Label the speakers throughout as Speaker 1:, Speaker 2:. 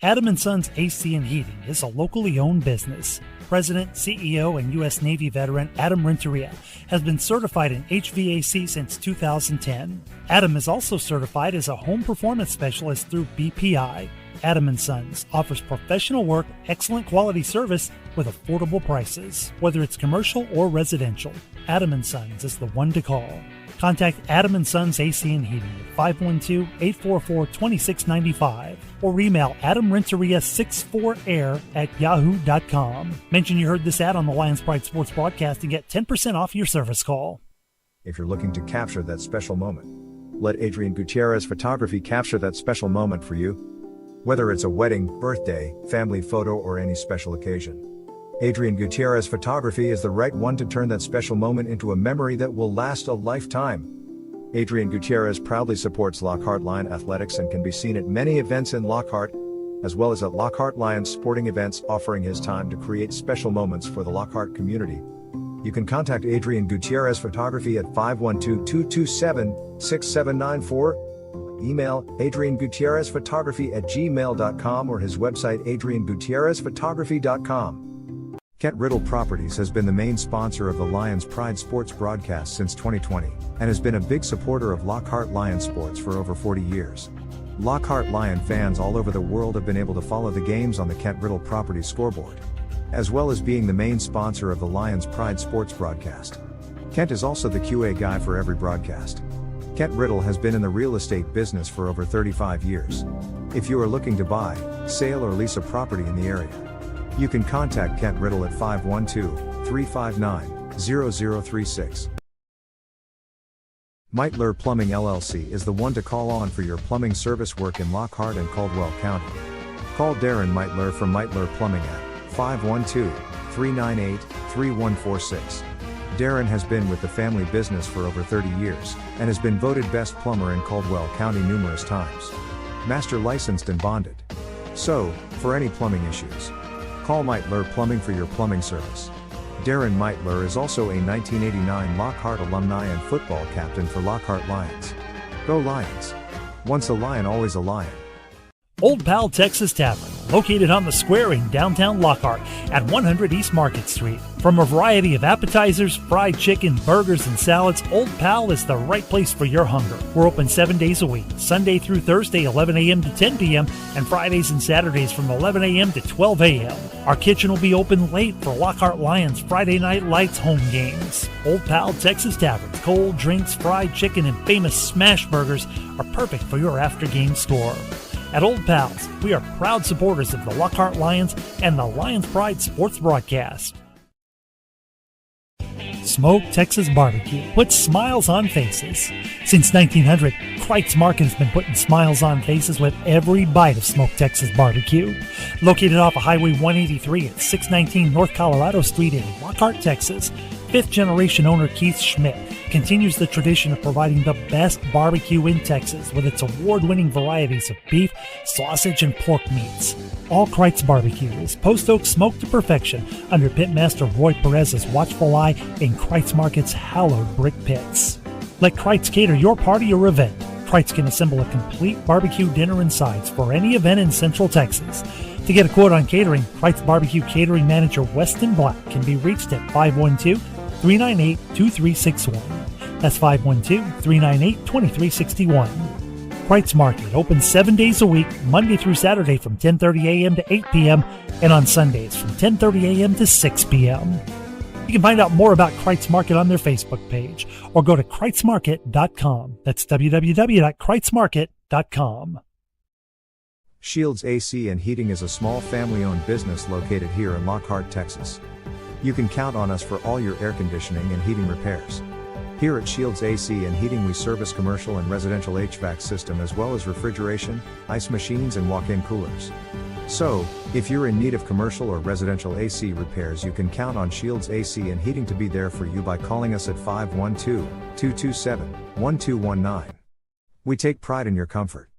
Speaker 1: Adam & Sons AC and Heating is a locally owned business. President, CEO, and U.S. Navy veteran Adam Renteria has been certified in HVAC since 2010. Adam is also certified as a home performance specialist through BPI. Adam & Sons offers professional work, excellent quality service with affordable prices. Whether it's commercial or residential, Adam & Sons is the one to call. Contact Adam & Sons AC and Heating at 512-844-2695 or email adamrenteria64air@yahoo.com. Mention you heard this ad on the Lions Pride Sports broadcast and get 10% off your service call.
Speaker 2: If you're looking to capture that special moment, let Adrian Gutierrez Photography capture that special moment for you. Whether it's a wedding, birthday, family photo, or any special occasion, Adrian Gutierrez Photography is the right one to turn that special moment into a memory that will last a lifetime. Adrian Gutierrez proudly supports Lockhart Lion Athletics and can be seen at many events in Lockhart, as well as at Lockhart Lions sporting events, offering his time to create special moments for the Lockhart community. You can contact Adrian Gutierrez Photography at 512-227-6794, email adriangutierrezphotography@gmail.com, or his website adriangutierrezphotography.com. Kent Riddle Properties has been the main sponsor of the Lions Pride Sports broadcast since 2020, and has been a big supporter of Lockhart Lion Sports for over 40 years. Lockhart Lion fans all over the world have been able to follow the games on the Kent Riddle Properties scoreboard, as well as being the main sponsor of the Lions Pride Sports broadcast. Kent is also the QA guy for every broadcast. Kent Riddle has been in the real estate business for over 35 years. If you are looking to buy, sale, or lease a property in the area, you can contact Kent Riddle at 512-359-0036. Meitler Plumbing LLC is the one to call on for your plumbing service work in Lockhart and Caldwell County. Call Darren Meitler from Meitler Plumbing at 512-398-3146. Darren has been with the family business for over 30 years, and has been voted best plumber in Caldwell County numerous times. Master licensed and bonded. So, for any plumbing issues, call Meitler Plumbing for your plumbing service. Darren Meitler is also a 1989 Lockhart alumni and football captain for Lockhart Lions. Go Lions! Once a Lion, always a Lion.
Speaker 1: Old Pal Texas Tavern, located on the square in downtown Lockhart at 100 East Market Street. From a variety of appetizers, fried chicken, burgers, and salads, Old Pal is the right place for your hunger. We're open 7 days a week, Sunday through Thursday 11 a.m. to 10 p.m. and Fridays and Saturdays from 11 a.m. to 12 a.m. Our kitchen will be open late for Lockhart Lions Friday Night Lights home games. Old Pal Texas Tavern, cold drinks, fried chicken, and famous smash burgers are perfect for your after-game score. At Old Pal's, we are proud supporters of the Lockhart Lions and the Lions Pride Sports broadcast. Smoke Texas Barbecue puts smiles on faces. Since 1900, Kreitz Market has been putting smiles on faces with every bite of Smoke Texas Barbecue. Located off of Highway 183 at 619 North Colorado Street in Lockhart, Texas, fifth-generation owner Keith Schmidt continues the tradition of providing the best barbecue in Texas with its award-winning varieties of beef, sausage, and pork meats. All Kreitz Barbecue is post oak smoked to perfection under Pitmaster Roy Perez's watchful eye in Kreitz Market's hallowed brick pits. Let Kreitz cater your party or event. Kreitz can assemble a complete barbecue dinner and sides for any event in Central Texas. To get a quote on catering, Kreitz Barbecue Catering Manager Weston Black can be reached at 512-398-2361. That's 512-398-2361. Kreitz Market opens 7 days a week, Monday through Saturday from 10:30 a.m. to 8 p.m. and on Sundays from 10:30 a.m. to 6 p.m. You can find out more about Kreitz Market on their Facebook page or go to kreitzmarket.com. That's www.kreitzmarket.com.
Speaker 2: Shields AC and Heating is a small family-owned business located here in Lockhart, Texas. You can count on us for all your air conditioning and heating repairs. Here at Shields AC and Heating we service commercial and residential HVAC system as well as refrigeration, ice machines and walk-in coolers. So, if you're in need of commercial or residential AC repairs, you can count on Shields AC and Heating to be there for you by calling us at 512-227-1219. We take pride in your comfort.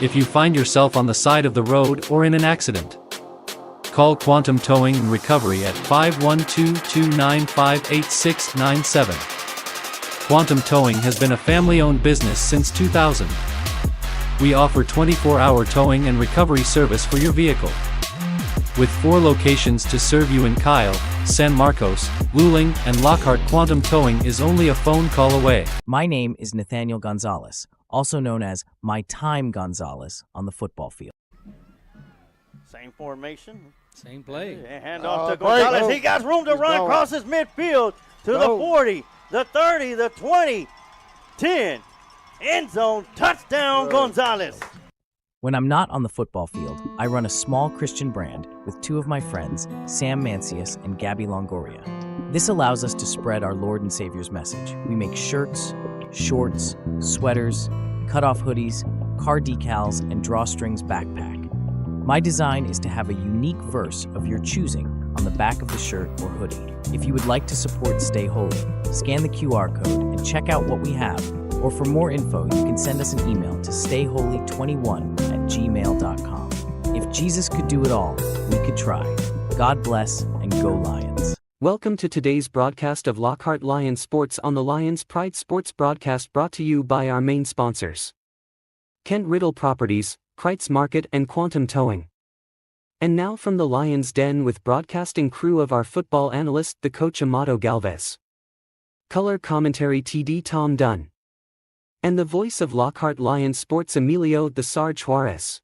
Speaker 3: if you find yourself on the side of the road or in an accident. Call Quantum Towing and Recovery at 512-295-8697. Quantum Towing has been a family-owned business since 2000. We offer 24-hour towing and recovery service for your vehicle. With 4 locations to serve you in Kyle, San Marcos, Luling, and Lockhart, Quantum Towing is only a phone call away.
Speaker 4: My name is Nathaniel Gonzalez, also known as My Time Gonzalez on the football field.
Speaker 5: Same formation.
Speaker 6: Same play.
Speaker 5: Hand off to Gonzalez. He got room to run across his midfield to the 40, the 30, the 20, 10. End zone, touchdown, Gonzalez.
Speaker 4: When I'm not on the football field, I run a small Christian brand with 2 of my friends, Sam Mancius and Gabby Longoria. This allows us to spread our Lord and Savior's message. We make shirts, shorts, sweaters, cut-off hoodies, car decals, and drawstrings backpack. My design is to have a unique verse of your choosing on the back of the shirt or hoodie. If you would like to support Stay Holy, scan the QR code and check out what we have. Or for more info, you can send us an email to stayholy21@gmail.com. If Jesus could do it all, we could try. God bless and go Lions.
Speaker 7: Welcome to today's broadcast of Lockhart Lions Sports on the Lions Pride Sports broadcast, brought to you by our main sponsors: Kent Riddle Properties, Kreitz Market, and Quantum Towing. And now from the Lions Den with broadcasting crew of our football analyst, the coach Amado Galvez. Color commentary TD Tom Dunn. And the voice of Lockhart Lions Sports, Emilio the Sarge Juarez.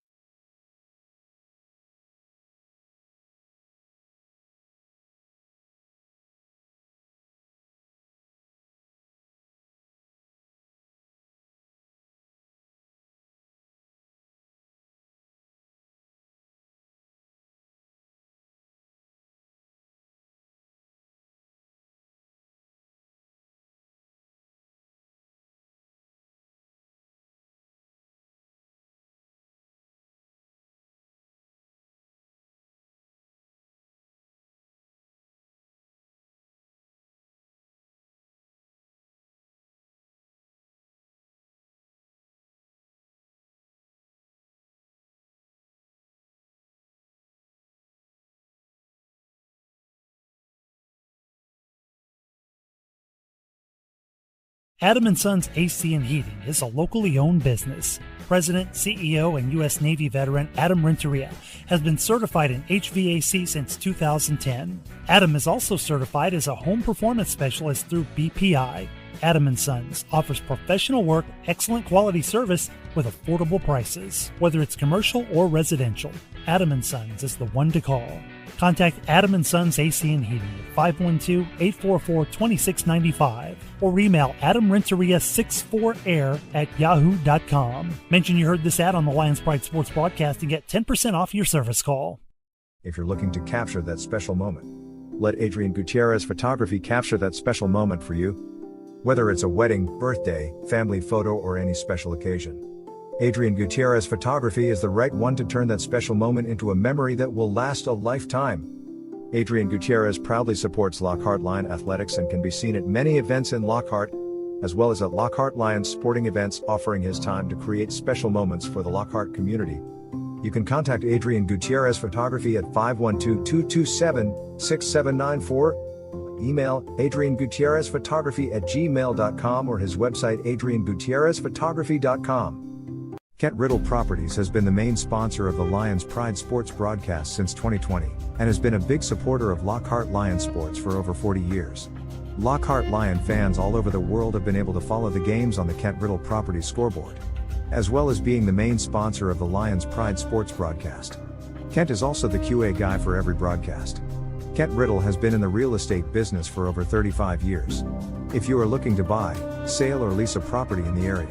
Speaker 1: Adam & Sons AC and Heating is a locally owned business. President, CEO, and U.S. Navy veteran Adam Renteria has been certified in HVAC since 2010. Adam is also certified as a home performance specialist through BPI. Adam & Sons offers professional work, excellent quality service with affordable prices. Whether it's commercial or residential, Adam & Sons is the one to call. Contact Adam & Sons AC and Heating at 512-844-2695 or email adamrenteria64air@yahoo.com. Mention you heard this ad on the Lions Pride Sports broadcast and get 10% off your service call.
Speaker 2: If you're looking to capture that special moment, let Adrian Gutierrez Photography capture that special moment for you. Whether it's a wedding, birthday, family photo, or any special occasion, Adrian Gutierrez Photography is the right one to turn that special moment into a memory that will last a lifetime. Adrian Gutierrez proudly supports Lockhart Lion Athletics and can be seen at many events in Lockhart, as well as at Lockhart Lions sporting events, offering his time to create special moments for the Lockhart community. You can contact Adrian Gutierrez Photography at 512-227-6794, email adriangutierrezphotography@gmail.com, or his website adriangutierrezphotography.com. Kent Riddle Properties has been the main sponsor of the Lions Pride Sports broadcast since 2020, and has been a big supporter of Lockhart Lion Sports for over 40 years. Lockhart Lion fans all over the world have been able to follow the games on the Kent Riddle Properties scoreboard, as well as being the main sponsor of the Lions Pride Sports broadcast. Kent is also the QA guy for every broadcast. Kent Riddle has been in the real estate business for over 35 years. If you are looking to buy, sale, or lease a property in the area,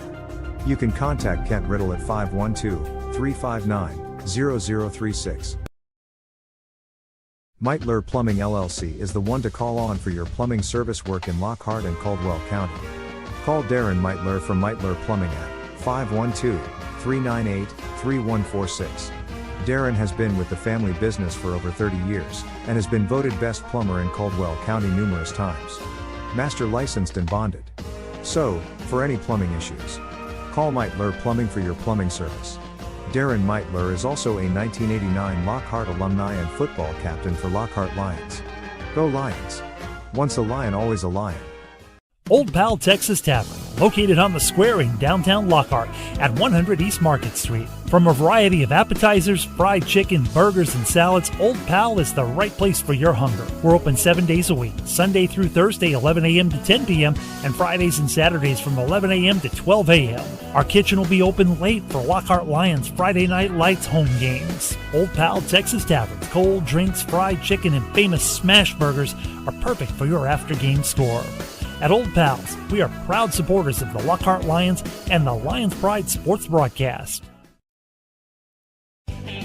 Speaker 2: you can contact Kent Riddle at 512-359-0036. Meitler Plumbing LLC is the one to call on for your plumbing service work in Lockhart and Caldwell County. Call Darren Meitler from Meitler Plumbing at 512-398-3146. Darren has been with the family business for over 30 years, and has been voted best plumber in Caldwell County numerous times. Master licensed and bonded. So, for any plumbing issues, call Meitler Plumbing for your plumbing service. Darren Meitler is also a 1989 Lockhart alumni and football captain for Lockhart Lions. Go Lions! Once a Lion, always a Lion.
Speaker 1: Old Pal Texas Tavern, located on the square in downtown Lockhart at 100 East Market Street. From a variety of appetizers, fried chicken, burgers, and salads, Old Pal is the right place for your hunger. We're open 7 days a week, Sunday through Thursday, 11 a.m. to 10 p.m., and Fridays and Saturdays from 11 a.m. to 12 a.m. Our kitchen will be open late for Lockhart Lions Friday Night Lights home games. Old Pal Texas Tavern, cold drinks, fried chicken, and famous smash burgers are perfect for your after-game score. At Old Pals, we are proud supporters of the Lockhart Lions and the Lions Pride Sports Broadcast.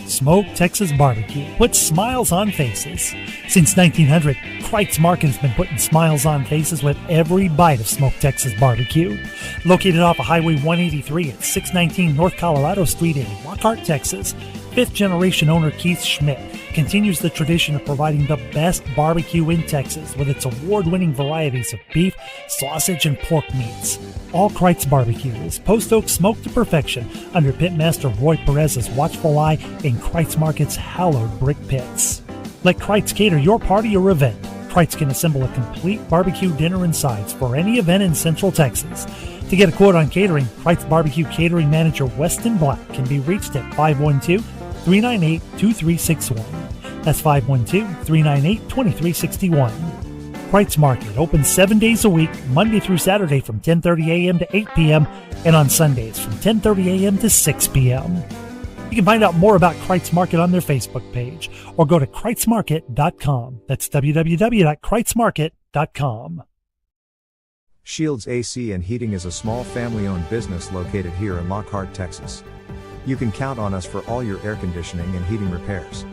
Speaker 1: Smoke Texas Barbecue puts smiles on faces. Since 1900, Kreitz Market has been putting smiles on faces with every bite of Smoke Texas Barbecue. Located off of Highway 183 at 619 North Colorado Street in Lockhart, Texas, fifth-generation owner Keith Schmidt continues the tradition of providing the best barbecue in Texas with its award-winning varieties of beef, sausage, and pork meats. All Kreitz Barbecue is post oak smoked to perfection under Pitmaster Roy Perez's watchful eye in Kreitz Market's hallowed brick pits. Let Kreitz cater your party or event. Kreitz can assemble a complete barbecue dinner and sides for any event in Central Texas. To get a quote on catering, Kreitz Barbecue Catering Manager Weston Black can be reached at 512-398-2361. That's 512-398-2361. Kreitz Market opens 7 days a week, Monday through Saturday from 10:30 a.m. to 8 p.m. and on Sundays from 10:30 a.m. to 6 p.m. You can find out more about Kreitz Market on their Facebook page or go to kreitzmarket.com. That's www.kreitzmarket.com.
Speaker 2: Shields AC and Heating is a small family-owned business located here in Lockhart, Texas. You can count on us for all your air conditioning and heating repairs.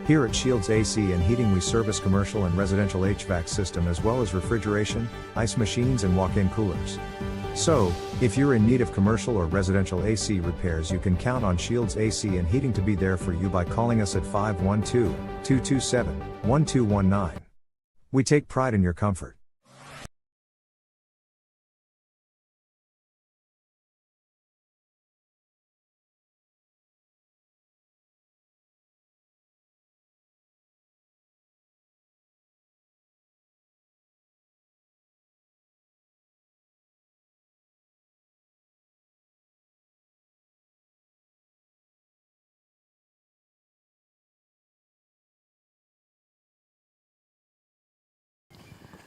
Speaker 2: Here at Shields AC and Heating we service commercial and residential HVAC system as well as refrigeration, ice machines and walk-in coolers. So, if you're in need of commercial or residential AC repairs, you can count on Shields AC and Heating to be there for you by calling us at 512-227-1219. We take pride in your comfort.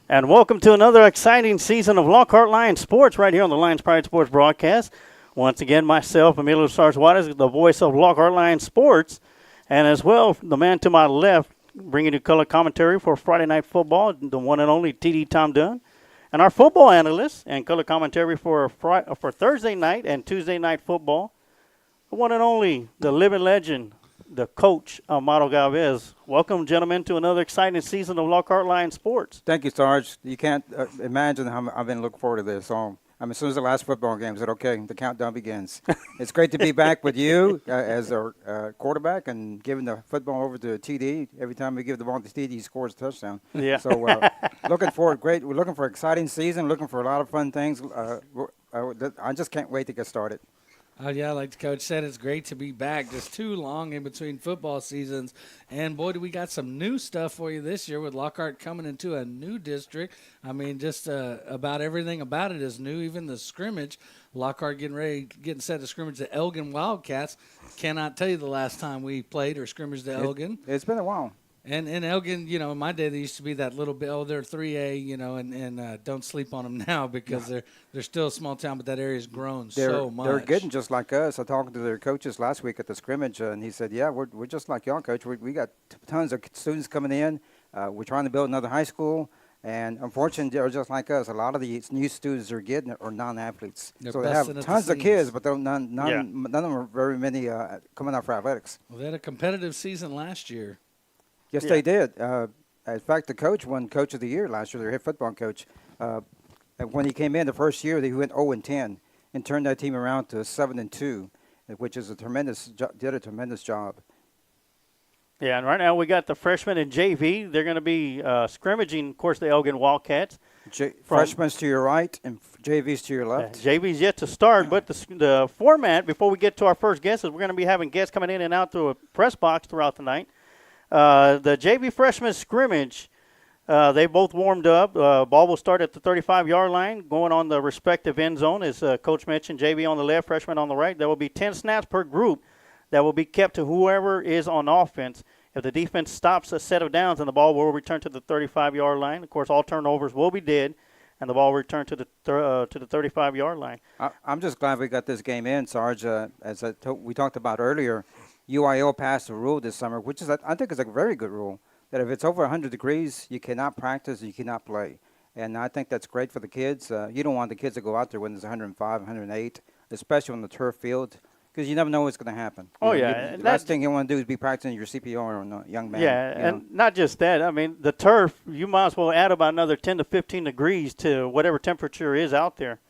Speaker 5: And welcome to another exciting season of Lockhart Lions Sports right here on the Lions Pride Sports Broadcast. Once again, myself, Emilio Stars Juarez, the voice of Lockhart Lions Sports, and as well, the man to my left, bringing you color commentary for Friday Night Football, the one and only TD Tom Dunn, and our football analyst and color commentary for Thursday night and Tuesday night football, the one and only, the living legend, the coach, Amado Galvez. Welcome, gentlemen, to another exciting season of Lockhart Lions Sports.
Speaker 6: Thank you, Sarge. You can't imagine how I've been looking forward to this. So, as soon as the last football game, I said, okay, the countdown begins. It's great to be back with you as our quarterback and giving the football over to TD. Every time we give the ball to TD, he scores a touchdown.
Speaker 5: Yeah.
Speaker 6: So, looking forward. Great. We're looking for an exciting season, looking for a lot of fun things. I just can't wait to get started.
Speaker 8: Yeah, like the coach said, it's great to be back. Just too long in between football seasons. And, boy, do we got some new stuff for you this year with Lockhart coming into a new district. I mean, just about everything about it is new, even the scrimmage. Lockhart getting set to scrimmage the Elgin Wildcats. Cannot tell you the last time we played or scrimmaged the Elgin.
Speaker 6: It's been a while.
Speaker 8: And Elgin, you know, in my day, they used to be that little bit, they're 3A, you know, and don't sleep on them now because they're still a small town, but that area's grown so much.
Speaker 6: They're getting just like us. I talked to their coaches last week at the scrimmage, and he said, yeah, we're just like y'all, Coach. We got tons of students coming in. We're trying to build another high school, and unfortunately, they're just like us. A lot of these new students they're getting are non-athletes. So they have tons of kids, but none of them are very many coming out for athletics.
Speaker 8: Well, they had a competitive season last year.
Speaker 6: Yes, they did. In fact, the coach won Coach of the Year last year, their head football coach. And when he came in the first year, he went 0-10 and turned that team around to 7-2, which is a tremendous job.
Speaker 5: Yeah, and right now we got the freshmen in JV. They're going to be scrimmaging, of course, the Elgin Wildcats.
Speaker 6: Freshmen to your right and JV's to your left.
Speaker 5: JV's yet to start, but the format, before we get to our first guests, is we're going to be having guests coming in and out through a press box throughout the night. The JV freshman scrimmage, they both warmed up. Ball will start at the 35-yard line, going on the respective end zone. As Coach mentioned, JV on the left, freshman on the right. There will be 10 snaps per group that will be kept to whoever is on offense. If the defense stops a set of downs, then the ball will return to the 35-yard line. Of course, all turnovers will be dead, and the ball will return to the 35-yard line.
Speaker 6: I'm just glad we got this game in, Sarge. As we talked about earlier, UIL passed a rule this summer, which is I think is a very good rule, that if it's over 100 degrees, you cannot practice, you cannot play. And I think that's great for the kids. You don't want the kids to go out there when it's 105, 108, especially on the turf field, because you never know what's going to happen. The last thing you want to do is be practicing your CPR on a young man.
Speaker 5: Yeah, and not just that. I mean, the turf, you might as well add about another 10 to 15 degrees to whatever temperature is out there.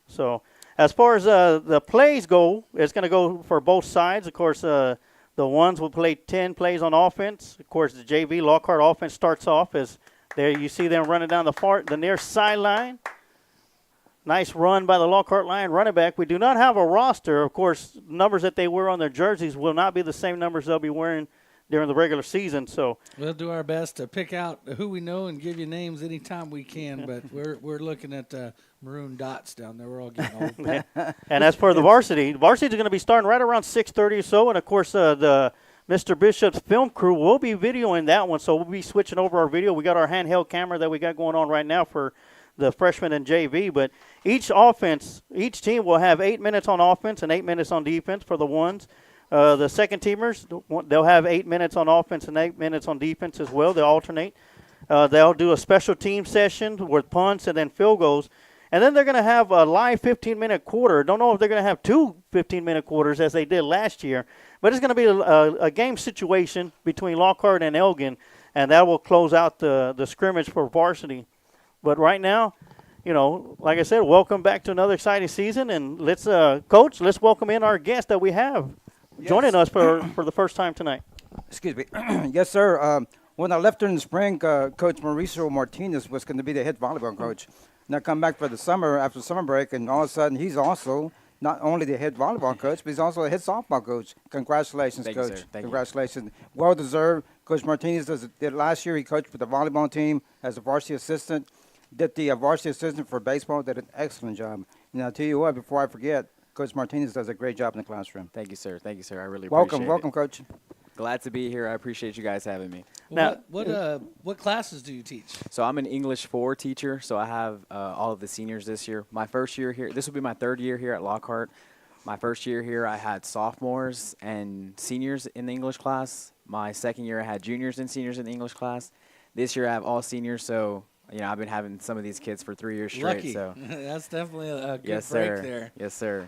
Speaker 5: So as far as the plays go, it's going to go for both sides. Of course, the ones will play 10 plays on offense. Of course, the JV Lockhart offense starts off as there you see them running down the near sideline. Nice run by the Lockhart Lion running back. We do not have a roster. Of course, numbers that they wear on their jerseys will not be the same numbers they'll be wearing during the regular season. So
Speaker 8: we'll do our best to pick out who we know and give you names anytime we can. But we're looking at maroon dots down there. We're all getting old.
Speaker 5: And as for the varsity is going to be starting right around 6:30 or so. And of course, the Mr. Bishop's film crew will be videoing that one. So we'll be switching over our video. We got our handheld camera that we got going on right now for the freshmen and JV, but each team will have 8 minutes on offense and 8 minutes on defense for the ones. The second teamers, they'll have 8 minutes on offense and 8 minutes on defense as well. They'll alternate. They'll do a special team session with punts and then field goals. And then they're going to have a live 15-minute quarter. Don't know if they're going to have two 15-minute quarters as they did last year, but it's going to be a game situation between Lockhart and Elgin, and that will close out the scrimmage for varsity. But right now, like I said, welcome back to another exciting season. And let's welcome in our guest that we have joining us for the first time tonight.
Speaker 6: Excuse me. Yes, sir. When I left during the spring, Coach Mauricio Martinez was going to be the head volleyball coach. Now come back for the summer, after summer break, and all of a sudden he's also not only the head volleyball coach, but he's also the head softball coach. Congratulations,
Speaker 9: Thank
Speaker 6: Coach.
Speaker 9: You, sir. Thank
Speaker 6: Congratulations. You. Well deserved. Coach Martinez did last year. He coached with the volleyball team as a varsity assistant. Did the varsity assistant for baseball. Did an excellent job. And I'll tell you what, before I forget, Coach Martinez does a great job in the classroom.
Speaker 9: Thank you, sir. Thank you, sir. I really appreciate it.
Speaker 6: Welcome, Coach.
Speaker 9: Glad to be here. I appreciate you guys having me.
Speaker 8: Now, what classes do you teach?
Speaker 9: So I'm an English 4 teacher, so I have all of the seniors this year. My first year here, this will be my third year here at Lockhart. My first year here, I had sophomores and seniors in the English class. My second year, I had juniors and seniors in the English class. This year, I have all seniors, so I've been having some of these kids for 3 years straight.
Speaker 8: Lucky.
Speaker 9: So
Speaker 8: That's definitely a good
Speaker 9: yes,
Speaker 8: break
Speaker 9: sir.
Speaker 8: there.
Speaker 9: Yes, sir.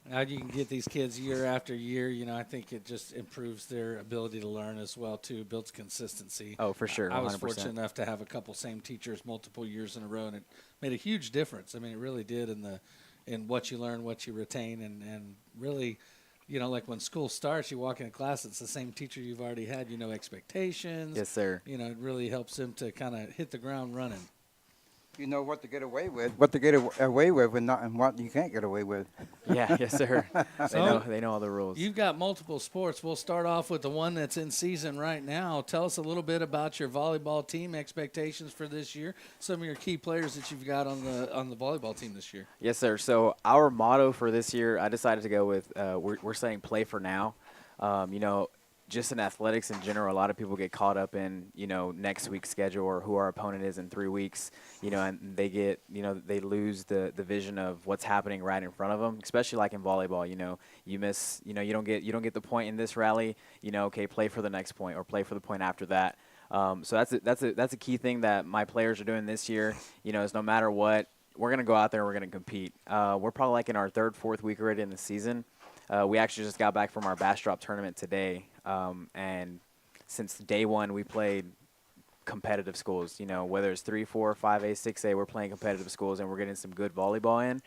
Speaker 8: Now you can get these kids year after year. I think it just improves their ability to learn as well, too. Builds consistency.
Speaker 9: Oh, for sure, 100%.
Speaker 8: I was fortunate enough to have a couple same teachers multiple years in a row, and it made a huge difference. I mean, it really did in what you learn, what you retain, and really, like when school starts, you walk into class, it's the same teacher you've already had. Expectations.
Speaker 9: Yes, sir.
Speaker 8: It really helps them to kind of hit the ground running.
Speaker 6: You know what to get away with, and what you can't get away with.
Speaker 9: Yeah, yes, sir. They know all the rules.
Speaker 8: You've got multiple sports. We'll start off with the one that's in season right now. Tell us a little bit about your volleyball team expectations for this year. Some of your key players that you've got on the volleyball team this year.
Speaker 9: Yes, sir. So our motto for this year, I decided to go with we're saying play for now. Just in athletics in general, a lot of people get caught up in, next week's schedule or who our opponent is in 3 weeks, and they get, they lose the vision of what's happening right in front of them, especially like in volleyball, you miss, you don't get the point in this rally, okay, play for the next point or play for the point after that. So that's a key thing that my players are doing this year, is no matter what, we're going to go out there and we're going to compete. We're probably like in our third, fourth week already in the season. We actually just got back from our bass drop tournament today, and since day one we played competitive schools. Whether it's 3, 4, 5A, 6A, we're playing competitive schools, and we're getting some good volleyball in.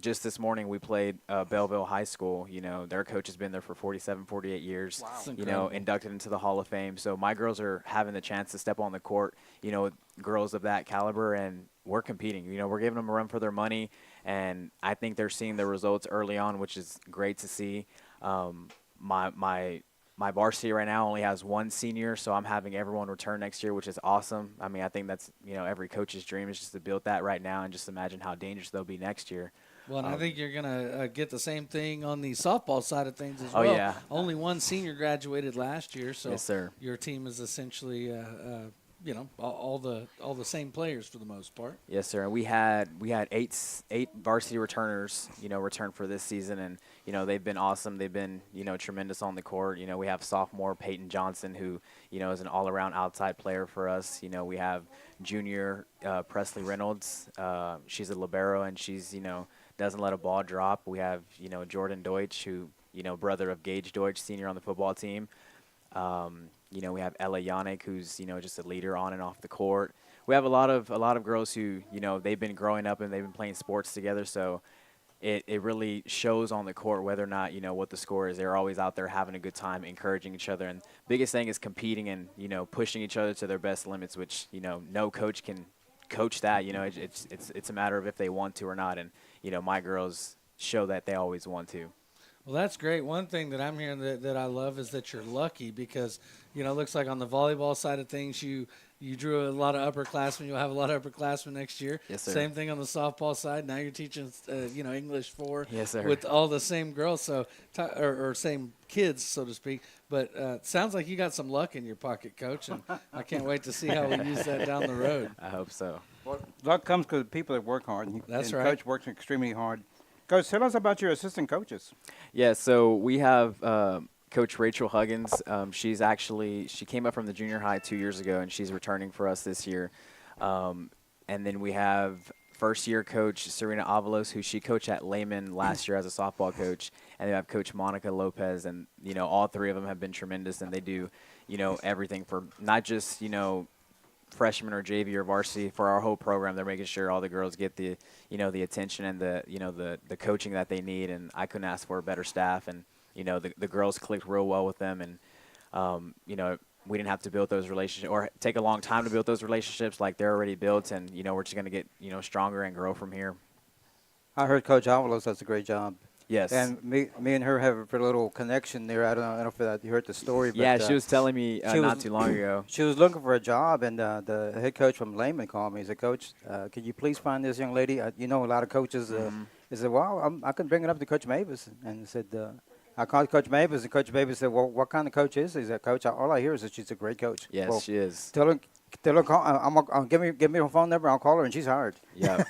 Speaker 9: Just this morning we played Belleville High School. You know, their coach has been there for 47, 48 years.
Speaker 8: Wow.
Speaker 9: You know, inducted into the Hall of Fame. So my girls are having the chance to step on the court, you know, with girls of that caliber, and we're competing. You know, we're giving them a run for their money, and I think they're seeing the results early on, which is great to see. My varsity right now only has one senior, so I'm having everyone return next year, which is awesome. I mean, I think that's, you know, every coach's dream is just to build that right now and just imagine how dangerous they'll be next year.
Speaker 8: Well, and I think you're going to get the same thing on the softball side of things as
Speaker 9: Oh,
Speaker 8: well.
Speaker 9: yeah.
Speaker 8: Only one senior graduated last year, so
Speaker 9: Yes, sir.
Speaker 8: your team is essentially, you know, all the same players for the most part.
Speaker 9: Yes, sir. And we had eight varsity returners, you know, return for this season, and you know they've been awesome. They've been, you know, tremendous on the court. You know, we have sophomore Peyton Johnson, who, you know, is an all-around outside player for us. You know, we have junior Presley Reynolds. She's a libero, and she's, you know, doesn't let a ball drop. We have, you know, Jordan Deutsch, who, you know, brother of Gage Deutsch, senior on the football team. You know, we have Ella Yannick, who's, you know, just a leader on and off the court. We have a lot of girls who, you know, they've been growing up and they've been playing sports together. So it really shows on the court whether or not, you know, what the score is. They're always out there having a good time, encouraging each other. And biggest thing is competing and, you know, pushing each other to their best limits, which, you know, no coach can coach that. You know, it's a matter of if they want to or not. And, you know, my girls show that they always want to.
Speaker 8: Well, that's great. One thing that I'm hearing that I love is that you're lucky because, you know, it looks like on the volleyball side of things, you drew a lot of upperclassmen. You'll have a lot of upperclassmen next year.
Speaker 9: Yes, sir.
Speaker 8: Same thing on the softball side. Now you're teaching, you know, English 4
Speaker 9: Yes, sir.
Speaker 8: with all the same girls, so or same kids, so to speak. But sounds like you got some luck in your pocket, Coach, and I can't wait to see how we use that down the road.
Speaker 9: I hope so.
Speaker 6: Well, luck comes because people that work hard.
Speaker 8: That's
Speaker 6: and
Speaker 8: right.
Speaker 6: Coach works extremely hard. Coach, tell us about your assistant coaches.
Speaker 9: Yeah, so we have Coach Rachel Huggins. She came up from the junior high 2 years ago, and she's returning for us this year. And then we have first-year coach Serena Avalos, who she coached at Lehman last year as a softball coach. And we have Coach Monica Lopez, and, you know, all three of them have been tremendous, and they do, you know, everything for not just, you know, freshman or JV or varsity, for our whole program. They're making sure all the girls get the, you know, the attention and the, you know, the coaching that they need. And I couldn't ask for a better staff. And, you know, the girls clicked real well with them. And, you know, we didn't have to build those relationships or take a long time to build those relationships. Like, they're already built, and, you know, we're just going to get, you know, stronger and grow from here.
Speaker 6: I heard Coach Avalos does a great job.
Speaker 9: Yes.
Speaker 6: And me and her have a little connection there. I don't know if you heard the story. But,
Speaker 9: yeah, she was telling me not too long ago.
Speaker 6: She was looking for a job, and the head coach from Lehman called me. He said, Coach, can you please find this young lady? You know, a lot of coaches. He said, well, I can bring it up to Coach Mavis. And he said, I called Coach Mavis, and Coach Mavis said, well, what kind of coach is he? He said, Coach, all I hear is that she's a great coach.
Speaker 9: Yes,
Speaker 6: well,
Speaker 9: she is.
Speaker 6: Tell her, call, give me her phone number. I'll call her, and she's hired.
Speaker 9: Yeah.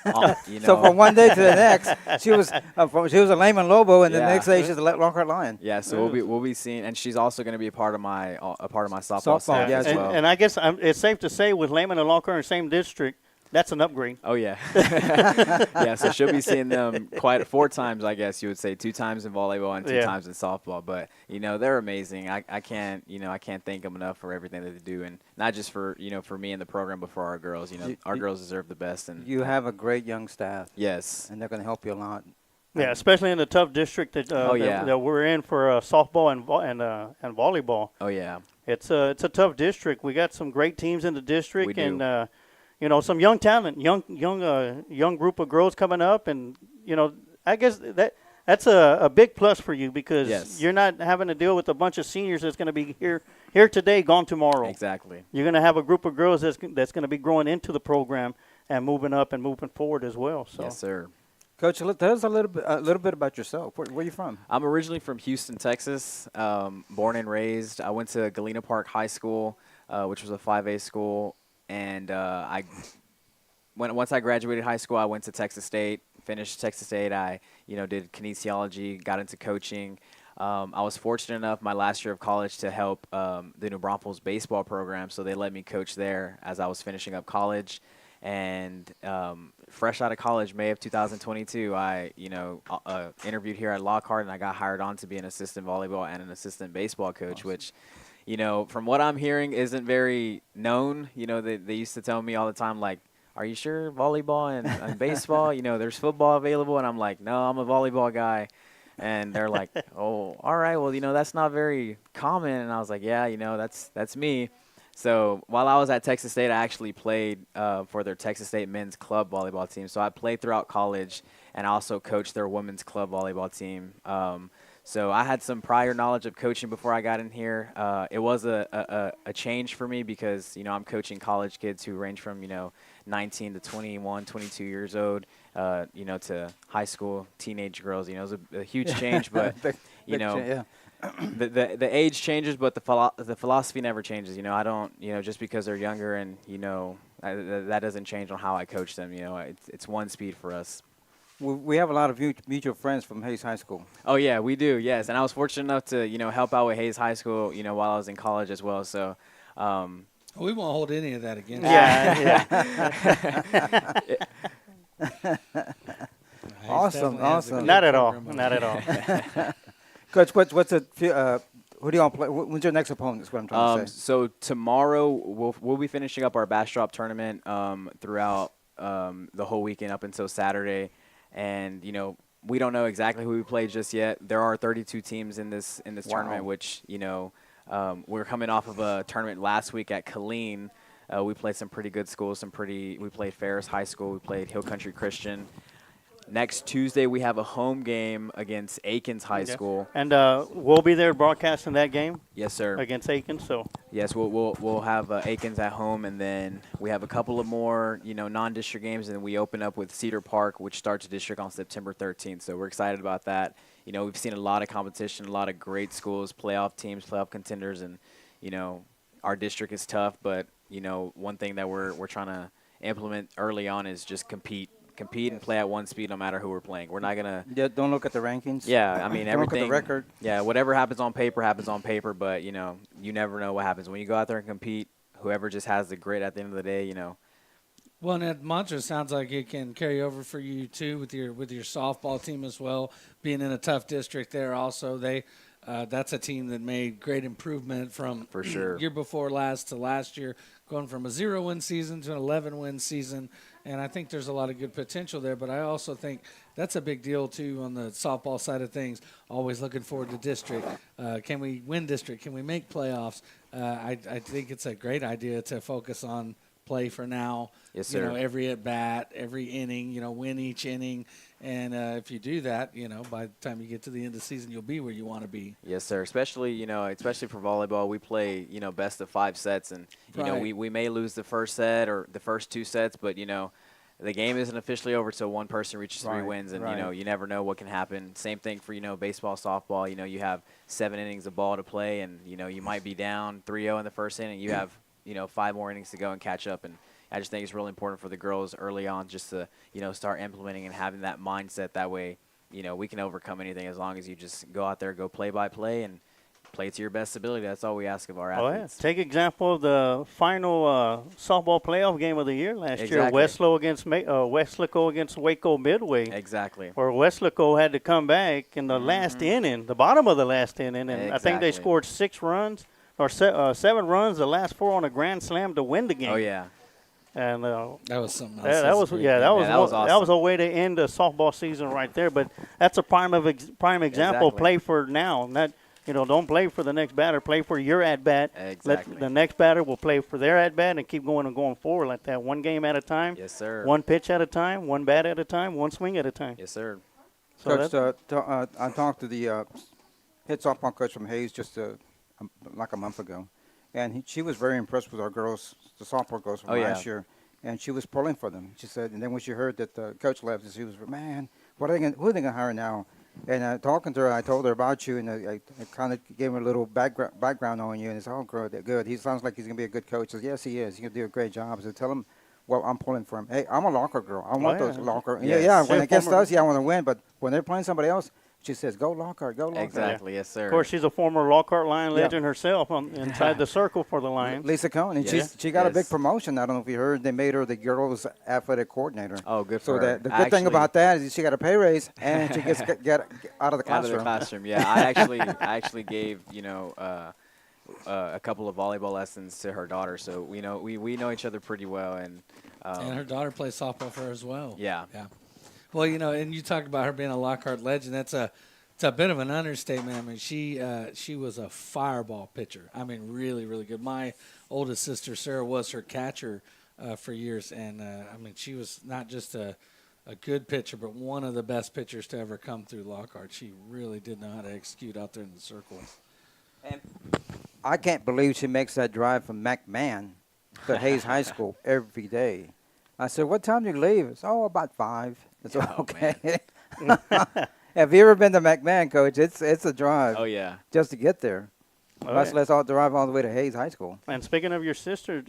Speaker 9: You know.
Speaker 6: So from one day to the next, she was a Lehman Lobo, and the next day she's a Lockhart Lion.
Speaker 9: Yeah, so we'll be seeing, and she's also going to be a part of my softball staff
Speaker 6: yeah,
Speaker 9: as well.
Speaker 5: And I guess it's safe to say with Lehman and Lockhart in the same district, that's an upgrade.
Speaker 9: Oh, yeah. Yeah, so she'll be seeing them 4 times, I guess you would say, 2 times in volleyball and 2 times in softball. But, you know, they're amazing. I can't thank them enough for everything that they do, and not just for, you know, for me and the program, but for our girls. You know, our girls deserve the best. And
Speaker 6: you have a great young staff.
Speaker 9: Yes.
Speaker 6: And they're going to help you a lot.
Speaker 5: Yeah, especially in the tough district that that we're in for softball and volleyball.
Speaker 9: Oh, yeah.
Speaker 5: It's a tough district. We got some great teams in the district.
Speaker 9: We do.
Speaker 5: And you know, some young talent, young group of girls coming up, and you know, I guess that's a big plus for you because you're not having to deal with a bunch of seniors that's going to be here today, gone tomorrow.
Speaker 9: Exactly.
Speaker 5: You're going to have a group of girls that's going to be growing into the program and moving up and moving forward as well. So.
Speaker 9: Yes, sir.
Speaker 6: Coach, tell us a little bit about yourself. Where are you from?
Speaker 9: I'm originally from Houston, Texas, born and raised. I went to Galena Park High School, which was a 5A school. And once I graduated high school, I went to Texas State, finished Texas State. I, you know, did kinesiology, got into coaching. I was fortunate enough my last year of college to help the New Braunfels baseball program, so they let me coach there as I was finishing up college. And fresh out of college, May of 2022, I, you know, interviewed here at Lockhart, and I got hired on to be an assistant volleyball and an assistant baseball coach, which, you know, from what I'm hearing, isn't very known. You know, they used to tell me all the time, like, are you sure volleyball and baseball? There's football available. And I'm like, no, I'm a volleyball guy. And they're like, oh, all right, well, that's not very common. And I was like, yeah, that's me. So while I was at Texas State, I actually played for their Texas State men's club volleyball team. So I played throughout college, and I also coached their women's club volleyball team. So I had some prior knowledge of coaching before I got in here. It was a change for me because, I'm coaching college kids who range from, 19 to 21, 22 years old, to high school teenage girls. It was a huge change, but, the age changes, but the philosophy never changes. I don't, just because they're younger and, that doesn't change on how I coach them. It's one speed for us.
Speaker 6: We have a lot of mutual friends from Hayes High School.
Speaker 9: Oh, yeah, we do, yes. And I was fortunate enough to, help out with Hayes High School, while I was in college as well. So
Speaker 8: we won't hold any of that against
Speaker 6: Awesome.
Speaker 5: Not at all.
Speaker 6: Coach, what's who do you want to play? When's your next opponent? Is what I'm trying to say.
Speaker 9: So tomorrow we'll be finishing up our backdrop tournament throughout the whole weekend up until Saturday, and we don't know exactly who we play just yet. There are 32 teams in this tournament, which we're coming off of a tournament last week at Killeen. We played some pretty good schools. We played Ferris High School. We played Hill Country Christian. Next Tuesday, we have a home game against Aikens High School.
Speaker 5: And we'll be there broadcasting that game?
Speaker 9: Yes, sir.
Speaker 5: Against Aikens, so.
Speaker 9: Yes, we'll have Aikens at home, and then we have a couple of more, non-district games, and then we open up with Cedar Park, which starts district on September 13th. So we're excited about that. We've seen a lot of competition, a lot of great schools, playoff teams, playoff contenders, and, our district is tough, but, one thing that we're trying to implement early on is just compete and play at one speed no matter who we're playing. We're not going to –
Speaker 6: don't look at the rankings.
Speaker 9: Yeah, I mean,
Speaker 6: don't
Speaker 9: everything –
Speaker 6: look at the record.
Speaker 9: Yeah, whatever happens on paper, but, you never know what happens. When you go out there and compete, whoever just has the grit at the end of the day,
Speaker 8: Well, and that mantra sounds like it can carry over for you, too, with your softball team as well, being in a tough district there also. That's a team that made great improvement from
Speaker 9: for sure.
Speaker 8: Year before last to last year, going from a 0-win season to an 11-win season. And I think there's a lot of good potential there, but I also think that's a big deal, too, on the softball side of things, always looking forward to district. Can we win district? Can we make playoffs? I think it's a great idea to focus on play for now.
Speaker 9: Yes, sir.
Speaker 8: Every at-bat, every inning, win each inning. And if you do that, by the time you get to the end of the season, you'll be where you want to be.
Speaker 9: Yes, sir. Especially for volleyball, we play, best of 5 sets. And, we may lose the first set or the first 2 sets, but, the game isn't officially over until one person reaches 3 wins. And, you never know what can happen. Same thing for, baseball, softball. You have 7 innings of ball to play, and, you might be down 3-0 in the first inning. You have, 5 more innings to go and catch up. And I just think it's really important for the girls early on just to, start implementing and having that mindset. That way, we can overcome anything as long as you just go out there, go play by play, and play to your best ability. That's all we ask of our athletes.
Speaker 5: Take example of the final softball playoff game of the year last year. Wesleyan against Weslaco against Waco Midway.
Speaker 9: Exactly.
Speaker 5: Where Weslaco had to come back in the last inning, the bottom of the last inning, and I think they scored 6 runs or 7 runs, the last 4 on a grand slam to win the game.
Speaker 9: Oh yeah.
Speaker 5: And
Speaker 8: that was something else.
Speaker 5: That was awesome. That was a way to end the softball season right there. But that's a prime example.
Speaker 9: Exactly.
Speaker 5: Play for now, not don't play for the next batter. Play for your at bat.
Speaker 9: Exactly.
Speaker 5: The next batter will play for their at bat and keep going forward like that. One game at a time.
Speaker 9: Yes, sir.
Speaker 5: One pitch at a time. One bat at a time. One swing at a time.
Speaker 9: Yes, sir.
Speaker 6: So Coach, I talked to the head softball coach from Hayes just like a month ago. And she was very impressed with our girls, the softball girls from last year. And she was pulling for them. She said, and then when she heard that the coach left, she was, man, who are they going to hire now? And talking to her, I told her about you, and I kind of gave her a little background on you. And it's all good. He sounds like he's going to be a good coach. I said, yes, he is. He's going to do a great job. So tell him, well, I'm pulling for him. Hey, I'm a Lockhart girl. I want those Lockhart.
Speaker 9: Yes.
Speaker 6: Yeah, when it gets to us, I want to win. But when they're playing somebody else, she says, go Lockhart, go Lockhart.
Speaker 9: Exactly, yes, sir.
Speaker 5: Of course, she's a former Lockhart Lion legend herself inside the circle for the Lions.
Speaker 6: Lisa Cohn, and she got a big promotion. I don't know if you heard. They made her the girls' athletic coordinator.
Speaker 9: Oh, good for her.
Speaker 6: So the good thing about that is she got a pay raise, and she gets get out of the classroom.
Speaker 9: Out of the classroom, yeah. I actually gave, a couple of volleyball lessons to her daughter, so we know each other pretty well, and
Speaker 8: her daughter plays softball for her as well.
Speaker 9: Yeah.
Speaker 8: Well, and you talked about her being a Lockhart legend. It's a bit of an understatement. I mean, she was a fireball pitcher. I mean, really, really good. My oldest sister Sarah was her catcher for years, and I mean, she was not just a good pitcher, but one of the best pitchers to ever come through Lockhart. She really did know how to execute out there in the circle.
Speaker 6: And I can't believe she makes that drive from McMahon to Hayes High School every day. I said, "What time do you leave?" It's about 5. It's okay. Have you ever been to McMahon, Coach? It's a drive.
Speaker 9: Oh yeah.
Speaker 6: Just to get there. Let's all drive all the way to Hayes High School.
Speaker 5: And speaking of your sister,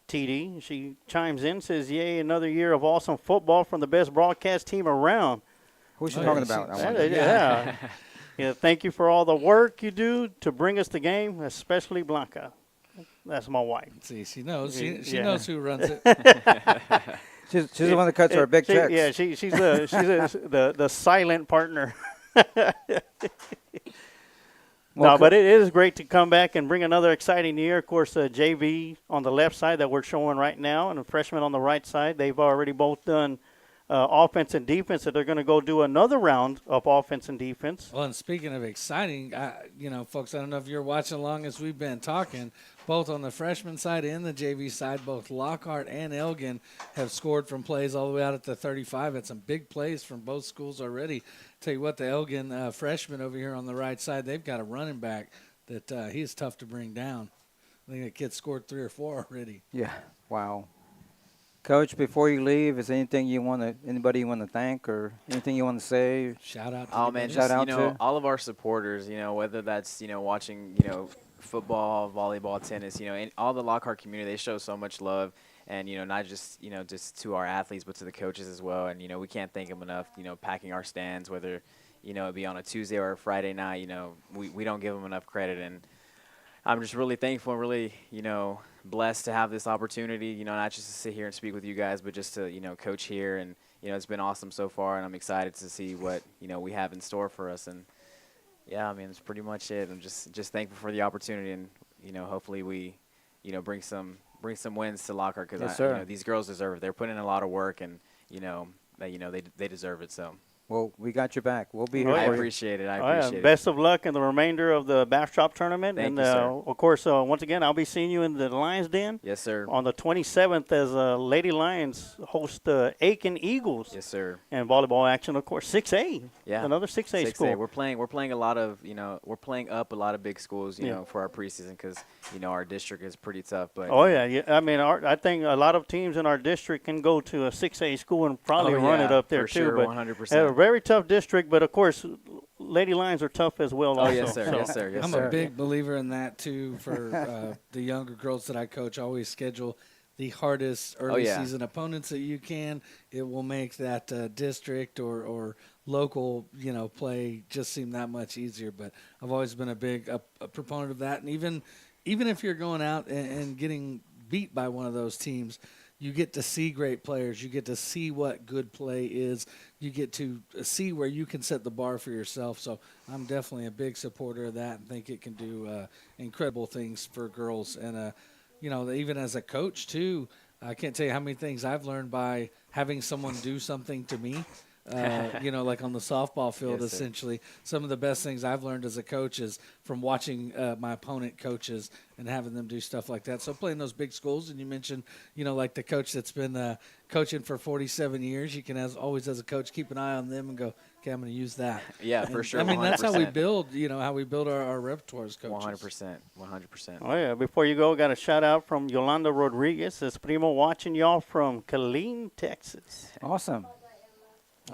Speaker 5: TD, she chimes in, says, "Yay, another year of awesome football from the best broadcast team around."
Speaker 6: Who's she talking about?
Speaker 5: Yeah. Thank you for all the work you do to bring us the game, especially Blanca. That's my wife.
Speaker 8: See, she knows. She knows who runs it.
Speaker 6: She's the one that cuts our big checks.
Speaker 5: Yeah, she's the silent partner. But it is great to come back and bring another exciting year. Of course, JV on the left side that we're showing right now, and the freshman on the right side. They've already both done offense and defense, so they're going to go do another round of offense and defense.
Speaker 8: Well, and speaking of exciting, folks, I don't know if you're watching along as we've been talking, both on the freshman side and the JV side, both Lockhart and Elgin have scored from plays all the way out at the 35. Had some big plays from both schools already. Tell you what, the Elgin freshman over here on the right side, they've got a running back that he's tough to bring down. I think that kid scored 3 or 4 already.
Speaker 6: Yeah, wow. Coach, before you leave, is there anything anybody you want to thank or anything you want to say?
Speaker 8: Shout out to
Speaker 9: Oh man,
Speaker 6: Shout out to
Speaker 9: all of our supporters, whether that's, watching, football, volleyball, tennis, and all the Lockhart community, they show so much love. And, not just, just to our athletes, but to the coaches as well. And, we can't thank them enough, packing our stands, whether, it be on a Tuesday or a Friday night, we don't give them enough credit. And I'm just really thankful and really, blessed to have this opportunity, not just to sit here and speak with you guys, but just to, coach here. And, it's been awesome so far, and I'm excited to see what, we have in store for us. And, yeah, I mean, that's pretty much it. I'm just thankful for the opportunity, and, hopefully we, bring some wins to Lockhart, because these girls deserve it. They're putting in a lot of work, and, they deserve it. So.
Speaker 6: Well, we got your back. We'll be here
Speaker 9: I
Speaker 6: for you.
Speaker 9: appreciate it. I appreciate it.
Speaker 5: Best of luck in the remainder of the Bastrop tournament.
Speaker 9: Thank you, sir.
Speaker 5: Of course, once again, I'll be seeing you in the Lions Den.
Speaker 9: Yes, sir.
Speaker 5: On the 27th as Lady Lions host the Aiken Eagles.
Speaker 9: Yes, sir.
Speaker 5: And volleyball action, of course, 6A.
Speaker 9: Yeah.
Speaker 5: Another 6A school.
Speaker 9: We're playing a lot of, we're playing up a lot of big schools, for our preseason, because, our district is pretty tough. But
Speaker 5: I mean, I think a lot of teams in our district can go to a 6A school and probably run it up there
Speaker 9: for
Speaker 5: too.
Speaker 9: Sure,
Speaker 5: but
Speaker 9: 100%.
Speaker 5: A very tough district, but of course, Lady Lions are tough as well. Also.
Speaker 9: Yes, sir.
Speaker 5: So.
Speaker 9: Yes, sir. Yes,
Speaker 8: I'm
Speaker 9: sir.
Speaker 8: a big believer in that too. For the younger girls that I coach, always schedule the hardest early season opponents that you can. It will make that district or local, play just seem that much easier. But I've always been a big a proponent of that. And even if you're going out and getting beat by one of those teams, you get to see great players. You get to see what good play is. You get to see where you can set the bar for yourself. So I'm definitely a big supporter of that and think it can do incredible things for girls. And, even as a coach, too, I can't tell you how many things I've learned by having someone do something to me. Like on the softball field,
Speaker 9: Yes,
Speaker 8: essentially. Some of the best things I've learned as a coach is from watching my opponent coaches and having them do stuff like that. So playing those big schools, and you mentioned, like the coach that's been coaching for 47 years, you can always as a coach keep an eye on them and go, okay, I'm going to use that.
Speaker 9: Yeah, for sure.
Speaker 8: I mean,
Speaker 9: 100%.
Speaker 8: that's how we build, how we build our repertoire as coaches.
Speaker 9: 100%.
Speaker 5: Oh, yeah. Before you go, got a shout-out from Yolanda Rodriguez. It's Primo watching y'all from Killeen, Texas.
Speaker 6: Awesome.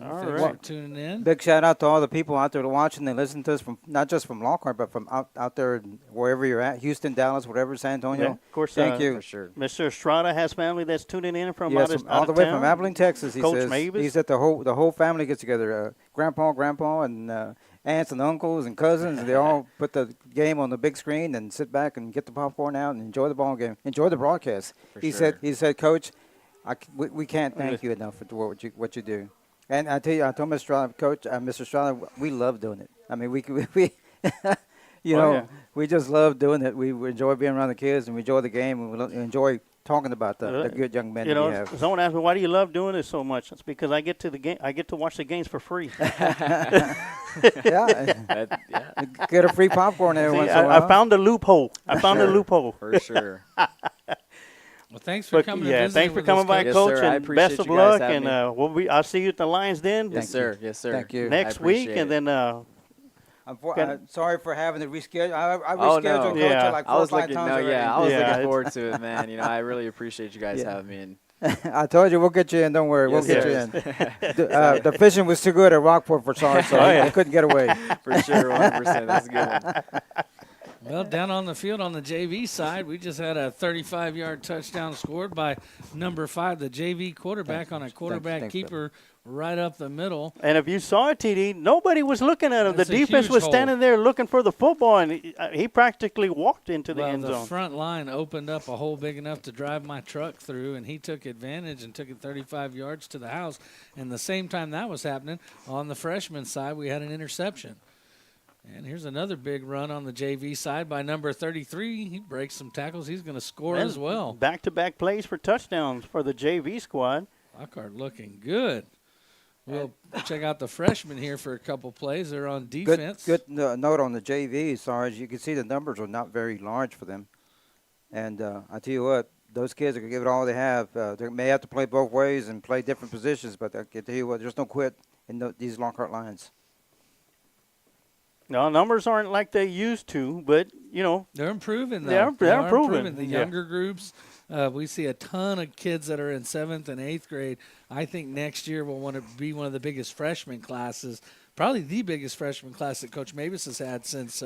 Speaker 5: All
Speaker 8: Thanks
Speaker 5: right.
Speaker 8: for tuning in.
Speaker 6: Big shout out to all the people out there watching. They listen to us from not just from Lockhart, but from out there wherever you're at, Houston, Dallas, whatever, San Antonio.
Speaker 5: Yeah, of course.
Speaker 6: Thank you.
Speaker 9: For sure.
Speaker 5: Mr. Estrada has family that's tuning in from
Speaker 6: Yes,
Speaker 5: out
Speaker 6: all the
Speaker 5: of
Speaker 6: way
Speaker 5: town.
Speaker 6: from Abilene, Texas. He
Speaker 5: Coach
Speaker 6: says
Speaker 5: Mavis.
Speaker 6: he said the whole family gets together. Grandpa, and aunts and uncles and cousins. And they all put the game on the big screen and sit back and get the popcorn out and enjoy the ball game, enjoy the broadcast. He said, Coach, we can't thank you enough for what you do. And I tell you, I told Mr. Strada, Coach, Mr. Strada, we love doing it. I mean, we You
Speaker 5: Oh,
Speaker 6: know,
Speaker 5: yeah.
Speaker 6: we just love doing it. We enjoy being around the kids, and we enjoy the game, and we enjoy talking about the good young men
Speaker 5: You
Speaker 6: that
Speaker 5: know,
Speaker 6: we have.
Speaker 5: someone asked me, "Why do you love doing this so much?" It's because I get to the game. I get to watch the games for free.
Speaker 6: Yeah, get a free popcorn every
Speaker 5: See,
Speaker 6: once in a while.
Speaker 5: I found the loophole. I found the loophole.
Speaker 9: For sure.
Speaker 8: Well, thanks for coming.
Speaker 5: Yeah,
Speaker 8: and visiting
Speaker 5: thanks for
Speaker 8: with
Speaker 5: coming
Speaker 8: us,
Speaker 5: by,
Speaker 9: Yes,
Speaker 5: Coach,
Speaker 9: sir. I
Speaker 5: and
Speaker 9: appreciate
Speaker 5: best of
Speaker 9: you guys
Speaker 5: luck.
Speaker 9: having
Speaker 5: And
Speaker 9: me.
Speaker 5: I'll see you at the Lions Den
Speaker 9: Yes, sir. Yes, sir.
Speaker 6: Thank you.
Speaker 5: next
Speaker 9: I
Speaker 5: week,
Speaker 9: appreciate
Speaker 5: and then
Speaker 6: I'm sorry for having to reschedule. I
Speaker 9: Oh,
Speaker 6: rescheduled
Speaker 9: no.
Speaker 6: Coach
Speaker 5: Yeah.
Speaker 6: like
Speaker 9: I
Speaker 6: 4 or
Speaker 9: was
Speaker 6: 5
Speaker 9: looking.
Speaker 6: times
Speaker 9: No,
Speaker 6: already.
Speaker 9: yeah, I was
Speaker 5: Yeah,
Speaker 9: looking
Speaker 5: it's-
Speaker 9: forward to it, man. You know, I really appreciate you guys
Speaker 6: Yeah.
Speaker 9: having me. And
Speaker 6: I told you we'll get you in. Don't worry, we'll
Speaker 9: Yes,
Speaker 6: get
Speaker 9: sir.
Speaker 6: you in. The fishing was too good at Rockport for Sarge, so
Speaker 5: yeah.
Speaker 6: I couldn't get away.
Speaker 9: for sure, 100%. That's a good one.
Speaker 8: Well, down on the field on the JV side, we just had a 35-yard touchdown scored by number 5, the JV quarterback, on a quarterback
Speaker 6: Thanks,
Speaker 8: keeper right up the middle.
Speaker 5: and if you saw it, TD, nobody was looking at him.
Speaker 8: That's
Speaker 5: The
Speaker 8: a
Speaker 5: defense
Speaker 8: huge
Speaker 5: was
Speaker 8: hole.
Speaker 5: standing there looking for the football, and he practically walked into the
Speaker 8: Well,
Speaker 5: end
Speaker 8: the
Speaker 5: zone.
Speaker 8: front line opened up a hole big enough to drive my truck through, and he took advantage and took it 35 yards to the house. And the same time that was happening, on the freshman side, we had an interception. And here's another big run on the JV side by number 33. He breaks some tackles. He's going to score as well.
Speaker 5: Back-to-back plays for touchdowns for the JV squad.
Speaker 8: Lockhart looking good. We'll check out the freshmen here for a couple plays. They're on defense.
Speaker 6: Good note on the JV, Sarge. You can see the numbers are not very large for them. And I tell you what, those kids are going to give it all they have. They may have to play both ways and play different positions, but I can tell you what, there's no quit in these Lockhart Lions.
Speaker 5: No, numbers aren't like they used to, but, you know.
Speaker 8: They're improving, though.
Speaker 5: They're improving.
Speaker 8: The
Speaker 5: Yeah.
Speaker 8: younger groups, we see a ton of kids that are in 7th and 8th grade. I think next year we'll want to be one of the biggest freshman classes, probably the biggest freshman class that Coach Mavis has had since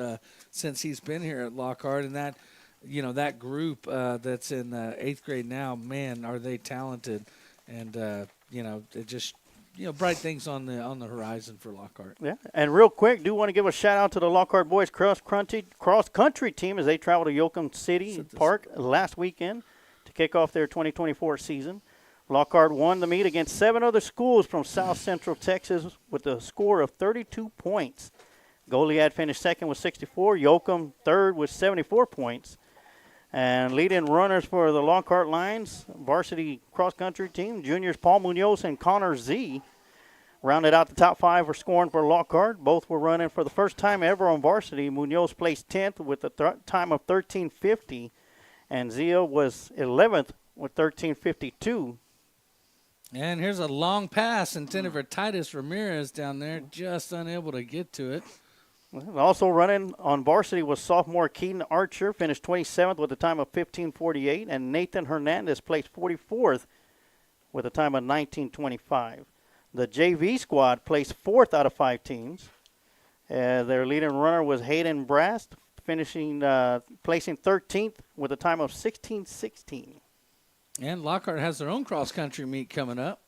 Speaker 8: he's been here at Lockhart. And that, you know, that group that's in 8th grade now, man, are they talented. And, you know, it just – bright things on the horizon for Lockhart.
Speaker 5: Yeah, and real quick, do want to give a shout-out to the Lockhart boys cross-country team as they traveled to Yoakum City Park last weekend to kick off their 2024 season. Lockhart won the meet against 7 other schools from South Central Texas with a score of 32 points. Goliad finished second with 64, Yoakum third with 74 points. And leading runners for the Lockhart Lions, varsity cross-country team, juniors Paul Munoz and Connor Z, rounded out the top 5 for scoring for Lockhart. Both were running for the first time ever on varsity. Munoz placed 10th with a time of 13:50, and Zia was 11th with 13:52.
Speaker 8: And here's a long pass intended for Titus Ramirez down there, just unable to get to it.
Speaker 5: Also running on varsity was sophomore Keaton Archer, finished 27th with a time of 15:48, and Nathan Hernandez placed 44th with a time of 19:25. The JV squad placed 4th out of 5 teams. Their leading runner was Hayden Brast, placing 13th with a time of 16:16.
Speaker 8: And Lockhart has their own cross-country meet coming up.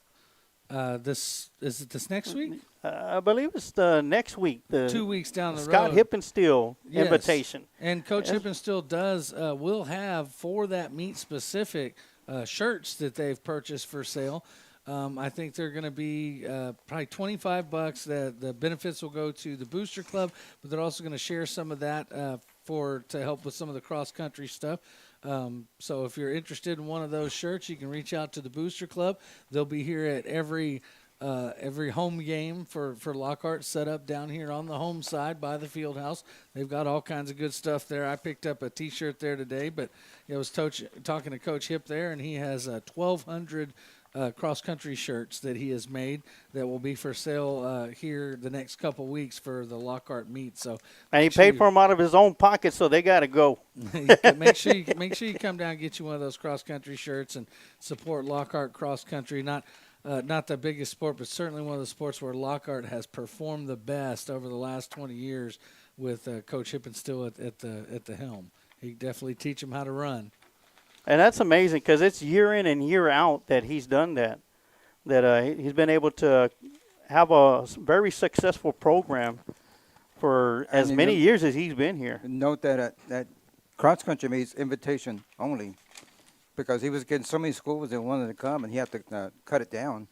Speaker 8: Is it this next week?
Speaker 5: I believe it's the next week.
Speaker 8: 2 weeks down the
Speaker 5: Scott
Speaker 8: road.
Speaker 5: Hippensteel invitation.
Speaker 8: And Coach Hippensteel will have for that meet specific shirts that they've purchased for sale. I think they're going to be probably $25. The benefits will go to the Booster Club, but they're also going to share some of that to help with some of the cross-country stuff. So if you're interested in one of those shirts, you can reach out to the Booster Club. They'll be here at every home game for Lockhart, set up down here on the home side by the field house. They've got all kinds of good stuff there. I picked up a T-shirt there today, but I was talking to Coach Hip there, and he has 1,200 cross-country shirts that he has made that will be for sale here the next couple weeks for the Lockhart meet. So,
Speaker 5: and he paid for them out of his own pocket, so they got to go.
Speaker 8: make sure you come down and get you one of those cross-country shirts and support Lockhart cross-country. Not the biggest sport, but certainly one of the sports where Lockhart has performed the best over the last 20 years with Coach Hippensteel at the helm. He definitely teach them how to run.
Speaker 5: And that's amazing because it's year in and year out that he's done that. He's been able to have a very successful program for as many years as he's been here.
Speaker 6: Note that that cross-country meets invitation only because he was getting so many schools that wanted to come, and he had to cut it down.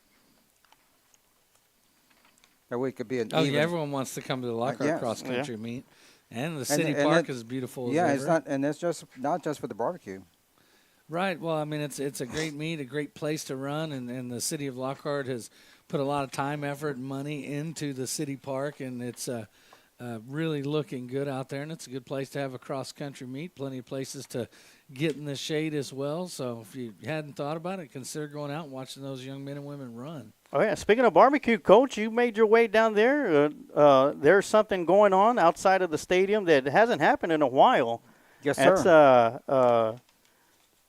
Speaker 6: That way it could be an even.
Speaker 8: Yeah, everyone wants to come to the Lockhart cross-country meet. And the city park is beautiful.
Speaker 6: Yeah,
Speaker 8: as ever.
Speaker 6: it's not just for the barbecue.
Speaker 8: Right. Well, I mean, it's a great meet, a great place to run, and the city of Lockhart has put a lot of time, effort, and money into the city park, and it's really looking good out there, and it's a good place to have a cross-country meet. Plenty of places to get in the shade as well. So if you hadn't thought about it, consider going out and watching those young men and women run.
Speaker 5: Oh, yeah. Speaking of barbecue, Coach, you made your way down there. There's something going on outside of the stadium that hasn't happened in a while.
Speaker 6: Yes, sir.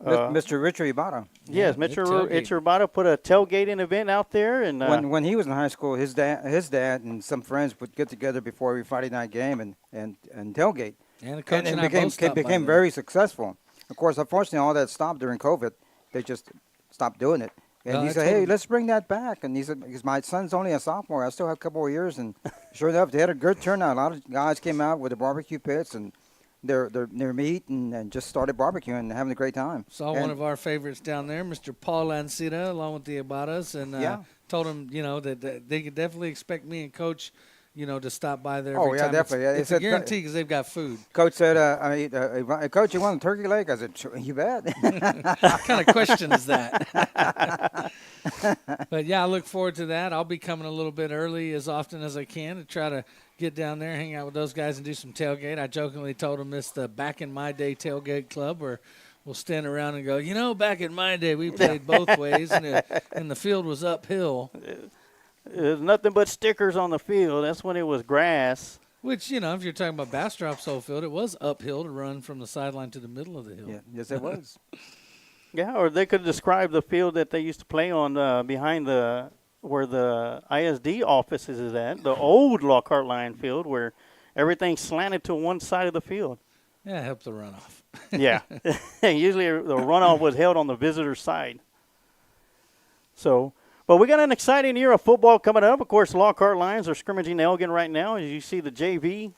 Speaker 5: That's
Speaker 6: Mr. Richard Ibarra.
Speaker 5: Yes, Mr. Richard Ibarra put a tailgating event out there. And
Speaker 6: when he was in high school, his dad and some friends would get together before every Friday night game and tailgate.
Speaker 8: And the coach and
Speaker 6: became very successful. Of course, unfortunately, all that stopped during COVID. They just stopped doing it. And he said, hey, let's bring that back. And he said, because my son's only a sophomore, I still have a couple of years. And sure enough, they had a good turnout. A lot of guys came out with the barbecue pits and their meat and just started barbecuing and having a great time.
Speaker 8: Saw one of our favorites down there, Mr. Paul Lancita, along with the Ibarras, and told him, that they could definitely expect me and Coach, to stop by there every time.
Speaker 6: Definitely.
Speaker 8: It's a guarantee because they've got food.
Speaker 6: Coach said, Coach, you want a turkey leg? I said, sure, you bet.
Speaker 8: What kind of question is that? But, yeah, I look forward to that. I'll be coming a little bit early as often as I can to try to get down there, hang out with those guys, and do some tailgate. I jokingly told them it's the Back in My Day tailgate club where we'll stand around and go, back in my day we played both ways, and the field was uphill.
Speaker 5: There's nothing but stickers on the field. That's when it was grass.
Speaker 8: Which, if you're talking about Bastrop's whole field, it was uphill to run from the sideline to the middle of the hill.
Speaker 6: Yeah, yes, it was.
Speaker 5: Yeah, or they could describe the field that they used to play on behind where the ISD offices is at, the old Lockhart Lion field where everything slanted to one side of the field.
Speaker 8: Yeah, it helped the runoff.
Speaker 5: Yeah. Usually the runoff was held on the visitor side. So, but we got an exciting year of football coming up. Of course, Lockhart Lions are scrimmaging Elgin right now. As you see the JV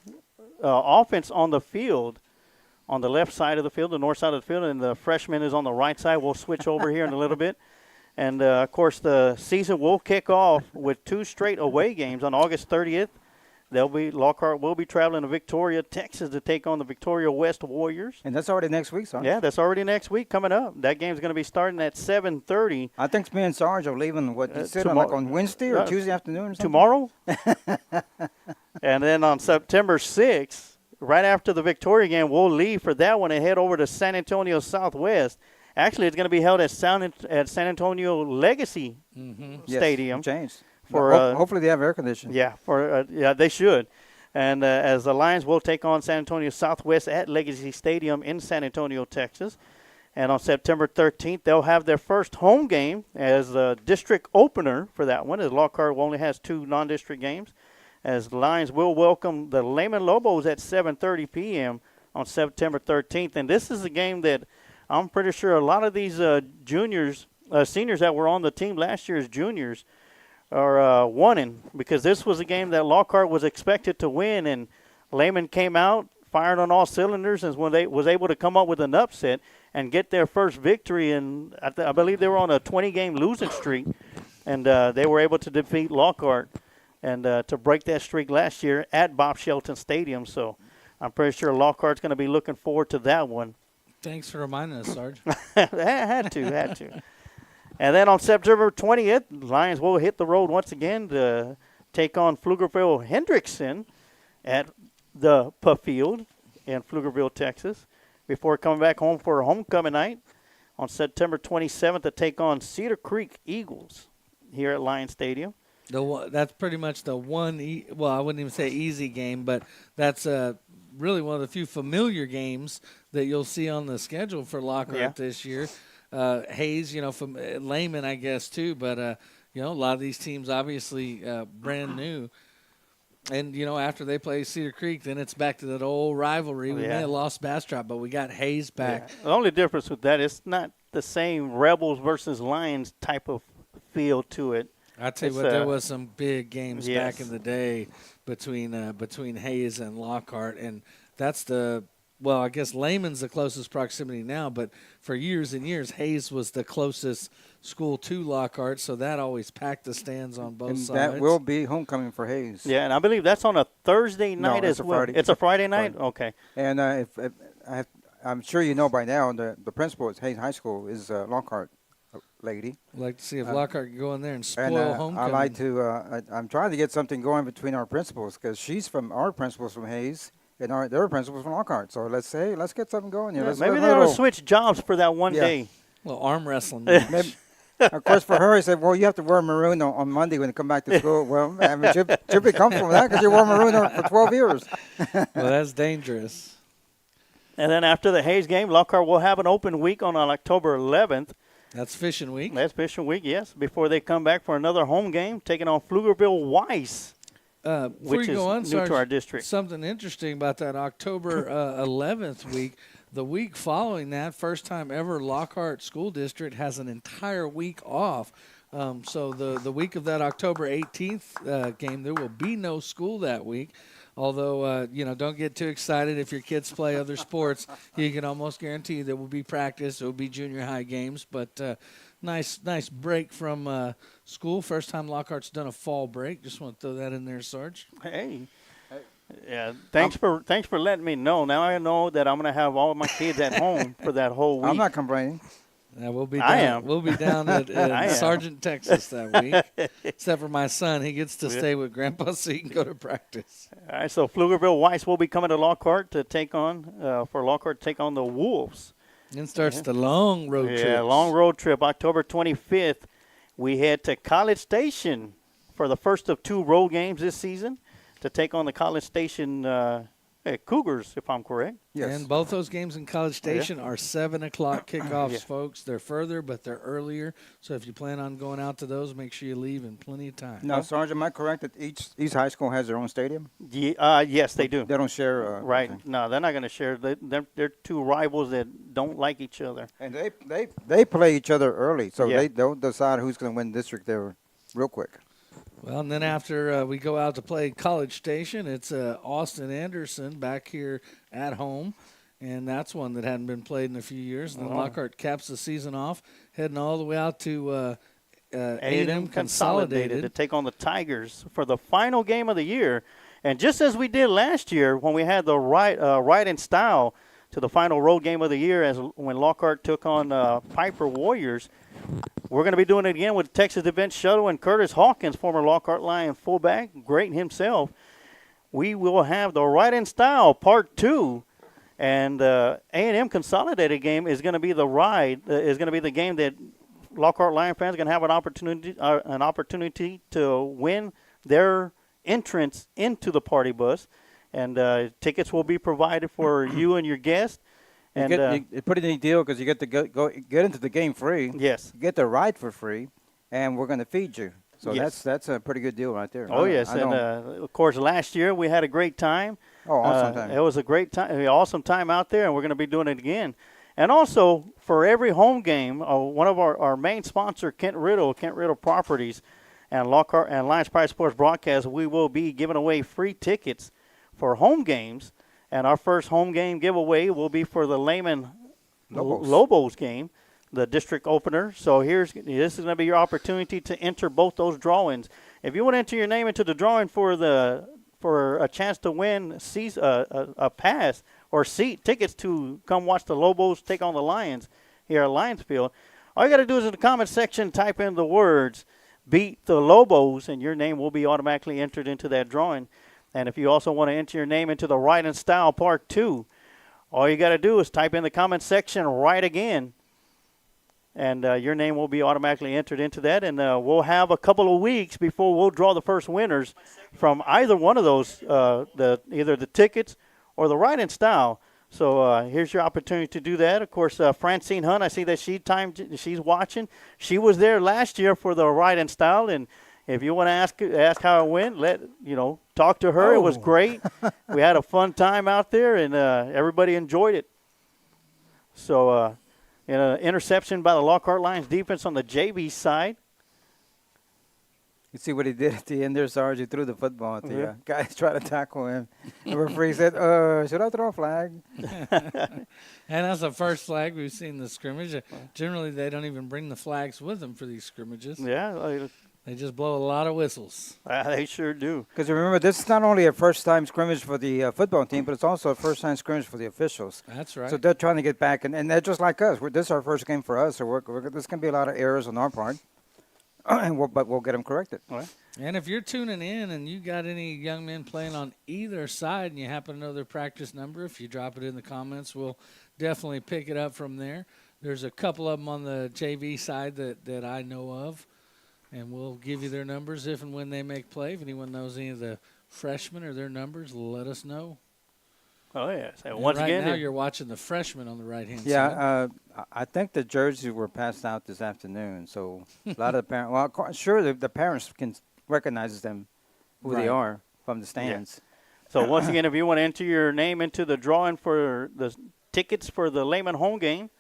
Speaker 5: offense on the field, on the left side of the field, the north side of the field, and the freshman is on the right side. We'll switch over here in a little bit. And, of course, the season will kick off with 2 straight away games on August 30th. Lockhart will be traveling to Victoria, Texas to take on the Victoria West Warriors.
Speaker 6: And that's already next week, Sarge.
Speaker 5: Yeah, that's already next week coming up. That game's going to be starting at 7:30.
Speaker 6: I think me and Sarge are leaving, on Wednesday or Tuesday afternoon or something?
Speaker 5: Tomorrow. And then on September 6th, right after the Victoria game, we'll leave for that one and head over to San Antonio Southwest. Actually, it's going to be held at San Antonio Legacy Stadium.
Speaker 6: Yes, changed.
Speaker 5: Hopefully
Speaker 6: they have air conditioning.
Speaker 5: Yeah, they should. And as the Lions will take on San Antonio Southwest at Legacy Stadium in San Antonio, Texas. And on September 13th, they'll have their first home game as a district opener for that one, as Lockhart only has 2 non-district games. As the Lions will welcome the Lehman Lobos at 7:30 p.m. on September 13th. And this is a game that I'm pretty sure a lot of these seniors that were on the team last year as juniors are wanting, because this was a game that Lockhart was expected to win, and Lehman came out, fired on all cylinders, and when they was able to come up with an upset and get their first victory. And I believe they were on a 20-game losing streak, and they were able to defeat Lockhart and to break that streak last year at Bob Shelton Stadium. So I'm pretty sure Lockhart's going to be looking forward to that one.
Speaker 8: Thanks for reminding us, Sarge.
Speaker 5: had to. And then on September 20th, Lions will hit the road once again to take on Pflugerville Hendrickson at the Field in Pflugerville, Texas, before coming back home for a homecoming night on September 27th to take on Cedar Creek Eagles here at Lions Stadium.
Speaker 8: That's pretty much the one, I wouldn't even say easy game, but that's really one of the few familiar games that you'll see on the schedule for Lockhart this year. Hayes, from Lehman, I guess, too. But, a lot of these teams obviously brand new. And, after they play Cedar Creek, then it's back to that old rivalry. We may have lost Bastrop, but we got Hayes back.
Speaker 5: Yeah. The only difference with that, it's not the same Rebels versus Lions type of feel to it.
Speaker 8: I tell you what, there was some big games back in the day between Hayes and Lockhart, and that's the well, I guess Lehman's the closest proximity now, but for years and years, Hayes was the closest school to Lockhart, so that always packed the stands on both
Speaker 6: And
Speaker 8: sides.
Speaker 6: that will be homecoming for Hayes.
Speaker 5: Yeah, and I believe that's on a Thursday
Speaker 6: No,
Speaker 5: night
Speaker 6: it's
Speaker 5: as
Speaker 6: a
Speaker 5: well.
Speaker 6: Friday.
Speaker 5: It's a Friday night?
Speaker 6: Friday.
Speaker 5: Okay.
Speaker 6: And I'm sure you know by now the principal at Hayes High School is Lockhart lady.
Speaker 8: I'd like to see if Lockhart can go in there and
Speaker 6: And
Speaker 8: spoil homecoming.
Speaker 6: I like to. I'm trying to get something going between our principals because our principal's from Hayes and their principal's from Lockhart. So let's get something going here.
Speaker 5: Yeah,
Speaker 6: Let's
Speaker 5: maybe
Speaker 6: let
Speaker 5: they'll
Speaker 6: little-
Speaker 5: switch jobs for that one
Speaker 6: Yeah.
Speaker 5: day.
Speaker 8: Well, arm wrestling match.
Speaker 6: Maybe, of course, for her, he said, "Well, you have to wear maroon on Monday when you come back to school." Well, I mean, she'll be comfortable with that because you wore maroon for 12 years.
Speaker 8: Well, that's dangerous.
Speaker 5: And then after the Hayes game, Lockhart will have an open week on October 11th.
Speaker 8: That's fishing week.
Speaker 5: That's fishing week, yes, before they come back for another home game, taking on Pflugerville Weiss,
Speaker 8: Before
Speaker 5: which
Speaker 8: you
Speaker 5: is
Speaker 8: go on,
Speaker 5: new
Speaker 8: Sarge,
Speaker 5: to our district.
Speaker 8: something interesting about that October 11th week. The week following that, first time ever, Lockhart School District has an entire week off. So the week of that October 18th game, there will be no school that week. Although, don't get too excited if your kids play other sports. You can almost guarantee there will be practice. It will be junior high games. But nice break from school. First time Lockhart's done a fall break. Just want to throw that in there, Sarge.
Speaker 5: Hey. Yeah, thanks for letting me know. Now I know that I'm going to have all of my kids at home for that whole week.
Speaker 6: I'm not complaining.
Speaker 8: Yeah, we'll be
Speaker 5: I
Speaker 8: down,
Speaker 5: am.
Speaker 8: We'll be down at Sargent, Texas that week. Except for my son. He gets to stay with Grandpa so he can go to practice.
Speaker 5: All right, so Pflugerville Weiss will be coming to Lockhart to take on the Wolves.
Speaker 8: Then starts the long road trip.
Speaker 5: Yeah, long road trip. October 25th, we head to College Station for the first of 2 road games this season to take on the College Station Cougars, if I'm correct.
Speaker 6: Yes.
Speaker 8: And both those games in College Station are 7 o'clock kickoffs, folks. They're further, but they're earlier. So if you plan on going out to those, make sure you leave in plenty of time.
Speaker 6: Now, Sarge, am I correct that each high school has their own stadium?
Speaker 5: Yes, they do.
Speaker 6: They don't share.
Speaker 5: Right.
Speaker 6: Okay.
Speaker 5: No, they're not going to share. They're 2 rivals that don't like each other.
Speaker 6: And they play each other early, so
Speaker 5: Yeah.
Speaker 6: they'll decide who's going to win district there real quick.
Speaker 8: Well, and then after we go out to play College Station, it's Austin Anderson back here at home. And that's one that hadn't been played in a few years. And then Lockhart caps the season off, heading all the way out to
Speaker 5: A&M Consolidated to take on the Tigers for the final game of the year. And just as we did last year when we had the Ride in Style to the final road game of the year when Lockhart took on Piper Warriors, we're going to be doing it again with Texas Event Shuttle and Curtis Hawkins, former Lockhart Lion fullback, great himself. We will have the Ride in Style Part 2. And A&M Consolidated game is going to be the game that Lockhart Lion fans are going to have an opportunity to win their entrance into the party bus, and tickets will be provided for you and your guests. And
Speaker 6: You put in a deal because you get to go get into the game free.
Speaker 5: Yes.
Speaker 6: You get the ride for free, and we're going to feed you. So
Speaker 5: Yes.
Speaker 6: that's a pretty good deal right there.
Speaker 5: Oh, yes. And, of course, last year we had a great time.
Speaker 6: Awesome time.
Speaker 5: It was a great time, awesome time out there, and we're going to be doing it again. And also, for every home game, one of our main sponsor, Kent Riddle Properties, and Lockhart and Lions Pride Sports Broadcast, we will be giving away free tickets for home games. And our first home game giveaway will be for the Lehman Lobos game, the district opener. So this is going to be your opportunity to enter both those drawings. If you want to enter your name into the drawing for a chance to win a pass or seat tickets to come watch the Lobos take on the Lions here at Lionsfield, all you got to do is in the comment section type in the words "Beat the Lobos" and your name will be automatically entered into that drawing. And if you also want to enter your name into the Ride in Style Part 2, all you got to do is type in the comment section "Right Again," and your name will be automatically entered into that. And we'll have a couple of weeks before we'll draw the first winners from either one of those, either the tickets or the Ride in Style. So here's your opportunity to do that. Of course, Francine Hunt, I see that she's watching. She was there last year for the Ride in Style, and if you want to ask how it went, talk to her. It was great. We had a fun time out there, and everybody enjoyed it. So, an interception by the Lockhart Lions defense on the JV side.
Speaker 6: You see what he did at the end there, Sarge? He threw the football at the guys trying to tackle him. The referee said, should I throw a flag?
Speaker 8: And that's the first flag we've seen in the scrimmage. Generally, they don't even bring the flags with them for these scrimmages.
Speaker 5: Yeah.
Speaker 8: They just blow a lot of whistles.
Speaker 5: They sure do.
Speaker 6: Because remember, this is not only a first-time scrimmage for the football team, but it's also a first-time scrimmage for the officials.
Speaker 8: That's right.
Speaker 6: So they're trying to get back, and they're just like us. This is our first game for us, so there's going to be a lot of errors on our part, but we'll get them corrected.
Speaker 5: All right.
Speaker 8: And if you're tuning in and you got any young men playing on either side and you happen to know their practice number, if you drop it in the comments, we'll definitely pick it up from there. There's a couple of them on the JV side that I know of, and we'll give you their numbers if and when they make play. If anyone knows any of the freshmen or their numbers, let us know.
Speaker 5: Oh, yeah. So
Speaker 8: And
Speaker 5: once
Speaker 8: right
Speaker 5: again,
Speaker 8: now you're watching the freshmen on the right-hand side.
Speaker 6: Yeah, I think the jerseys were passed out this afternoon, so a lot of the parents, well, sure, the parents can recognize them, who they
Speaker 8: Right.
Speaker 6: are from the stands.
Speaker 5: So once again, if you want to enter your name into the drawing for the tickets for the Lehman home game,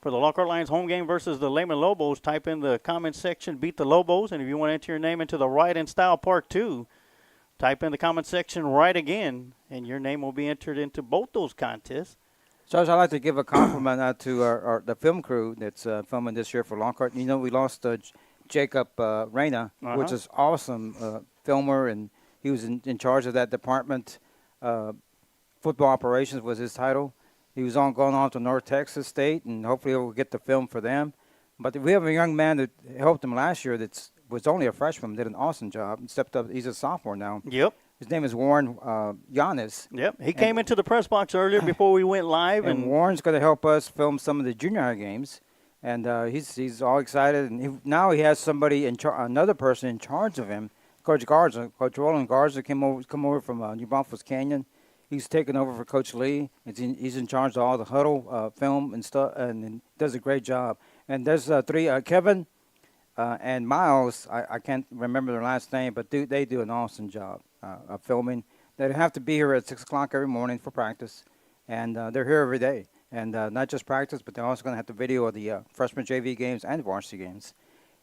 Speaker 5: for the Lockhart Lions home game versus the Lehman Lobos, type in the comment section, beat the Lobos. And if you want to enter your name into the Ride in Style Part 2, type in the comment section, Ride Again, and your name will be entered into both those contests.
Speaker 6: Sarge, I'd like to give a compliment out to the film crew that's filming this year for Lockhart. You know, we lost Jacob Reyna, which is awesome filmer, and he was in charge of that department. Football operations was his title. He was going on to North Texas State, and hopefully we'll get the film for them. But we have a young man that helped him last year that was only a freshman, did an awesome job, and stepped up. He's a sophomore now.
Speaker 5: Yep.
Speaker 6: His name is Warren Giannis.
Speaker 5: Yep. He came into the press box earlier before we went live.
Speaker 6: And Warren's going to help us film some of the junior high games. And he's all excited. And now he has somebody, another person in charge of him, Coach Garza. Coach Roland Garza come over from New Braunfels Canyon. He's taken over for Coach Lee. He's in charge of all the huddle film and stuff, and does a great job. And there's three, Kevin and Miles. I can't remember their last name, but they do an awesome job of filming. They have to be here at 6 o'clock every morning for practice, and they're here every day. And not just practice, but they're also going to have the video of the freshman JV games and varsity games.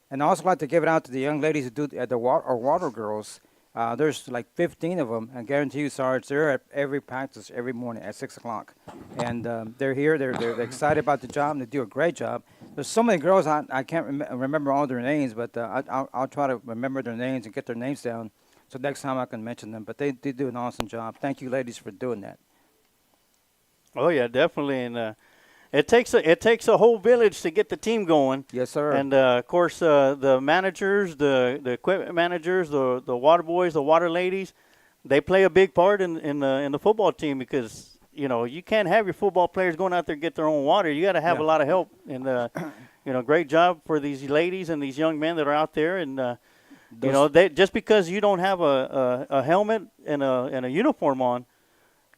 Speaker 6: And I also like to give it out to the young ladies who do the water girls. There's like 15 of them, and guarantee you, Sarge, they're at every practice every morning at 6 o'clock. And they're here. They're excited about the job, and they do a great job. There's so many girls, I can't remember all their names, but I'll try to remember their names and get their names down so next time I can mention them. But they do an awesome job. Thank you, ladies, for doing that.
Speaker 5: Oh, yeah, definitely. And it takes a whole village to get the team going.
Speaker 6: Yes, sir.
Speaker 5: And, of course, the managers, the equipment managers, the water boys, the water ladies, they play a big part in the football team because, you know, you can't have your football players going out there and get their own water. You got to have a lot of help. And, you know, great job for these ladies and these young men that are out there. And, you know, just because you don't have a helmet and a uniform on,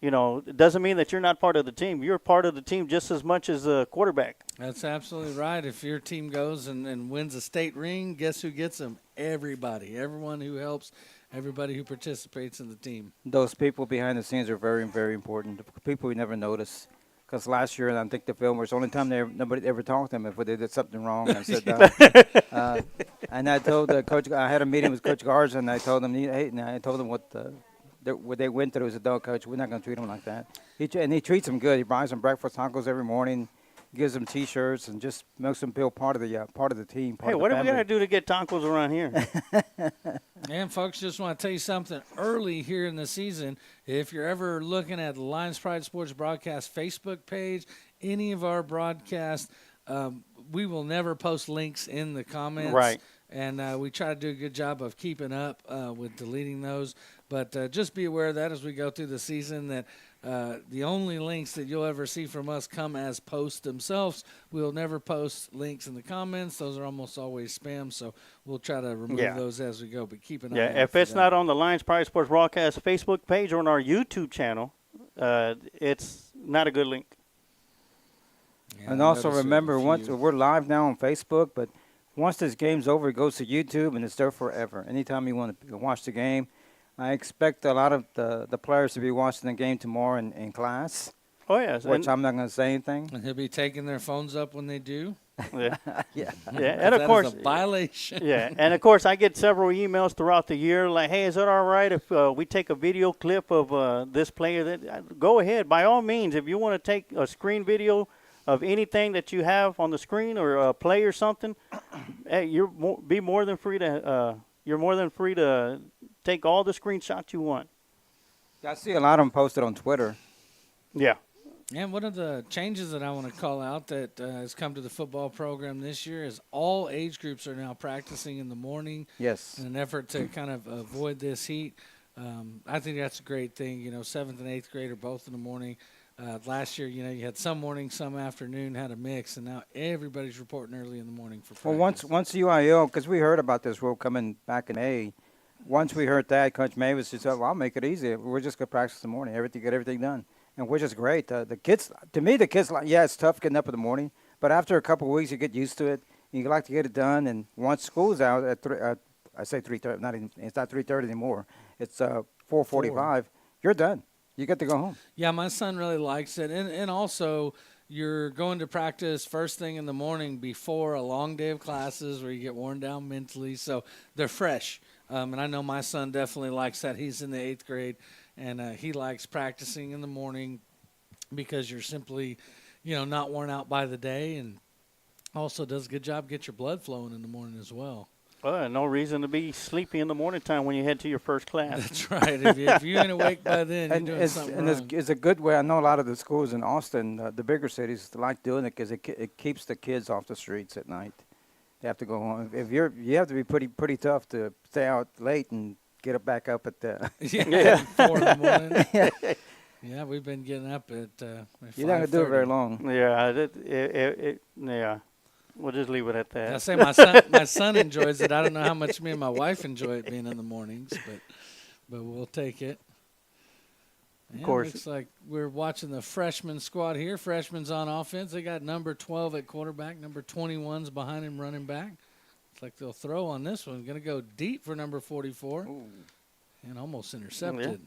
Speaker 5: you know, it doesn't mean that you're not part of the team. You're part of the team just as much as the quarterback.
Speaker 8: That's absolutely right. If your team goes and wins a state ring, guess who gets them? Everybody. Everyone who helps, everybody who participates in the team.
Speaker 6: Those people behind the scenes are very, very important. The people we never notice. Because last year, and I think the film was the only time nobody ever talked to them if they did something wrong. I said, and I told the coach, I had a meeting with Coach Garza, and I told him, what they went through as a dog coach. We're not going to treat them like that. And he treats them good. He buys them breakfast tacos every morning, gives them T-shirts, and just makes them feel part of the team.
Speaker 5: Hey, what are we going to do to get tacos around here?
Speaker 8: And, folks, just want to tell you something early here in the season. If you're ever looking at the Lions Pride Sports Broadcast Facebook page, any of our broadcasts, we will never post links in the comments.
Speaker 5: Right.
Speaker 8: And we try to do a good job of keeping up with deleting those. But just be aware of that as we go through the season, that the only links that you'll ever see from us come as posts themselves. We'll never post links in the comments. Those are almost always spam, so we'll try to remove those as we go. But keep an eye out.
Speaker 5: Yeah, if it's not on the Lions Pride Sports Broadcast Facebook page or on our YouTube channel, it's not a good link.
Speaker 8: Yeah,
Speaker 6: and also remember, once we're live now on Facebook, but once this game's over, it goes to YouTube, and it's there forever. Anytime you want to watch the game. I expect a lot of the players to be watching the game tomorrow in class.
Speaker 5: Oh, yes.
Speaker 6: Which I'm not going to say anything.
Speaker 8: And he'll be taking their phones up when they do.
Speaker 5: Yeah.
Speaker 6: Yeah.
Speaker 5: Yeah, and of
Speaker 8: That
Speaker 5: course,
Speaker 8: is a violation.
Speaker 5: yeah, and of course, I get several emails throughout the year like, "Hey, is it all right if we take a video clip of this player?" That go ahead, by all means. If you want to take a screen video of anything that you have on the screen or a play or something, hey, you're more than free to take all the screenshots you want.
Speaker 6: I see a lot of them posted on Twitter.
Speaker 5: Yeah.
Speaker 8: And one of the changes that I want to call out that has come to the football program this year is all age groups are now practicing in the morning.
Speaker 6: Yes.
Speaker 8: In an effort to kind of avoid this heat. I think that's a great thing. 7th and 8th grade are both in the morning. Last year, you had some morning, some afternoon, had a mix, and now everybody's reporting early in the morning for practice.
Speaker 6: Well, once UIL, because we heard about this rule coming back in May, once we heard that, Coach Mavis said, well, I'll make it easy. We're just going to practice in the morning, get everything done. And which is great. The kids, yeah, it's tough getting up in the morning, but after a couple of weeks, you get used to it. You like to get it done, and once school's out at I say 3:30. It's not 3:30 anymore. It's 4:45. You're done. You get to go home.
Speaker 8: Yeah, my son really likes it, and also you're going to practice first thing in the morning before a long day of classes where you get worn down mentally, so they're fresh. And I know my son definitely likes that. He's in the 8th grade. And he likes practicing in the morning because you're simply, not worn out by the day, and also does a good job get your blood flowing in the morning as well.
Speaker 5: Well, no reason to be sleepy in the morning time when you head to your first class.
Speaker 8: That's right. If you ain't awake by then, you're doing something wrong.
Speaker 6: It's a good way. I know a lot of the schools in Austin, the bigger cities, like doing it because it keeps the kids off the streets at night. They have to go home. You have to be pretty tough to stay out late and get back up at the
Speaker 8: 4 in the morning. Yeah, we've been getting up at
Speaker 6: you're not gonna do it very long.
Speaker 5: Yeah, yeah. We'll just leave it at that.
Speaker 8: I say my son enjoys it. I don't know how much me and my wife enjoy it being in the mornings, but we'll take it.
Speaker 5: Of course.
Speaker 8: Looks like we're watching the freshman squad here. Freshmen on offense. They got number 12 at quarterback, number 21's behind him running back. Looks like they'll throw on this one. Going to go deep for number 44.
Speaker 6: Ooh.
Speaker 8: And almost intercepted.
Speaker 5: Yeah.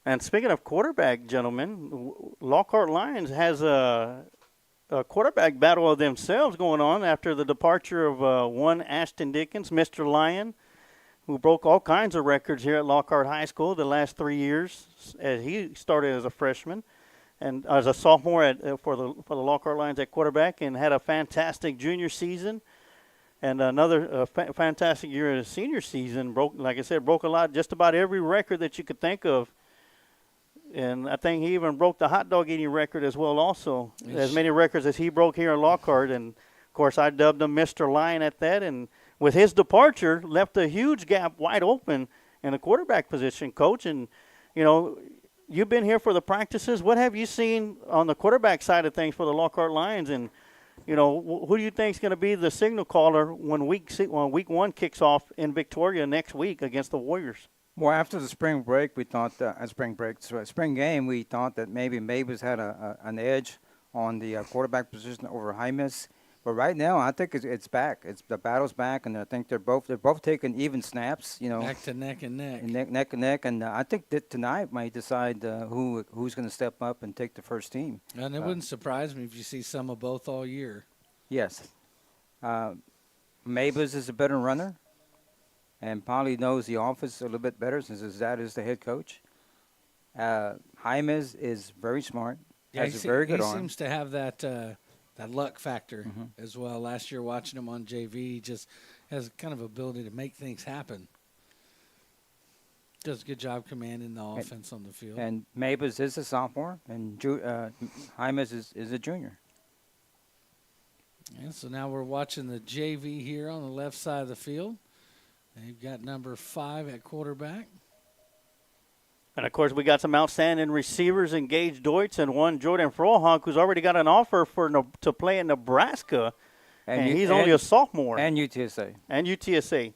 Speaker 5: And speaking of quarterback, gentlemen, Lockhart Lions has a quarterback battle of themselves going on after the departure of one Ashton Dickens, Mr. Lion, who broke all kinds of records here at Lockhart High School the last 3 years. As he started as a freshman and as a sophomore for the Lockhart Lions at quarterback, and had a fantastic junior season. And another fantastic year in his senior season. Broke a lot, just about every record that you could think of. And I think he even broke the hot dog eating record as well also. As many records as he broke here in Lockhart. And, of course, I dubbed him Mr. Lion at that. And with his departure, left a huge gap wide open in the quarterback position, Coach. And, you've been here for the practices. What have you seen on the quarterback side of things for the Lockhart Lions? And, who do you think is going to be the signal caller when week 1 kicks off in Victoria next week against the Warriors?
Speaker 6: Well, after the spring break, we thought spring game, we thought that maybe Mavis had an edge on the quarterback position over Jaimes. But right now, I think it's back. The battle's back, and I think they're both taking even snaps.
Speaker 8: Neck to neck and neck.
Speaker 6: Neck and neck, and I think that tonight might decide who's going to step up and take the first team.
Speaker 8: And it wouldn't surprise me if you see some of both all year.
Speaker 6: Yes, Mavis is a better runner, and probably knows the offense a little bit better since his dad is the head coach. Jaimes is very smart. Has a very good arm.
Speaker 8: He seems to have that luck factor as well. Last year watching him on JV, he just has kind of ability to make things happen. Does a good job commanding the offense on the field.
Speaker 6: And Mavis is a sophomore, and Jaimes is a junior.
Speaker 8: And so now we're watching the JV here on the left side of the field. They've got number 5 at quarterback.
Speaker 5: And, of course, we got some outstanding receivers in Gage Deutsch and one Jordan Frohawk, who's already got an offer to play in Nebraska, and he's only a sophomore.
Speaker 6: And UTSA.
Speaker 5: And UTSA.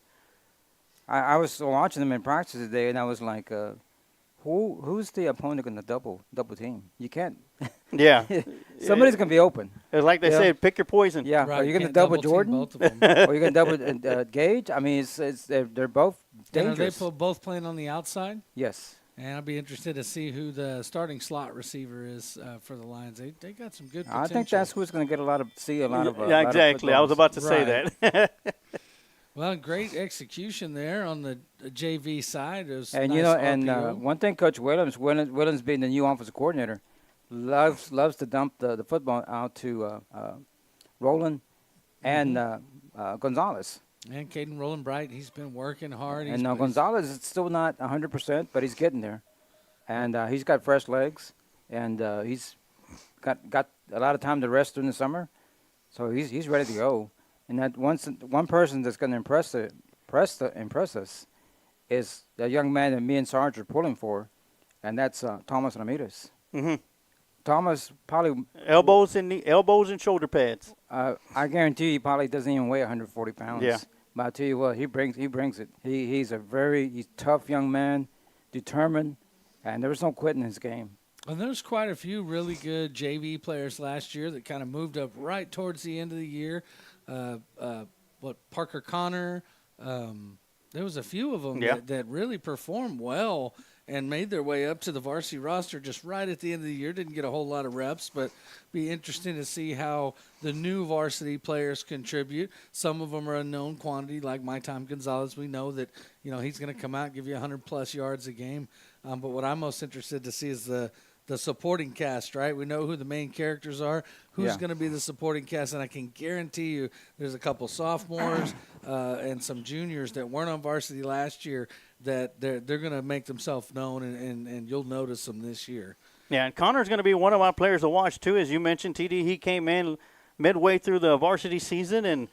Speaker 6: I was watching them in practice today, and I was like, who's the opponent going to double team? You can't.
Speaker 5: Yeah.
Speaker 6: Somebody's going to be open.
Speaker 5: It's like they said, pick your poison.
Speaker 6: Yeah.
Speaker 8: Right,
Speaker 6: Are you going to double Jordan?
Speaker 8: both of them.
Speaker 6: Or are you going to double Gage? I mean, they're both dangerous.
Speaker 8: Are they both playing on the outside?
Speaker 6: Yes.
Speaker 8: And I'll be interested to see who the starting slot receiver is for the Lions. They got some good potential.
Speaker 6: I think that's who's going to get a lot of
Speaker 5: yeah, exactly. I was about to say that.
Speaker 8: Well, great execution there on the JV side. It was
Speaker 6: And
Speaker 8: nice
Speaker 6: you know,
Speaker 8: RPO.
Speaker 6: and one thing, Coach Williams being the new offensive coordinator, loves to dump the football out to Roland and Gonzalez.
Speaker 8: And Caden Roland Bright, he's been working hard.
Speaker 6: And now Gonzalez is still not 100%, but he's getting there, and he's got fresh legs, and he's got a lot of time to rest during the summer, so he's ready to go. And that one person that's going to impress us is the young man that me and Sarge are pulling for, and that's Thomas Ramirez.
Speaker 5: Mm-hmm.
Speaker 6: Thomas probably
Speaker 5: elbows and shoulder pads.
Speaker 6: I guarantee he probably doesn't even weigh 140 pounds.
Speaker 5: Yeah.
Speaker 6: But I tell you what, he brings it. He's a tough young man, determined, and there was no quitting his game.
Speaker 8: And there's quite a few really good JV players last year that kind of moved up right towards the end of the year. Parker Connor, there was a few of them that really performed well and made their way up to the varsity roster just right at the end of the year. Didn't get a whole lot of reps, but be interesting to see how the new varsity players contribute. Some of them are unknown quantity, like Maitan Gonzalez. We know that he's going to come out and give you 100-plus yards a game. But what I'm most interested to see is the supporting cast, right? We know who the main characters are. Who's going to be the supporting cast? And I can guarantee you there's a couple sophomores and some juniors that weren't on varsity last year that they're going to make themselves known, and you'll notice them this year.
Speaker 5: Yeah, and Connor's going to be one of my players to watch, too. As you mentioned, TD, he came in midway through the varsity season, and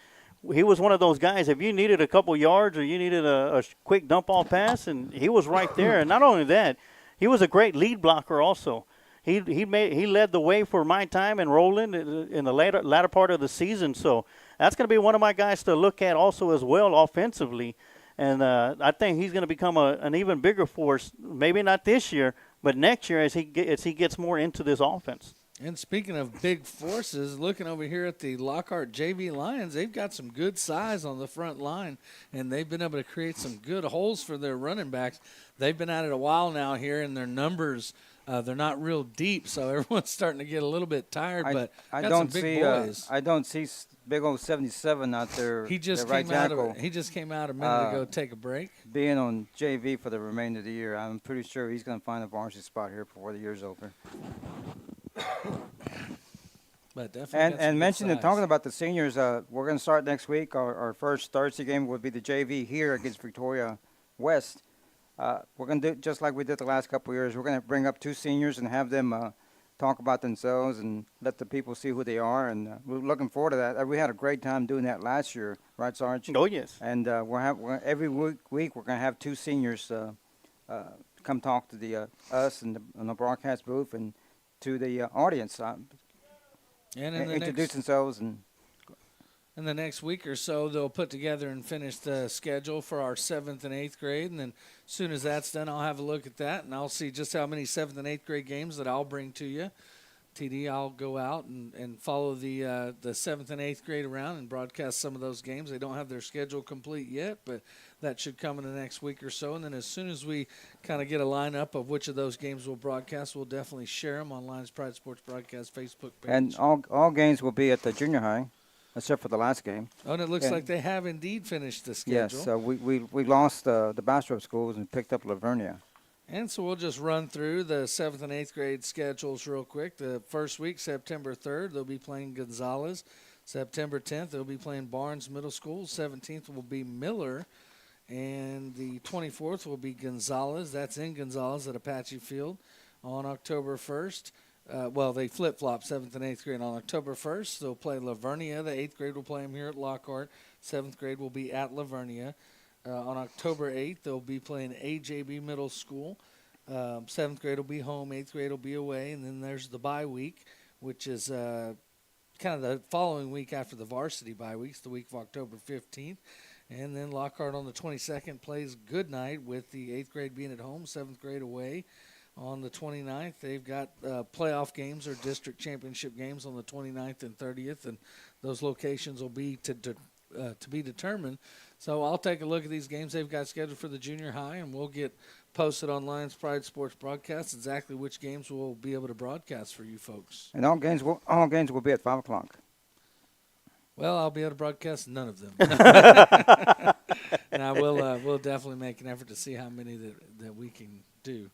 Speaker 5: he was one of those guys, if you needed a couple yards or you needed a quick dump-off pass, and he was right there. And not only that, he was a great lead blocker also. He led the way for my time and Roland in the latter part of the season. So that's going to be one of my guys to look at also as well offensively. And I think he's going to become an even bigger force, maybe not this year, but next year as he gets more into this offense.
Speaker 8: And speaking of big forces, looking over here at the Lockhart JV Lions, they've got some good size on the front line, and they've been able to create some good holes for their running backs. They've been at it a while now here, and their numbers, they're not real deep, so everyone's starting to get a little bit tired. But
Speaker 6: I
Speaker 8: got
Speaker 6: don't
Speaker 8: some
Speaker 6: see
Speaker 8: big boys.
Speaker 6: I don't see big old 77 out there.
Speaker 8: He just came out a minute ago to take a break.
Speaker 6: Being on JV for the remainder of the year, I'm pretty sure he's going to find a varsity spot here before the year's over.
Speaker 8: But definitely
Speaker 6: talking about the seniors, we're going to start next week. Our first Thursday game will be the JV here against Victoria West. We're going to do just like we did the last couple of years. We're going to bring up two seniors and have them talk about themselves and let the people see who they are. And we're looking forward to that. We had a great time doing that last year, right, Sarge?
Speaker 5: Oh, yes.
Speaker 6: And every week we're going to have two seniors come talk to us in the broadcast booth and to the audience, and introduce themselves. And
Speaker 8: in the next week or so, they'll put together and finish the schedule for our 7th and 8th grade. And then as soon as that's done, I'll have a look at that, and I'll see just how many 7th and 8th grade games that I'll bring to you. TD, I'll go out and follow the 7th and 8th grade around and broadcast some of those games. They don't have their schedule complete yet, but that should come in the next week or so. And then as soon as we kind of get a lineup of which of those games we'll broadcast, we'll definitely share them on Lions Pride Sports Broadcast Facebook page.
Speaker 6: And all games will be at the junior high, except for the last game.
Speaker 8: Oh, and it looks like they have indeed finished the schedule.
Speaker 6: Yes, we lost the Bastrop schools and picked up Lavernia.
Speaker 8: And so we'll just run through the 7th and 8th grade schedules real quick. The first week, September 3rd, they'll be playing Gonzales. September 10th, they'll be playing Barnes Middle School. 17th will be Miller. And the 24th will be Gonzales. That's in Gonzales at Apache Field. On October 1st, they flip-flop 7th and 8th grade. On October 1st, they'll play Lavernia. The 8th grade will play them here at Lockhart. 7th grade will be at Lavernia. On October 8th, they'll be playing AJB Middle School. 7th grade will be home, 8th grade will be away, and then there's the bye week, which is kind of the following week after the varsity bye weeks, the week of October 15th. And then Lockhart on the 22nd plays Goodnight with the 8th grade being at home, 7th grade away. On the 29th, they've got playoff games or district championship games on the 29th and 30th, and those locations will be to to be determined. So I'll take a look at these games they've got scheduled for the junior high, and we'll get posted on Lions Pride Sports Broadcast exactly which games we'll be able to broadcast for you folks.
Speaker 6: And all games will be at 5 o'clock.
Speaker 8: Well, I'll be able to broadcast none of them. And I will we'll definitely make an effort to see how many that we can do.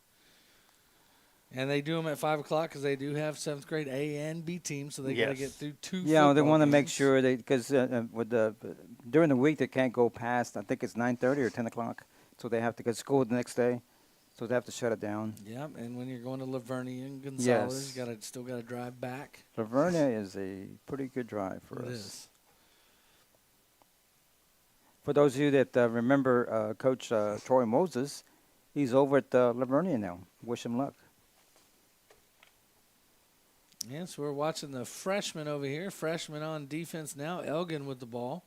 Speaker 8: And they do them at 5 o'clock because they do have 7th grade A and B teams, so they got to get through 2
Speaker 6: Yeah, they want to
Speaker 8: games.
Speaker 6: make sure because during the week they can't go past, I think it's 9:30 or 10 o'clock, so they have to go to school the next day, so they have to shut it down.
Speaker 8: Yeah, and when you're going to Lavernia and Gonzales,
Speaker 6: Yes.
Speaker 8: you still got to drive back.
Speaker 6: Lavernia is a pretty good drive for us.
Speaker 8: It is.
Speaker 6: For those of you that remember Coach Troy Moses, he's over at Lavernia now. Wish him luck.
Speaker 8: Yes, we're watching the freshman over here. Freshman on defense now. Elgin with the ball.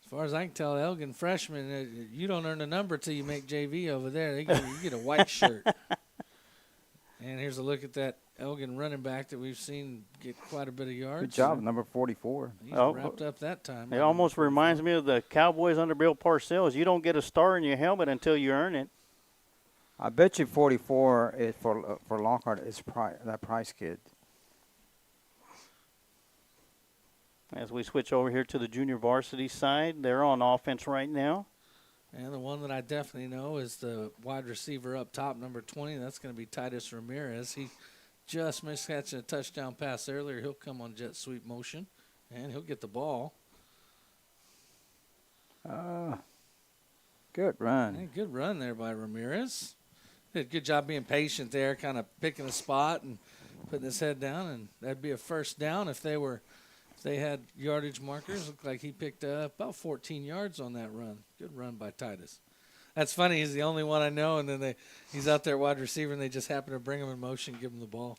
Speaker 8: As far as I can tell, Elgin freshman, you don't earn a number till you make JV over there. You get a white shirt. And here's a look at that Elgin running back that we've seen get quite a bit of yards.
Speaker 6: Good job, number 44.
Speaker 8: He's wrapped up that time.
Speaker 5: It almost reminds me of the Cowboys under Bill Parcells. You don't get a star in your helmet until you earn it.
Speaker 6: I bet you 44 is for Lockhart is that Price kid.
Speaker 5: As we switch over here to the junior varsity side, they're on offense right now.
Speaker 8: And the one that I definitely know is the wide receiver up top, number 20. That's going to be Titus Ramirez. He just missed catching a touchdown pass earlier. He'll come on jet sweep motion, and he'll get the ball.
Speaker 6: Good run.
Speaker 8: Yeah, good run there by Ramirez. Did a good job being patient there, kind of picking a spot and putting his head down, and that'd be a first down if they had yardage markers. Looked like he picked up about 14 yards on that run. Good run by Titus. That's funny. He's the only one I know, and then he's out there wide receiver, and they just happen to bring him in motion, give him the ball.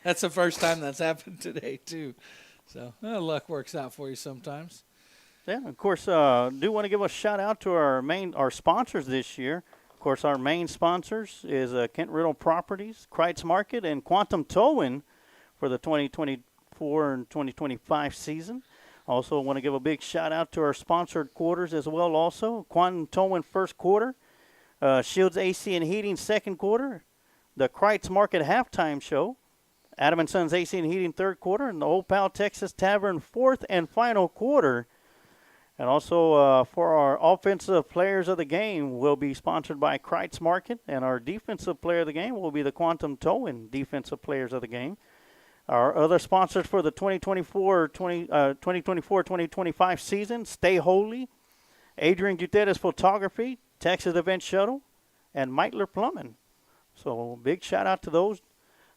Speaker 8: That's the first time that's happened today too. So luck works out for you sometimes.
Speaker 5: Yeah, of course, do want to give a shout out to our sponsors this year. Of course, our main sponsors is Kent Riddle Properties, Kreitz Market, and Quantum Towing for the 2024 and 2025 season. Also want to give a big shout out to our sponsored quarters as well also. Quantum Towing first quarter, Shields AC and Heating second quarter, the Kreitz Market halftime show, Adam & Sons AC and Heating third quarter, and the Old Pal Texas Tavern fourth and final quarter. And also for our offensive players of the game will be sponsored by Kreitz Market, and our defensive player of the game will be the Quantum Towing defensive players of the game. Our other sponsors for the 2024-2025 season, Stay Holy, Adrian Gutierrez Photography, Texas Event Shuttle, and Meitler Plumbing. So big shout out to those,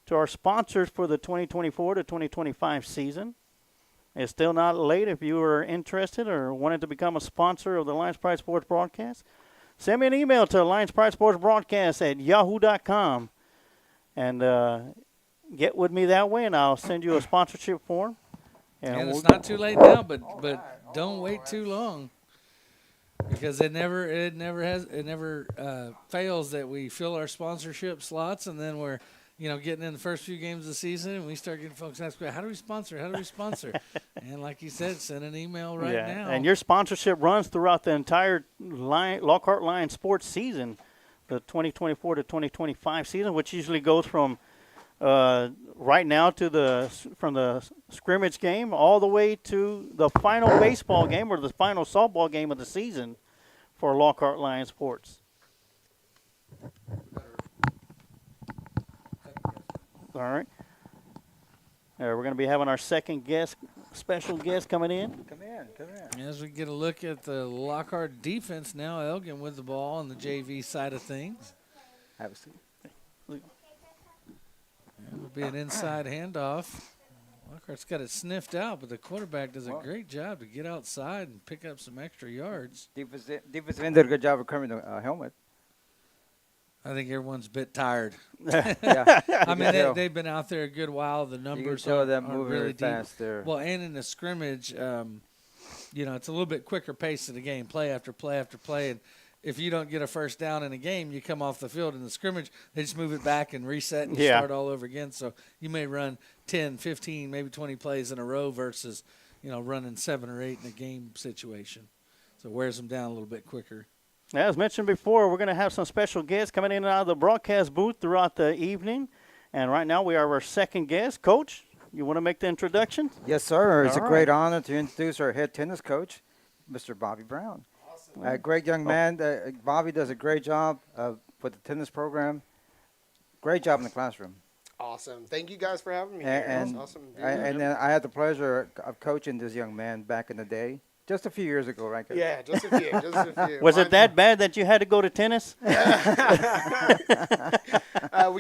Speaker 5: to our sponsors for the 2024-2025 season. It's still not late if you are interested or wanted to become a sponsor of the Lions Pride Sports Broadcast. Send me an email to Lions Pride Sports Broadcast at yahoo.com and get with me that way, and I'll send you a sponsorship form.
Speaker 8: And it's not too late now, but don't wait too long, because it never fails that we fill our sponsorship slots, and then we're getting in the first few games of the season, and we start getting folks asking, how do we sponsor? And like you said, send an email right now.
Speaker 5: And your sponsorship runs throughout the entire Lockhart Lions sports season, the 2024 to 2025 season, which usually goes from right now to from the scrimmage game all the way to the final baseball game or the final softball game of the season for Lockhart Lions sports. All right. We're going to be having our second special guest coming in.
Speaker 6: Come in.
Speaker 8: As we get a look at the Lockhart defense now, Elgin with the ball on the JV side of things.
Speaker 6: Have a seat.
Speaker 8: It'll be an inside handoff. Lockhart's got it sniffed out, but the quarterback does a great job to get outside and pick up some extra yards.
Speaker 6: Defensive end did a good job of covering the helmet.
Speaker 8: I think everyone's a bit tired.
Speaker 6: Yeah.
Speaker 8: I mean, they've been out there a good while. The numbers
Speaker 6: aren't
Speaker 8: moving
Speaker 6: really
Speaker 8: deep.
Speaker 6: fast there.
Speaker 8: Well, and in the scrimmage, it's a little bit quicker pace of the game, play after play after play. if you don't get a first down in a game, you come off the field in the scrimmage, they just move it back and reset and you start all over again. So you may run 10, 15, maybe 20 plays in a row versus, running 7 or 8 in a game situation. So it wears them down a little bit quicker.
Speaker 5: As mentioned before, we're going to have some special guests coming in and out of the broadcast booth throughout the evening. And right now we are our second guest. Coach, you want to make the introduction?
Speaker 6: Yes, sir. It's a great honor to introduce our head tennis coach, Mr. Bobby Brown. Awesome. Great young man. Bobby does a great job with the tennis program. Great job in the classroom.
Speaker 10: Awesome. Thank you guys for having me
Speaker 6: and,
Speaker 10: here. Awesome.
Speaker 6: And then I had the pleasure of coaching this young man back in the day. Just a few years ago, right, Coach?
Speaker 10: Yeah, just a few.
Speaker 5: Was it that bad that you had to go to tennis?
Speaker 10: We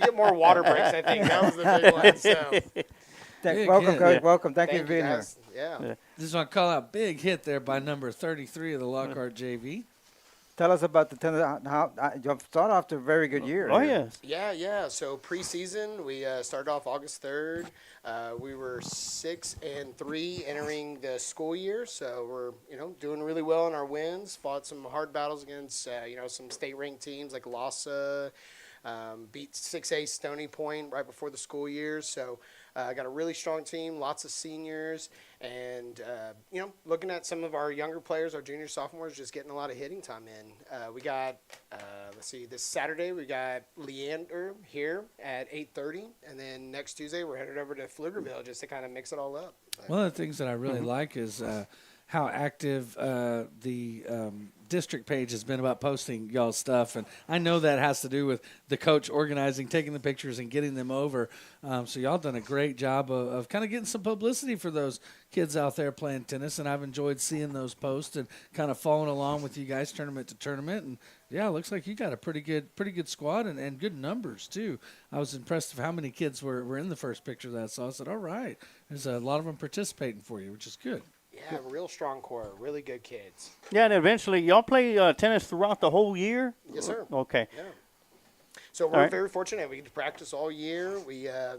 Speaker 10: get more water breaks, I think. That was the big one. So.
Speaker 6: Welcome, Coach. Welcome. Thank you for being here.
Speaker 10: Yeah.
Speaker 8: Just want to call out big hit there by number 33 of the Lockhart JV.
Speaker 6: Tell us about the tennis. You started off to a very good year.
Speaker 5: Oh, yes.
Speaker 10: Yeah. So preseason, we started off August 3rd. We were 6-3 entering the school year, so we're doing really well in our wins. Fought some hard battles against some state-ranked teams like Lhasa. Beat 6A Stony Point right before the school year. So got a really strong team, lots of seniors, and looking at some of our younger players, our junior sophomores, just getting a lot of hitting time in. We got this Saturday we got Leander here at 8:30, and then next Tuesday we're headed over to Pflugerville just to kind of mix it all up.
Speaker 8: One of the things that I really like is how active the district page has been about posting y'all's stuff, and I know that has to do with the coach organizing, taking the pictures, and getting them over. So y'all done a great job of kind of getting some publicity for those kids out there playing tennis, and I've enjoyed seeing those posts and kind of following along with you guys tournament to tournament. And yeah, it looks like you got a pretty good squad and good numbers too. I was impressed with how many kids were in the first picture that I saw. I said, all right, there's a lot of them participating for you, which is good.
Speaker 10: Yeah, real strong core, really good kids.
Speaker 5: Yeah, and eventually, y'all play tennis throughout the whole year?
Speaker 10: Yes, sir.
Speaker 5: Okay.
Speaker 10: Yeah. So we're very fortunate. We get to practice all year.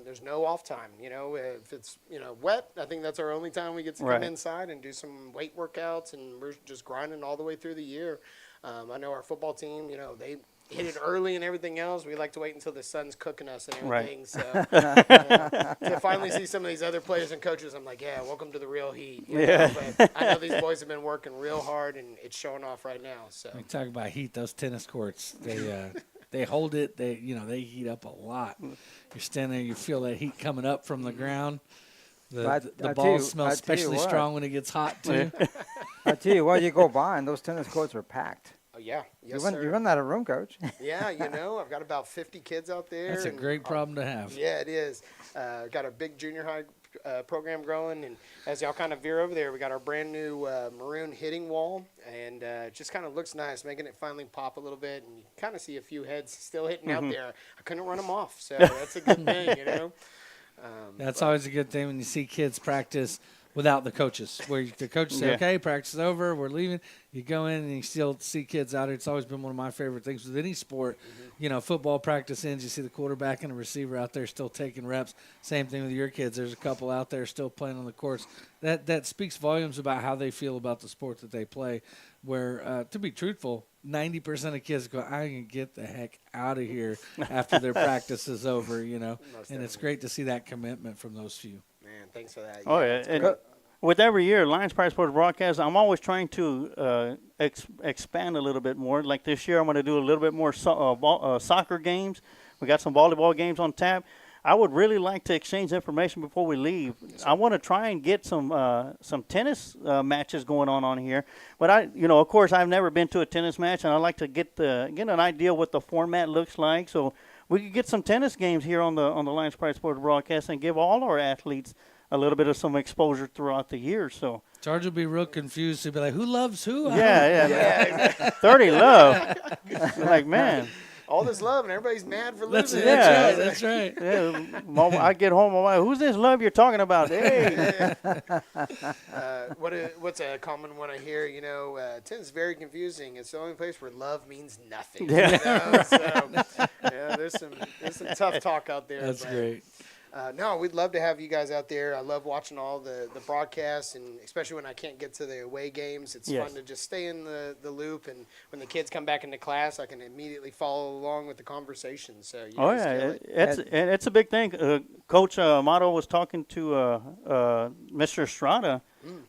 Speaker 10: There's no off time. If it's wet, I think that's our only time we get to come inside and do some weight workouts, and we're just grinding all the way through the year. I know our football team. They hit it early and everything else. We like to wait until the sun's cooking us and everything. So to finally see some of these other players and coaches, I'm like, yeah, welcome to the real heat. But I know these boys have been working real hard, and it's showing off right now. So
Speaker 8: we talk about heat. Those tennis courts, they hold it. They heat up a lot. You're standing there, you feel that heat coming up from the ground. The balls smell especially strong when it gets hot too.
Speaker 6: I tell you what, you go by and those tennis courts are packed.
Speaker 10: Oh, yeah. Yes,
Speaker 6: you run out of room, Coach.
Speaker 10: Yeah, I've got about 50 kids out there.
Speaker 8: That's a great problem to have.
Speaker 10: Yeah, it is. Got a big junior high program growing, and as y'all kind of veer over there, we got our brand new maroon hitting wall, and it just kind of looks nice, making it finally pop a little bit, and you kind of see a few heads still hitting out there. I couldn't run them off, so that's a good thing,
Speaker 8: That's always a good thing when you see kids practice without the coaches, where the coaches say, okay, practice is over, we're leaving. You go in and you still see kids out there. It's always been one of my favorite things with any sport. Football practice ends, you see the quarterback and the receiver out there still taking reps. Same thing with your kids. There's a couple out there still playing on the courts. That speaks volumes about how they feel about the sport that they play, where, to be truthful, 90% of kids go, I can get the heck out of here after their practice is over, and it's great to see that commitment from those few.
Speaker 10: Man, thanks for that.
Speaker 5: Oh, yeah. With every year, Lions Pride Sports Broadcast, I'm always trying to expand a little bit more. Like this year, I'm going to do a little bit more soccer games. We got some volleyball games on tap. I would really like to exchange information before we leave. I want to try and get some tennis matches going on here. But of course, I've never been to a tennis match, and I'd like to get an idea what the format looks like. So we could get some tennis games here on the Lions Pride Sports Broadcast and give all our athletes a little bit of some exposure throughout the year. So
Speaker 8: George will be real confused. He'll be like, who loves who?
Speaker 5: Yeah. 30 love. Like, man.
Speaker 10: All this love, and everybody's mad for losing.
Speaker 8: That's right.
Speaker 5: Yeah, I get home, my wife, who's this love you're talking about? Hey.
Speaker 10: What's a common one I hear? Tennis is very confusing. It's the only place where love means nothing.
Speaker 5: Yeah.
Speaker 10: So, there's some tough talk out there.
Speaker 8: That's great.
Speaker 10: No, we'd love to have you guys out there. I love watching all the broadcasts, and especially when I can't get to the away games. It's fun to just stay in the loop, and when the kids come back into class, I can immediately follow along with the conversation. So you guys kill it.
Speaker 5: It's a big thing. Coach Amato was talking to Mr. Estrada,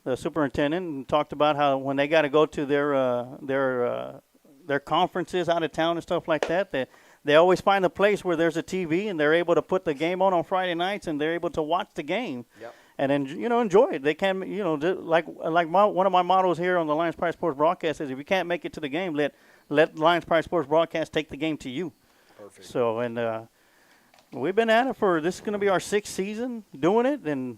Speaker 5: the superintendent, and talked about how when they got to go to their conferences out of town and stuff like that, they always find a place where there's a TV and they're able to put the game on Friday nights and they're able to watch the game.
Speaker 10: Yep.
Speaker 5: And then, enjoy it. They can, like one of my mottos here on the Lions Pride Sports broadcast is if you can't make it to the game, let Lions Pride Sports broadcast take the game to you.
Speaker 10: Perfect.
Speaker 5: So, and we've been at it this is going to be our 6th season doing it, and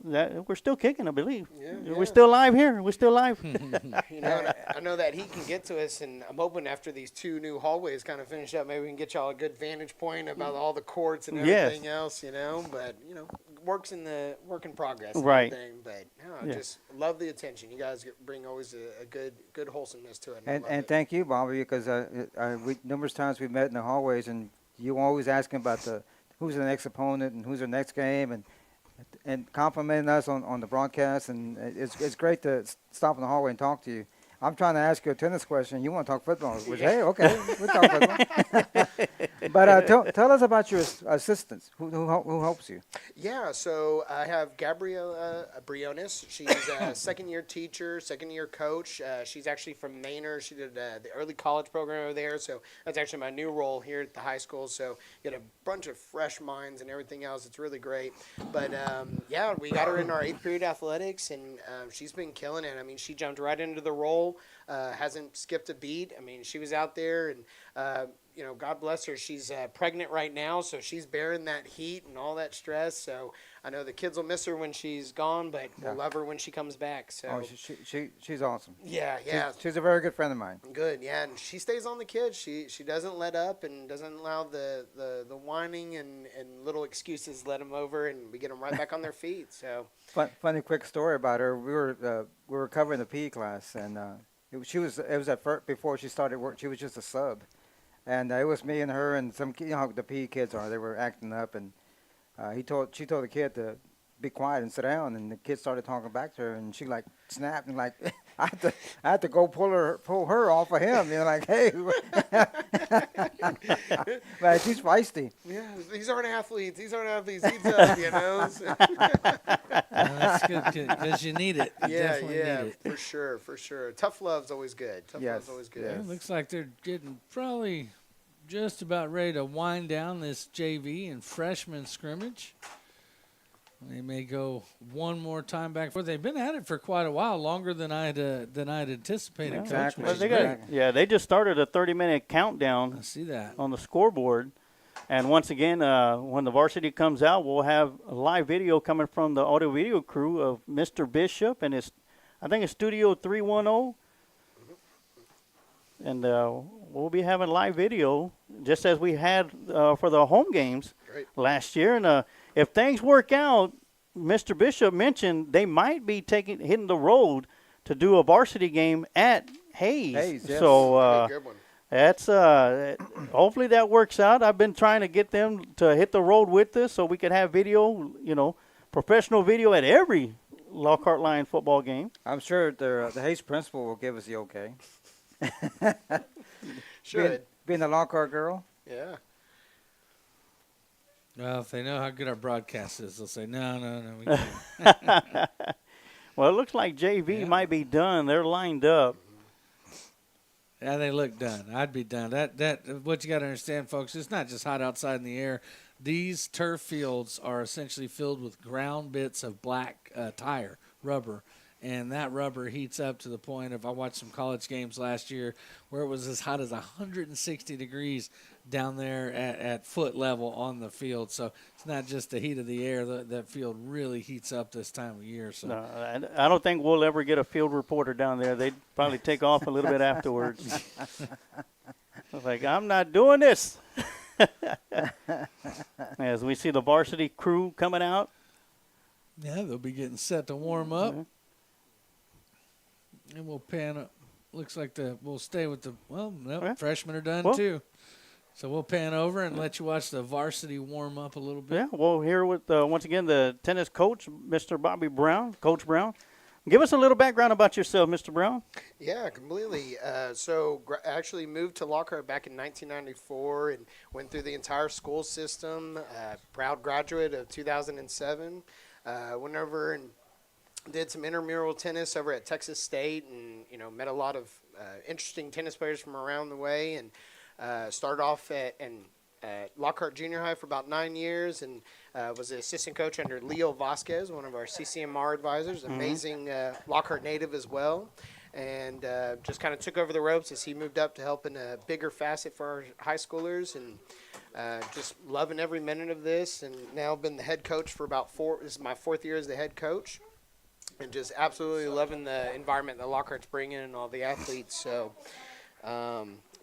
Speaker 5: we're still kicking, I believe.
Speaker 10: Yeah.
Speaker 5: We're still live here. We're still live.
Speaker 10: I know that heat can get to us, and I'm hoping after these 2 new hallways kind of finish up, maybe we can get y'all a good vantage point about all the courts and everything else, But, work in progress. And
Speaker 5: right.
Speaker 10: everything. But, just love the attention. You guys bring always a good wholesomeness to it.
Speaker 6: And thank you, Bobby, because numerous times we've met in the hallways, and you always asking about who's the next opponent and who's the next game, and complimenting us on the broadcast, and it's great to stop in the hallway and talk to you. I'm trying to ask you a tennis question. You want to talk football? Which, hey, okay, we'll talk football. But tell us about your assistants. Who helps you?
Speaker 10: Yeah, so I have Gabriella Briones. She's a second-year teacher, second-year coach. She's actually from Manor. She did the early college program over there, so that's actually my new role here at the high school. So you get a bunch of fresh minds and everything else. It's really great. But, we got her in our 8th period athletics, and she's been killing it. I mean, she jumped right into the role. Hasn't skipped a beat. I mean, she was out there, and God bless her. She's pregnant right now, so she's bearing that heat and all that stress. So I know the kids will miss her when she's gone, but we'll love her when she comes back. So
Speaker 6: she's awesome.
Speaker 10: Yeah.
Speaker 6: She's a very good friend of mine.
Speaker 10: Good, yeah, and she stays on the kids. She doesn't let up and doesn't allow the whining and little excuses let them over, and we get them right back on their feet. So
Speaker 6: funny quick story about her. We were covering the PE class, and it was at first before she started work. She was just a sub. And it was me and her and some, how the PE kids are. They were acting up, and she told the kid to be quiet and sit down. And the kid started talking back to her, and she snapped and I had to go pull her off of him. Hey, but she's feisty.
Speaker 10: Yeah, these aren't athletes. He's tough,
Speaker 8: That's good because you need it. You definitely need it.
Speaker 10: For sure. Tough love's always good.
Speaker 6: Yes.
Speaker 8: It looks like they're getting probably just about ready to wind down this JV and freshman scrimmage. They may go one more time back. They've been at it for quite a while, longer than I'd anticipated.
Speaker 6: Exactly.
Speaker 8: Coach,
Speaker 5: they just started a 30-minute countdown.
Speaker 8: I see that
Speaker 5: on the scoreboard. And once again, when the varsity comes out, we'll have a live video coming from the audio video crew of Mr. Bishop and I think it's Studio 310. And we'll be having live video just as we had for the home games last year. And if things work out, Mr. Bishop mentioned they might be hitting the road to do a varsity game at Hayes.
Speaker 6: Yes.
Speaker 5: So
Speaker 10: good one.
Speaker 5: that's hopefully that works out. I've been trying to get them to hit the road with us so we could have video, professional video at every Lockhart Lion football game.
Speaker 6: I'm sure the Hayes principal will give us the okay.
Speaker 10: Should.
Speaker 6: Being a Lockhart girl.
Speaker 10: Yeah.
Speaker 8: Well, if they know how good our broadcast is, they'll say, no, we can't.
Speaker 5: Well, it looks like JV might be done. They're lined up.
Speaker 8: Yeah, they look done. I'd be done. That what you got to understand, folks, it's not just hot outside in the air. These turf fields are essentially filled with ground bits of black tire, rubber. And that rubber heats up to the point of, I watched some college games last year where it was as hot as 160 degrees down there at foot level on the field. So it's not just the heat of the air. That field really heats up this time of year. So
Speaker 5: No, I don't think we'll ever get a field reporter down there. They'd probably take off a little bit afterwards. I'm not doing this. As we see the varsity crew coming out.
Speaker 8: Yeah, they'll be getting set to warm up. Mm-hmm. And we'll pan up. Looks like we'll stay with freshmen are done too. So we'll pan over and let you watch the varsity warm up a little bit.
Speaker 5: Yeah, well, here with, once again, the tennis coach, Mr. Bobby Brown, Coach Brown. Give us a little background about yourself, Mr. Brown.
Speaker 10: Yeah, completely. So actually moved to Lockhart back in 1994 and went through the entire school system. Proud graduate of 2007. Went over and did some intramural tennis over at Texas State, and met a lot of interesting tennis players from around the way. And started off at Lockhart Junior High for about 9 years, and was the assistant coach under Leo Vasquez, one of our CCMR advisors, amazing Lockhart native as well. And just kind of took over the ropes as he moved up to help in a bigger facet for our high schoolers, and just loving every minute of this. And now been the head coach for about this is my 4th year as the head coach, and just absolutely loving the environment that Lockhart's bringing and all the athletes. So,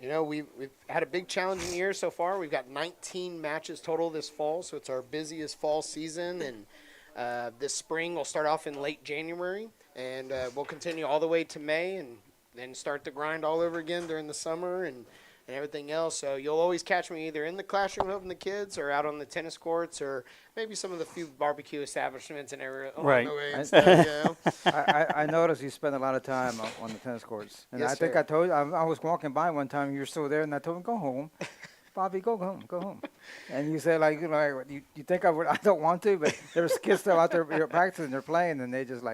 Speaker 10: we've had a big challenging year so far. We've got 19 matches total this fall, so it's our busiest fall season. And this spring we'll start off in late January, and we'll continue all the way to May, and then start the grind all over again during the summer and everything else. So you'll always catch me either in the classroom helping the kids, or out on the tennis courts, or maybe some of the few barbecue establishments and everything.
Speaker 5: Right.
Speaker 6: I noticed you spend a lot of time on the tennis courts. And
Speaker 10: Yes,
Speaker 6: I think
Speaker 10: sir.
Speaker 6: I told you, I was walking by one time, you were still there, and I told him, go home. Bobby, go home. And you said, you think I don't want to, but there's kids still out there practicing, they're playing, and they just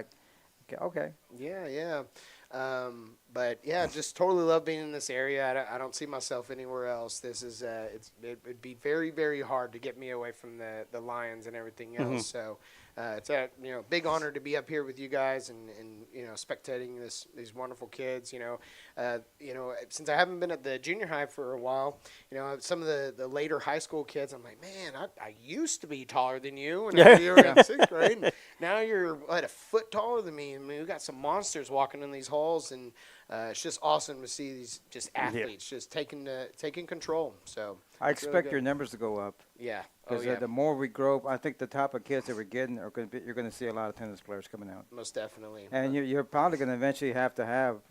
Speaker 6: okay.
Speaker 10: Yeah. But yeah, just totally love being in this area. I don't see myself anywhere else. This is it would be very, very hard to get me away from the Lions and everything else. So it's a big honor to be up here with you guys and spectating these wonderful kids. Since I haven't been at the junior high for a while, some of the later high school kids, I'm like, man, I used to be taller than you, and you were in 6th grade, and now you're a foot taller than me. I mean, we've got some monsters walking in these halls, and it's just awesome to see these just athletes just taking control. So
Speaker 6: I
Speaker 10: it's really
Speaker 6: expect
Speaker 10: good.
Speaker 6: your numbers to go up.
Speaker 10: Yeah.
Speaker 6: Because the more we grow, I think the type of kids that we're getting you're going to see a lot of tennis players coming out.
Speaker 10: Most definitely.
Speaker 6: And you're probably going to eventually have to have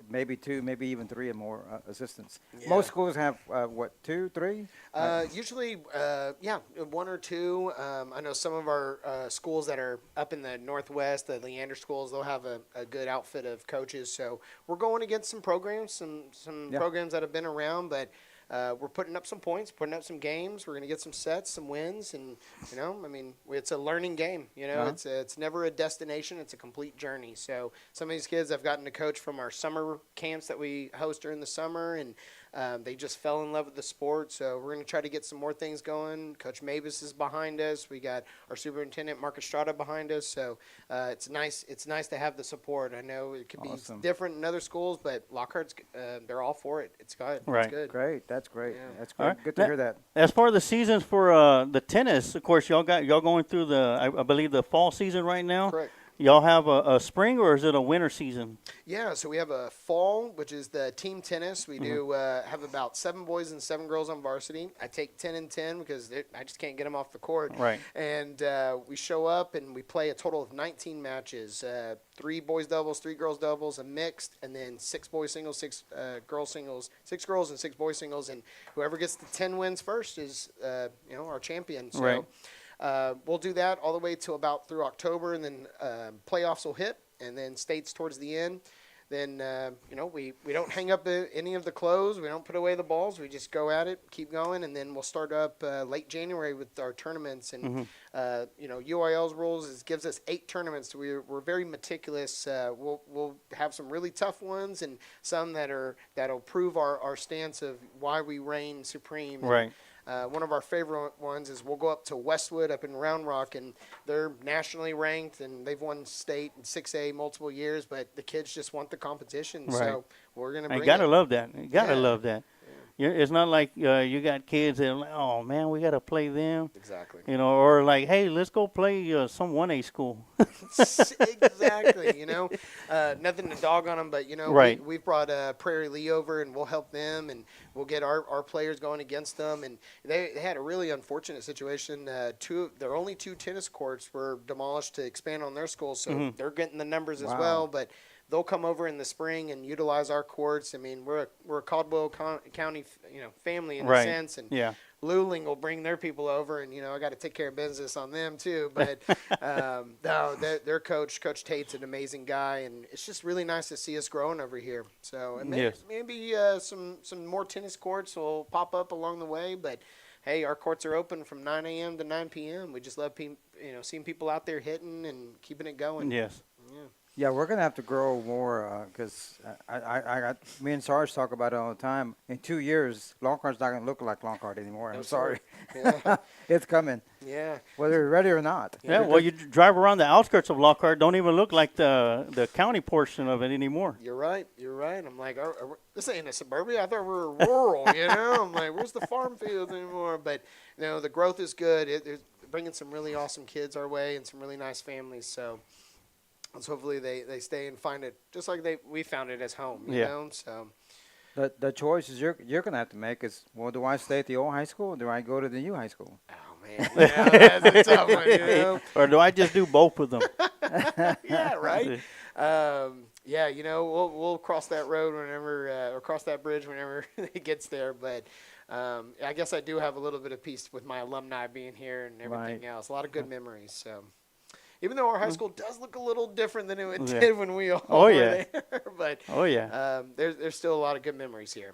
Speaker 6: maybe 2, maybe even 3 or more assistants.
Speaker 10: Yeah.
Speaker 6: Most schools have 2, 3?
Speaker 10: Usually, 1 or 2. I know some of our schools that are up in the Northwest, the Leander schools, they'll have a good outfit of coaches. So we're going against some programs, some programs that have been around, but we're putting up some points, putting up some games. We're going to get some sets, some wins, and it's a learning game. It's never a destination; it's a complete journey. So some of these kids I've gotten to coach from our summer camps that we host during the summer, and they just fell in love with the sport. So we're going to try to get some more things going. Coach Mavis is behind us. We got our superintendent Mark Estrada behind us. So it's nice. It's nice to have the support. I know it could be different in other schools, but Lockhart's they're all for it. It's good.
Speaker 5: Right.
Speaker 10: It's good.
Speaker 6: Great. That's great.
Speaker 10: Yeah.
Speaker 6: That's good.
Speaker 5: All right.
Speaker 6: Good to hear that.
Speaker 5: As far as the seasons for the tennis, of course, y'all going through I believe the fall season right now.
Speaker 10: Correct.
Speaker 5: Y'all have a spring, or is it a winter season?
Speaker 10: Yeah, so we have a fall, which is the team tennis. We do have about 7 boys and 7 girls on varsity. I take 10 and 10 because I just can't get them off the court.
Speaker 5: Right.
Speaker 10: And we show up and we play a total of 19 matches, 3 boys doubles, 3 girls doubles, a mixed, and then 6 boys singles, 6 girls singles, 6 girls and 6 boys singles. And whoever gets the 10 wins first is, our champion. So,
Speaker 5: right.
Speaker 10: We'll do that all the way to about through October, and then playoffs will hit, and then states towards the end. Then, we don't hang up any of the clothes. We don't put away the balls. We just go at it, keep going, and then we'll start up late January with our tournaments. And, UIL's rules gives us 8 tournaments. So we're very meticulous. We'll have some really tough ones and some that'll prove our stance of why we reign supreme.
Speaker 5: Right.
Speaker 10: One of our favorite ones is we'll go up to Westwood up in Round Rock, and they're nationally ranked, and they've won state in 6A multiple years, but the kids just want the competition.
Speaker 5: Right.
Speaker 10: So we're going to bring
Speaker 5: You got to
Speaker 10: it.
Speaker 5: love that. You got to
Speaker 10: Yeah.
Speaker 5: love that. It's not like you got kids that are like, oh, man, we got to play them.
Speaker 10: Exactly.
Speaker 5: Or like, hey, let's go play some 1A school.
Speaker 10: Exactly. Nothing to dog on them, but,
Speaker 5: Right.
Speaker 10: we've brought Prairie Lee over, and we'll help them, and we'll get our players going against them. And they had a really unfortunate situation. Their only 2 tennis courts were demolished to expand on their school, so they're getting the numbers as
Speaker 6: Wow.
Speaker 10: well. But they'll come over in the spring and utilize our courts. I mean, we're a Caldwell County, family in a sense, and Luling will bring their people over, and I got to take care of business on them too. But no, their coach Tate's an amazing guy, and it's just really nice to see us growing over here. So and maybe some more tennis courts will pop up along the way, but hey, our courts are open from 9 a.m. to 9 p.m. We just love seeing people out there hitting and keeping it going.
Speaker 5: Yes.
Speaker 6: Yeah, we're going to have to grow more because me and Sarge talk about it all the time. In 2 years, Lockhart's not going to look like Lockhart anymore. I'm sorry.
Speaker 10: Yeah.
Speaker 6: It's coming.
Speaker 10: Yeah.
Speaker 6: Whether you're ready or not.
Speaker 5: Yeah, well, you drive around the outskirts of Lockhart, don't even look like the county portion of it anymore.
Speaker 10: You're right. I'm like, this ain't a suburbia. I thought we were rural, I'm like, where's the farm fields anymore? But, the growth is good. It's bringing some really awesome kids our way and some really nice families. So hopefully they stay and find it just like we found it as home, you know. So
Speaker 6: the choices you're going to have to make is, well, do I stay at the old high school or do I go to the new high school?
Speaker 10: Oh man, that's a tough one,
Speaker 5: Or do I just do both of them?
Speaker 10: Yeah, right. We'll cross that road whenever or cross that bridge whenever it gets there, but. I guess I do have a little bit of peace with my alumni being here and everything else. A lot of good memories. So, even though our high school does look a little different than it did when we all were there, but there's still a lot of good memories here.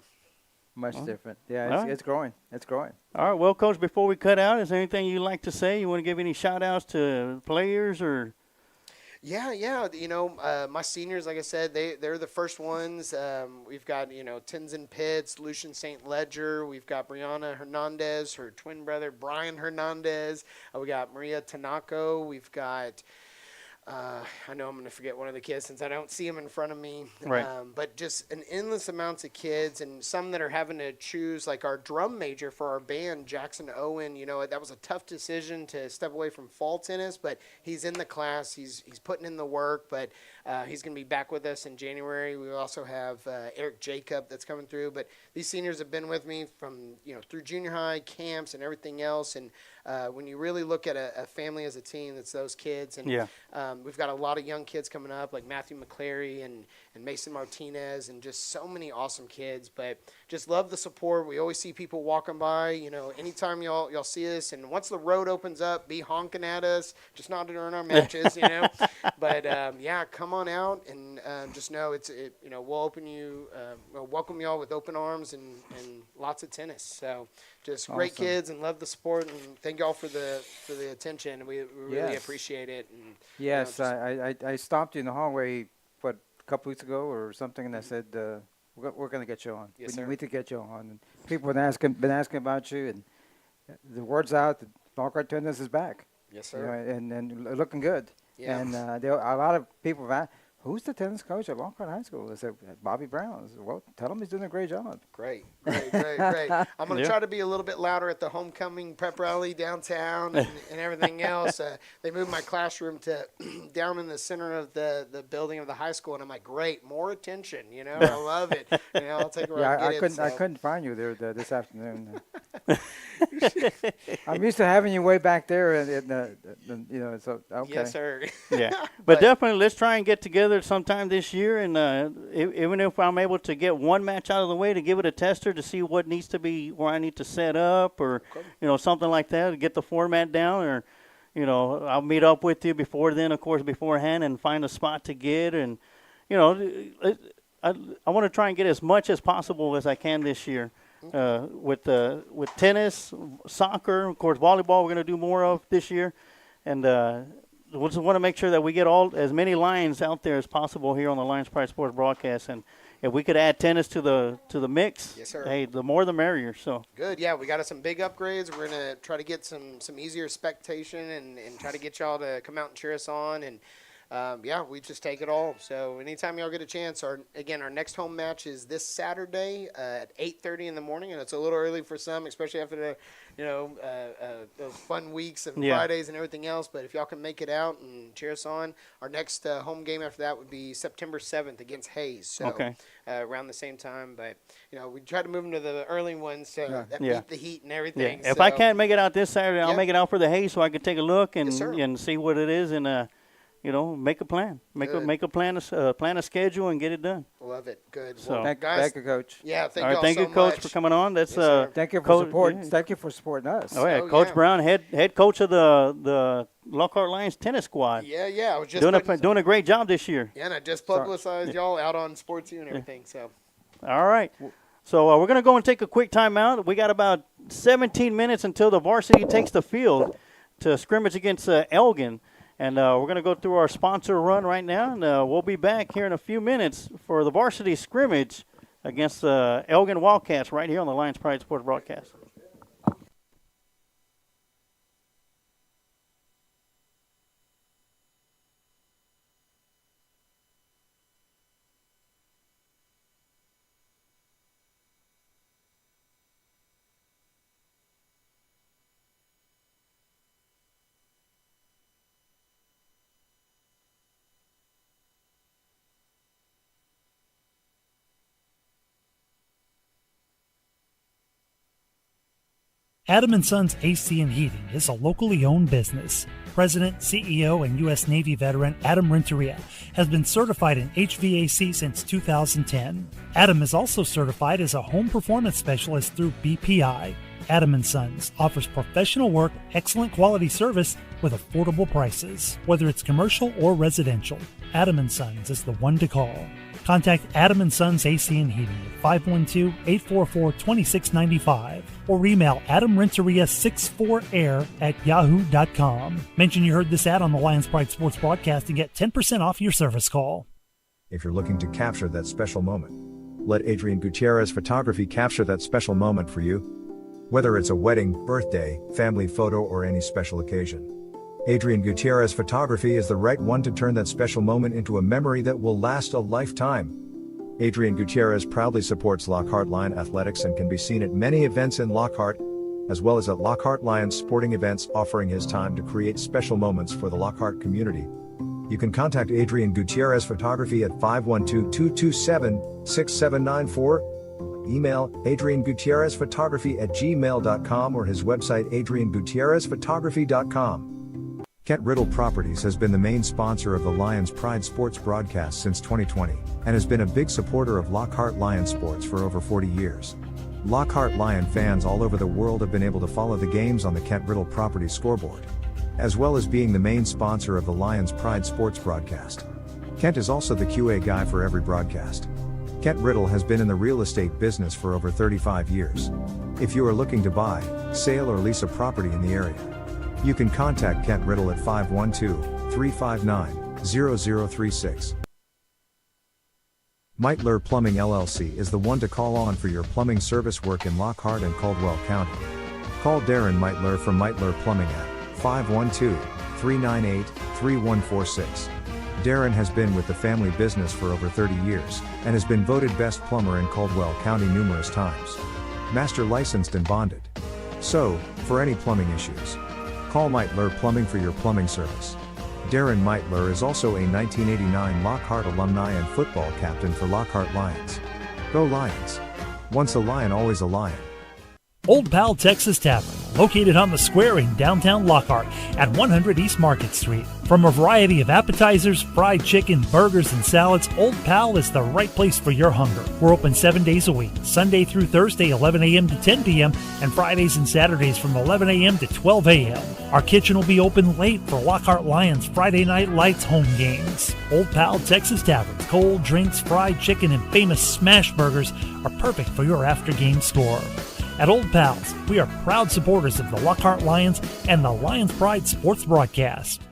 Speaker 6: Much different. Yeah, it's growing. It's growing.
Speaker 5: All right. Well, Coach, before we cut out, is there anything you'd like to say? You want to give any shout-outs to players or?
Speaker 10: Yeah. My seniors, like I said, they're the first ones. We've got, Tenzin Pitts, Lucian St. Ledger. We've got Brianna Hernandez, her twin brother, Brian Hernandez. We got Maria Tanako. We've got, I know I'm going to forget one of the kids since I don't see them in front of me.
Speaker 5: Right.
Speaker 10: But just an endless amounts of kids and some that are having to choose, like our drum major for our band, Jackson Owen. That was a tough decision to step away from fall tennis, but he's in the class. He's putting in the work, but he's going to be back with us in January. We also have Eric Jacob that's coming through. But these seniors have been with me from, through junior high camps and everything else. And when you really look at a family as a team, it's those kids. And we've got a lot of young kids coming up, like Matthew McClary and Mason Martinez, and just so many awesome kids. But just love the support. We always see people walking by. Anytime y'all see us, and once the road opens up, be honking at us. Just not during our matches, But come on out and just know we'll we'll welcome y'all with open arms and lots of tennis. So just awesome. Great kids, and love the sport, and thank y'all for the attention. We really appreciate it. And,
Speaker 6: yes, I stopped you in the hallway, a couple weeks ago or something, and I said, we're going to get you on.
Speaker 10: Yes,
Speaker 6: we need to get you on. And people have been asking about you, and the word's out that Lockhart tennis is back.
Speaker 10: Yes, sir.
Speaker 6: And looking good. Yeah. And a lot of people have asked, who's the tennis coach at Lockhart High School? They said, Bobby Brown. I said, well, tell him he's doing a great job.
Speaker 10: Great. I'm going to try to be a little bit louder at the homecoming prep rally downtown and everything else. They moved my classroom to down in the center of the building of the high school, and I'm like, great, more attention. I love it. I'll take it where I get
Speaker 6: I couldn't find you there this afternoon. I'm used to having you way back there, so okay.
Speaker 10: Yes, sir.
Speaker 5: Yeah, but definitely let's try and get together sometime this year, and even if I'm able to get one match out of the way, to give it a tester to see what needs to be, where I need to set up, or something like that, to get the format down, or I'll meet up with you beforehand, and find a spot to get, and I want to try and get as much as possible as I can this year. With tennis, soccer, of course, volleyball, we're going to do more of this year, and we just want to make sure that we get as many Lions out there as possible here on the Lions Pride Sports broadcast. And if we could add tennis to the mix,
Speaker 10: yes, sir.
Speaker 5: Hey, the more the merrier. So
Speaker 10: good. Yeah, we got some big upgrades. We're going to try to get some easier spectation and try to get y'all to come out and cheer us on. And we just take it all. So anytime y'all get a chance, our next home match is this Saturday at 8:30 in the morning, and it's a little early for some, especially after the those fun weeks and Fridays and everything else. But if y'all can make it out and cheer us on, our next home game after that would be September 7th against Hayes. So around the same time. But we try to move them to the early ones that beat the heat and everything.
Speaker 5: Yeah. If I can't make it out this Saturday, I'll make it out for the Hayes so I can take a look and see what it is and. make a plan. Make a plan, plan a schedule, and get it done.
Speaker 10: Love it. Good.
Speaker 5: So,
Speaker 10: Well,
Speaker 6: Thank
Speaker 10: guys,
Speaker 6: you, Coach.
Speaker 10: yeah, thank
Speaker 5: all right,
Speaker 10: y'all
Speaker 5: thank
Speaker 10: so
Speaker 5: you, Coach,
Speaker 10: much.
Speaker 5: for coming on. That's
Speaker 10: Yes, sir.
Speaker 6: Thank you for
Speaker 5: Coach-
Speaker 6: support.
Speaker 5: yeah.
Speaker 6: Thank you for supporting us.
Speaker 5: Oh yeah,
Speaker 10: Oh,
Speaker 5: Coach
Speaker 10: yeah.
Speaker 5: Brown, head coach of the Lockhart Lions tennis squad.
Speaker 10: Yeah, I was just
Speaker 5: Doing a great job this year.
Speaker 10: Yeah, and I just publicized y'all out on Sports U and everything. So
Speaker 5: All right. So we're going to go and take a quick timeout. We got about 17 minutes until the varsity takes the field to scrimmage against Elgin. And we're going to go through our sponsor run right now. And we'll be back here in a few minutes for the varsity scrimmage against the Elgin Wildcats right here on the Lions Pride Sports broadcast.
Speaker 1: Adam & Sons AC and Heating is a locally owned business. President, CEO, and U.S. Navy veteran Adam Renteria has been certified in HVAC since 2010. Adam is also certified as a home performance specialist through BPI. Adam & Sons offers professional work, excellent quality service with affordable prices. Whether it's commercial or residential, Adam & Sons is the one to call. Contact Adam & Sons AC and Heating at 512-844-2695 or email adamrenteria64air@yahoo.com. Mention you heard this ad on the Lions Pride Sports broadcast and get 10% off your service call.
Speaker 2: If you're looking to capture that special moment, let Adrian Gutierrez Photography capture that special moment for you. Whether it's a wedding, birthday, family photo, or any special occasion, Adrian Gutierrez Photography is the right one to turn that special moment into a memory that will last a lifetime. Adrian Gutierrez proudly supports Lockhart Lion Athletics and can be seen at many events in Lockhart, as well as at Lockhart Lions sporting events, offering his time to create special moments for the Lockhart community. You can contact Adrian Gutierrez Photography at 512-227-6794, email adriangutierrezphotography@gmail.com, or his website adriangutierrezphotography.com. Kent Riddle Properties has been the main sponsor of the Lions Pride Sports broadcast since 2020, and has been a big supporter of Lockhart Lion Sports for over 40 years. Lockhart Lion fans all over the world have been able to follow the games on the Kent Riddle Properties scoreboard, as well as being the main sponsor of the Lions Pride Sports broadcast. Kent is also the QA guy for every broadcast. Kent Riddle has been in the real estate business for over 35 years. If you are looking to buy, sale, or lease a property in the area, you can contact Kent Riddle at 512-359-0036. Meitler Plumbing LLC is the one to call on for your plumbing service work in Lockhart and Caldwell County. Call Darren Meitler from Meitler Plumbing at 512-398-3146. Darren has been with the family business for over 30 years, and has been voted best plumber in Caldwell County numerous times. Master licensed and bonded. So, for any plumbing issues, call Meitler Plumbing for your plumbing service. Darren Meitler is also a 1989 Lockhart alumni and football captain for Lockhart Lions. Go Lions! Once a Lion, always a Lion.
Speaker 1: Old Pal Texas Tavern, located on the square in downtown Lockhart at 100 East Market Street. From a variety of appetizers, fried chicken, burgers, and salads, Old Pal is the right place for your hunger. We're open 7 days a week, Sunday through Thursday 11 a.m. to 10 p.m. and Fridays and Saturdays from 11 a.m. to 12 a.m. Our kitchen will be open late for Lockhart Lions Friday Night Lights home games. Old Pal Texas Tavern, cold drinks, fried chicken, and famous smash burgers are perfect for your after-game score. At Old Pals, we are proud supporters of the Lockhart Lions and the Lions Pride Sports broadcast.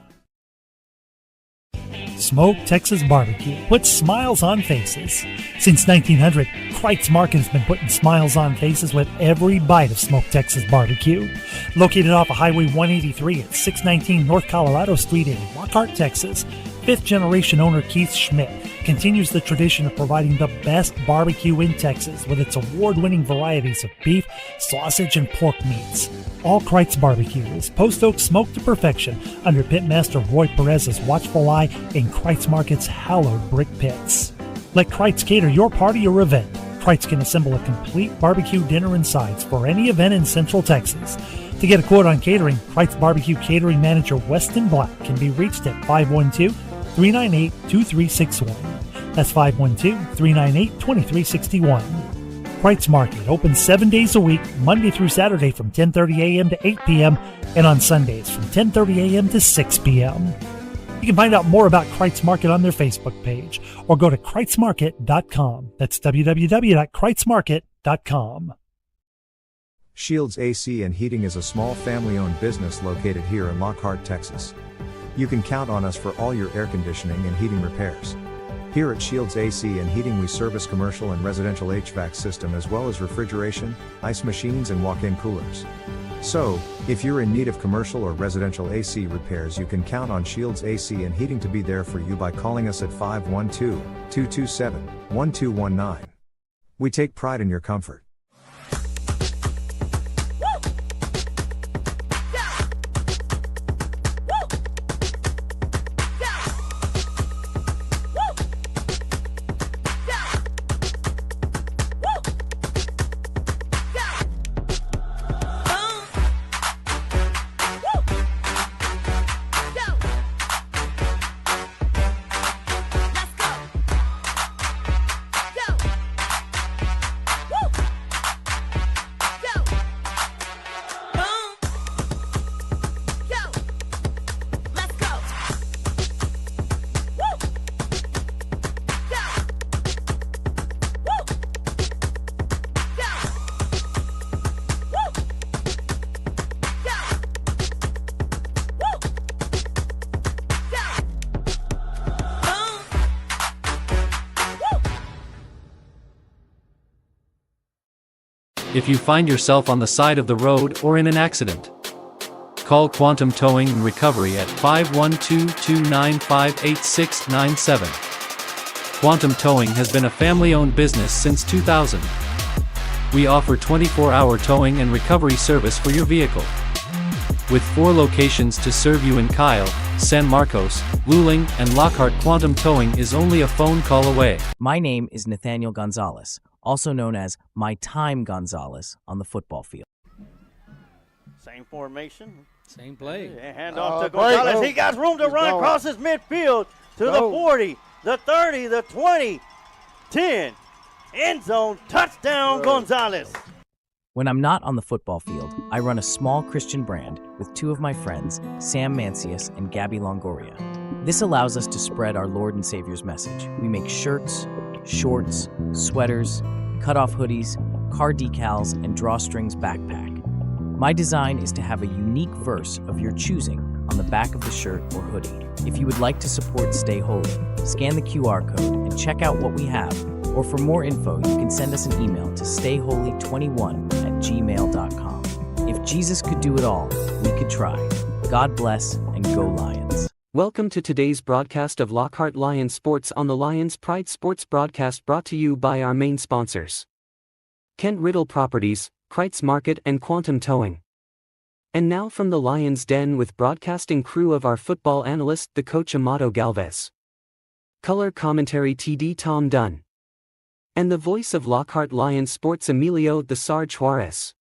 Speaker 1: Smoke Texas Barbecue puts smiles on faces. Since 1900, Kreitz Market has been putting smiles on faces with every bite of Smoke Texas Barbecue. Located off of Highway 183 at 619 North Colorado Street in Lockhart, Texas, fifth-generation owner Keith Schmidt continues the tradition of providing the best barbecue in Texas with its award-winning varieties of beef, sausage, and pork meats. All Kreitz Barbecue is post oak smoked to perfection under Pitmaster Roy Perez's watchful eye in Kreitz Market's hallowed brick pits. Let Kreitz cater your party or event. Kreitz can assemble a complete barbecue dinner and sides for any event in Central Texas. To get a quote on catering, Kreitz Barbecue Catering Manager Weston Black can be reached at 512-398-2361. That's 512-398-2361. Kreitz Market opens 7 days a week, Monday through Saturday from 10:30 a.m. to 8 p.m. and on Sundays from 10:30 a.m. to 6 p.m. You can find out more about Kreitz Market on their Facebook page or go to kreitzmarket.com. That's www.kreitzmarket.com.
Speaker 2: Shields AC and Heating is a small family-owned business located here in Lockhart, Texas. You can count on us for all your air conditioning and heating repairs. Here at Shields AC and Heating we service commercial and residential HVAC system as well as refrigeration, ice machines and walk-in coolers. So, if you're in need of commercial or residential AC repairs you can count on Shields AC and Heating to be there for you by calling us at 512-227-1219. We take pride in your comfort.
Speaker 3: If you find yourself on the side of the road or in an accident, call Quantum Towing and Recovery at 512-295-8697. Quantum Towing has been a family-owned business since 2000. We offer 24-hour towing and recovery service for your vehicle. With 4 locations to serve you in Kyle, San Marcos, Luling, and Lockhart, Quantum Towing is only a phone call away.
Speaker 4: My name is Nathaniel Gonzalez, also known as My Time Gonzalez on the football field.
Speaker 5: Same formation.
Speaker 8: Same play.
Speaker 5: Hand off to Gonzalez. He got room to run across his midfield to the 40, the 30, the 20, 10. End zone, touchdown, Gonzalez.
Speaker 4: When I'm not on the football field, I run a small Christian brand with 2 of my friends, Sam Mancius and Gabby Longoria. This allows us to spread our Lord and Savior's message. We make shirts, shorts, sweaters, cut-off hoodies, car decals, and drawstrings backpack. My design is to have a unique verse of your choosing on the back of the shirt or hoodie. If you would like to support Stay Holy, scan the QR code and check out what we have. Or for more info, you can send us an email to stayholy21@gmail.com. If Jesus could do it all, we could try. God bless and go Lions.
Speaker 7: Welcome to today's broadcast of Lockhart Lions Sports on the Lions Pride Sports broadcast, brought to you by our main sponsors: Kent Riddle Properties, Kreitz Market and Quantum Towing. And now from the Lions Den with broadcasting crew of our football analyst, the coach Amato Galvez. Color commentary TD Tom Dunn. And the voice of Lockhart Lions Sports, Emilio the Sarge Juarez.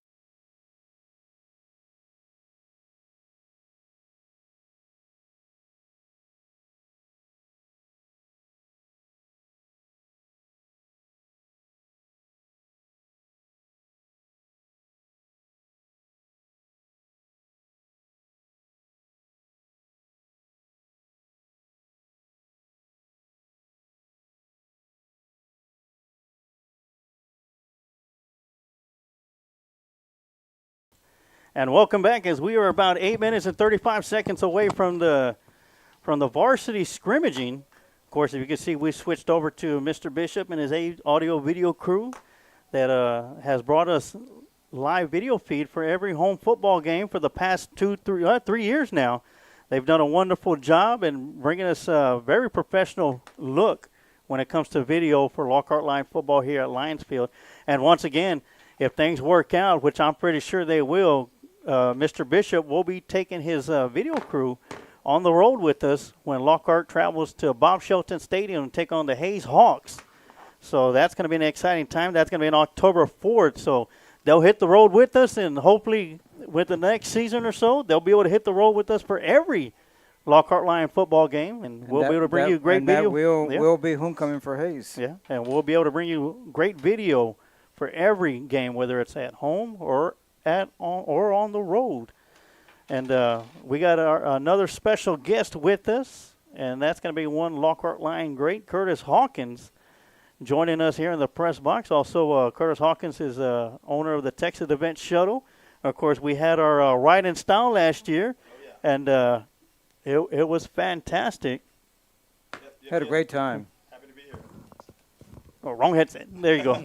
Speaker 5: And welcome back, as we are about 8 minutes and 35 seconds away from the varsity scrimmaging. Of course, if you can see, we switched over to Mr. Bishop and his audio video crew that has brought us live video feed for every home football game for the past 3 years now. They've done a wonderful job in bringing us a very professional look when it comes to video for Lockhart Lion football here at Lions Field. And once again, if things work out, which I'm pretty sure they will, Mr. Bishop will be taking his video crew on the road with us when Lockhart travels to Bob Shelton Stadium and take on the Hayes Hawks. So that's going to be an exciting time. That's going to be on October 4th. So they'll hit the road with us, and hopefully with the next season or so, they'll be able to hit the road with us for every Lockhart Lion football game, and we'll be able to bring you great video.
Speaker 6: That will be homecoming for Hayes.
Speaker 5: Yeah, and we'll be able to bring you great video for every game, whether it's at home or on the road. And we got another special guest with us, and that's going to be one Lockhart Lion great, Curtis Hawkins, joining us here in the press box. Also, Curtis Hawkins is owner of the Texas Event Shuttle. Of course, we had our Ride in Style last year, and it was fantastic.
Speaker 6: Had a great time.
Speaker 5: Oh, wrong headset. There you go.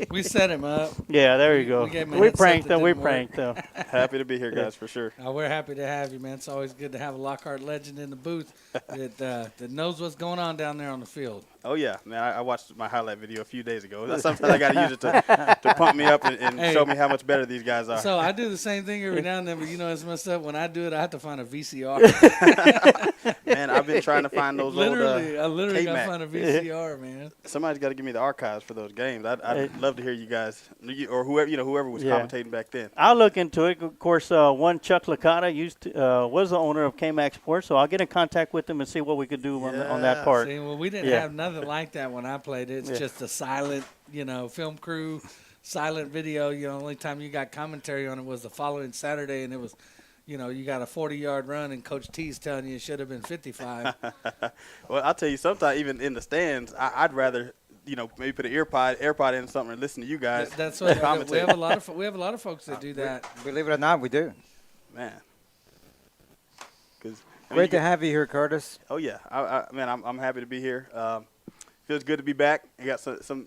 Speaker 8: We set him up.
Speaker 5: Yeah, there you go.
Speaker 8: We
Speaker 5: pranked him. We pranked him.
Speaker 11: Happy to be here, guys, for sure.
Speaker 8: We're happy to have you, man. It's always good to have a Lockhart legend in the booth that knows what's going on down there on the field.
Speaker 11: Oh, yeah. Man, I watched my highlight video a few days ago. Sometimes I got to use it to pump me up and show me how much better these guys are.
Speaker 8: So I do the same thing every now and then, but you know it's messed up. When I do it, I have to find a VCR.
Speaker 11: Man, I've been trying to find those
Speaker 8: I
Speaker 11: K-Mac.
Speaker 8: literally got to find a VCR, man.
Speaker 11: Somebody's got to give me the archives for those games. I'd love to hear you guys, or whoever was commentating back then.
Speaker 5: I'll look into it. Of course, one Chuck Licata was the owner of K-Mac Sports, so I'll get in contact with him and see what we could do on that part.
Speaker 8: See, well, we didn't have nothing like that when I played. It's just a silent, film crew, silent video. Only time you got commentary on it was the following Saturday, and it was, you got a 40-yard run, and Coach T's telling you it should have been 55.
Speaker 11: Well, I'll tell you, sometimes even in the stands, I'd rather, maybe put an AirPod in something and listen to you guys.
Speaker 8: That's what we have a lot of folks that do that.
Speaker 6: Believe it or not, we do.
Speaker 11: Man.
Speaker 6: Great to have you here, Curtis.
Speaker 11: Oh yeah, I'm happy to be here. Feels good to be back. I got some,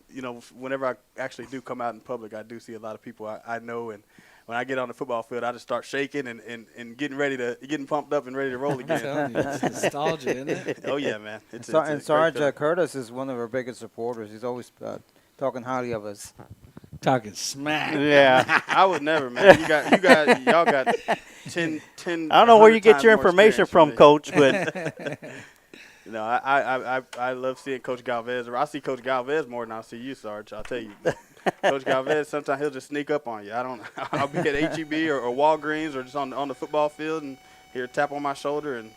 Speaker 11: whenever I actually do come out in public, I do see a lot of people I know, and when I get on the football field, I just start shaking and getting pumped up and ready to roll again.
Speaker 8: I'm telling you, it's nostalgia, isn't it?
Speaker 11: Oh yeah, man.
Speaker 6: Sarge Curtis is one of our biggest supporters. He's always talking highly of us.
Speaker 8: Talking smack.
Speaker 5: Yeah.
Speaker 11: I would never, man. Y'all got 10.
Speaker 5: I don't know where you get your information from, Coach, but
Speaker 11: I love seeing Coach Galvez. I see Coach Galvez more than I see you, Sarge. I'll tell you. Coach Galvez, sometimes he'll just sneak up on you. I'll be at HEB or Walgreens or just on the football field and hear a tap on my shoulder and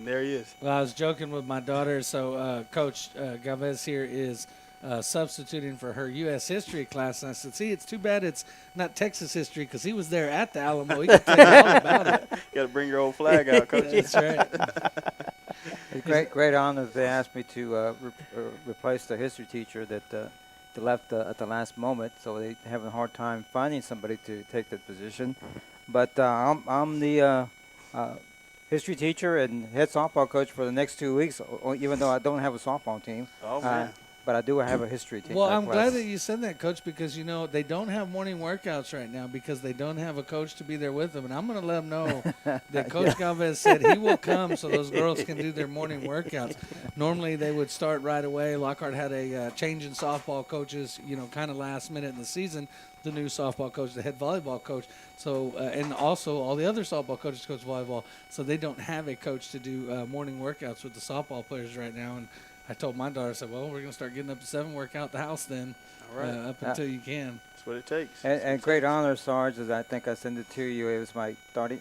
Speaker 11: there he is.
Speaker 8: Well, I was joking with my daughter. So Coach Galvez here is substituting for her U.S. history class. And I said, see, it's too bad it's not Texas history because he was there at the Alamo. He can tell you all about it.
Speaker 11: You got to bring your old flag out, Coach.
Speaker 8: That's right.
Speaker 6: It's great honor that they asked me to replace the history teacher that left at the last moment, so they're having a hard time finding somebody to take that position. But I'm the history teacher and head softball coach for the next 2 weeks, even though I don't have a softball team.
Speaker 11: Oh, man.
Speaker 6: But I do have a history team.
Speaker 8: Well, I'm glad that you said that, Coach, because, they don't have morning workouts right now because they don't have a coach to be there with them. And I'm going to let them know that Coach Galvez said he will come so those girls can do their morning workouts. Normally they would start right away. Lockhart had a change in softball coaches, kind of last minute in the season. The new softball coach, the head volleyball coach. So, and also all the other softball coaches coach volleyball. So they don't have a coach to do morning workouts with the softball players right now. And I told my daughter, I said, well, we're going to start getting up to 7, work out the house then,
Speaker 11: all right.
Speaker 8: up until you can.
Speaker 11: That's what it takes.
Speaker 6: And great honor, Sarge, as I think I sent it to you. It was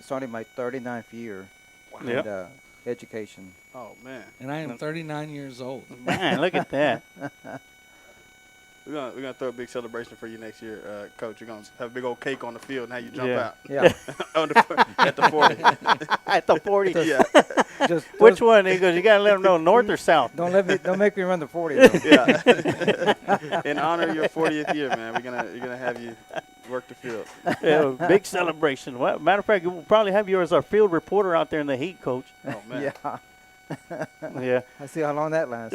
Speaker 6: starting my 39th year in education.
Speaker 11: Oh, man.
Speaker 8: And I am 39 years old.
Speaker 5: Man, look at that.
Speaker 11: We're gonna throw a big celebration for you next year, Coach. You're gonna have a big old cake on the field and how you jump out.
Speaker 6: Yeah.
Speaker 11: At the 40.
Speaker 5: At the 40.
Speaker 11: Yeah.
Speaker 5: Which one? He goes, you gotta let them know, north or south.
Speaker 6: Don't make me run the 40. Though.
Speaker 11: Yeah. In honor of your 40th year, man, we're gonna have you work the field.
Speaker 5: Yeah, big celebration. Well, matter of fact, we'll probably have you as our field reporter out there in the heat, Coach.
Speaker 11: Oh man.
Speaker 6: Yeah.
Speaker 5: Yeah.
Speaker 6: I see how long that lasts.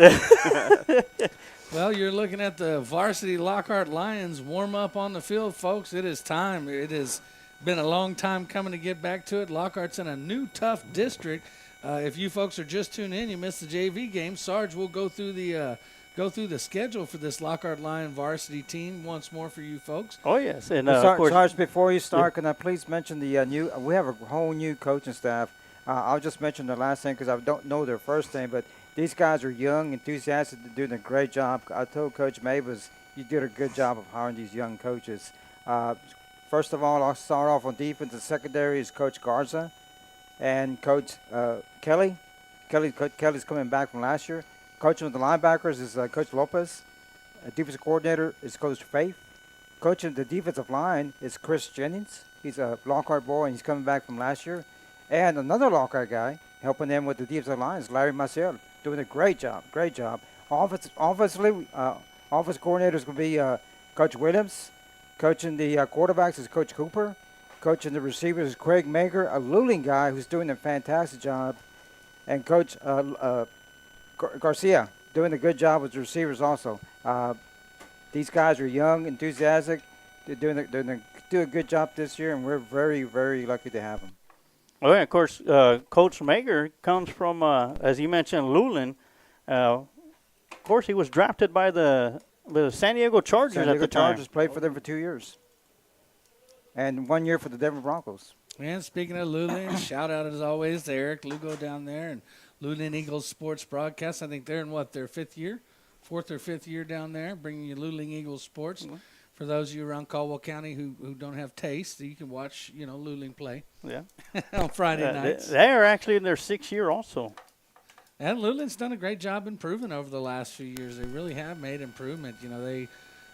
Speaker 8: Well, you're looking at the varsity Lockhart Lions warm up on the field, folks. It is time. It has been a long time coming to get back to it. Lockhart's in a new tough district. If you folks are just tuning in, you missed the JV game. Sarge will go through the schedule for this Lockhart Lion varsity team once more for you folks.
Speaker 5: Oh yes, and of course,
Speaker 6: Sarge, before you start, can I please mention the new? We have a whole new coaching staff. I'll just mention the last name because I don't know their first name, but these guys are young, enthusiastic, they're doing a great job. I told Coach Mavis, you did a good job of hiring these young coaches. First of all, I'll start off on defense and secondary is Coach Garza and Coach Kelly. Kelly's coming back from last year. Coaching with the linebackers is Coach Lopez. Defensive coordinator is Coach Faith. Coaching the defensive line is Chris Jennings. He's a Lockhart boy, and he's coming back from last year. And another Lockhart guy helping them with the defensive line is Larry Marcel, doing a great job. Offensively, offense coordinator is going to be Coach Williams. Coaching the quarterbacks is Coach Cooper. Coaching the receivers is Craig Mager, a Luling guy who's doing a fantastic job. And Coach Garcia doing a good job with the receivers also. These guys are young, enthusiastic. They're doing a good job this year, and we're very, very lucky to have them.
Speaker 5: Well, of course, Coach Mager comes from, as you mentioned, Luling. Of course, he was drafted by the San Diego Chargers at the time.
Speaker 6: Chargers played for them for 2 years. And 1 year for the Denver Broncos.
Speaker 8: And speaking of Luling, shout out as always to Eric Lugo down there and Luling Eagles Sports Broadcast. I think they're in their fourth or fifth year down there, bringing you Luling Eagles Sports. Mm-hmm. For those of you around Caldwell County who don't have taste, you can watch, Luling play.
Speaker 5: Yeah.
Speaker 8: On Friday nights.
Speaker 5: They are actually in their 6th year also.
Speaker 8: And Luling's done a great job improving over the last few years. They really have made improvement. They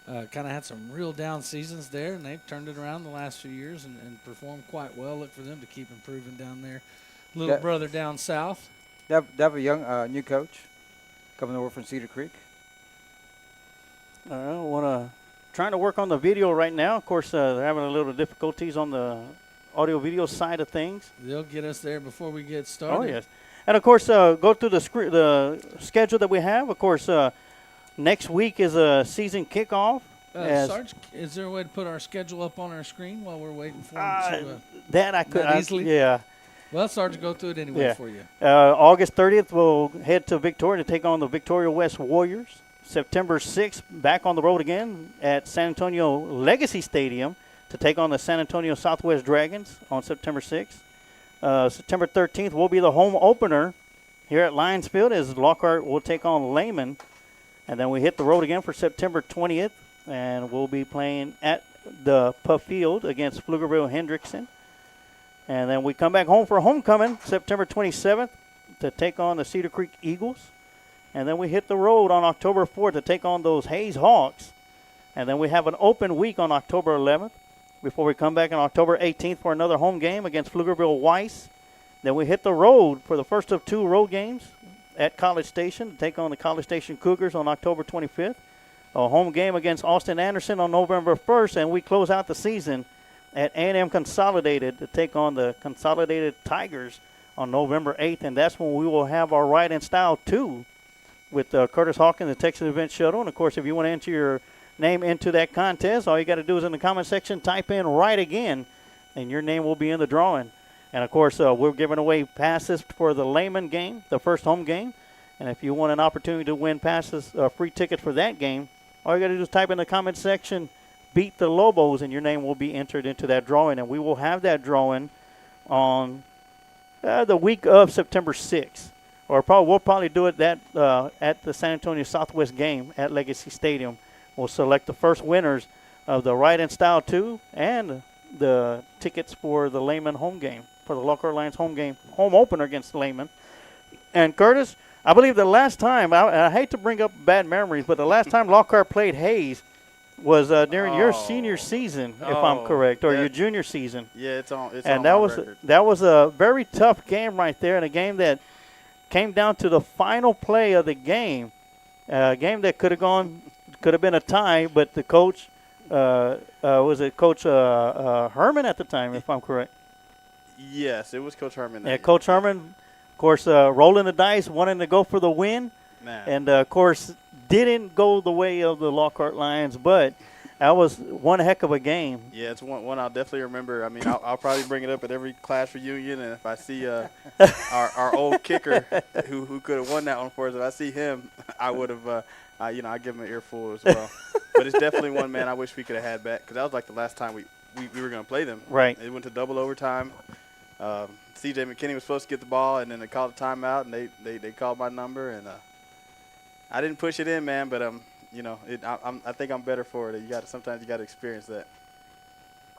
Speaker 8: kind of had some real down seasons there, and they've turned it around the last few years and performed quite well. Look for them to keep improving down there. Little brother down south.
Speaker 6: They have a young new coach coming over from Cedar Creek.
Speaker 5: Trying to work on the video right now. Of course, they're having a little difficulties on the audio-video side of things.
Speaker 8: They'll get us there before we get started.
Speaker 5: Oh, yes. And, of course, go through the schedule that we have. Of course, next week is a season kickoff.
Speaker 8: Sarge, is there a way to put our schedule up on our screen while we're waiting for him to
Speaker 5: that I could
Speaker 8: easily?
Speaker 5: Yeah.
Speaker 8: Well, Sarge, go through it anyway for you.
Speaker 5: August 30th, we'll head to Victoria to take on the Victoria West Warriors. September 6th, back on the road again at San Antonio Legacy Stadium to take on the San Antonio Southwest Dragons on September 6th. September 13th will be the home opener here at Lions Field as Lockhart will take on Lehman. And then we hit the road again for September 20th, and we'll be playing at the Puff Field against Pflugerville Hendrickson. And then we come back home for homecoming September 27th to take on the Cedar Creek Eagles. And then we hit the road on October 4th to take on those Hayes Hawks. And then we have an open week on October 11th before we come back on October 18th for another home game against Pflugerville Weiss. Then we hit the road for the first of 2 road games at College Station to take on the College Station Cougars on October 25th. A home game against Austin Anderson on November 1st. And we close out the season at A&M Consolidated to take on the Consolidated Tigers on November 8th. And that's when we will have our Ride in Style 2 with Curtis Hawkins, the Texas Event Shuttle. And, of course, if you want to enter your name into that contest, all you got to do is in the comment section type in "Right Again," and your name will be in the drawing. And, of course, we're giving away passes for the Lehman game, the first home game. And if you want an opportunity to win passes, free tickets for that game, all you got to do is type in the comment section, "Beat the Lobos," and your name will be entered into that drawing. And we will have that drawing on the week of September 6th. Or we'll probably do it at the San Antonio Southwest game at Legacy Stadium. We'll select the first winners of the Ride in Style 2 and the tickets for the Lehman home game, for the Lockhart Lions home opener against Lehman. And Curtis, I believe the last time, I hate to bring up bad memories, but the last time Lockhart played Hayes was during your senior season, if I'm correct, or your junior season.
Speaker 11: Yeah, it's on.
Speaker 5: And that was a very tough game right there, and a game that came down to the final play of the game. A game that could have been a tie, but the coach was it Coach Herman at the time, if I'm correct?
Speaker 11: Yes, it was Coach Herman.
Speaker 5: Yeah, Coach Herman, of course, rolling the dice, wanting to go for the win, and of course didn't go the way of the Lockhart Lions, but that was one heck of a game.
Speaker 11: Yeah, it's one I'll definitely remember. I mean, I'll probably bring it up at every class reunion, and if I see our old kicker who could have won that one for us, if I see him, I would have, I'd give him an earful as well. But it's definitely one, man, I wish we could have had back, because that was like the last time we were going to play them.
Speaker 5: Right.
Speaker 11: It went to double overtime. C.J. McKinney was supposed to get the ball, and then they called a timeout, and they called my number, and I didn't push it in, man, but I think I'm better for it. Sometimes you got to experience that.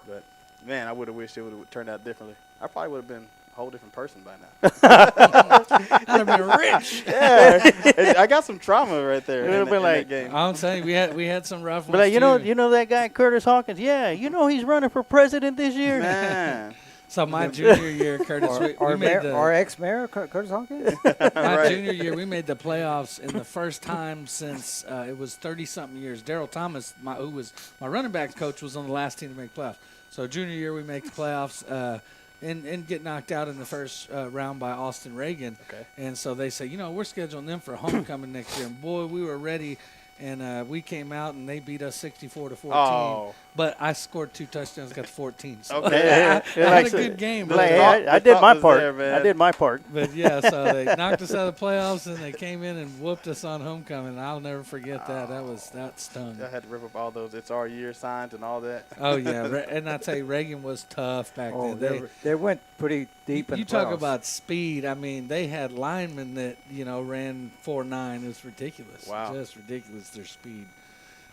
Speaker 11: But, man, I would have wished it would have turned out differently. I probably would have been a whole different person by now.
Speaker 8: I'd have been rich.
Speaker 11: Yeah, I got some trauma right there.
Speaker 5: It would have been like,
Speaker 11: that game.
Speaker 8: I'm saying we had some rough ones.
Speaker 5: but like, you
Speaker 8: too.
Speaker 5: know that guy Curtis Hawkins. Yeah, you know he's running for president this year.
Speaker 11: Man.
Speaker 8: So my junior year, Curtis, we made
Speaker 6: our ex-mayor, Curtis Hawkins?
Speaker 8: my junior year, we made the playoffs in the first time since it was 30-something years. Daryl Thomas, who was my running backs coach, was on the last team to make playoffs. So junior year, we make the playoffs and get knocked out in the first round by Austin Reagan.
Speaker 11: Okay.
Speaker 8: And so they say, we're scheduling them for homecoming next year. And, boy, we were ready. And we came out, and they beat us 64-14.
Speaker 11: Oh.
Speaker 8: But I scored 2 touchdowns, got to 14. So
Speaker 11: Okay.
Speaker 8: I had a good game.
Speaker 5: Like,
Speaker 8: But,
Speaker 5: hey, I did my
Speaker 11: was
Speaker 5: part.
Speaker 11: there, man.
Speaker 5: I did my part.
Speaker 8: but, yeah, so they knocked us out of the playoffs, and they came in and whooped us on homecoming. I'll never forget that. That stung.
Speaker 11: I had to rip up all those "It's Our Year" signs and all that.
Speaker 8: Oh, yeah. And I tell you, Reagan was tough back then.
Speaker 6: They went pretty deep in
Speaker 8: You
Speaker 6: the
Speaker 8: talk
Speaker 6: playoffs.
Speaker 8: about speed. I mean, they had linemen that, ran 4.9. It was ridiculous.
Speaker 11: Wow.
Speaker 8: Just ridiculous, their speed.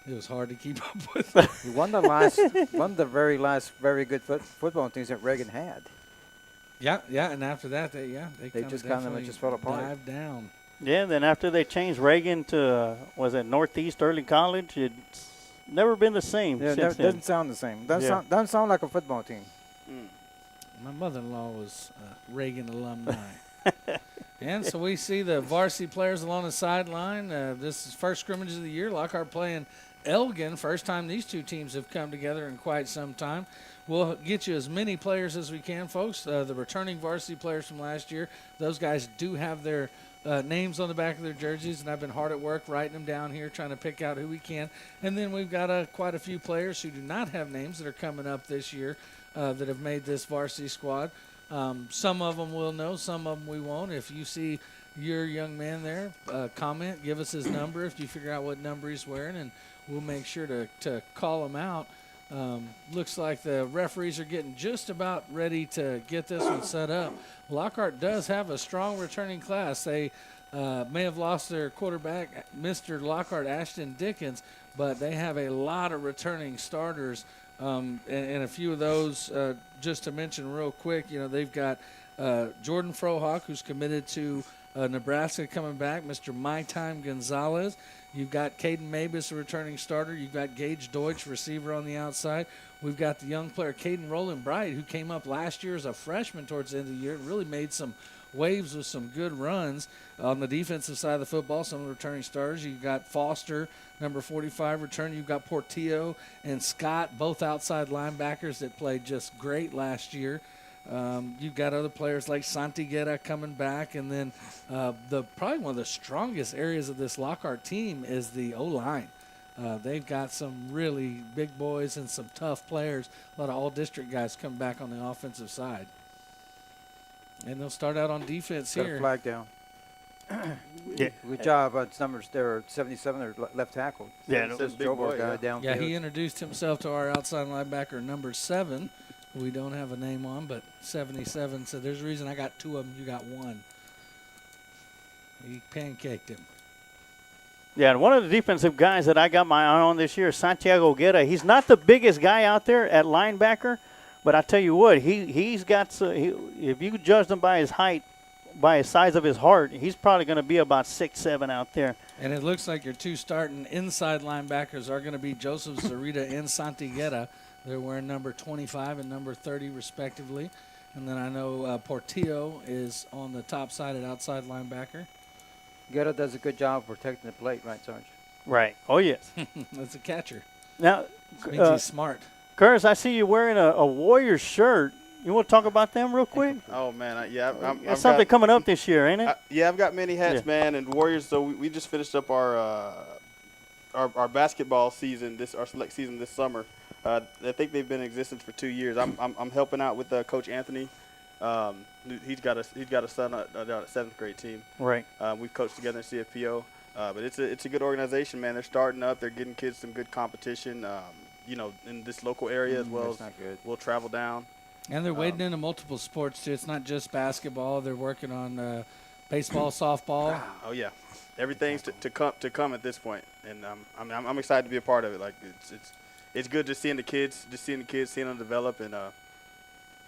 Speaker 8: It was hard to keep up with.
Speaker 6: He won the very last very good football teams that Reagan had.
Speaker 8: Yeah, and after that, they
Speaker 6: just kind of just fell apart.
Speaker 8: Dived down.
Speaker 5: Yeah, then after they changed Reagan to, was it Northeast Early College, it's never been the same
Speaker 6: Yeah,
Speaker 5: since then.
Speaker 6: doesn't sound the same. Doesn't sound like a football team.
Speaker 8: My mother-in-law was a Reagan alumni. And so we see the varsity players along the sideline. This is first scrimmage of the year. Lockhart playing Elgin. First time these two teams have come together in quite some time. We'll get you as many players as we can, folks. The returning varsity players from last year, those guys do have their names on the back of their jerseys, and I've been hard at work writing them down here, trying to pick out who we can. And then we've got quite a few players who do not have names that are coming up this year that have made this varsity squad. Some of them we'll know, some of them we won't. If you see your young man there, comment, give us his number if you figure out what number he's wearing, and we'll make sure to call him out. Looks like the referees are getting just about ready to get this one set up. Lockhart does have a strong returning class. They may have lost their quarterback, Mr. Lockhart Ashton Dickens, but they have a lot of returning starters. And a few of those, just to mention real quick, they've got Jordan Frohawk, who's committed to Nebraska, coming back, Mr. My Time Gonzalez. You've got Caden Mabus, a returning starter. You've got Gage Deutsch, receiver on the outside. We've got the young player Caden Roland Bright, who came up last year as a freshman towards the end of the year and really made some waves with some good runs. On the defensive side of the football, some of the returning starters, you've got Foster, number 45, return. You've got Portillo and Scott, both outside linebackers that played just great last year. You've got other players like Santiguera coming back, and then probably one of the strongest areas of this Lockhart team is the O-line. They've got some really big boys and some tough players. A lot of all-district guys coming back on the offensive side. And they'll start out on defense
Speaker 6: Got
Speaker 8: here.
Speaker 6: a flag down.
Speaker 5: Yeah.
Speaker 6: Good job. It's numbers there. 77 or left tackle.
Speaker 5: Yeah,
Speaker 6: This
Speaker 11: that's a big
Speaker 6: Joe
Speaker 11: boy,
Speaker 6: guy
Speaker 11: yeah.
Speaker 6: downfield.
Speaker 8: Yeah, he introduced himself to our outside linebacker, number 7. We don't have a name on, but 77. So there's a reason I got 2 of them. You got 1. He pancaked him.
Speaker 5: Yeah, and one of the defensive guys that I got my eye on this year is Santiago Guerra. He's not the biggest guy out there at linebacker, but I tell you what, he's got if you judge him by his height, by his size of his heart, he's probably going to be about 6'7" out there.
Speaker 8: And it looks like your 2 starting inside linebackers are going to be Joseph Zarita and Santiguera. They're wearing number 25 and number 30 respectively. And then I know Portillo is on the top side at outside linebacker.
Speaker 6: Guerra does a good job protecting the plate, right, Sarge?
Speaker 5: Right. Oh, yes.
Speaker 8: That's a catcher.
Speaker 5: Now,
Speaker 8: This means he's smart.
Speaker 5: Curtis, I see you wearing a Warriors shirt. You want to talk about them real quick?
Speaker 11: Oh, man.
Speaker 5: That's something coming up this year, ain't it?
Speaker 11: I've got many hats, man, and Warriors. So we just finished up our basketball season, our select season this summer. I think they've been in existence for 2 years. I'm helping out with Coach Anthony. He's got a son on a 7th grade team.
Speaker 5: Right.
Speaker 11: We've coached together in CFPO, but it's a good organization, man. They're starting up. They're getting kids some good competition. In this local area as well.
Speaker 6: That's not good.
Speaker 11: We'll travel down.
Speaker 8: And they're wading into multiple sports, too. It's not just basketball. They're working on baseball, softball.
Speaker 11: Oh, yeah. Everything's to come at this point, and I'm excited to be a part of it. Like it's good just seeing the kids, seeing them develop, and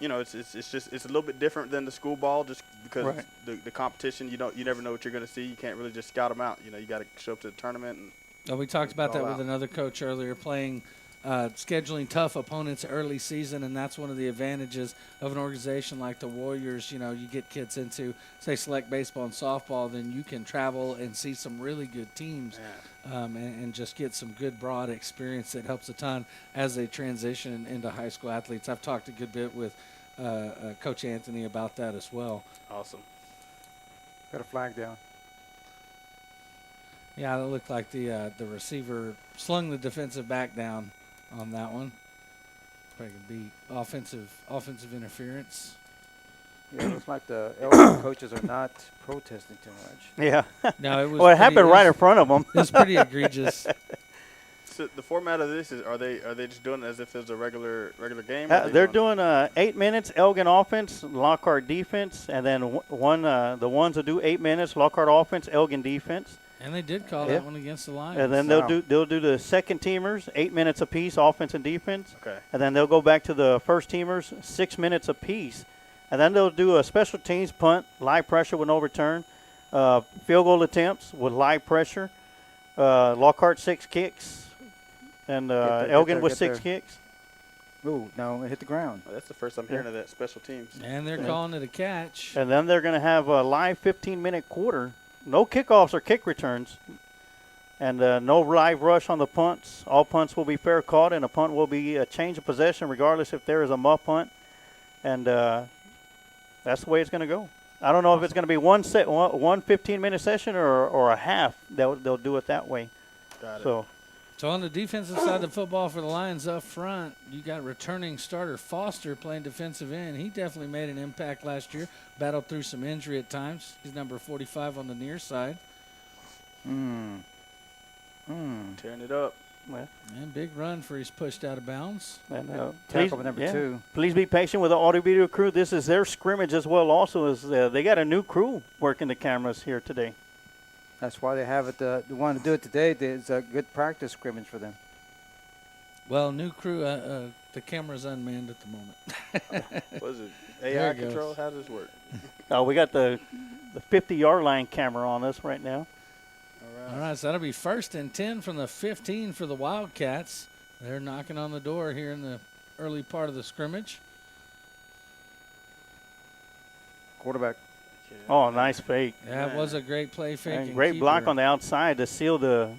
Speaker 11: it's a little bit different than the school ball, just because the competition. You never know what you're going to see. You can't really just scout them out. You got to show up to the tournament. And
Speaker 8: we talked about that with another coach earlier, playing. Scheduling tough opponents early season, and that's one of the advantages of an organization like the Warriors. You get kids into, say, select baseball and softball, then you can travel and see some really good teams and just get some good broad experience that helps a ton as they transition into high school athletes. I've talked a good bit with Coach Anthony about that as well.
Speaker 11: Awesome.
Speaker 6: Got a flag down.
Speaker 8: Yeah, it looked like the receiver slung the defensive back down on that one. Probably could be offensive interference.
Speaker 6: Yeah, it looks like the Elgin coaches are not protesting too much.
Speaker 5: Yeah.
Speaker 8: No, it was.
Speaker 5: Well, it happened right in front of them.
Speaker 8: It was pretty egregious.
Speaker 11: So the format of this is are they just doing it as if it's a regular game?
Speaker 5: They're doing 8 minutes Elgin offense, Lockhart defense, and then the ones that do 8 minutes Lockhart offense, Elgin defense.
Speaker 8: And they did call that one against the Lions.
Speaker 5: And then they'll do the second teamers 8 minutes apiece, offense and defense.
Speaker 11: Okay.
Speaker 5: And then they'll go back to the first teamers 6 minutes apiece. And then they'll do a special teams punt, live pressure with no return, field goal attempts with live pressure, Lockhart 6 kicks, and Elgin with 6 kicks.
Speaker 6: Ooh, no, it hit the ground.
Speaker 11: Well, that's the first I'm hearing of that special teams.
Speaker 8: And they're calling it a catch.
Speaker 5: And then they're going to have a live 15-minute quarter. No kickoffs or kick returns, and no live rush on the punts. All punts will be fair caught, and a punt will be a change of possession regardless if there is a muff punt. And that's the way it's going to go. I don't know if it's going to be one 15-minute session or a half. They'll do it that way.
Speaker 11: Got it.
Speaker 8: So on the defensive side of the football for the Lions up front, you got returning starter Foster playing defensive end. He definitely made an impact last year, battled through some injury at times. He's number 45 on the near side.
Speaker 11: Tearing it up.
Speaker 5: Well,
Speaker 8: and big run for he's pushed out of bounds.
Speaker 5: And
Speaker 6: tackle number 2.
Speaker 5: Please be patient with the audio video crew. This is their scrimmage as well. Also, they got a new crew working the cameras here today.
Speaker 6: That's why they have it. The one to do it today is a good practice scrimmage for them.
Speaker 8: Well, new crew, the camera's unmanned at the moment.
Speaker 11: What is it? AI control? How does this work?
Speaker 5: We got the 50-yard line camera on us right now.
Speaker 8: All right, so that'll be 1st and 10 from the 15 for the Wildcats. They're knocking on the door here in the early part of the scrimmage.
Speaker 6: Quarterback.
Speaker 5: Oh, nice fake.
Speaker 8: That was a great play fake.
Speaker 5: And great block on the outside to seal the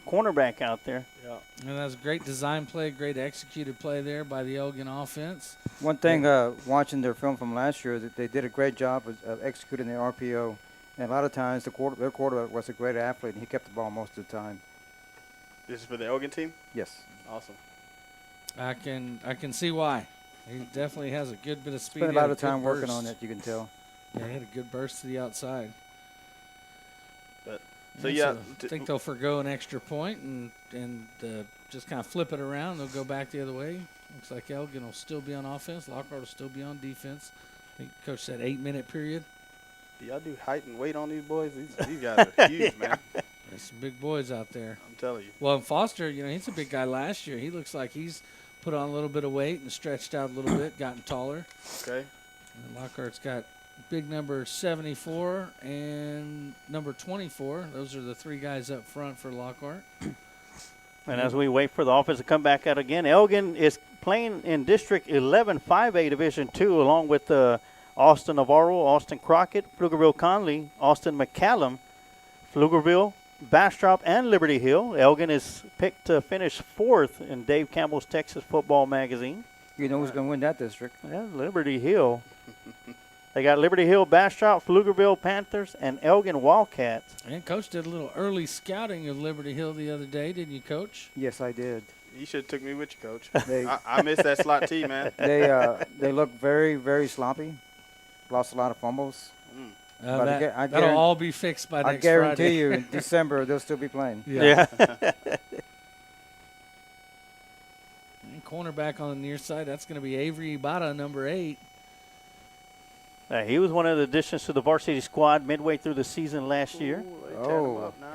Speaker 5: cornerback out there.
Speaker 11: Yeah.
Speaker 8: And that's a great design play, great executed play there by the Elgin offense.
Speaker 6: One thing, watching their film from last year, that they did a great job of executing their RPO. And a lot of times, their quarterback was a great athlete, and he kept the ball most of the time.
Speaker 11: This is for the Elgin team?
Speaker 6: Yes.
Speaker 11: Awesome.
Speaker 8: I can see why. He definitely has a good bit of speed.
Speaker 6: Spent a lot of time working on it, you can tell.
Speaker 8: Yeah, he had a good burst to the outside.
Speaker 11: But
Speaker 8: I think they'll forgo an extra point and just kind of flip it around. They'll go back the other way. Looks like Elgin will still be on offense. Lockhart will still be on defense. I think Coach said 8-minute period.
Speaker 11: Do y'all do height and weight on these boys? These guys are huge, man.
Speaker 8: There's some big boys out there.
Speaker 11: I'm telling you.
Speaker 8: Well, Foster, he's a big guy last year. He looks like he's put on a little bit of weight and stretched out a little bit, gotten taller.
Speaker 11: Okay.
Speaker 8: And Lockhart's got big number 74 and number 24. Those are the 3 guys up front for Lockhart.
Speaker 5: And as we wait for the offense to come back out again, Elgin is playing in District 11 5A Division II along with Austin Navarro, Austin Crockett, Pflugerville Conley, Austin McCallum, Pflugerville, Bastrop, and Liberty Hill. Elgin is picked to finish 4th in Dave Campbell's Texas Football Magazine.
Speaker 6: You know who's going to win that district?
Speaker 5: Yeah, Liberty Hill. They got Liberty Hill, Bastrop, Pflugerville Panthers, and Elgin Wildcats.
Speaker 8: And Coach did a little early scouting of Liberty Hill the other day, didn't you, Coach?
Speaker 6: Yes, I did.
Speaker 11: You should have took me with you, Coach. I missed that slot T, man.
Speaker 6: They look very, very sloppy. Lost a lot of fumbles.
Speaker 8: That'll all be fixed by next Friday.
Speaker 6: I guarantee you, in December, they'll still be playing.
Speaker 5: Yeah.
Speaker 8: And cornerback on the near side, that's going to be Avery Ibarra, number 8.
Speaker 5: He was one of the additions to the varsity squad midway through the season last year.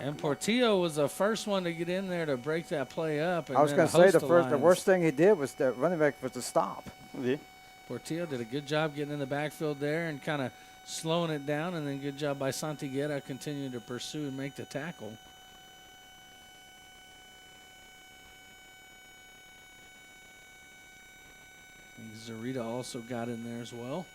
Speaker 8: And Portillo was the first one to get in there to break that play up. And
Speaker 6: I was
Speaker 8: going to
Speaker 6: say the worst thing he did was the running back was to stop.
Speaker 5: Yeah.
Speaker 8: Portillo did a good job getting in the backfield there and kind of slowing it down, and then good job by Santiguera continuing to pursue and make the tackle. I think Zarita also got in there as well.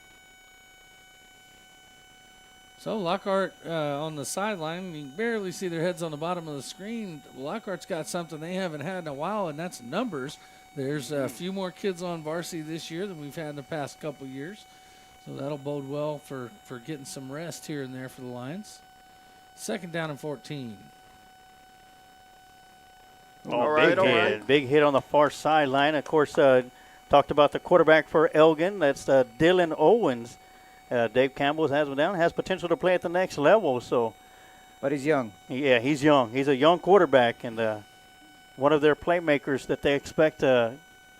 Speaker 8: So Lockhart on the sideline, you can barely see their heads on the bottom of the screen. Lockhart's got something they haven't had in a while, and that's numbers. There's a few more kids on varsity this year than we've had in the past couple years. So that'll bode well for getting some rest here and there for the Lions. 2nd down and 14.
Speaker 5: All right. Big hit on the far sideline. Of course, talked about the quarterback for Elgin. That's Dylan Owens. Dave Campbell has him down. Has potential to play at the next level. So,
Speaker 6: but he's young.
Speaker 5: Yeah, he's young. He's a young quarterback, and one of their playmakers that they expect to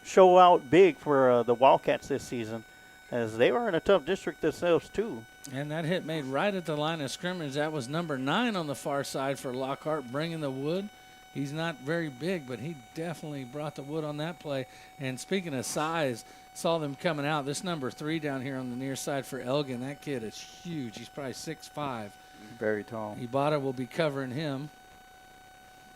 Speaker 5: show out big for the Wildcats this season, as they were in a tough district themselves too.
Speaker 8: And that hit made right at the line of scrimmage. That was number 9 on the far side for Lockhart, bringing the wood. He's not very big, but he definitely brought the wood on that play. And speaking of size, saw them coming out. This number 3 down here on the near side for Elgin, that kid is huge. He's probably 6'5".
Speaker 6: Very tall.
Speaker 8: Ibarra will be covering him.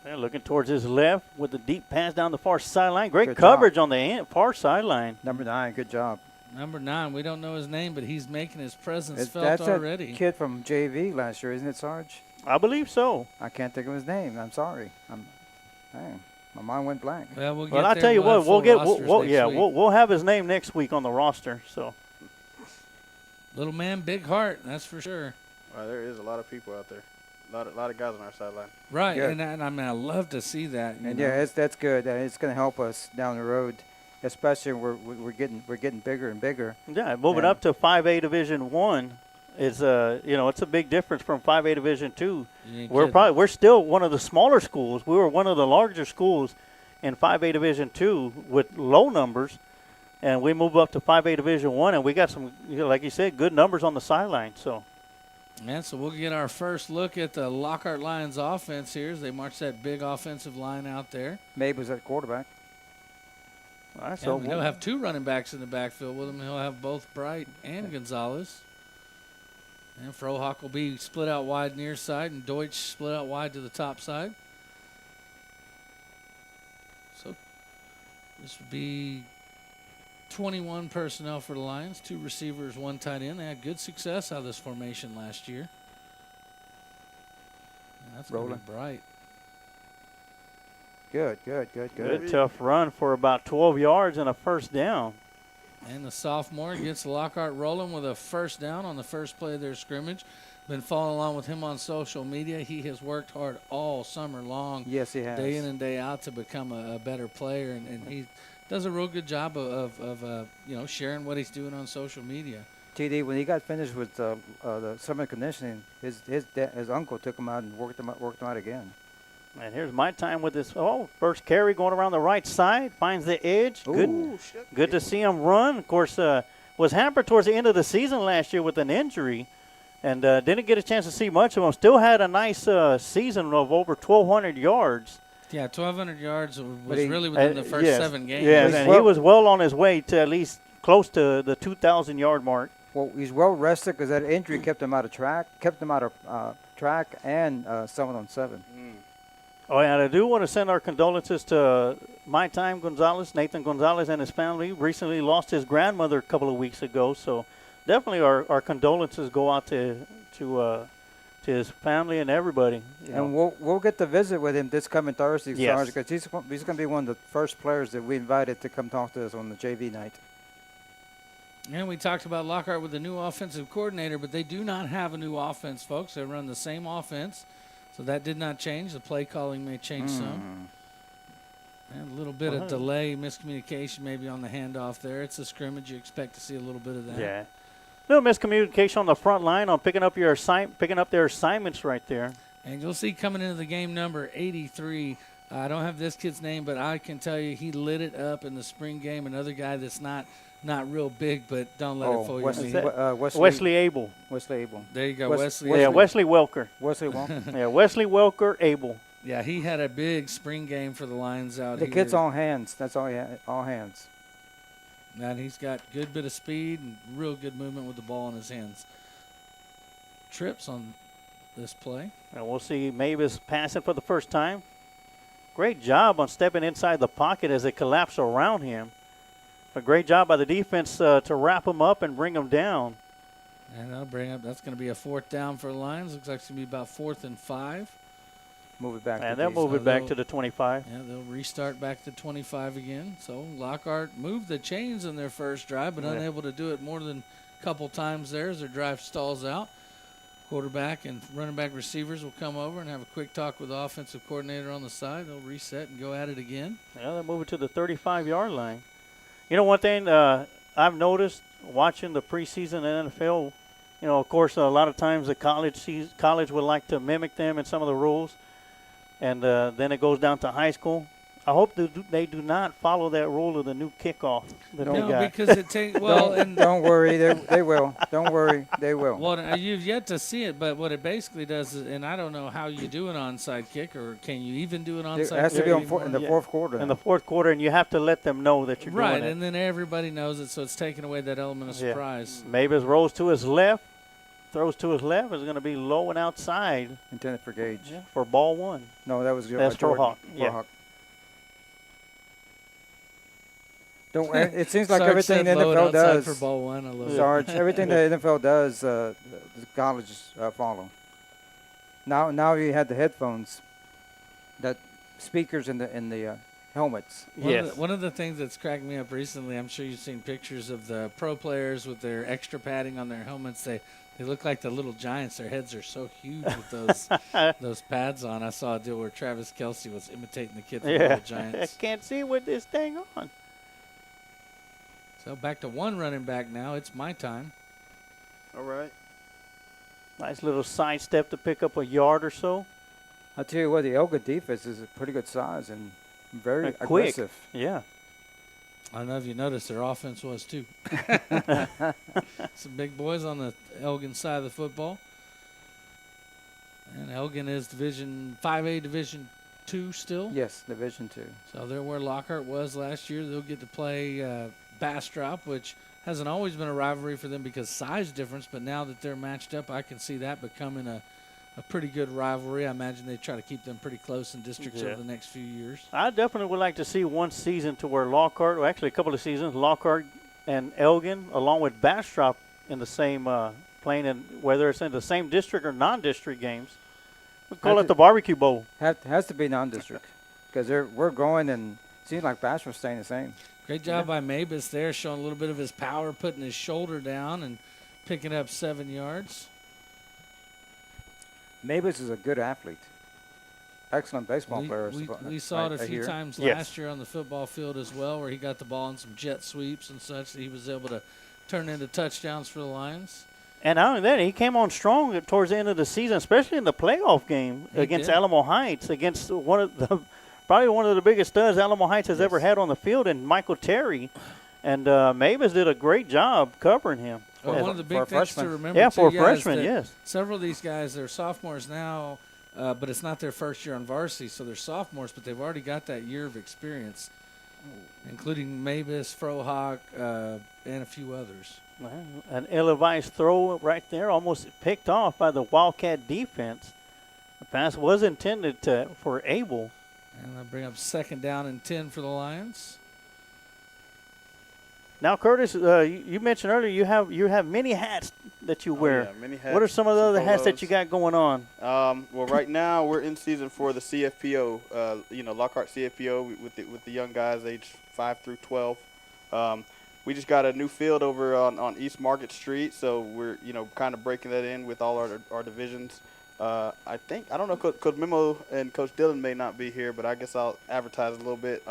Speaker 5: They're looking towards his left with the deep pass down the far sideline. Great
Speaker 6: Good
Speaker 5: coverage
Speaker 6: job.
Speaker 5: on the far sideline.
Speaker 6: Number 9, good job.
Speaker 8: Number 9, we don't know his name, but he's making his presence felt
Speaker 6: That's
Speaker 8: already.
Speaker 6: That kid from JV last year, isn't it, Sarge?
Speaker 5: I believe so.
Speaker 6: I can't think of his name. I'm sorry. My mind went blank.
Speaker 8: Well,
Speaker 5: Well, I'll tell you what, we'll have his name next week on the roster. So,
Speaker 8: little man, big heart, that's for sure.
Speaker 11: Well, there is a lot of people out there. A lot of guys on our sideline.
Speaker 8: Right,
Speaker 6: Good.
Speaker 8: and I mean, I love to see that.
Speaker 6: And yeah, that's good. It's going to help us down the road, especially we're getting bigger and bigger.
Speaker 5: yeah, moving up to 5A Division I is it's a big difference from 5A Division II. We're still one of the smaller schools. We were one of the larger schools in 5A Division II with low numbers, and we move up to 5A Division I, and we got some, like you said, good numbers on the sideline. So.
Speaker 8: And so we'll get our first look at the Lockhart Lions offense here as they march that big offensive line out there.
Speaker 6: Mabe was at quarterback.
Speaker 5: All right,
Speaker 8: So he'll have 2 running backs in the backfield with him. He'll have both Bright and Gonzalez. And Frohock will be split out wide near side, and Deutsch split out wide to the top side. So this would be 21 personnel for the Lions, 2 receivers, 1 tight end. They had good success out of this formation last year. And that's going to be Bright.
Speaker 6: Good.
Speaker 5: Tough run for about 12 yards and a first down.
Speaker 8: And the sophomore gets Lockhart rolling with a first down on the first play of their scrimmage. Been following along with him on social media. He has worked hard all summer long.
Speaker 6: Yes, he has.
Speaker 8: Day in and day out to become a better player, and he does a real good job of sharing what he's doing on social media.
Speaker 6: TD, when he got finished with the summer conditioning, his uncle took him out and worked him out again.
Speaker 5: And here's my time with this. First carry going around the right side, finds the edge. Good to see him run. Of course, was hampered towards the end of the season last year with an injury, and didn't get a chance to see much of him. Still had a nice season of over 1,200 yards.
Speaker 8: Yeah, 1,200 yards was really within the first 7 games.
Speaker 5: Yes, and he was well on his way to at least close to the 2,000-yard mark.
Speaker 6: Well, he's well rested because that injury kept him out of track, and 7-on-7.
Speaker 5: Oh, and I do want to send our condolences to Nathan Gonzalez and his family. Recently lost his grandmother a couple of weeks ago, so definitely our condolences go out to his family and everybody.
Speaker 6: And we'll get to visit with him this coming Thursday,
Speaker 5: yes,
Speaker 6: because he's going to be one of the first players that we invited to come talk to us on the JV night.
Speaker 8: And we talked about Lockhart with the new offensive coordinator, but they do not have a new offense, folks. They run the same offense. So that did not change. The play calling may change some. And a little bit of delay, miscommunication maybe on the handoff there. It's a scrimmage. You expect to see a little bit of that.
Speaker 5: Yeah. Little miscommunication on the front line on picking up their assignments right there.
Speaker 8: And you'll see coming into the game number 83. I don't have this kid's name, but I can tell you he lit it up in the spring game. Another guy that's not not real big, but don't let it fool you.
Speaker 6: Wesley
Speaker 5: Abel.
Speaker 6: Wesley Abel.
Speaker 8: There you go,
Speaker 6: Wesley.
Speaker 8: Wesley.
Speaker 5: Yeah, Wesley Welker.
Speaker 6: Wesley Welker.
Speaker 5: Yeah, Wesley Welker Abel.
Speaker 8: Yeah, he had a big spring game for the Lions out
Speaker 6: The
Speaker 8: here.
Speaker 6: kid's all hands. That's all he had. All hands.
Speaker 8: And he's got good bit of speed and real good movement with the ball in his hands. Trips on this play.
Speaker 5: And we'll see Mavis passing for the first time. Great job on stepping inside the pocket as it collapsed around him. A great job by the defense to wrap him up and bring him down.
Speaker 8: And that'll bring up, that's going to be a 4th down for the Lions. Looks like it's going to be about 4th and 5.
Speaker 6: Move it back.
Speaker 5: And they'll move it back to the 25.
Speaker 8: Yeah, they'll restart back to 25 again. So Lockhart moved the chains in their first drive, but unable to do it more than a couple times there as their drive stalls out. Quarterback and running back receivers will come over and have a quick talk with the offensive coordinator on the side. They'll reset and go at it again.
Speaker 5: Yeah, they'll move it to the 35-yard line. You know, one thing I've noticed watching the preseason in NFL, you know, of course, a lot of times the college would like to mimic them in some of the rules. And then it goes down to high school. I hope they do not follow that rule of the new kickoff that they got.
Speaker 8: Because it takes
Speaker 6: don't worry, they will. Don't worry, they will.
Speaker 8: Well, you've yet to see it, but what it basically does is, and I don't know how you do an onside kick, or can you even do an onside kick?
Speaker 6: It has to be in the fourth quarter.
Speaker 5: In the fourth quarter, and you have to let them know that you're doing it.
Speaker 8: Right, and then everybody knows it, so it's taking away that element of surprise.
Speaker 5: Mavis rolls to his left, throws to his left, is going to be low and outside.
Speaker 6: Intended for Gage.
Speaker 5: Yeah, for ball 1.
Speaker 6: No, that was
Speaker 5: That's for Hawk. Yeah.
Speaker 6: Don't. It seems like
Speaker 8: Sarge
Speaker 6: everything the
Speaker 8: said low
Speaker 6: NFL
Speaker 8: and outside
Speaker 6: does.
Speaker 8: for ball 1. I love
Speaker 6: Sarge, everything the NFL does, the colleges follow. Now you had the headphones, that speakers in the helmets.
Speaker 8: One of the things that's cracked me up recently, I'm sure you've seen pictures of the pro players with their extra padding on their helmets. They look like the little giants. Their heads are so huge with those pads on. I saw a deal where Travis Kelce was imitating the kids with the little giants.
Speaker 5: I can't see with this thing on.
Speaker 8: So back to one running back now. It's my time.
Speaker 11: All right.
Speaker 5: Nice little sidestep to pick up a yard or so.
Speaker 6: I'll tell you what, the Elgin defense is a pretty good size and very
Speaker 5: quick.
Speaker 6: aggressive.
Speaker 5: Yeah.
Speaker 8: I don't know if you noticed their offense was too. Some big boys on the Elgin side of the football. And Elgin is Division 5A, Division 2 still.
Speaker 6: Yes, Division 2.
Speaker 8: So they're where Lockhart was last year. They'll get to play Bastrop, which hasn't always been a rivalry for them because size difference. But now that they're matched up, I can see that becoming a pretty good rivalry. I imagine they try to keep them pretty close in districts over the next few years.
Speaker 5: I definitely would like to see one season to where Lockhart, or actually a couple of seasons, Lockhart and Elgin, along with Bastrop, in the same playing, in, whether it's in the same district or non-district games. We call it the Barbecue Bowl.
Speaker 6: Has to be non-district because we're going, and it seems like Bastrop's staying the same.
Speaker 8: Great job by Mavis there, showing a little bit of his power, putting his shoulder down and picking up 7 yards.
Speaker 6: Mavis is a good athlete. Excellent baseball player.
Speaker 8: We saw it a few times last year on the football field as well, where he got the ball in some jet sweeps and such that he was able to turn into touchdowns for the Lions.
Speaker 5: And not only that, he came on strong towards the end of the season, especially in the playoff game against Alamo Heights, against probably one of the biggest studs Alamo Heights has ever had on the field, and Michael Terry. And Mavis did a great job covering him.
Speaker 8: Well, one of the big things to remember,
Speaker 5: for a freshman, yes.
Speaker 8: Several of these guys, they're sophomores now, but it's not their first year on varsity, so they're sophomores, but they've already got that year of experience, including Mavis, Frohock, and a few others.
Speaker 5: Well, an ill-advised throw right there, almost picked off by the Wildcat defense. The pass was intended for Abel.
Speaker 8: And they'll bring up 2nd down and 10 for the Lions.
Speaker 5: Now, Curtis, you mentioned earlier you have many hats that you wear.
Speaker 11: Yeah, many hats.
Speaker 5: What are some of the other hats that you got going on?
Speaker 11: Well, right now we're in season for the CFPO. Lockhart CFPO with the young guys, age 5 through 12. We just got a new field over on East Market Street, so we're kind of breaking that in with all our divisions. I don't know, Coach Memo and Coach Dillon may not be here, but I guess I'll advertise a little bit.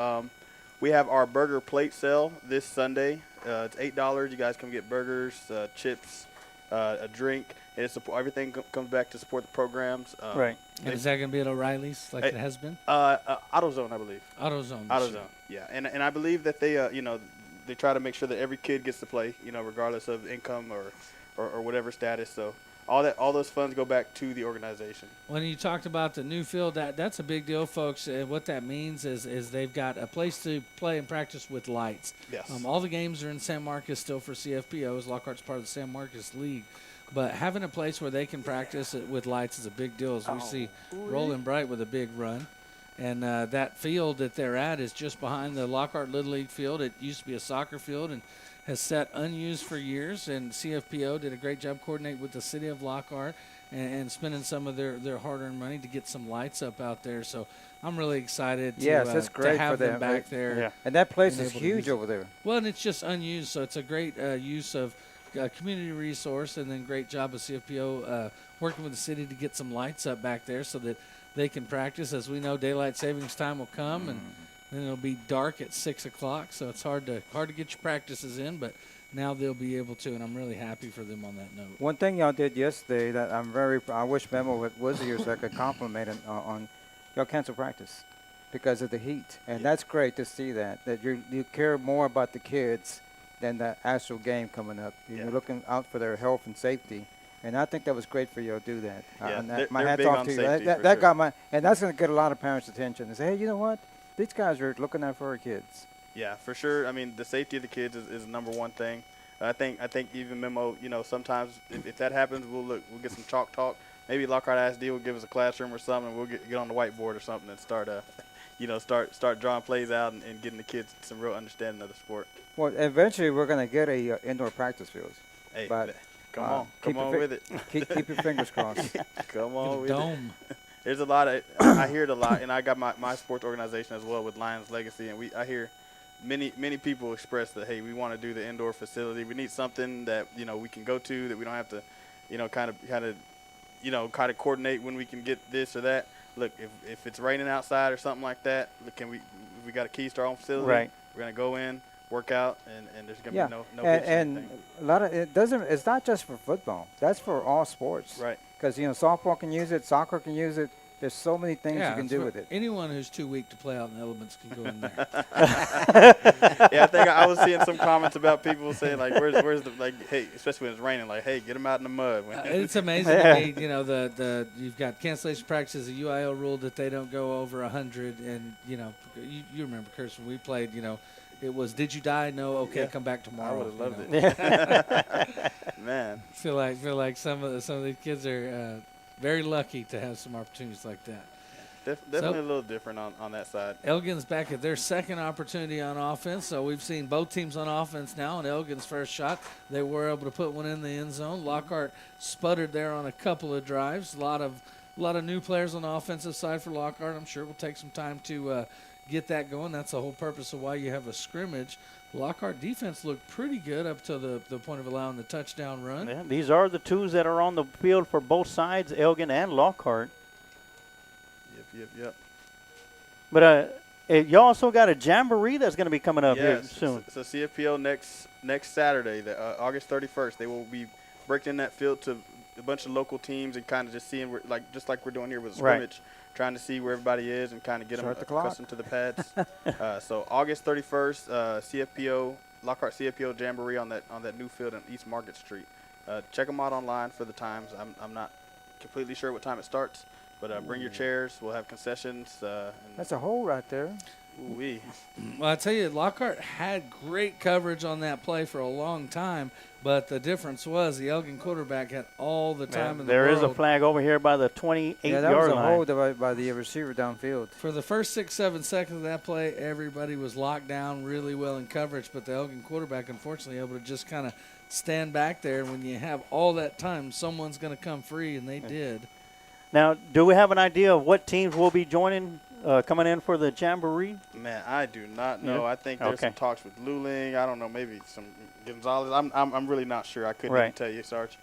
Speaker 11: We have our burger plate sale this Sunday. It's $8. You guys come get burgers, chips, a drink, and everything comes back to support the programs.
Speaker 5: Right.
Speaker 8: And is that going to be at O'Reilly's like it has been?
Speaker 11: AutoZone, I believe.
Speaker 8: AutoZone.
Speaker 11: AutoZone. Yeah, and I believe that they they try to make sure that every kid gets to play, regardless of income or whatever status. So all those funds go back to the organization.
Speaker 8: When you talked about the new field, that's a big deal, folks. What that means is they've got a place to play and practice with lights.
Speaker 11: Yes.
Speaker 8: All the games are in San Marcos still for CFPOs. Lockhart's part of the San Marcos League. But having a place where they can practice it with lights is a big deal, as we see Rolling Bright with a big run. And that field that they're at is just behind the Lockhart Little League field. It used to be a soccer field and has sat unused for years. And CFPO did a great job coordinating with the city of Lockhart and spending some of their hard-earned money to get some lights up out there. So I'm really excited to have them back there.
Speaker 6: Yeah. And that place is huge over there.
Speaker 8: Well, and it's just unused, so it's a great use of community resource, and then great job of CFPO working with the city to get some lights up back there so that they can practice. As we know, daylight savings time will come, and then it'll be dark at 6 o'clock, so it's hard to get your practices in, but now they'll be able to, and I'm really happy for them on that note.
Speaker 6: One thing y'all did yesterday that I wish Memo was here so I could compliment him on, y'all canceled practice because of the heat, and that's great to see that you care more about the kids than the actual game coming up. You're looking out for their health and safety. And I think that was great for you to do that.
Speaker 11: Yeah,
Speaker 6: my
Speaker 11: they're
Speaker 6: hat's
Speaker 11: big
Speaker 6: off
Speaker 11: on
Speaker 6: to you.
Speaker 11: safety
Speaker 6: That
Speaker 11: for
Speaker 6: got and that's going to get a lot of parents' attention. They say, hey, you know what? These guys are looking out for our kids.
Speaker 11: Yeah, for sure. I mean, the safety of the kids is number one thing. I think even Memo, sometimes if that happens, we'll get some chalk talk. Maybe Lockhart ISD will give us a classroom or something, and we'll get on the whiteboard or something and start start drawing plays out and getting the kids some real understanding of the sport.
Speaker 6: Well, eventually we're going to get a indoor practice field.
Speaker 11: Hey,
Speaker 6: but
Speaker 11: come on with it.
Speaker 6: Keep your fingers crossed.
Speaker 11: Come on with
Speaker 8: Dome.
Speaker 11: it. There's a lot of I hear it a lot, and I got my sports organization as well with Lions Legacy, and I hear many people express that, hey, we want to do the indoor facility. We need something that we can go to, that we don't have to kind of coordinate when we can get this or that. Look, if it's raining outside or something like that, look, we got a keys to our own facility.
Speaker 5: Right.
Speaker 11: We're gonna go in, work out, and there's gonna be no
Speaker 6: and a lot of it's not just for football. That's for all sports.
Speaker 11: Right.
Speaker 6: Because softball can use it, soccer can use it. There's so many things you can do with it.
Speaker 8: Anyone who's too weak to play out in the elements can go in there.
Speaker 11: Yeah, I think I was seeing some comments about people saying where's the hey, especially when it's raining, hey, get them out in the mud.
Speaker 8: It's amazing to me, you've got cancellation practices, a UIL rule that they don't go over 100, and you remember, Chris, when we played, it was, did you die? No, okay, come back tomorrow.
Speaker 11: I would have loved it. Man,
Speaker 8: feel like some of these kids are very lucky to have some opportunities like that.
Speaker 11: Definitely a little different on that side.
Speaker 8: Elgin's back at their second opportunity on offense, so we've seen both teams on offense now. And Elgin's first shot, they were able to put one in the end zone. Lockhart sputtered there on a couple of drives. A lot of new players on the offensive side for Lockhart. I'm sure it will take some time to get that going. That's the whole purpose of why you have a scrimmage. Lockhart defense looked pretty good up to the point of allowing the touchdown run.
Speaker 5: Yeah, these are the twos that are on the field for both sides, Elgin and Lockhart.
Speaker 11: Yep.
Speaker 5: But you also got a jamboree that's going to be coming up here soon.
Speaker 11: So CFPO next Saturday, August 31st, they will be breaking that field to a bunch of local teams and kind of just seeing just like we're doing here with Scrimmage, trying to see where everybody is and kind of get them accustomed to the pads. So August 31st, Lockhart CFPO jamboree on that new field on East Market Street. Check them out online for the times. I'm not completely sure what time it starts. But bring your chairs. We'll have concessions.
Speaker 6: That's a hole right there.
Speaker 11: Ooh-wee.
Speaker 8: Well, I tell you, Lockhart had great coverage on that play for a long time, but the difference was the Elgin quarterback had all the time in the world.
Speaker 5: There is a flag over here by the 28-yard line.
Speaker 6: Yeah, that was a hole by the receiver downfield.
Speaker 8: For the first 6-7 seconds of that play, everybody was locked down really well in coverage, but the Elgin quarterback, unfortunately, able to just kind of stand back there. When you have all that time, someone's going to come free, and they did.
Speaker 5: Now, do we have an idea of what teams will be joining, coming in for the jamboree?
Speaker 11: Man, I do not know.
Speaker 5: Yeah.
Speaker 11: I think there's some talks with Luling. I don't know, maybe some Gonzalez. I'm really not sure. I couldn't even tell you, Sarge.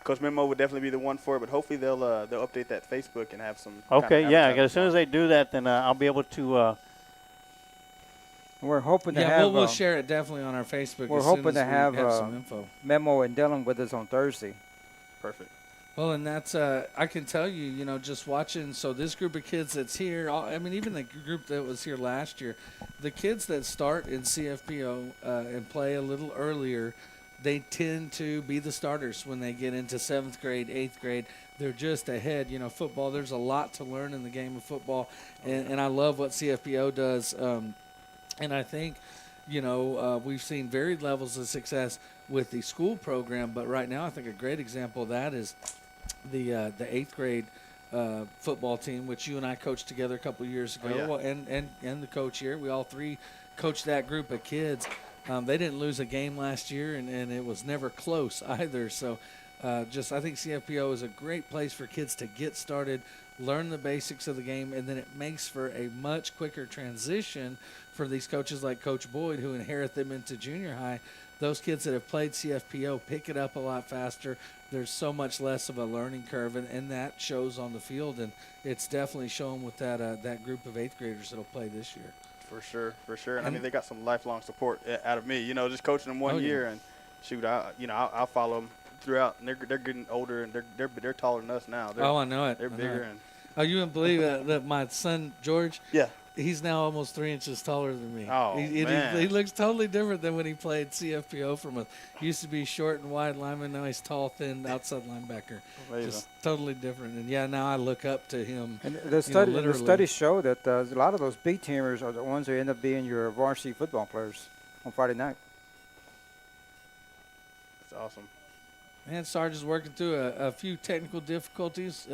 Speaker 11: Coach Memo would definitely be the one for it, but hopefully they'll update that Facebook and have some.
Speaker 5: Okay, yeah. As soon as they do that, then I'll be able to.
Speaker 6: We're hoping to have.
Speaker 8: We'll share it definitely on our Facebook.
Speaker 6: We're
Speaker 8: as
Speaker 6: hoping
Speaker 8: soon as
Speaker 6: to have
Speaker 8: some info.
Speaker 6: Memo and Dylan with us on Thursday.
Speaker 11: Perfect.
Speaker 8: Well, and that's I can tell you, just watching. So this group of kids that's here, I mean, even the group that was here last year, the kids that start in CFPO and play a little earlier, they tend to be the starters when they get into 7th grade, 8th grade. They're just ahead. Football, there's a lot to learn in the game of football, and I love what CFPO does. And I think, we've seen varied levels of success with the school program, but right now I think a great example of that is the 8th grade football team, which you and I coached together a couple of years ago, and the coach here. We all three coached that group of kids. They didn't lose a game last year, and it was never close either. So I think CFPO is a great place for kids to get started, learn the basics of the game, and then it makes for a much quicker transition for these coaches like Coach Boyd, who inherit them into junior high. Those kids that have played CFPO pick it up a lot faster. There's so much less of a learning curve, and that shows on the field, and it's definitely shown with that group of 8th graders that will play this year.
Speaker 11: For sure. And I mean, they got some lifelong support out of me. Just coaching them one year, and shoot, I'll follow them throughout. And they're getting older, and they're taller than us now.
Speaker 8: I know it.
Speaker 11: They're bigger. And
Speaker 8: you wouldn't believe that my son George.
Speaker 11: Yeah.
Speaker 8: He's now almost 3 inches taller than me.
Speaker 11: Oh, man.
Speaker 8: He looks totally different than when he played CFPO used to be short and wide lineman. Now he's tall, thin, outside linebacker.
Speaker 11: Amazing.
Speaker 8: Just totally different. And, now I look up to him.
Speaker 6: And the studies show that a lot of those B-teamers are the ones who end up being your varsity football players on Friday night.
Speaker 11: That's awesome.
Speaker 8: And Sarge is working through a few technical difficulties.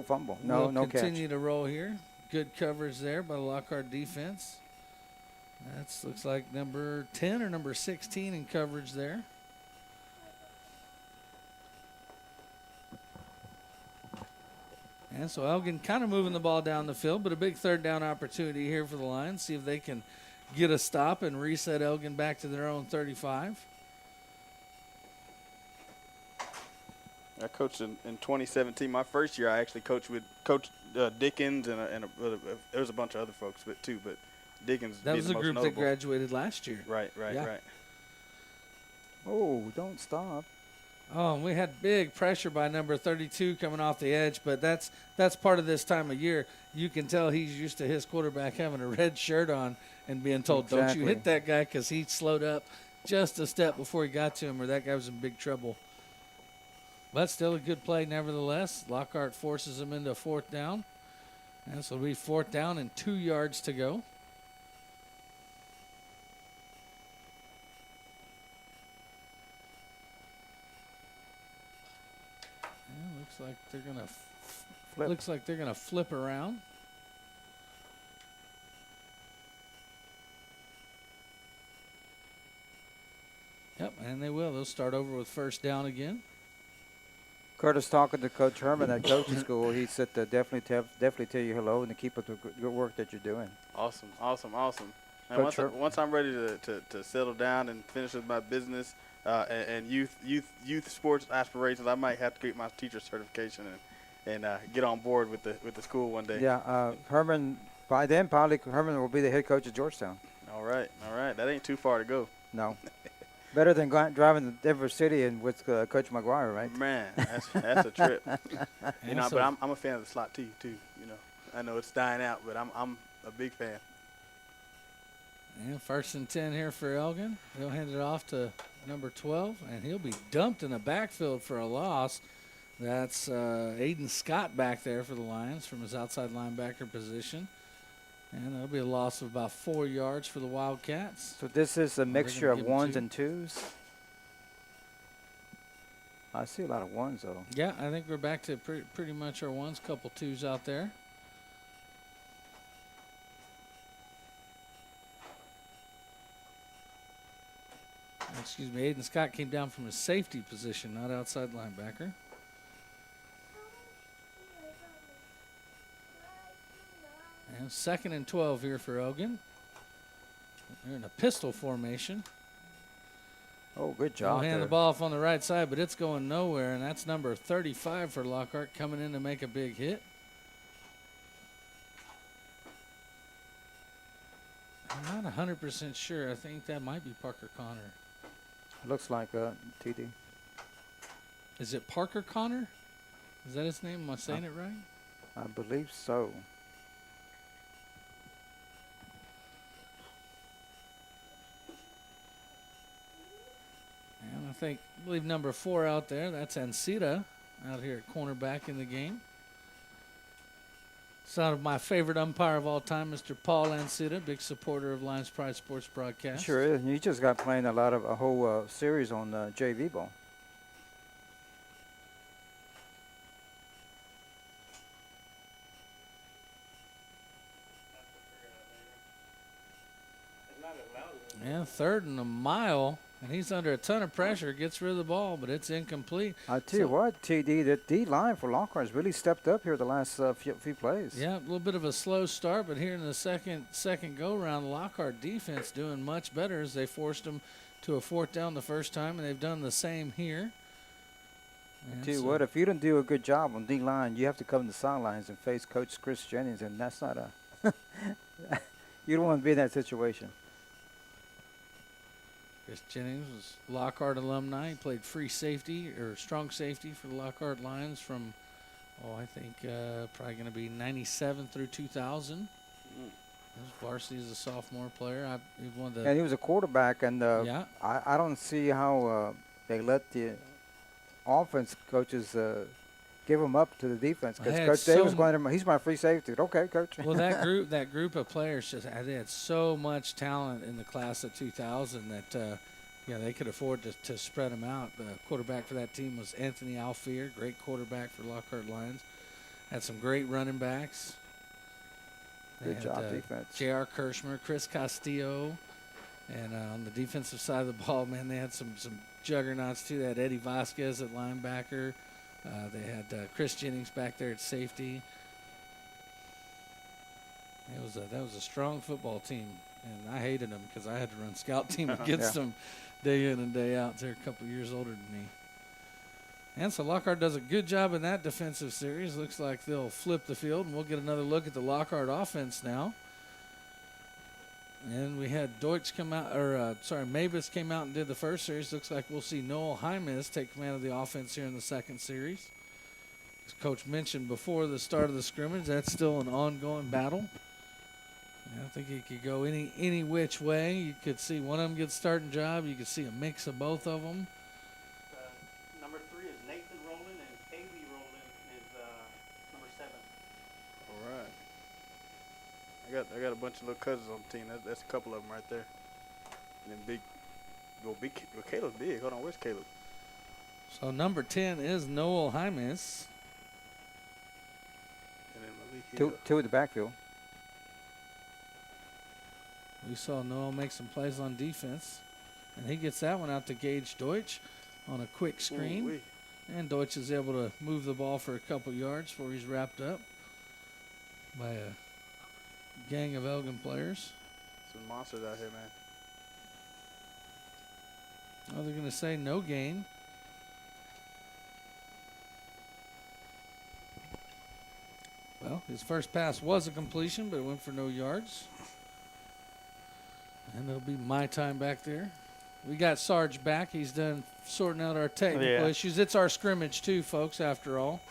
Speaker 6: Fumble. No catch.
Speaker 8: Continue to roll here. Good coverage there by the Lockhart defense. That looks like number 10 or number 16 in coverage there. And so Elgin kind of moving the ball down the field, but a big third down opportunity here for the Lions. See if they can get a stop and reset Elgin back to their own 35.
Speaker 11: I coached in 2017. My first year, I actually coached with Coach Dickens and there was a bunch of other folks too. But Dickens
Speaker 8: that was
Speaker 11: the
Speaker 8: the
Speaker 11: most
Speaker 8: group
Speaker 11: notable.
Speaker 8: that graduated last year.
Speaker 11: Right.
Speaker 6: Oh, don't stop.
Speaker 8: Oh, and we had big pressure by number 32 coming off the edge, but that's part of this time of year. You can tell he's used to his quarterback having a red shirt on and being told, Don't you hit that guy, because he slowed up just a step before he got to him, or that guy was in big trouble. But still a good play nevertheless. Lockhart forces him into 4th down. And so it'll be 4th down and 2 yards to go. And looks like they're gonna flip around. Yep, and they will. They'll start over with 1st down again.
Speaker 6: Curtis talking to Coach Herman at coaching school. He said to definitely tell you hello and to keep up the good work that you're doing.
Speaker 11: Awesome. And once I'm ready to settle down and finish with my business and youth sports aspirations, I might have to get my teacher certification and get on board with the school one day.
Speaker 6: Yeah, Herman. By then, probably Herman will be the head coach at Georgetown.
Speaker 11: All right. That ain't too far to go.
Speaker 6: No. Better than driving to Denver City and with Coach McGuire, right?
Speaker 11: Man, that's a trip. But I'm a fan of the slot too. I know it's dying out, but I'm a big fan.
Speaker 8: And 1st and 10 here for Elgin. He'll hand it off to number 12, and he'll be dumped in the backfield for a loss. That's Aiden Scott back there for the Lions from his outside linebacker position. And that'll be a loss of about 4 yards for the Wildcats.
Speaker 6: So this is a mixture of 1s and 2s? I see a lot of 1s, though.
Speaker 8: Yeah, I think we're back to pretty much our 1s, couple 2s out there. Excuse me, Aiden Scott came down from his safety position, not outside linebacker. And 2nd and 12 here for Elgin. They're in a pistol formation.
Speaker 6: Oh, good job.
Speaker 8: They'll hand the ball off on the right side, but it's going nowhere, and that's number 35 for Lockhart coming in to make a big hit. I'm not 100% sure. I think that might be Parker Connor.
Speaker 6: Looks like TD.
Speaker 8: Is it Parker Connor? Is that his name? Am I saying it right?
Speaker 6: I believe so.
Speaker 8: And I believe number 4 out there, that's Ancita out here at cornerback in the game. Son of my favorite umpire of all time, Mr. Paul Ancita, big supporter of Lions Pride Sports Broadcast.
Speaker 6: Sure is. And you just got playing a whole series on JV ball.
Speaker 8: Yeah, 3rd and a mile, and he's under a ton of pressure. Gets rid of the ball, but it's incomplete.
Speaker 6: I tell you what, TD, that D line for Lockhart has really stepped up here the last few plays.
Speaker 8: Yeah, a little bit of a slow start, but here in the second go-round, the Lockhart defense doing much better as they forced them to a 4th down the first time, and they've done the same here.
Speaker 6: I tell you what, if you don't do a good job on D line, you have to come to the sidelines and face Coach Chris Jennings, and that's not a you don't want to be in that situation.
Speaker 8: Chris Jennings was Lockhart alumni. He played free safety or strong safety for the Lockhart Lions from, I think probably going to be 97 through 2000. He was varsity as a sophomore player.
Speaker 6: And he was a quarterback, and
Speaker 8: yeah.
Speaker 6: I don't see how they let the offense coaches give him up to the defense, because Coach Davis he's my free safety. Okay, Coach.
Speaker 8: Well, that group of players they had so much talent in the class of 2000 that they could afford to spread them out. The quarterback for that team was Anthony Alfier, great quarterback for Lockhart Lions. Had some great running backs.
Speaker 6: Good job, defense.
Speaker 8: J.R. Kirshmer, Chris Castillo, and on the defensive side of the ball, man, they had some juggernauts too. They had Eddie Vasquez at linebacker. They had Chris Jennings back there at safety. That was a strong football team, and I hated them because I had to run scout team against them day in and day out. They're a couple years older than me. And so Lockhart does a good job in that defensive series. Looks like they'll flip the field, and we'll get another look at the Lockhart offense now. And we had Deutsch come out, Mavis came out and did the first series. Looks like we'll see Noel Hymes take command of the offense here in the second series. As Coach mentioned before the start of the scrimmage, that's still an ongoing battle. I think it could go any which way. You could see one of them get starting job. You could see a mix of both of them.
Speaker 5: Number 3 is Nathan Rowland, and Kaylee Rowland is number 7.
Speaker 11: All right. I got a bunch of little cousins on the team. That's a couple of them right there. And then Caleb's big. Hold on, where's Caleb?
Speaker 8: So number 10 is Noel Hymes.
Speaker 11: And then Malik.
Speaker 6: Two at the backfield.
Speaker 8: We saw Noel make some plays on defense, and he gets that one out to Gage Deutsch on a quick screen.
Speaker 11: Ooh-wee.
Speaker 8: And Deutsch is able to move the ball for a couple yards before he's wrapped up by a gang of Elgin players.
Speaker 11: Some monsters out here, man.
Speaker 8: Oh, they're going to say no gain. Well, his first pass was a completion, but it went for no yards. And it'll be my time back there. We got Sarge back. He's done sorting out our technical issues. It's our scrimmage, too, folks, after all.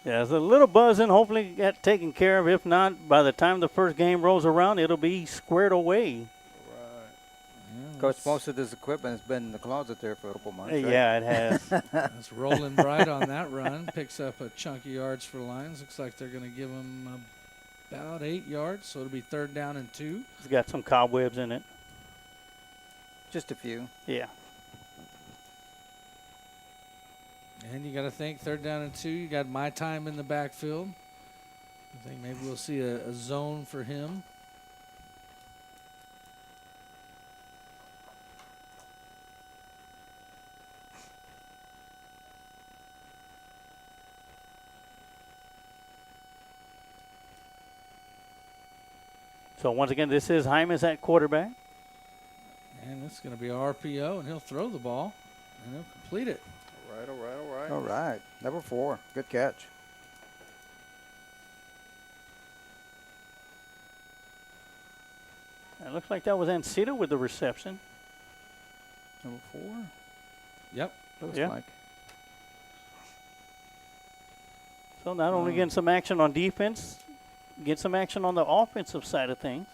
Speaker 5: Yeah, there's a little buzzing. Hopefully get taken care of. If not, by the time the first game rolls around, it'll be squared away.
Speaker 8: Yeah,
Speaker 6: Coach, most of this equipment has been in the closet there for a couple months. Right?
Speaker 5: Yeah, it has.
Speaker 8: That's rolling bright on that run. Picks up a chunk of yards for Lions. Looks like they're going to give him about 8 yards, so it'll be 3rd down and 2.
Speaker 5: It's got some cobwebs in it.
Speaker 6: Just a few.
Speaker 5: Yeah.
Speaker 8: And you got to think 3rd down and 2. You got my time in the backfield. I think maybe we'll see a zone for him.
Speaker 5: So once again, this is Hymes at quarterback.
Speaker 8: And it's going to be RPO, and he'll throw the ball, and he'll complete it.
Speaker 11: All right.
Speaker 6: All right. Number 4. Good catch.
Speaker 5: It looks like that was Ancita with the reception.
Speaker 6: Number 4.
Speaker 8: Yep.
Speaker 6: Looks
Speaker 5: Yeah.
Speaker 6: like.
Speaker 5: So not only getting some action on defense, get some action on the offensive side of things.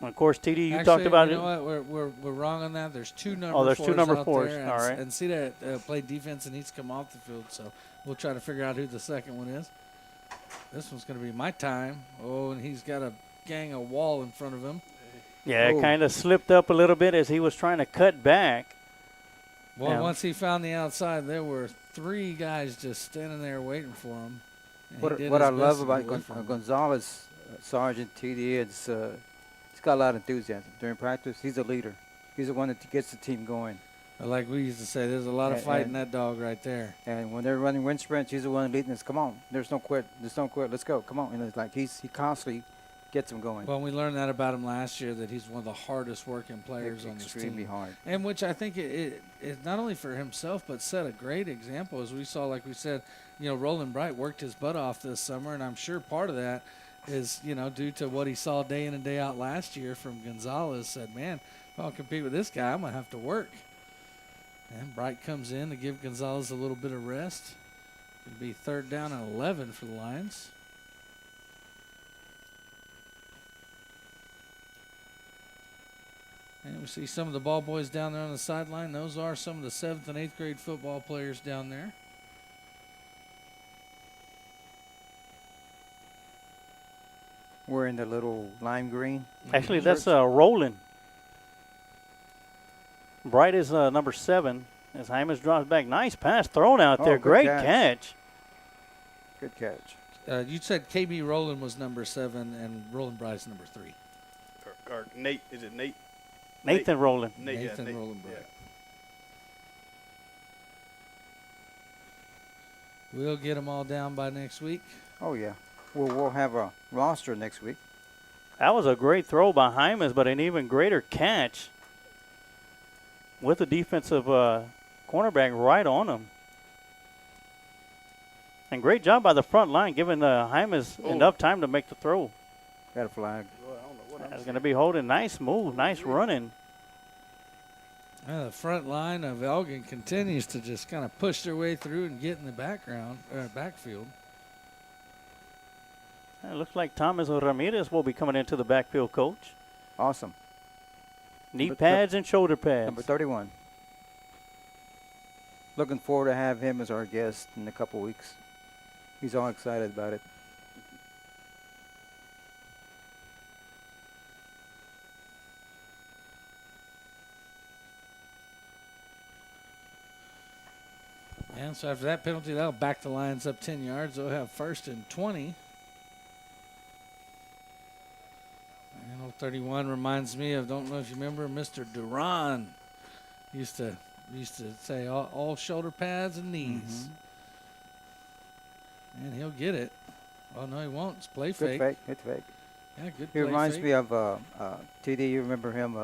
Speaker 5: And of course, TD, you talked about
Speaker 8: you
Speaker 5: it.
Speaker 8: know what? We're wrong on that. There's two number
Speaker 5: there's
Speaker 8: fours
Speaker 5: two number
Speaker 8: out
Speaker 5: fours.
Speaker 8: there,
Speaker 5: All right.
Speaker 8: And Cedar played defense and he's come off the field, so we'll try to figure out who the second one is. This one's going to be my time. Oh, and he's got a gang of wall in front of him.
Speaker 5: Yeah, it kind of slipped up a little bit as he was trying to cut back.
Speaker 8: Well, once he found the outside, there were three guys just standing there waiting for him.
Speaker 6: What I love about Gonzalez, Sergeant TD, is he's got a lot of enthusiasm. During practice, he's a leader. He's the one that gets the team going.
Speaker 8: Like we used to say, there's a lot of fight in that dog right there.
Speaker 6: And when they're running wind sprints, he's the one leading us. Come on, there's no quit. Let's go. Come on. And it's like he constantly gets them going.
Speaker 8: Well, we learned that about him last year, that he's one of the hardest working players on this team.
Speaker 6: Extremely hard.
Speaker 8: And which I think it not only for himself, but set a great example. As we saw, like we said, Roland Bright worked his butt off this summer, and I'm sure part of that is, due to what he saw day in and day out last year from Gonzalez. Said, man, if I'll compete with this guy, I'm going to have to work. And Bright comes in to give Gonzalez a little bit of rest. It'll be 3rd down and 11 for the Lions. And we see some of the ball boys down there on the sideline. Those are some of the 7th and 8th grade football players down there.
Speaker 6: Wearing the little lime green.
Speaker 5: Actually, that's Roland. Bright is number 7 as Hymas drops back. Nice pass thrown out there. Great catch.
Speaker 6: Good catch.
Speaker 8: You said KB Roland was number 7 and Roland Bright's number 3.
Speaker 11: Or Nate, is it Nate?
Speaker 5: Nathan Roland.
Speaker 8: Nathan Roland Bright. Yeah. We'll get them all down by next week.
Speaker 6: Oh, yeah. We'll have a roster next week.
Speaker 5: That was a great throw by Hymas, but an even greater catch with the defensive cornerback right on him. And great job by the front line, giving Hymas enough time to make the throw.
Speaker 6: Got a flag.
Speaker 5: That's going to be holding. Nice move, nice running.
Speaker 8: The front line of Elgin continues to just kind of push their way through and get in the backfield.
Speaker 5: It looks like Thomas Ramirez will be coming into the backfield, Coach.
Speaker 6: Awesome.
Speaker 5: Knee pads and shoulder pads.
Speaker 6: Number 31. Looking forward to have him as our guest in a couple weeks. He's all excited about it.
Speaker 8: And so after that penalty, that'll back the Lions up 10 yards. They'll have 1st and 20. And 31 reminds me of, don't know if you remember, Mr. Duran used to say all shoulder pads and knees. Mm-hmm. And he'll get it. Oh, no, he won't. It's play fake.
Speaker 6: Good fake.
Speaker 8: Yeah, good
Speaker 6: he
Speaker 8: play
Speaker 6: reminds
Speaker 8: fake.
Speaker 6: me of TD. You remember him,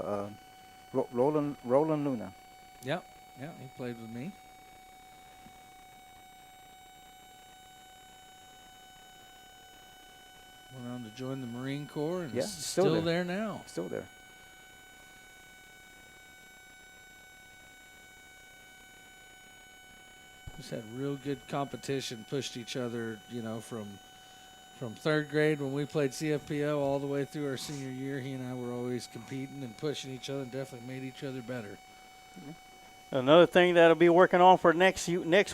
Speaker 6: Roland Luna.
Speaker 8: Yep, he played with me. Went on to join the Marine Corps and is still there now.
Speaker 6: Still there.
Speaker 8: Just had real good competition, pushed each other, from 3rd grade when we played CFPO all the way through our senior year. He and I were always competing and pushing each other and definitely made each other better.
Speaker 5: Mm-hmm. Another thing that'll be working on for next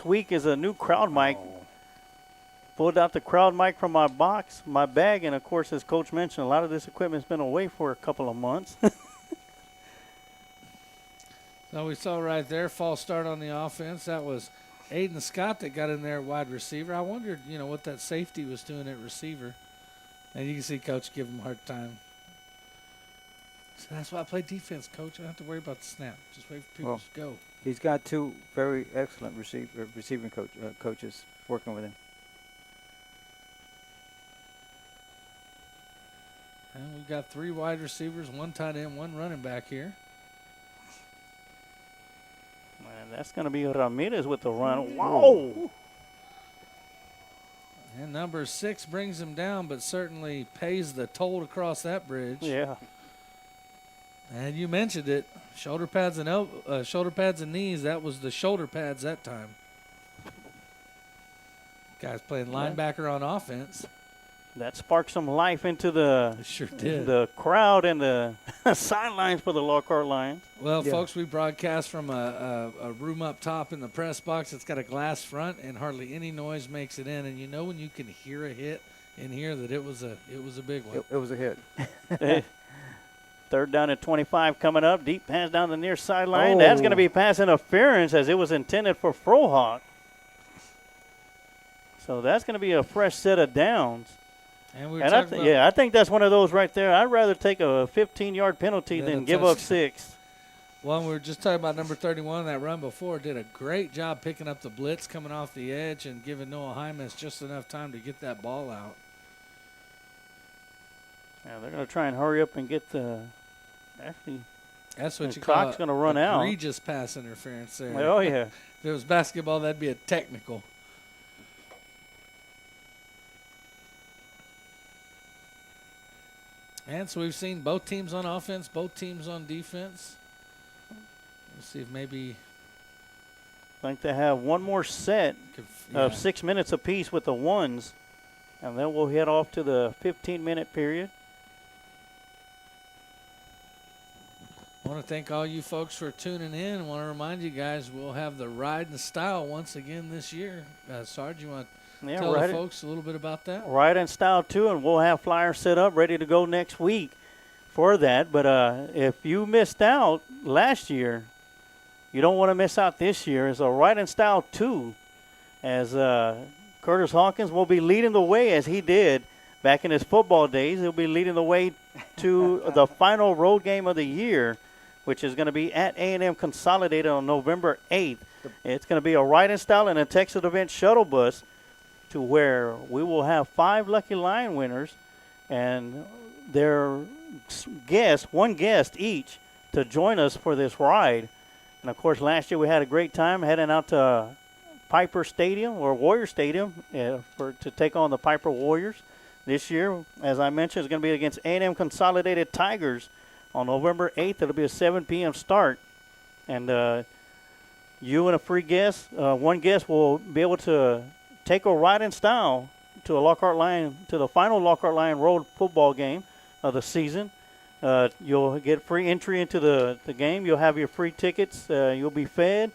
Speaker 5: week is a new crowd mic. Pulled out the crowd mic from my bag, and of course, as Coach mentioned, a lot of this equipment's been away for a couple of months.
Speaker 8: So we saw right there, false start on the offense. That was Aiden Scott that got in there at wide receiver. I wondered, what that safety was doing at receiver. And you can see Coach give him a hard time. So that's why I play defense, Coach. I don't have to worry about the snap. Just wait for people to go.
Speaker 6: He's got 2 very excellent receiving coaches working with him.
Speaker 8: And we've got 3 wide receivers, 1 tight end, 1 running back here.
Speaker 5: And that's going to be Ramirez with the run. Whoa!
Speaker 8: And number 6 brings him down, but certainly pays the toll to cross that bridge.
Speaker 5: Yeah.
Speaker 8: And you mentioned it, shoulder pads and knees. That was the shoulder pads that time. Guys playing linebacker on offense.
Speaker 5: That sparked some life into the
Speaker 8: It sure did.
Speaker 5: the crowd and the sidelines for the Lockhart Lions.
Speaker 8: Well, folks, we broadcast from a room up top in the press box. It's got a glass front, and hardly any noise makes it in. And you know when you can hear a hit in here that it was a big one.
Speaker 6: It was a hit.
Speaker 5: Third down at 25 coming up. Deep pass down the near sideline. That's going to be pass interference as it was intended for Frohock. So that's going to be a fresh set of downs.
Speaker 8: And we were talking about
Speaker 5: I think that's one of those right there. I'd rather take a 15-yard penalty than give up 6.
Speaker 8: Well, we were just talking about number 31, that run before, did a great job picking up the blitz coming off the edge and giving Noah Hymas just enough time to get that ball out.
Speaker 5: Yeah, they're going to try and hurry up and get
Speaker 8: That's what
Speaker 5: the
Speaker 8: you call
Speaker 5: clock's going to run out.
Speaker 8: Egregious pass interference there.
Speaker 5: Oh, yeah.
Speaker 8: If it was basketball, that'd be a technical. And so we've seen both teams on offense, both teams on defense. Let's see if maybe
Speaker 5: I think they have one more set of 6 minutes apiece with the ones, and then we'll head off to the 15-minute period.
Speaker 8: I want to thank all you folks for tuning in. I want to remind you guys we'll have the Ride and Style once again this year. Sarge, you want to tell the folks a little bit about that?
Speaker 5: Ride and Style, too, and we'll have flyers set up ready to go next week for that. But if you missed out last year, you don't want to miss out this year. It's a Ride and Style 2, as Curtis Hawkins will be leading the way as he did back in his football days. He'll be leading the way to the final road game of the year, which is going to be at A&M Consolidated on November 8th. It's going to be a Ride and Style and a Texas Event shuttle bus to where we will have 5 Lucky Lion winners and their guest, one guest each, to join us for this ride. And, of course, last year we had a great time heading out to Piper Stadium or Warrior Stadium to take on the Piper Warriors. This year, as I mentioned, is going to be against A&M Consolidated Tigers on November 8th. It'll be a 7 p.m. start. And you and a free guest, one guest, will be able to take a Ride in Style to a Lockhart Lion, to the final Lockhart Lion Road football game of the season. You'll get free entry into the game. You'll have your free tickets. You'll be fed.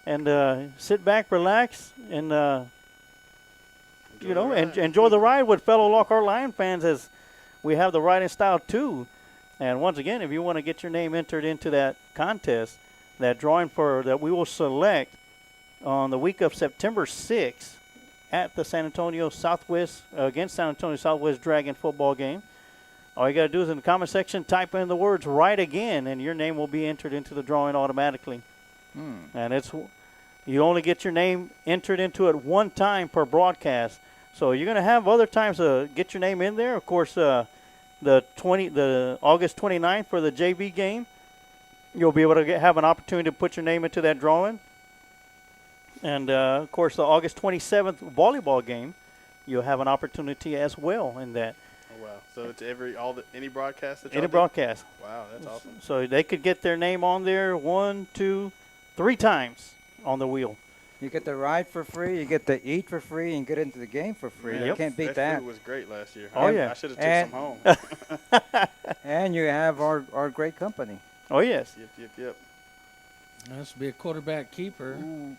Speaker 5: And sit back, relax, and enjoy the ride with fellow Lockhart Lion fans as we have the Ride in Style 2. And once again, if you want to get your name entered into that contest, that drawing that we will select on the week of September 6th at the San Antonio Southwest, against San Antonio Southwest Dragon football game. All you got to do is in the comment section type in the words "Ride Again," and your name will be entered into the drawing automatically. And you only get your name entered into it one time per broadcast. So you're going to have other times to get your name in there. Of course, the August 29th for the JV game, you'll be able to have an opportunity to put your name into that drawing. And, of course, the August 27th volleyball game, you'll have an opportunity as well in that.
Speaker 11: Oh, wow. So it's any broadcast that
Speaker 5: Any broadcast.
Speaker 11: Wow, that's awesome.
Speaker 5: So they could get their name on there 1, 2, 3 times on the wheel.
Speaker 6: You get the ride for free, you get to eat for free, and get into the game for free.
Speaker 11: Man,
Speaker 6: You can't beat that.
Speaker 11: Food was great last year.
Speaker 5: Oh, yeah.
Speaker 11: I should have took some home.
Speaker 6: And you have our great company.
Speaker 5: Oh, yes.
Speaker 11: Yep.
Speaker 8: This will be a quarterback keeper. And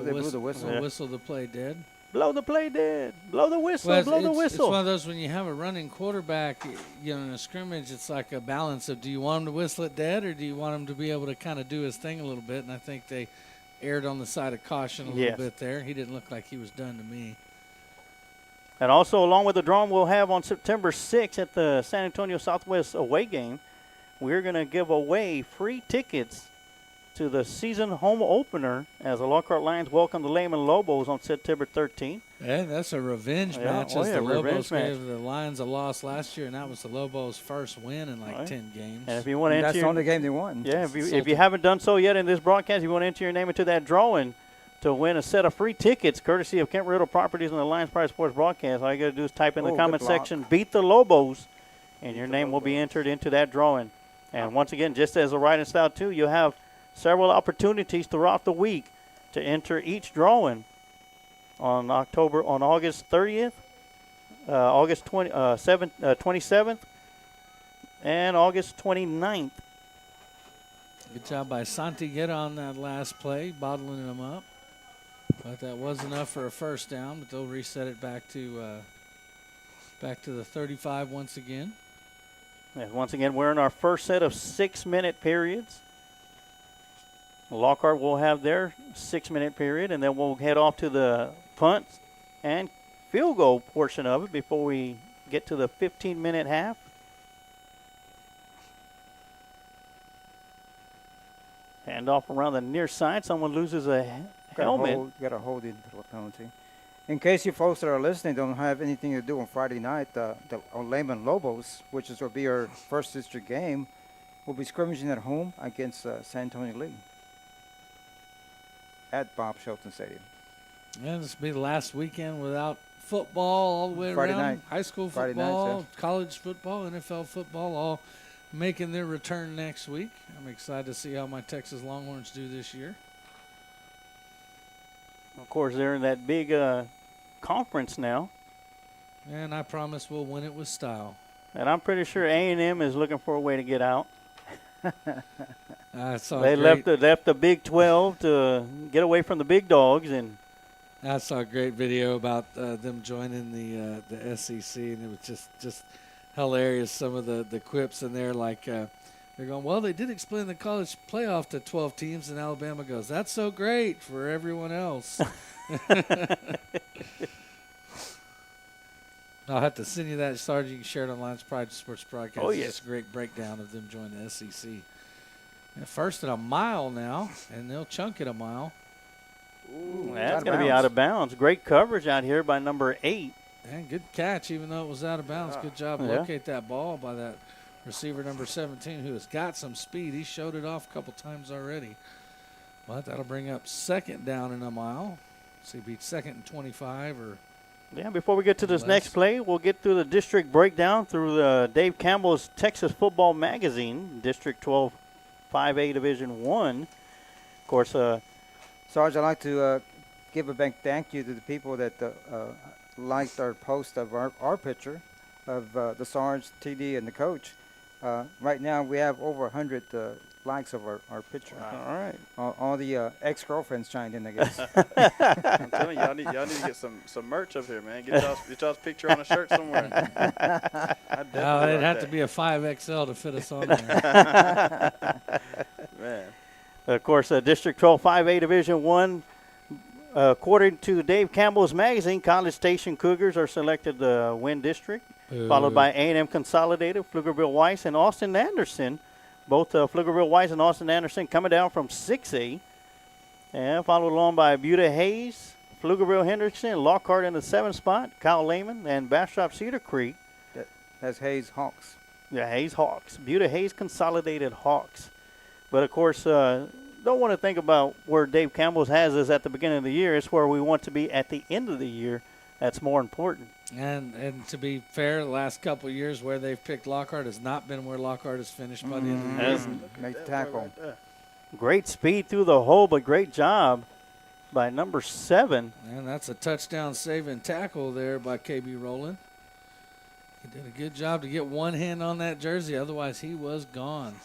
Speaker 6: They blew the whistle.
Speaker 8: The whistle to play dead.
Speaker 5: Blow the play dead. Blow the whistle.
Speaker 8: Well,
Speaker 5: blow the
Speaker 8: It's
Speaker 5: whistle.
Speaker 8: one of those when you have a running quarterback, in a scrimmage, it's like a balance of do you want him to whistle it dead or do you want him to be able to kind of do his thing a little bit? And I think they erred on the side of caution a little bit there. He didn't look like he was done to me.
Speaker 5: And also, along with the drawing we'll have on September 6th at the San Antonio Southwest away game, we're going to give away free tickets to the season home opener as the Lockhart Lions welcome the Lehman Lobos on September 13th.
Speaker 8: And that's a revenge match.
Speaker 5: Oh,
Speaker 8: as the
Speaker 5: revenge
Speaker 8: Lobos
Speaker 5: match.
Speaker 8: gave the Lions a loss last year, and that was the Lobos' first win in 10 games.
Speaker 5: And if you want to
Speaker 6: That's
Speaker 5: enter
Speaker 6: the only game they won.
Speaker 5: Yeah, if you haven't done so yet in this broadcast, you want to enter your name into that drawing to win a set of free tickets courtesy of Kent Riddle Properties and the Lions Pride Sports broadcast. All you got to do is type in the comment section, "Beat the Lobos," and your name will be entered into that drawing. And once again, just as a writing style too, you have several opportunities throughout the week to enter each drawing on August 30th, August 27th, and August 29th.
Speaker 8: Good job by Santi Guerra on that last play, bottling them up. But that was enough for a first down, but they'll reset it back to the 35 once again.
Speaker 5: And once again, we're in our first set of 6-minute periods. Lockhart will have their 6-minute period, and then we'll head off to the punt and field goal portion of it before we get to the 15-minute half. Handoff around the near side. Someone loses a helmet.
Speaker 6: Got a holding penalty. In case you folks that are listening don't have anything to do on Friday night, on Lehman Lobos, which will be our first district game, will be scrimmaging at home against San Antonio Lee at Bob Shelton Stadium.
Speaker 8: Yeah, this will be the last weekend without football all the way
Speaker 6: Friday
Speaker 8: around.
Speaker 6: night.
Speaker 8: High school
Speaker 6: Friday
Speaker 8: football,
Speaker 6: nights,
Speaker 8: college football, NFL football, all making their return next week. I'm excited to see how my Texas Longhorns do this year.
Speaker 5: Of course, they're in that big conference now.
Speaker 8: And I promise we'll win it with style.
Speaker 5: And I'm pretty sure A&M is looking for a way to get out.
Speaker 8: They
Speaker 5: left the Big 12 to get away from the big dogs, and
Speaker 8: I saw a great video about them joining the SEC, and it was just hilarious. Some of the quips in there, like they're going, well, they did explain the college playoff to 12 teams, and Alabama goes, that's so great for everyone else. I'll have to send you that, Sarge. You can share it on Lions Pride Sports Broadcast.
Speaker 5: Oh, yes.
Speaker 8: It's just a great breakdown of them joining the SEC. And first at a mile now, and they'll chunk it a mile.
Speaker 5: Ooh, that's going to be out of bounds. Great coverage out here by number 8.
Speaker 8: And good catch, even though it was out of bounds. Good job locate that ball by that receiver number 17, who has got some speed. He showed it off a couple times already. But that'll bring up second down in a mile. See, beat second and 25 or.
Speaker 5: Yeah, before we get to this next play, we'll get through the district breakdown through Dave Campbell's Texas Football Magazine, District 12 5A Division 1. Of course,
Speaker 6: Sarge, I'd like to give a big thank you to the people that liked our post of our picture of the Sarge, TD, and the coach. Right now, we have over 100 likes of our picture.
Speaker 5: All right.
Speaker 6: All the ex-girlfriends chimed in, I guess.
Speaker 11: I'm telling you, y'all need to get some merch up here, man. Get y'all's picture on a shirt somewhere.
Speaker 8: It'd have to be a 5XL to fit us on there.
Speaker 11: Man.
Speaker 5: Of course, District 12 5A Division 1. According to Dave Campbell's magazine, College Station Cougars are selected to win district, followed by A&M Consolidated, Pflugerville Weiss, and Austin Anderson. Both Pflugerville Weiss and Austin Anderson coming down from 6A. And followed along by Buda Hayes, Pflugerville Henderson, Lockhart in the 7th spot, Kyle Lehman, and Bastrop Cedar Creek.
Speaker 6: That's Hayes Hawks.
Speaker 5: Yeah, Hayes Hawks. Buda Hayes Consolidated Hawks. But, of course, don't want to think about where Dave Campbell's has us at the beginning of the year. It's where we want to be at the end of the year. That's more important.
Speaker 8: And to be fair, the last couple of years where they've picked Lockhart has not been where Lockhart has finished by the end of the year.
Speaker 6: Make the tackle.
Speaker 5: Great speed through the hole, but great job by number 7.
Speaker 8: And that's a touchdown saving tackle there by KB Rowland. He did a good job to get one hand on that jersey. Otherwise, he was gone.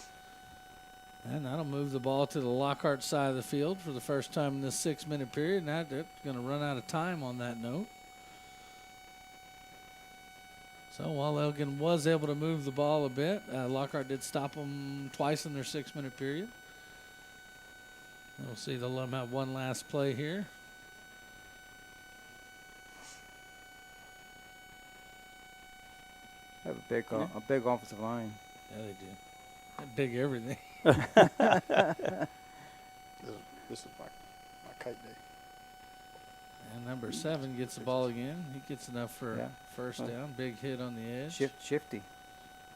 Speaker 8: And that'll move the ball to the Lockhart side of the field for the first time in this 6-minute period. Now they're going to run out of time on that note. So while Elgin was able to move the ball a bit, Lockhart did stop them twice in their 6-minute period. We'll see they'll let them have one last play here.
Speaker 6: Have a big offensive line.
Speaker 8: Yeah, they do. Big everything.
Speaker 11: This is my kite day.
Speaker 8: And number 7 gets the ball again. He gets enough for first down. Big hit on the edge.
Speaker 6: Shifty.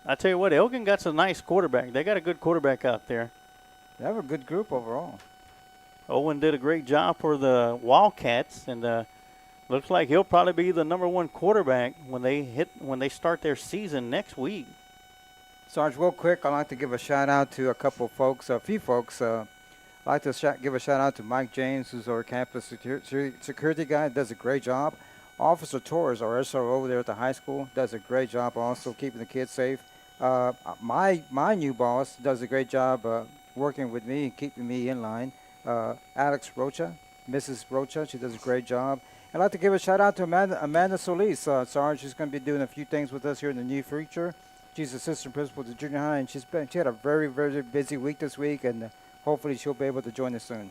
Speaker 5: I tell you what, Elgin got some nice quarterback. They got a good quarterback out there.
Speaker 6: They have a good group overall.
Speaker 5: Owen did a great job for the Wildcats, and looks like he'll probably be the number 1 quarterback when they start their season next week.
Speaker 6: Sarge, real quick, I'd like to give a shout out to a few folks. I'd like to give a shout out to Mike James, who's our campus security guy, does a great job. Officer Torres, our SRO over there at the high school, does a great job also keeping the kids safe. My new boss does a great job working with me and keeping me in line. Alex Rocha, Mrs. Rocha, she does a great job. I'd like to give a shout out to Amanda Solis. Sarge, she's going to be doing a few things with us here in the near future. She's assistant principal at the junior high, and she had a very, very busy week this week, and hopefully she'll be able to join us soon.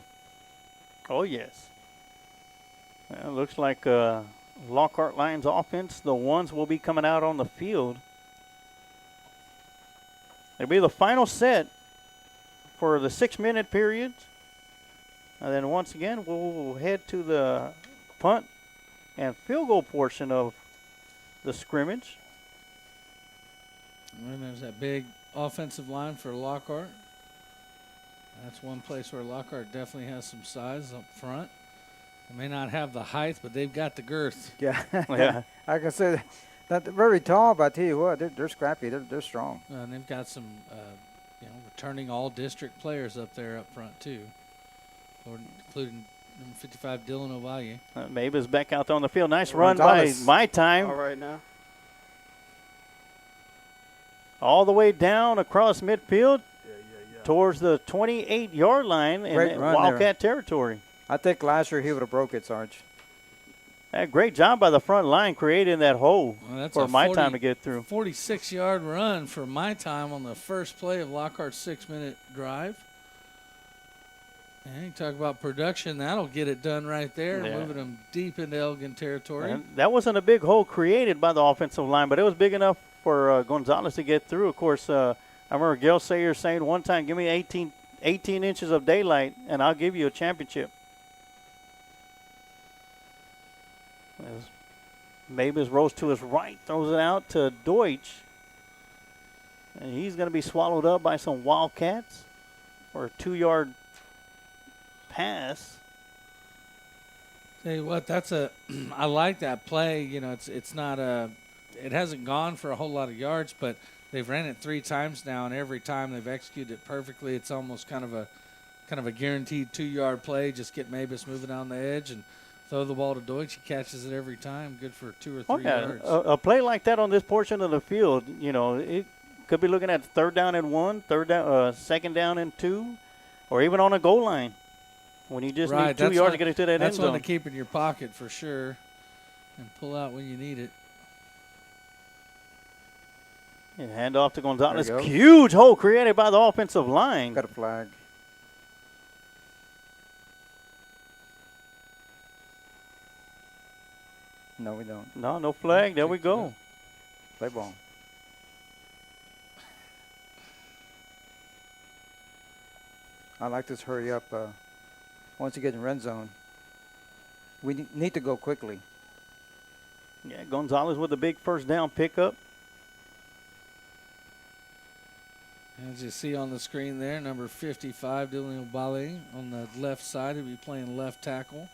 Speaker 5: Oh, yes. Well, it looks like Lockhart Lions offense, the ones will be coming out on the field. It'll be the final set for the 6-minute period. And then once again, we'll head to the punt and field goal portion of the scrimmage.
Speaker 8: And there's that big offensive line for Lockhart. That's one place where Lockhart definitely has some size up front. They may not have the height, but they've got the girth.
Speaker 6: Yeah.
Speaker 5: Yeah.
Speaker 6: Like I said, not very tall, but I tell you what, they're scrappy. They're strong.
Speaker 8: And they've got some, returning all-district players up there up front, too, including number 55, Dylan Ovalle.
Speaker 5: Mabe's back out there on the field. Nice run by My Time.
Speaker 11: All right now.
Speaker 5: All the way down across midfield towards the 28-yard line in Wildcat territory.
Speaker 6: I think last year he would have broke it, Sarge.
Speaker 5: Great job by the front line creating that hole for My Time to get through.
Speaker 8: 46-yard run for My Time on the first play of Lockhart's 6-minute drive. And you talk about production, that'll get it done right there, moving them deep into Elgin territory.
Speaker 5: And that wasn't a big hole created by the offensive line, but it was big enough for Gonzalez to get through. Of course, I remember Gail Sayer saying one time, give me 18 inches of daylight, and I'll give you a championship. As Mavis rose to his right, throws it out to Deutsch. And he's going to be swallowed up by some Wildcats for a 2-yard pass.
Speaker 8: Tell you what, I like that play. It's not it hasn't gone for a whole lot of yards, but they've ran it 3 times now, and every time they've executed it perfectly. It's almost kind of a guaranteed 2-yard play. Just get Mavis moving down the edge and throw the ball to Deutsch. He catches it every time. Good for 2 or 3 yards.
Speaker 5: A play like that on this portion of the field, it could be looking at 3rd down and 1, 2nd down and 2, or even on a goal line when you just need 2 yards to get it to that end zone.
Speaker 8: That's one to keep in your pocket for sure and pull out when you need it.
Speaker 5: And hand off to Gonzalez. Huge hole created by the offensive line.
Speaker 6: Got a flag. No, we don't.
Speaker 5: No flag. There we go.
Speaker 6: Play ball. I like this hurry up. Once you get in red zone, we need to go quickly.
Speaker 5: Yeah, Gonzalez with a big first down pickup.
Speaker 8: As you see on the screen there, number 55, Dylan Ovalle on the left side. He'll be playing left tackle.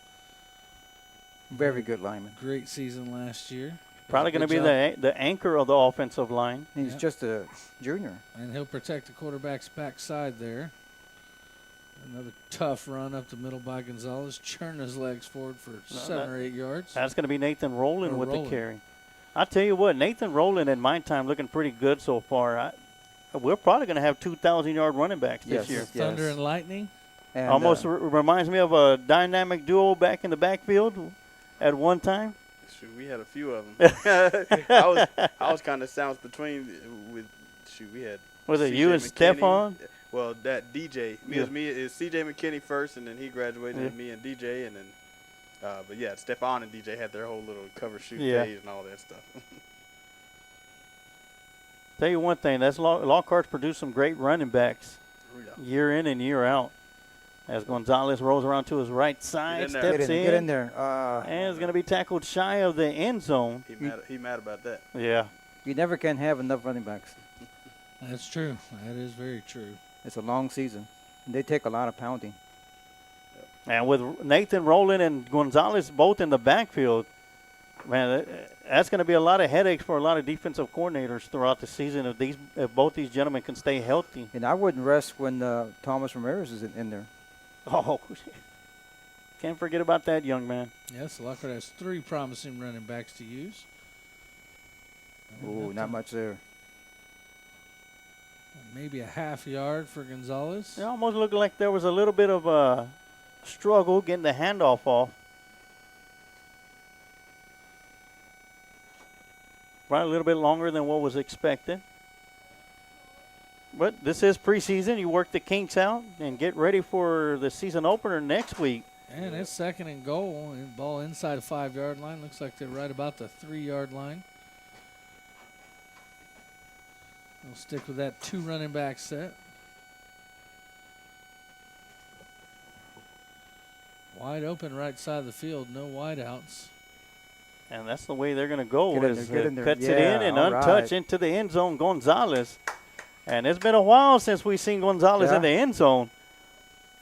Speaker 6: Very good lineman.
Speaker 8: Great season last year.
Speaker 5: Probably going to be the anchor of the offensive line.
Speaker 6: He's just a junior.
Speaker 8: And he'll protect the quarterback's backside there. Another tough run up the middle by Gonzalez. Churn his legs forward for 7 or 8 yards.
Speaker 5: That's going to be Nathan Rowland with the carry. I tell you what, Nathan Rowland in My Time looking pretty good so far. We're probably going to have 2,000-yard running backs this year.
Speaker 8: Thunder and Lightning.
Speaker 6: And
Speaker 5: almost reminds me of a dynamic duo back in the backfield at one time.
Speaker 11: Shoot, we had a few of them. I was kind of sandwiched between we had.
Speaker 5: Was it you and Stephon?
Speaker 11: Well, that DJ. It's C.J. McKinney first, and then he graduated, and me and DJ, and then. But yeah, Stephon and DJ had their whole little cover shoot days and all that stuff.
Speaker 5: Tell you one thing, that's Lockhart's produced some great running backs year in and year out. As Gonzalez rolls around to his right side, steps in.
Speaker 6: Get in there.
Speaker 5: And is going to be tackled shy of the end zone.
Speaker 11: He mad about that.
Speaker 5: Yeah.
Speaker 6: You never can have enough running backs.
Speaker 8: That's true. That is very true.
Speaker 6: It's a long season. And they take a lot of pounding.
Speaker 5: And with Nathan Rowland and Gonzalez both in the backfield, Man, that's going to be a lot of headaches for a lot of defensive coordinators throughout the season if both these gentlemen can stay healthy.
Speaker 6: And I wouldn't rest when Thomas Ramirez is in there.
Speaker 5: Oh, can't forget about that young man.
Speaker 8: Yes, Lockhart has 3 promising running backs to use.
Speaker 6: Ooh, not much there.
Speaker 8: Maybe a half yard for Gonzalez.
Speaker 5: It almost looked like there was a little bit of a struggle getting the handoff off. Probably a little bit longer than what was expected. But this is preseason. You work the kinks out and get ready for the season opener next week.
Speaker 8: And it's 2nd and goal. And ball inside the 5-yard line. Looks like they're right about the 3-yard line. We'll stick with that 2 running back set. Wide open right side of the field. No wideouts.
Speaker 5: And that's the way they're going to go.
Speaker 6: Get in there.
Speaker 5: Cuts
Speaker 6: Yeah,
Speaker 5: it in and
Speaker 6: all
Speaker 5: untouched
Speaker 6: right.
Speaker 5: into the end zone, Gonzalez. And it's been a while since we've seen Gonzalez in the end zone.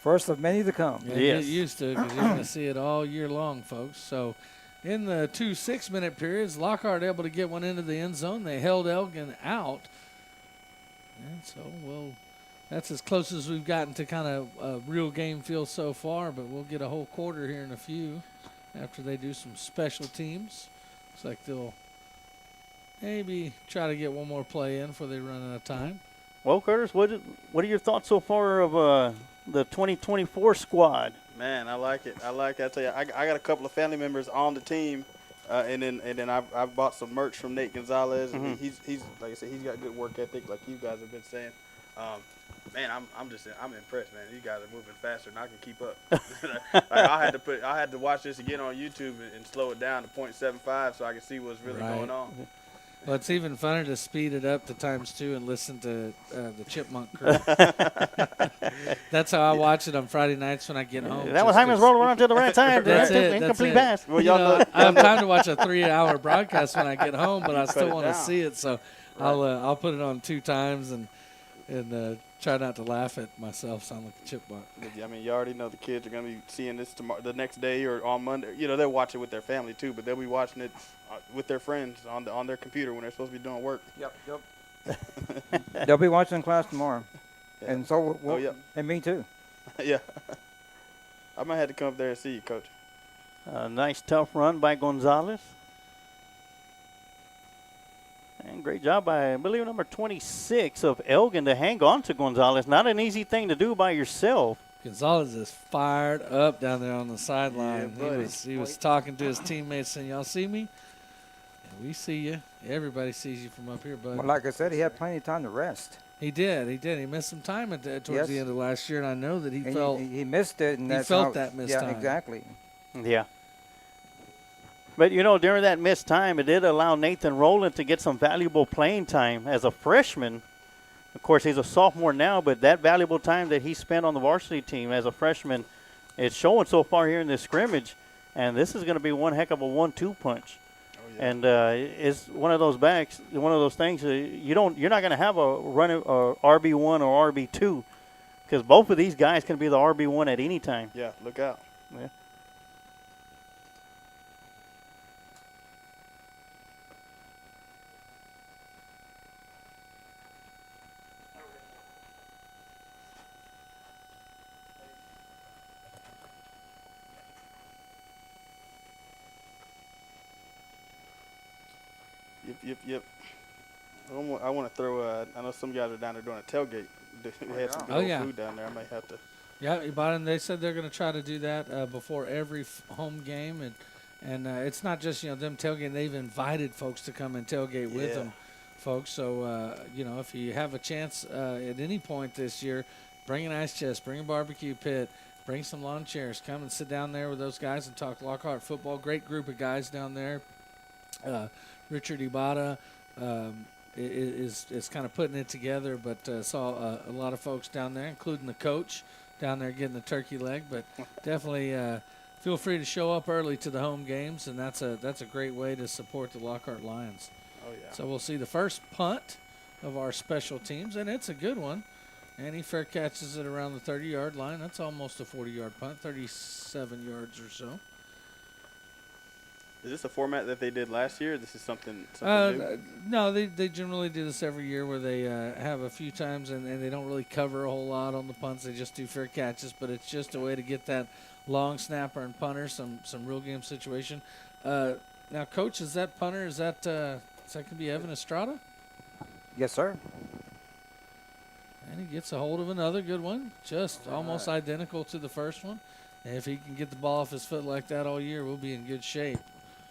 Speaker 6: First of many to come.
Speaker 8: Yeah,
Speaker 5: Yes.
Speaker 8: get used to it because you're going to see it all year long, folks. So in the 2 6-minute periods, Lockhart able to get one into the end zone. They held Elgin out. And so, that's as close as we've gotten to kind of a real game feel so far, but we'll get a whole quarter here in a few after they do some special teams. Looks like they'll maybe try to get one more play in before they run out of time.
Speaker 5: Well, Curtis, what are your thoughts so far of the 2024 squad?
Speaker 11: Man, I like it. I tell you, I got a couple of family members on the team, and then I bought some merch from Nate Gonzalez. And he's like I said, he's got good work ethic, like you guys have been saying. Man, I'm impressed, man. You guys are moving faster than I can keep up. Like I had to watch this again on YouTube and slow it down to 0.75 so I can see what's really going on.
Speaker 8: Well, it's even funner to speed it up to ×2 and listen to the Chipmunk Crew. That's how I watch it on Friday nights when I get home.
Speaker 5: That was Hyman's rolling around to the right time.
Speaker 8: That's it.
Speaker 5: Incomplete
Speaker 8: That's
Speaker 5: pass.
Speaker 8: it. Well, I have time to watch a 3-hour broadcast when I get home, but I still want to see it. So I'll put it on 2 times and try not to laugh at myself sound like a chipmunk.
Speaker 11: I mean, you already know the kids are going to be seeing this tomorrow, the next day or on Monday. You know, they'll watch it with their family too, but they'll be watching it with their friends on their computer when they're supposed to be doing work.
Speaker 6: Yep. They'll be watching class tomorrow. Yeah. And so and me too.
Speaker 11: Yeah. I might have to come up there and see you, Coach.
Speaker 5: Nice tough run by Gonzalez. And great job by, I believe, number 26 of Elgin to hang on to Gonzalez. Not an easy thing to do by yourself.
Speaker 8: Gonzalez is fired up down there on the sideline.
Speaker 11: Yeah,
Speaker 8: he was talking to his teammates saying, y'all see me? And we see you. Everybody sees you from up here, buddy.
Speaker 6: Well, like I said, he had plenty of time to rest.
Speaker 8: He did. He missed some time towards the end of last year, and I know that he
Speaker 6: missed it. And
Speaker 8: he felt that missed time.
Speaker 6: Yeah, exactly.
Speaker 5: Yeah. But, you know, during that missed time, it did allow Nathan Rowland to get some valuable playing time as a freshman. Of course, he's a sophomore now, but that valuable time that he spent on the varsity team as a freshman is showing so far here in this scrimmage. And this is going to be one heck of a 1-2 punch. Oh, yeah. And it's one of those things you're not going to have a running RB1 or RB2 because both of these guys can be the RB1 at any time.
Speaker 11: Yeah, look out.
Speaker 5: Yeah.
Speaker 11: Yep. I want to throw. I know some guys are down there doing a tailgate. They had some good food down there. I might have to.
Speaker 8: Yeah, they said they're going to try to do that before every home game, and it's not just them tailgating. They've invited folks to come and tailgate with them, folks. So if you have a chance at any point this year, bring an ice chest, bring a barbecue pit, bring some lawn chairs, come and sit down there with those guys and talk Lockhart football. Great group of guys down there. Richard Ibata is kind of putting it together, but saw a lot of folks down there, including the coach down there getting the turkey leg. But definitely feel free to show up early to the home games, and that's a great way to support the Lockhart Lions.
Speaker 11: Oh, yeah.
Speaker 8: So we'll see the first punt of our special teams, and it's a good one. And he fair catches it around the 30-yard line. That's almost a 40-yard punt, 37 yards or so.
Speaker 11: Is this a format that they did last year? This is something new?
Speaker 8: No, they generally do this every year where they have a few times and they don't really cover a whole lot on the punts. They just do fair catches, but it's just a way to get that long snapper and punter some real game situation. Now, Coach, is that punter, is that going to be Evan Estrada?
Speaker 6: Yes, sir.
Speaker 8: And he gets a hold of another good one, just almost identical to the first one. And if he can get the ball off his foot like that all year, we'll be in good shape.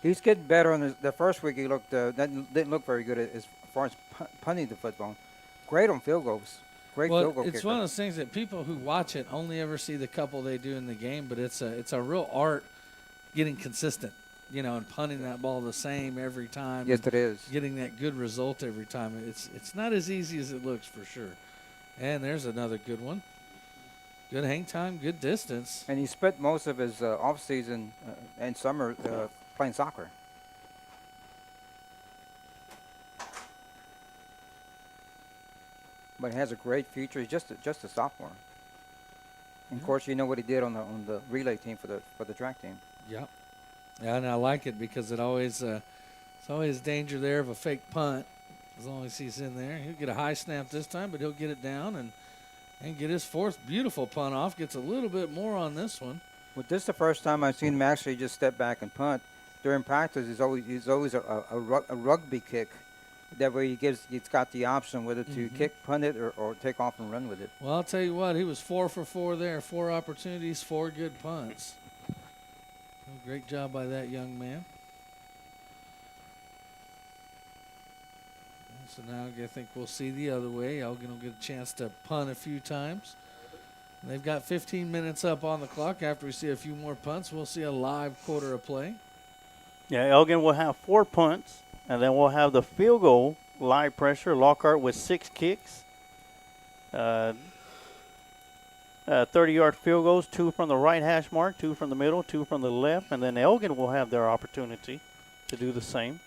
Speaker 6: He's getting better. On the first week, he looked didn't look very good as far as punting the football. Great on field goals. Great field goal
Speaker 8: it's
Speaker 6: kicker.
Speaker 8: one of those things that people who watch it only ever see the couple they do in the game, but it's a real art getting consistent, and punting that ball the same every time.
Speaker 6: Yes, it is.
Speaker 8: Getting that good result every time. It's not as easy as it looks for sure. And there's another good one. Good hang time, good distance.
Speaker 6: And he spent most of his off season and summer playing soccer. But he has a great future. He's just a sophomore. And of course, you know what he did on the relay team for the track team.
Speaker 8: Yep. Yeah, and I like it because it's always danger there of a fake punt. As long as he's in there, he'll get a high snap this time, but he'll get it down and get his fourth beautiful punt off. Gets a little bit more on this one.
Speaker 6: Well, this is the first time I've seen him actually just step back and punt. During practice, he's always a rugby kick. That way he's got the option whether to kick, punt it, or take off and run with it.
Speaker 8: Well, I'll tell you what, he was 4 for 4 there. 4 opportunities, 4 good punts. Great job by that young man. So now I think we'll see the other way. Elgin will get a chance to punt a few times. And they've got 15 minutes up on the clock. After we see a few more punts, we'll see a live quarter of play.
Speaker 5: Yeah, Elgin will have 4 punts, and then we'll have the field goal live pressure. Lockhart with 6 kicks. 30-yard field goals, 2 from the right hash mark, 2 from the middle, 2 from the left, and then Elgin will have their opportunity to do the same.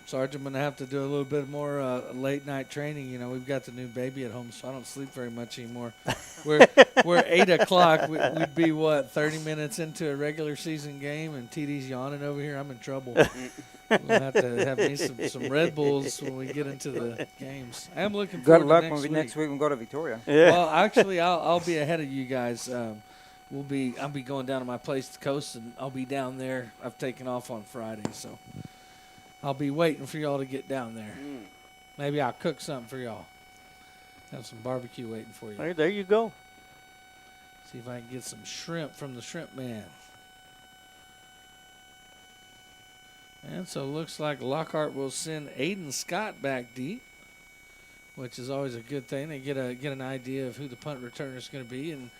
Speaker 8: Sergeant, I'm going to have to do a little bit more late-night training. We've got the new baby at home, so I don't sleep very much anymore. We're 8 o'clock. We'd be, 30 minutes into a regular season game, and TD's yawning over here. I'm in trouble. We'll have to have me some Red Bulls when we get into the games. I'm looking forward to
Speaker 6: Good luck
Speaker 8: next week.
Speaker 6: next week we go to Victoria.
Speaker 5: Yeah.
Speaker 8: Well, actually, I'll be ahead of you guys. I'll be going down to my place to coast, and I'll be down there. I've taken off on Friday, so I'll be waiting for y'all to get down there. Maybe I'll cook something for y'all. Have some barbecue waiting for you.
Speaker 5: There you go.
Speaker 8: See if I can get some shrimp from the shrimp man. And so it looks like Lockhart will send Aiden Scott back deep, which is always a good thing. They get an idea of who the punt returner is going to be. And,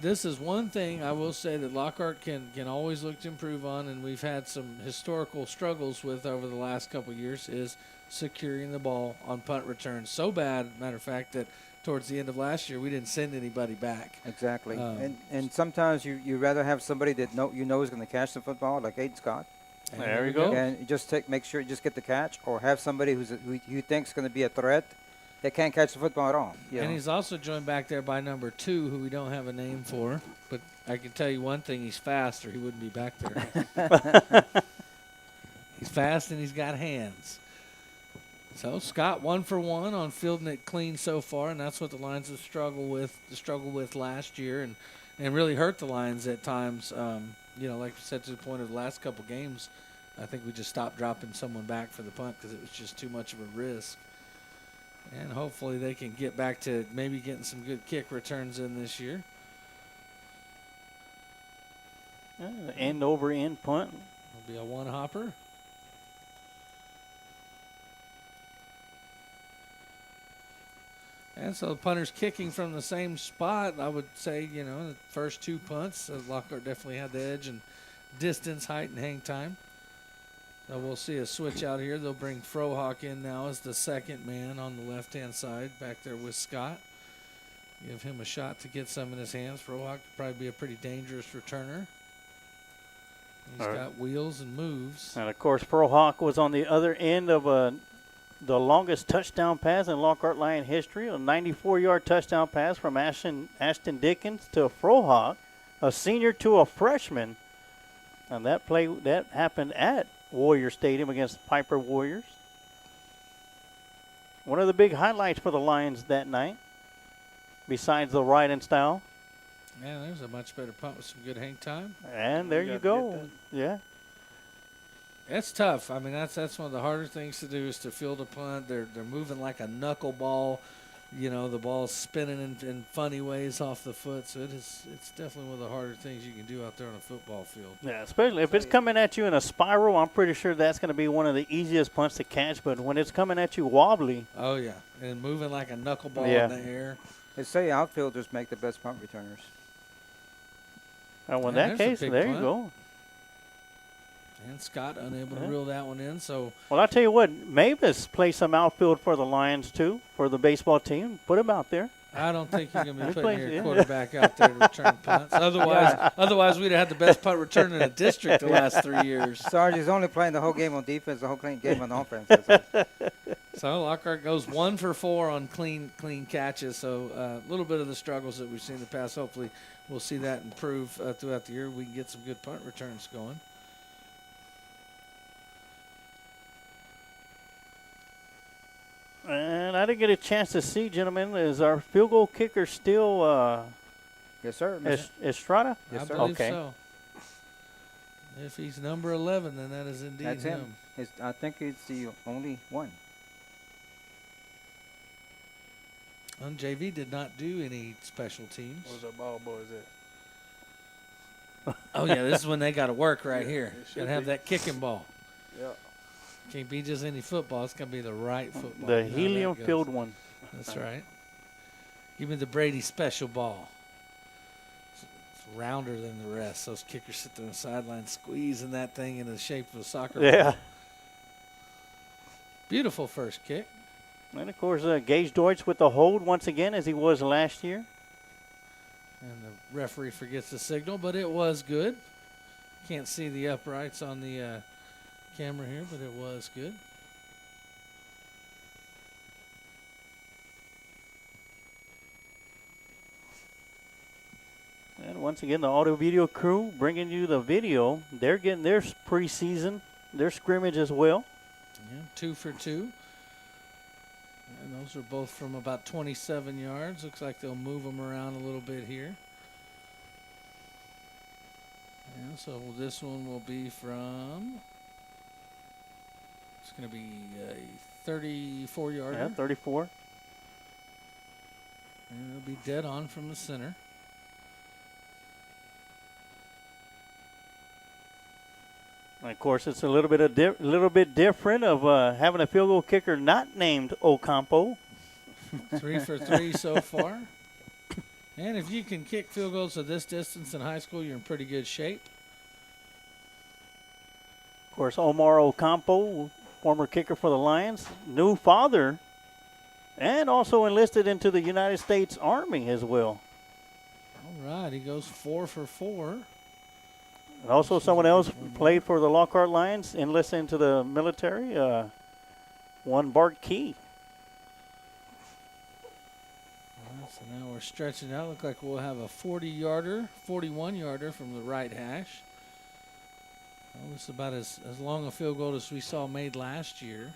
Speaker 8: this is one thing I will say that Lockhart can always look to improve on, and we've had some historical struggles with over the last couple of years, is securing the ball on punt returns. So bad, matter of fact, that towards the end of last year we didn't send anybody back.
Speaker 6: Exactly. And sometimes you rather have somebody that is going to catch the football, like Aiden Scott.
Speaker 5: There we go.
Speaker 6: And just make sure you just get the catch, or have somebody who you think is going to be a threat that can't catch the football at all.
Speaker 8: And he's also joined back there by number 2, who we don't have a name for. But I can tell you one thing, he's fast or he wouldn't be back there. He's fast and he's got hands. So Scott 1 for 1 on fielding it clean so far, and that's what the Lions have struggled with last year and really hurt the Lions at times. Like we said, to the point of the last couple games, I think we just stopped dropping someone back for the punt because it was just too much of a risk. And hopefully they can get back to maybe getting some good kick returns in this year.
Speaker 5: End over end punt.
Speaker 8: It'll be a one-hopper. And so the punter's kicking from the same spot. I would say, the first 2 punts, Lockhart definitely had the edge and distance, height, and hang time. So we'll see a switch out here. They'll bring Frohock in now as the second man on the left-hand side back there with Scott. Give him a shot to get some in his hands. Frohock could probably be a pretty dangerous returner. He's got wheels and moves.
Speaker 5: And, of course, Frohock was on the other end of the longest touchdown pass in Lockhart Lion history, a 94-yard touchdown pass from Ashton Dickens to Frohock, a senior to a freshman. And that happened at Warrior Stadium against the Piper Warriors. One of the big highlights for the Lions that night, besides the ride and style.
Speaker 8: Yeah, there's a much better punt with some good hang time.
Speaker 5: And there you go. Yeah.
Speaker 8: It's tough. I mean, that's one of the harder things to do is to field a punt. They're moving like a knuckleball. You know, the ball's spinning in funny ways off the foot. So it's definitely one of the harder things you can do out there on a football field.
Speaker 5: Yeah, especially if it's coming at you in a spiral. I'm pretty sure that's going to be one of the easiest punts to catch. But when it's coming at you wobbly.
Speaker 8: Oh, yeah. And moving like a knuckleball in the air.
Speaker 6: They say outfielders make the best punt returners.
Speaker 5: And in that case, there you go.
Speaker 8: And Scott unable to reel that one in. So,
Speaker 5: well, I'll tell you what, Mavis plays some outfield for the Lions, too, for the baseball team. Put him out there.
Speaker 8: I don't think you're going to be putting your quarterback out there to return punts. Otherwise, we'd have had the best punt return in the district the last 3 years.
Speaker 6: Sarge is only playing the whole game on defense, the whole game on offense.
Speaker 8: So Lockhart goes 1 for 4 on clean catches. So a little bit of the struggles that we've seen in the past. Hopefully, we'll see that improve throughout the year. We can get some good punt returns going.
Speaker 5: And I didn't get a chance to see, gentlemen, is our field goal kicker still
Speaker 6: yes, sir.
Speaker 5: Estrada?
Speaker 8: Yes, sir. I believe so. If he's number 11, then that is indeed
Speaker 6: That's him. I think it's the only one.
Speaker 8: And JV did not do any special teams.
Speaker 11: Where's our ball boys at?
Speaker 8: Oh, yeah, this is when they got to work right here. Got to have that kicking ball.
Speaker 11: Yeah.
Speaker 8: Can't be just any football. It's going to be the right football.
Speaker 5: The helium filled one.
Speaker 8: That's right. Give me the Brady special ball. It's rounder than the rest. Those kickers sit there on the sideline squeezing that thing into the shape of a soccer ball.
Speaker 5: Yeah.
Speaker 8: Beautiful first kick.
Speaker 5: And, of course, Gage Deutsch with the hold once again as he was last year.
Speaker 8: And the referee forgets the signal, but it was good. Can't see the uprights on the camera here, but it was good.
Speaker 5: And once again, the audio video crew bringing you the video. They're getting their preseason, their scrimmage as well.
Speaker 8: Yeah, 2 for 2. And those are both from about 27 yards. Looks like they'll move them around a little bit here. Yeah, so this one will be from, it's going to be a 34-yarder.
Speaker 5: Yeah, 34.
Speaker 8: And it'll be dead on from the center.
Speaker 5: And of course, it's a little bit different of having a field goal kicker not named Ocampo.
Speaker 8: 3 for 3 so far. And if you can kick field goals to this distance in high school, you're in pretty good shape.
Speaker 5: Of course, Omar Ocampo, former kicker for the Lions, new father, and also enlisted into the United States Army as well.
Speaker 8: All right, he goes 4 for 4.
Speaker 5: And also someone else played for the Lockhart Lions, enlisted into the military, one Bart Key.
Speaker 8: All right, so now we're stretching out. Look like we'll have a 40-yarder, 41-yarder from the right hash. Well, this is about as long a field goal as we saw made last year.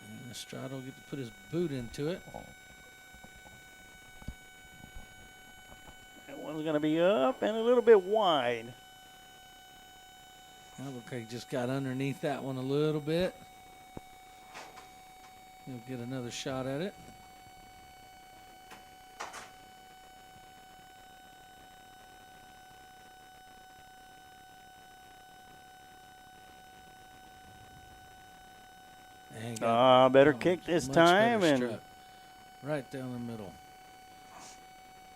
Speaker 8: And Estrada will get to put his boot into it.
Speaker 5: That one's going to be up and a little bit wide.
Speaker 8: Now look like he just got underneath that one a little bit. He'll get another shot at it.
Speaker 5: Better kick this time. And
Speaker 8: right down the middle.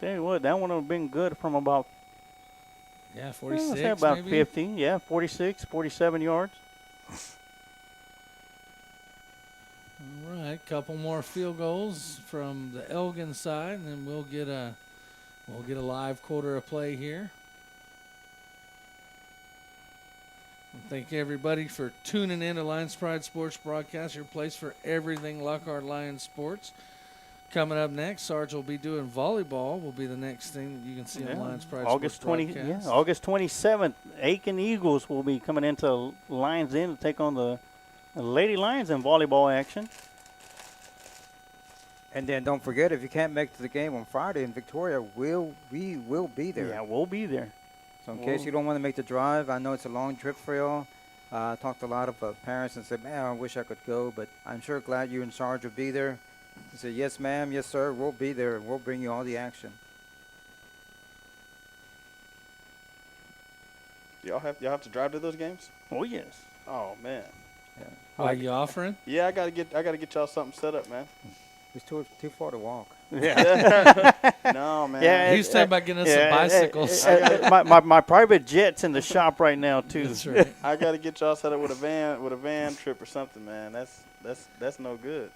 Speaker 5: Tell you what, that one would have been good from about,
Speaker 8: 46,
Speaker 5: about
Speaker 8: maybe?
Speaker 5: 50, 46, 47 yards.
Speaker 8: All right, couple more field goals from the Elgin side, and then we'll get a live quarter of play here. Thank everybody for tuning in to Lions Pride Sports Broadcast, your place for everything Lockhart Lions sports. Coming up next, Sarge will be doing volleyball. Will be the next thing that you can see on Lions Pride
Speaker 5: August
Speaker 8: Sports
Speaker 5: 20.
Speaker 8: broadcast.
Speaker 5: Yeah, August 27th. Aiken Eagles will be coming into Lions Inn to take on the Lady Lions in volleyball action.
Speaker 6: And then don't forget, if you can't make it to the game on Friday in Victoria, we will be there.
Speaker 5: Yeah, we'll be there.
Speaker 6: So in case you don't want to make the drive, I know it's a long trip for y'all. I talked to a lot of parents and said, man, I wish I could go, but I'm sure glad you and Sarge will be there. He said, yes, ma'am, yes, sir, we'll be there. We'll bring you all the action.
Speaker 11: Y'all have to drive to those games?
Speaker 5: Oh, yes.
Speaker 11: Oh man.
Speaker 6: Yeah.
Speaker 8: Are you offering?
Speaker 11: Yeah, I gotta get y'all something set up, man.
Speaker 6: It's too far to walk.
Speaker 5: Yeah.
Speaker 11: No, man.
Speaker 5: Yeah,
Speaker 8: He's talking about getting us some bicycles.
Speaker 5: my private jet's in the shop right now too.
Speaker 8: That's right.
Speaker 11: I gotta get y'all set up with a van trip or something, man. That's no good.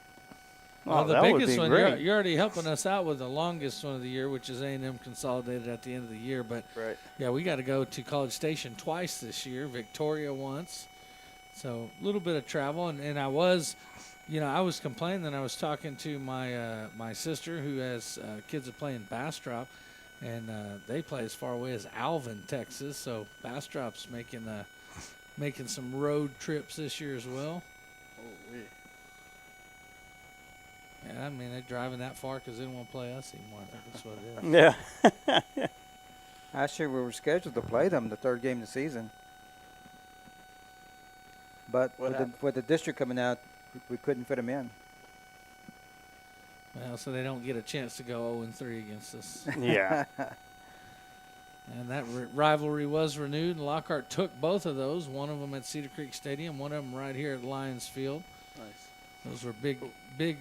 Speaker 8: Well, the
Speaker 5: that would
Speaker 8: biggest
Speaker 5: be
Speaker 8: one,
Speaker 5: great.
Speaker 8: you're already helping us out with the longest one of the year, which is A&M Consolidated at the end of the year. But,
Speaker 11: Right.
Speaker 8: yeah, we got to go to College Station twice this year, Victoria once. So a little bit of travel. And I was, I was complaining. I was talking to my sister who has kids that play in Bastrop, and they play as far away as Alvin, Texas. So Bastrop's making some road trips this year as well. Yeah, I mean, they're driving that far because they don't want to play us anymore. I think that's what it is.
Speaker 5: Yeah.
Speaker 6: Actually, we were scheduled to play them the third game of the season. But with the district coming out, we couldn't fit them in.
Speaker 8: Well, so they don't get a chance to go 0-3 against us.
Speaker 5: Yeah.
Speaker 8: And that rivalry was renewed, and Lockhart took both of those, one of them at Cedar Creek Stadium, one of them right here at Lions Field.
Speaker 11: Nice.
Speaker 8: Those were big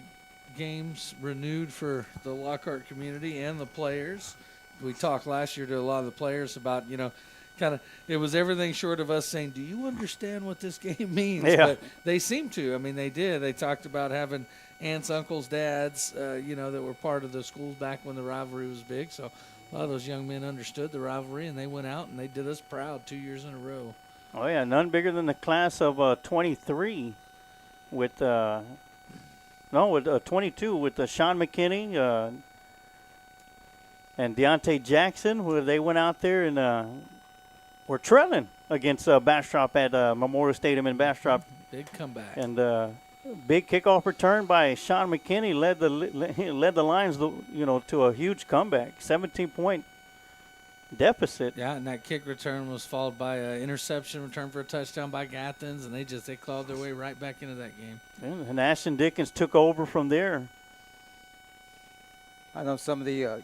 Speaker 8: games renewed for the Lockhart community and the players. We talked last year to a lot of the players about, it was everything short of us saying, do you understand what this game means?
Speaker 5: Yeah.
Speaker 8: But they seemed to. I mean, they did. They talked about having aunts, uncles, dads, that were part of the schools back when the rivalry was big. So a lot of those young men understood the rivalry, and they went out and they did us proud 2 years in a row.
Speaker 5: Oh, yeah, none bigger than the class of 23 with 22 with Sean McKinney and Deontay Jackson, where they went out there and were trailing against Bastrop at Memorial Stadium in Bastrop.
Speaker 8: Big comeback.
Speaker 5: And big kickoff return by Sean McKinney led the Lions, to a huge comeback, 17-point deficit.
Speaker 8: Yeah, and that kick return was followed by an interception return for a touchdown by Gathens, and they clawed their way right back into that game.
Speaker 5: And Ashton Dickens took over from there.
Speaker 6: I know some of the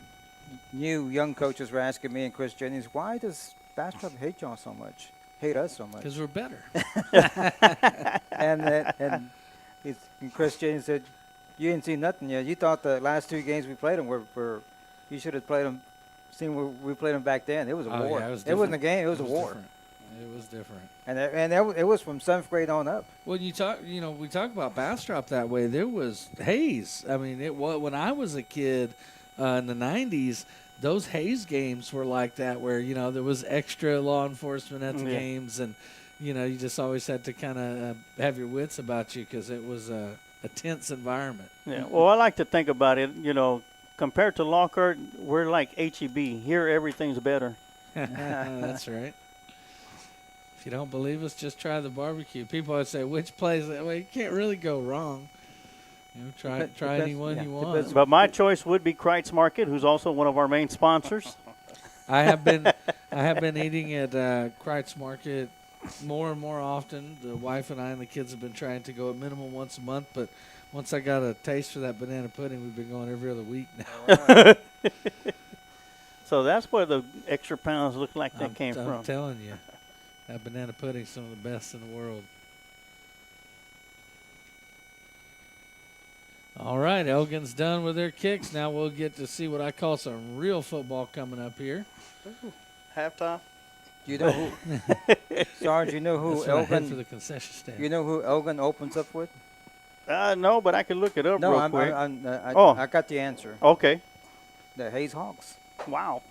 Speaker 6: new young coaches were asking me and Chris Jennings, why does Bastrop hate y'all so much? Hate us so much?
Speaker 8: Because we're better.
Speaker 6: and Chris Jennings said, you didn't see nothing yet. You thought the last two games we played them were you should have played them. Seen where we played them back then. It was a war.
Speaker 8: Yeah, it
Speaker 6: wasn't a game. It was a war.
Speaker 8: Different. It was different.
Speaker 6: And it was from 7th grade on up.
Speaker 8: When we talk about Bastrop that way. There was Hayes. I mean, when I was a kid in the '90s, those Hayes games were like that, where there was extra law enforcement at the games, and you just always had to kind of have your wits about you because it was a tense environment.
Speaker 5: Yeah. Well, I like to think about it. Compared to Lockhart, we're like HEB. Here, everything's better.
Speaker 8: That's right. If you don't believe us, just try the barbecue. People always say, which place? Well, you can't really go wrong. Try anyone you want.
Speaker 5: But my choice would be Kreitz Market, who's also one of our main sponsors.
Speaker 8: I have been eating at Kreitz Market more and more often. The wife and I and the kids have been trying to go at minimum once a month, but once I got a taste for that banana pudding, we've been going every other week now.
Speaker 5: So that's where the extra pounds look like that came from.
Speaker 8: I'm telling you, that banana pudding's some of the best in the world. All right, Elgin's done with their kicks. Now we'll get to see what I call some real football coming up here.
Speaker 11: Halftime.
Speaker 6: You know who, Sarge? You know who Elgin?
Speaker 8: For the concession stand.
Speaker 6: You know who Elgin opens up with?
Speaker 5: No, but I can look it up real quick.
Speaker 6: I got the answer.
Speaker 5: Okay.
Speaker 6: The Hayes Hawks.
Speaker 5: Wow.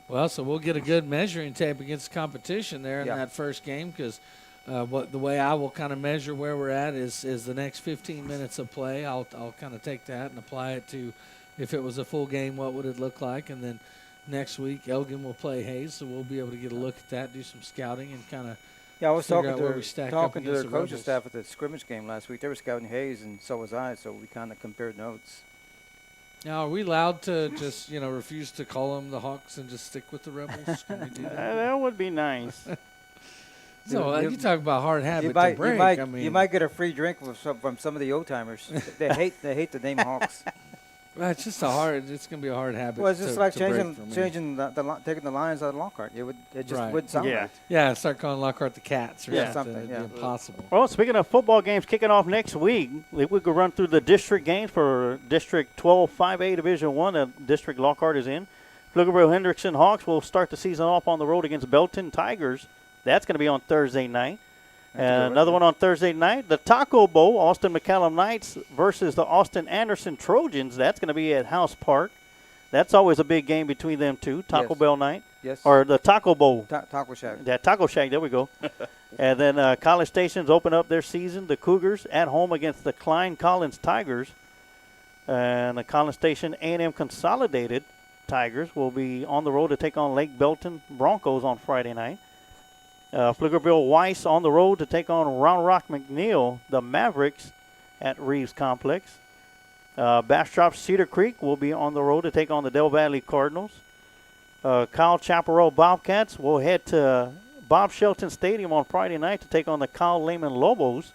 Speaker 8: Well, so we'll get a good measuring tape against competition there in
Speaker 6: Yeah.
Speaker 8: that first game because the way I will kind of measure where we're at is the next 15 minutes of play. I'll kind of take that and apply it to if it was a full game, what would it look like? And then next week, Elgin will play Hayes, so we'll be able to get a look at that, do some scouting, and kind of
Speaker 6: I was
Speaker 8: figure
Speaker 6: talking
Speaker 8: out
Speaker 6: to
Speaker 8: where
Speaker 6: their,
Speaker 8: we stack up
Speaker 6: talking to
Speaker 8: against
Speaker 6: their
Speaker 8: the
Speaker 6: coaching
Speaker 8: Rebels.
Speaker 6: staff at the scrimmage game last week. They were scouting Hayes, and so was I, so we kind of compared notes.
Speaker 8: Now, are we allowed to just, refuse to call them the Hawks and just stick with the Rebels? Can we do that?
Speaker 5: That would be nice.
Speaker 8: So you talk about hard habit
Speaker 6: You might,
Speaker 8: to break.
Speaker 6: you might get a free drink from some of the old timers. They hate the name Hawks.
Speaker 8: Well, it's just it's going to be a hard habit.
Speaker 6: Well, it's just like
Speaker 8: taking
Speaker 6: taking the Lions out of Lockhart. It just wouldn't sound right.
Speaker 8: Yeah, start calling Lockhart the Cats or
Speaker 6: something.
Speaker 8: It'd
Speaker 6: Yeah.
Speaker 8: be impossible.
Speaker 5: Well, speaking of football games kicking off next week, we could run through the district games for District 12 5A Division 1 that District Lockhart is in. Pflugerville-Hendrickson Hawks will start the season off on the road against Belton Tigers. That's going to be on Thursday night. And another one on Thursday night, the Taco Bowl, Austin McCallum Knights versus the Austin Anderson Trojans. That's going to be at House Park. That's always a big game between them two, Taco Bell night.
Speaker 6: Yes.
Speaker 5: Or the Taco Bowl.
Speaker 6: Taco Shack.
Speaker 5: Yeah, Taco Shack, there we go. And then College Station's open up their season. The Cougars at home against the Klein Collins Tigers. And the College Station A&M Consolidated Tigers will be on the road to take on Lake Belton Broncos on Friday night. Pflugerville Weiss on the road to take on Round Rock McNeil, the Mavericks at Reeves Complex. Bastrop Cedar Creek will be on the road to take on the Del Valley Cardinals. Kyle Chaparral Bobcats will head to Bob Shelton Stadium on Friday night to take on the Kyle Lehman Lobos.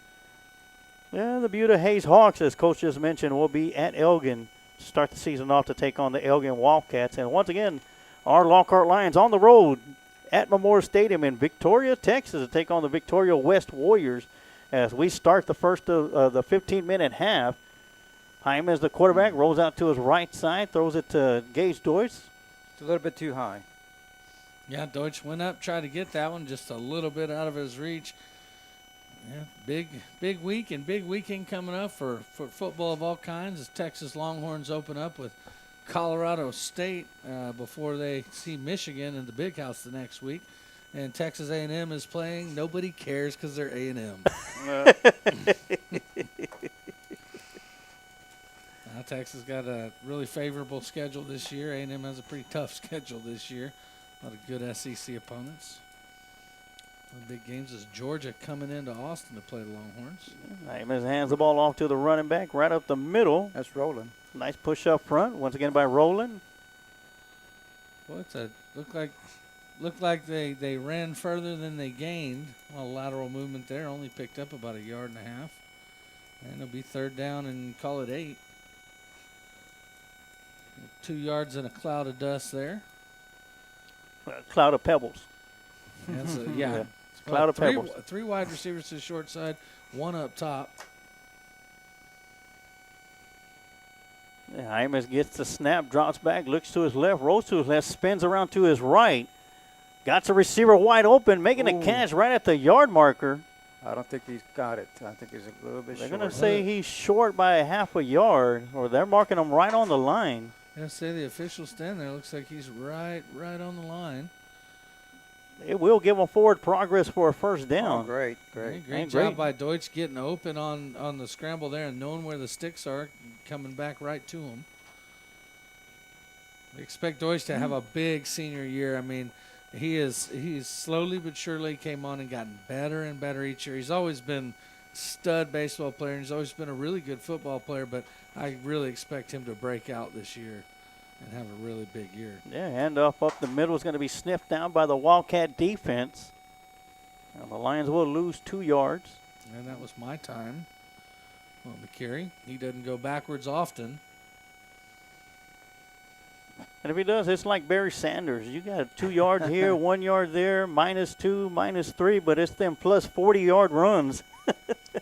Speaker 5: The Buda Hayes Hawks, as Coach just mentioned, will be at Elgin to start the season off to take on the Elgin Wildcats. And once again, our Lockhart Lions on the road at Memorial Stadium in Victoria, Texas, to take on the Victoria West Warriors as we start the first of the 15-minute half. Hyman is the quarterback, rolls out to his right side, throws it to Gage Deutsch.
Speaker 6: It's a little bit too high.
Speaker 8: Yeah, Deutsch went up, tried to get that one just a little bit out of his reach. Yeah, big week and big weekend coming up for football of all kinds as Texas Longhorns open up with Colorado State before they see Michigan in the Big House the next week. And Texas A&M is playing. Nobody cares because they're A&M. Now, Texas got a really favorable schedule this year. A&M has a pretty tough schedule this year. A lot of good SEC opponents. One of the big games is Georgia coming into Austin to play the Longhorns.
Speaker 5: Hyman hands the ball off to the running back right up the middle.
Speaker 6: That's Roland.
Speaker 5: Nice push up front, once again by Roland.
Speaker 8: Well, looked like they ran further than they gained. Well, lateral movement there, only picked up about 1.5 yards. And it'll be third down and call it 8. 2 yards in a cloud of dust there.
Speaker 5: Cloud of pebbles.
Speaker 8: That's
Speaker 5: Cloud of pebbles.
Speaker 8: 3 wide receivers to the short side, 1 up top.
Speaker 5: Hyman gets the snap, drops back, looks to his left, rolls to his left, spins around to his right. Got the receiver wide open, making a catch right at the yard marker.
Speaker 6: I don't think he's got it. I think he's a little bit short.
Speaker 5: They're going to say he's short by 1/2 yard, or they're marking him right on the line.
Speaker 8: Yeah, say the official stand there. Looks like he's right on the line.
Speaker 5: It will give him forward progress for a first down.
Speaker 6: Oh, great.
Speaker 8: Great job by Deutsch getting open on the scramble there and knowing where the sticks are, coming back right to him. We expect Deutsch to have a big senior year. I mean, he's slowly but surely came on and gotten better and better each year. He's always been a stud baseball player, and he's always been a really good football player, but I really expect him to break out this year and have a really big year.
Speaker 5: Yeah, handoff up the middle is going to be sniffed down by the Wildcat defense. Now the Lions will lose 2 yards.
Speaker 8: And that was my time. Well, McCary, he doesn't go backwards often.
Speaker 5: And if he does, it's like Barry Sanders. You got 2 yards here, 1 yard there, -2, -3, but it's them plus 40-yard runs.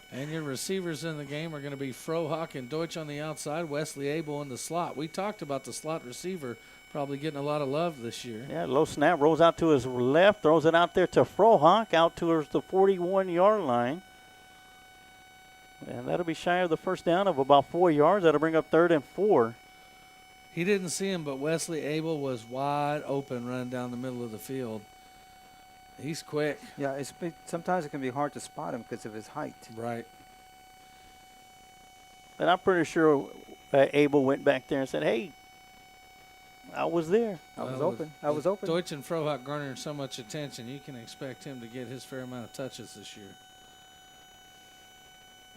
Speaker 8: And your receivers in the game are going to be Frohock and Deutsch on the outside, Wesley Abel in the slot. We talked about the slot receiver probably getting a lot of love this year.
Speaker 5: Yeah, low snap, rolls out to his left, throws it out there to Frohock, out towards the 41-yard line. And that'll be shy of the first down of about 4 yards. That'll bring up 3rd and 4.
Speaker 8: He didn't see him, but Wesley Abel was wide open running down the middle of the field. He's quick.
Speaker 6: Yeah, sometimes it can be hard to spot him because of his height.
Speaker 8: Right.
Speaker 5: And I'm pretty sure Abel went back there and said, "Hey, I was there.
Speaker 6: I was open. I was open."
Speaker 8: Deutsch and Frohock garnering so much attention, you can expect him to get his fair amount of touches this year.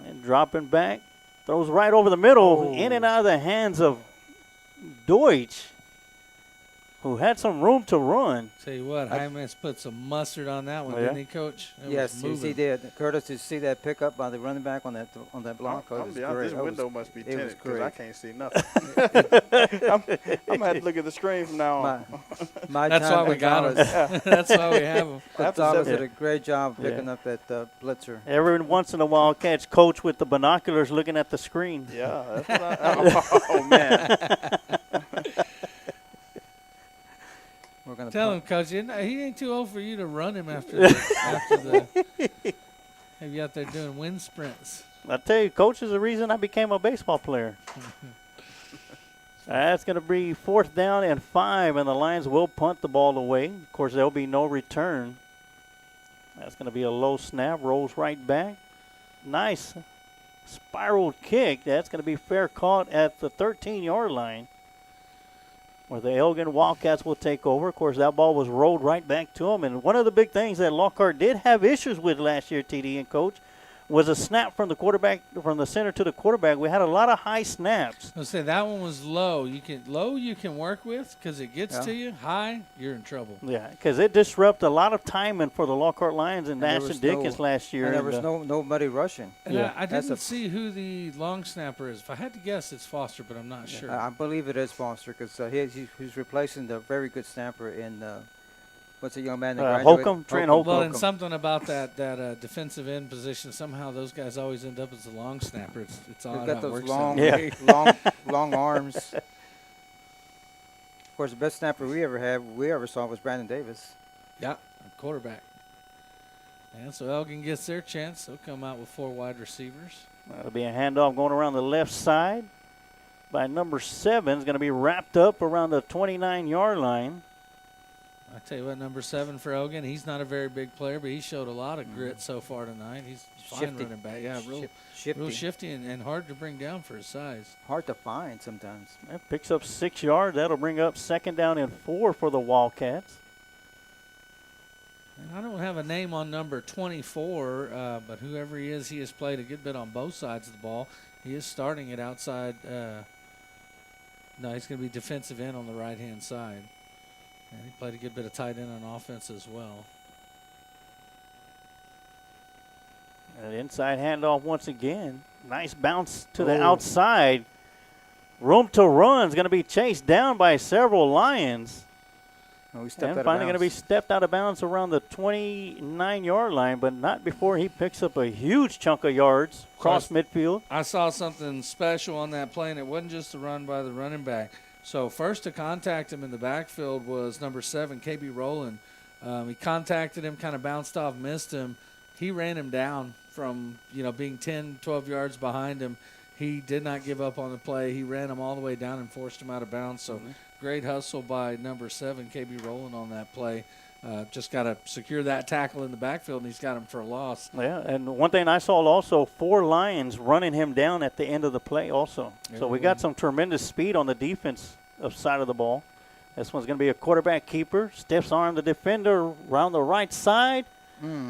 Speaker 5: And dropping back, throws right over the middle, in and out of the hands of Deutsch, who had some room to run.
Speaker 8: Tell you what, Jaimes put some mustard on that one, didn't he, Coach?
Speaker 6: Yes, he did. Curtis, you see that pickup by the running back on that block?
Speaker 11: I'm be honest, this window must be tinted because I can't see nothing. I'm going to have to look at the screen from now on.
Speaker 8: That's why we got him. That's why we have him.
Speaker 6: Gonzalez did a great job picking up that blitzer.
Speaker 5: Every once in a while, catch coach with the binoculars looking at the screen.
Speaker 11: Yeah, that's what oh, man.
Speaker 8: Tell him, Coach, he ain't too old for you to run him after have you out there doing wind sprints.
Speaker 5: I tell you, Coach is the reason I became a baseball player. That's going to be 4th down and 5, and the Lions will punt the ball away. Of course, there'll be no return. That's going to be a low snap, rolls right back. Nice spiraled kick. That's going to be fair caught at the 13-yard line, where the Elgin Wildcats will take over. Of course, that ball was rolled right back to them. And one of the big things that Lockhart did have issues with last year, TD and Coach, was a snap from the quarterback, from the center to the quarterback. We had a lot of high snaps.
Speaker 8: I'll say that one was low. You can work with because it gets to you. High, you're in trouble.
Speaker 5: Yeah, because it disrupted a lot of timing for the Lockhart Lions and Ashton Dickens last year.
Speaker 6: And there was nobody rushing.
Speaker 8: And I didn't see who the long snapper is. If I had to guess, it's Foster, but I'm not sure.
Speaker 6: I believe it is Foster because he's replacing the very good snapper in what's the young man that graduated?
Speaker 5: Trent Holcomb.
Speaker 8: Well, and something about that defensive end position, somehow those guys always end up as the long snapper. It's odd.
Speaker 6: They've got those long arms. Of course, the best snapper we ever saw was Brandon Davis.
Speaker 8: Yeah, quarterback. And so Elgin gets their chance. They'll come out with 4 wide receivers.
Speaker 5: That'll be a handoff going around the left side by number 7. Is going to be wrapped up around the 29-yard line.
Speaker 8: I tell you what, number 7 for Elgin, he's not a very big player, but he showed a lot of grit so far tonight. He's fine running back. Yeah, real shifty and hard to bring down for his size.
Speaker 6: Hard to find sometimes.
Speaker 5: That picks up 6 yards. That'll bring up 2nd down and 4 for the Wildcats.
Speaker 8: And I don't have a name on number 24, but whoever he has played a good bit on both sides of the ball. He is starting it outside. No, he's going to be defensive end on the right-hand side. And he played a good bit of tight end on offense as well.
Speaker 5: An inside handoff once again. Nice bounce to the outside. Room to run is going to be chased down by several Lions. And finally going to be stepped out of bounds around the 29-yard line, but not before he picks up a huge chunk of yards across midfield.
Speaker 8: I saw something special on that play, and it wasn't just the run by the running back. So first to contact him in the backfield was number 7, KB Rowland. He contacted him, kind of bounced off, missed him. He ran him down from, being 10, 12 yards behind him. He did not give up on the play. He ran him all the way down and forced him out of bounds. So great hustle by number 7, KB Rowland, on that play. Just got to secure that tackle in the backfield, and he's got him for a loss.
Speaker 5: Yeah, and one thing I saw also, 4 Lions running him down at the end of the play also. So we got some tremendous speed on the defense side of the ball. This one's going to be a quarterback keeper. Stiffs arm the defender around the right side.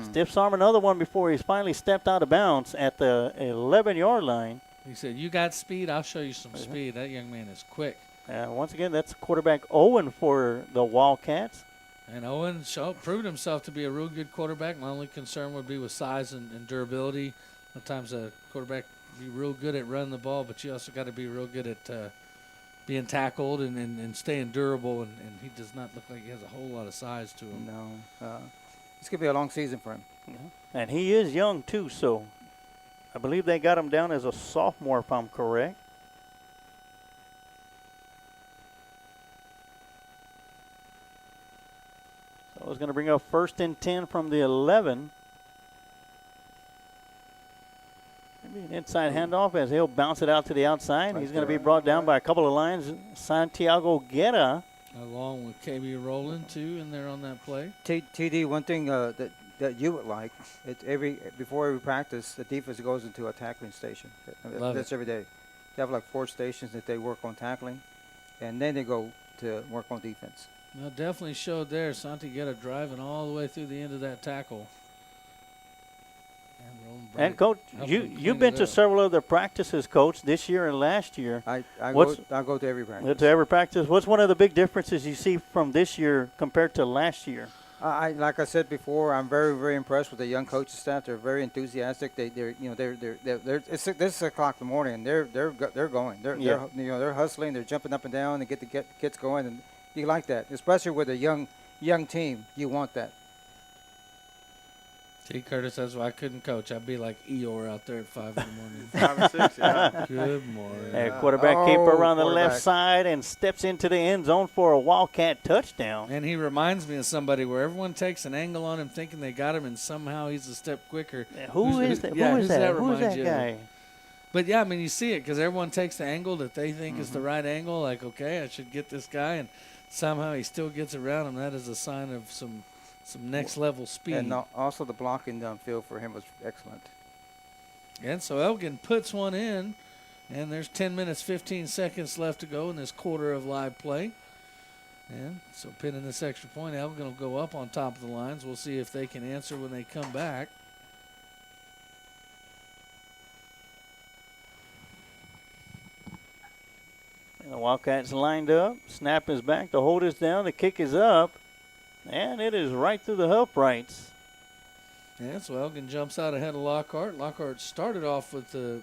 Speaker 5: Stiffs arm another one before he's finally stepped out of bounds at the 11-yard line.
Speaker 8: He said, "You got speed, I'll show you some speed." That young man is quick.
Speaker 5: Once again, that's quarterback Owen for the Wildcats.
Speaker 8: And Owen proved himself to be a real good quarterback. My only concern would be with size and durability. Sometimes a quarterback be real good at running the ball, but you also got to be real good at being tackled and staying durable. And he does not look like he has a whole lot of size to him.
Speaker 6: No. It's going to be a long season for him.
Speaker 5: And he is young, too, so I believe they got him down as a sophomore, if I'm correct. So it's going to bring up 1st and 10 from the 11. Maybe an inside handoff as he'll bounce it out to the outside. He's going to be brought down by a couple of Lions. Santiago Guerra.
Speaker 8: Along with KB Rowland, too, and they're on that play.
Speaker 6: TD, one thing that you would like, before every practice, the defense goes into a tackling station. That's every day. They have like 4 stations that they work on tackling, and then they go to work on defense.
Speaker 8: Well, definitely showed there. Santi Guerra driving all the way through the end of that tackle.
Speaker 5: And Coach, you've been to several other practices, Coach, this year and last year.
Speaker 6: I go to every practice.
Speaker 5: To every practice. What's one of the big differences you see from this year compared to last year?
Speaker 6: Like I said before, I'm very, very impressed with the young coaching staff. They're very enthusiastic. This is 6:00 in the morning, and they're going. They're hustling. They're jumping up and down and get the kids going, and you like that, especially with a young team. You want that.
Speaker 8: T. Curtis, that's why I couldn't coach. I'd be like Eeyore out there at 5 in the morning.
Speaker 11: 5 and 6, yeah.
Speaker 8: Good morning.
Speaker 5: Quarterback keeper around the left side and steps into the end zone for a Wildcat touchdown.
Speaker 8: And he reminds me of somebody where everyone takes an angle on him thinking they got him, and somehow he's a step quicker.
Speaker 5: Who is that? Who is that guy?
Speaker 8: But, yeah, I mean, you see it because everyone takes the angle that they think is the right angle. Like, okay, I should get this guy, and somehow he still gets around him. That is a sign of some next-level speed.
Speaker 6: And also the blocking downfield for him was excellent.
Speaker 8: And so Elgin puts one in, and there's 10 minutes, 15 seconds left to go in this quarter of live play. And so pinning this extra point, Elgin will go up on top of the lines. We'll see if they can answer when they come back.
Speaker 5: And the Wildcats lined up. Snap is back. The hold is down. The kick is up. And it is right through the uprights.
Speaker 8: Yeah, so Elgin jumps out ahead of Lockhart. Lockhart started off with the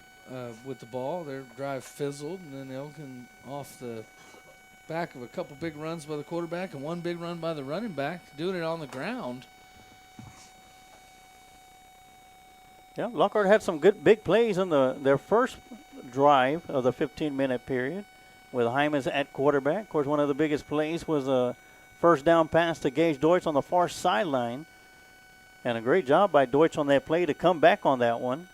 Speaker 8: ball. Their drive fizzled, and then Elgin off the back of a couple big runs by the quarterback and one big run by the running back, doing it on the ground.
Speaker 5: Yeah, Lockhart had some good big plays on their first drive of the 15-minute period with Hymas at quarterback. Of course, one of the biggest plays was a first down pass to Gage Deutsch on the far sideline. And a great job by Deutsch on that play to come back on that one.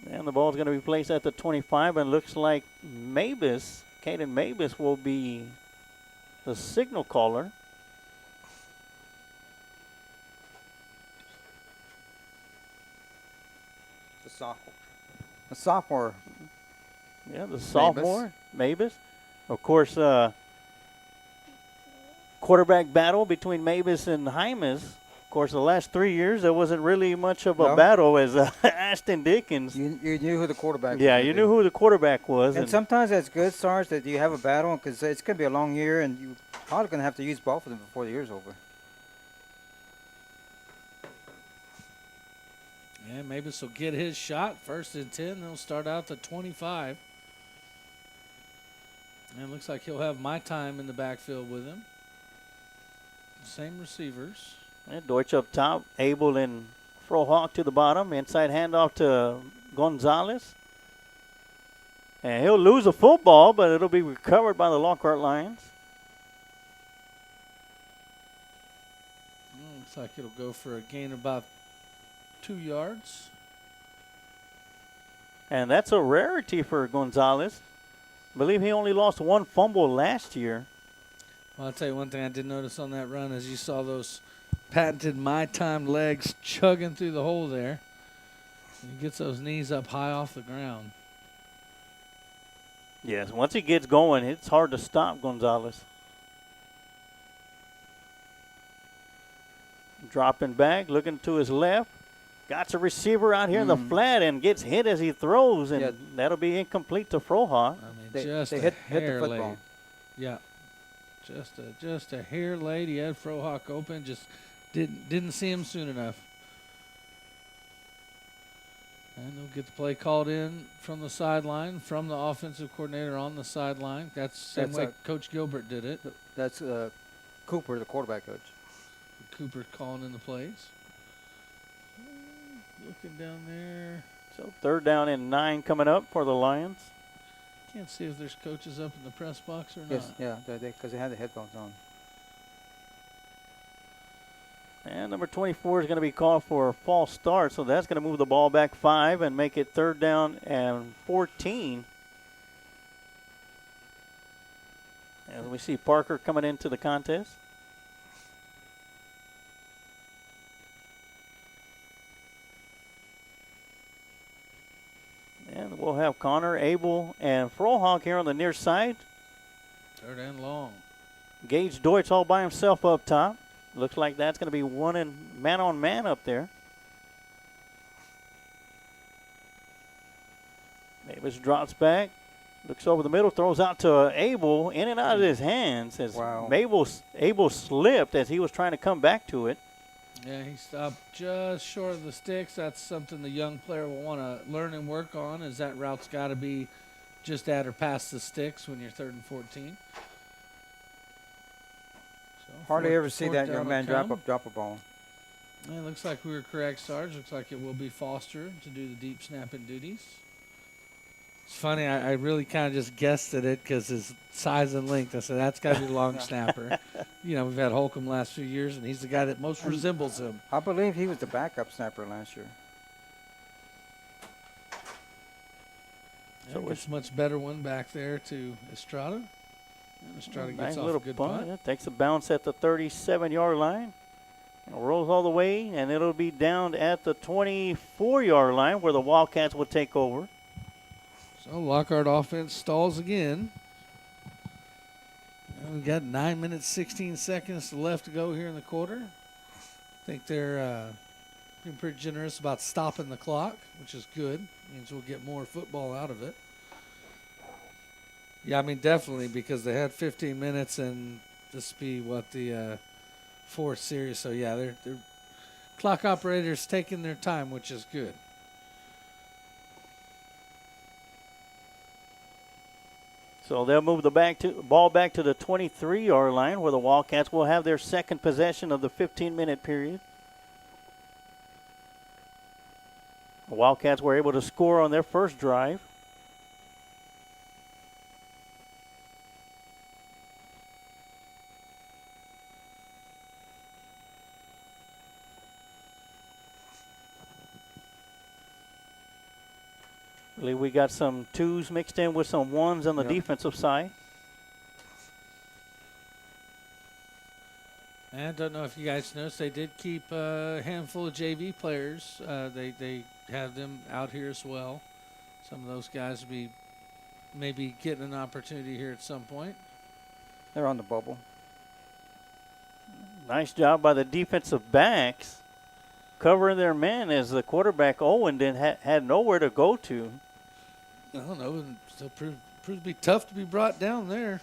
Speaker 5: And the ball's going to be placed at the 25, and looks like Caden Mavis will be the signal caller.
Speaker 6: The sophomore.
Speaker 5: Yeah, the sophomore, Mavis. Of course, quarterback battle between Mavis and Hymas. Of course, the last 3 years, there wasn't really much of a battle as Ashton Dickens.
Speaker 6: You knew who the quarterback was.
Speaker 5: Yeah, you knew who the quarterback was.
Speaker 6: And sometimes that's good, Sarge, that you have a battle, because it's going to be a long year, and you're probably going to have to use both of them before the year's over.
Speaker 8: Yeah, Mavis will get his shot. 1st and 10. They'll start out the 25. And it looks like he'll have my time in the backfield with him. Same receivers.
Speaker 5: And Deutsch up top, Abel and Frohawk to the bottom. Inside handoff to Gonzalez. And he'll lose the football, but it'll be recovered by the Lockhart Lions.
Speaker 8: Looks like it'll go for a gain of about 2 yards.
Speaker 5: And that's a rarity for Gonzalez. I believe he only lost one fumble last year.
Speaker 8: Well, I'll tell you one thing I did notice on that run is you saw those patented My Time legs chugging through the hole there. He gets those knees up high off the ground.
Speaker 5: Yes, once he gets going, it's hard to stop Gonzalez. Dropping back, looking to his left. Got a receiver out here in the flat and gets hit as he throws, and that'll be incomplete to Frohawk.
Speaker 8: I mean, they hit the football. Late. Yeah, just a hair late. He had Frohawk open, just didn't see him soon enough. And they'll get the play called in from the sideline, from the offensive coordinator on the sideline. That's the same way Coach Gilbert did it.
Speaker 6: That's Cooper, the quarterback coach.
Speaker 8: Cooper calling in the plays. Looking down there.
Speaker 5: So 3rd down and 9 coming up for the Lions.
Speaker 8: Can't see if there's coaches up in the press box or not.
Speaker 6: Yes, yeah, because they had the headphones on.
Speaker 5: And number 24 is going to be called for a false start, so that's going to move the ball back 5 and make it 3rd down and 14. As we see Parker coming into the contest. And we'll have Connor, Abel, and Frohawk here on the near side.
Speaker 8: 3rd and long.
Speaker 5: Gage Deutsch all by himself up top. Looks like that's going to be man on man up there. Davis drops back, looks over the middle, throws out to Abel, in and out of his hands. As Abel slipped as he was trying to come back to it.
Speaker 8: Yeah, he stopped just short of the sticks. That's something the young player will want to learn and work on, is that route's got to be just at or past the sticks when you're 3rd and 14. So
Speaker 6: Hardly ever see that young man drop a ball.
Speaker 8: Yeah, looks like we were correct, Sarge. Looks like it will be Foster to do the deep snapping duties. It's funny, I really kind of just guessed at it because his size and length. I said, that's got to be the long snapper. You know, we've had Holcomb last few years, and he's the guy that most resembles him.
Speaker 6: I believe he was the backup snapper last year.
Speaker 8: So it's a much better one back there to Estrada. And Estrada gets
Speaker 5: Nice
Speaker 8: off
Speaker 5: little
Speaker 8: a good
Speaker 5: punt.
Speaker 8: punt.
Speaker 5: Yeah, takes a bounce at the 37-yard line. And rolls all the way, and it'll be down at the 24-yard line where the Wildcats will take over.
Speaker 8: So Lockhart offense stalls again. And we've got 9 minutes, 16 seconds left to go here in the quarter. I think they're being pretty generous about stopping the clock, which is good. Means we'll get more football out of it. Yeah, I mean, definitely, because they had 15 minutes, and this will be what the fourth series. So, yeah, they're clock operators taking their time, which is good.
Speaker 5: So they'll move the ball back to the 23-yard line where the Wildcats will have their second possession of the 15-minute period. The Wildcats were able to score on their first drive. I believe we got some 2s mixed in with some 1s on the defensive side.
Speaker 8: And I don't know if you guys noticed, they did keep a handful of JV players. They have them out here as well. Some of those guys will be maybe getting an opportunity here at some point.
Speaker 6: They're on the bubble.
Speaker 5: Nice job by the defensive backs covering their men as the quarterback Owen had nowhere to go to.
Speaker 8: I don't know. Still proved to be tough to be brought down there.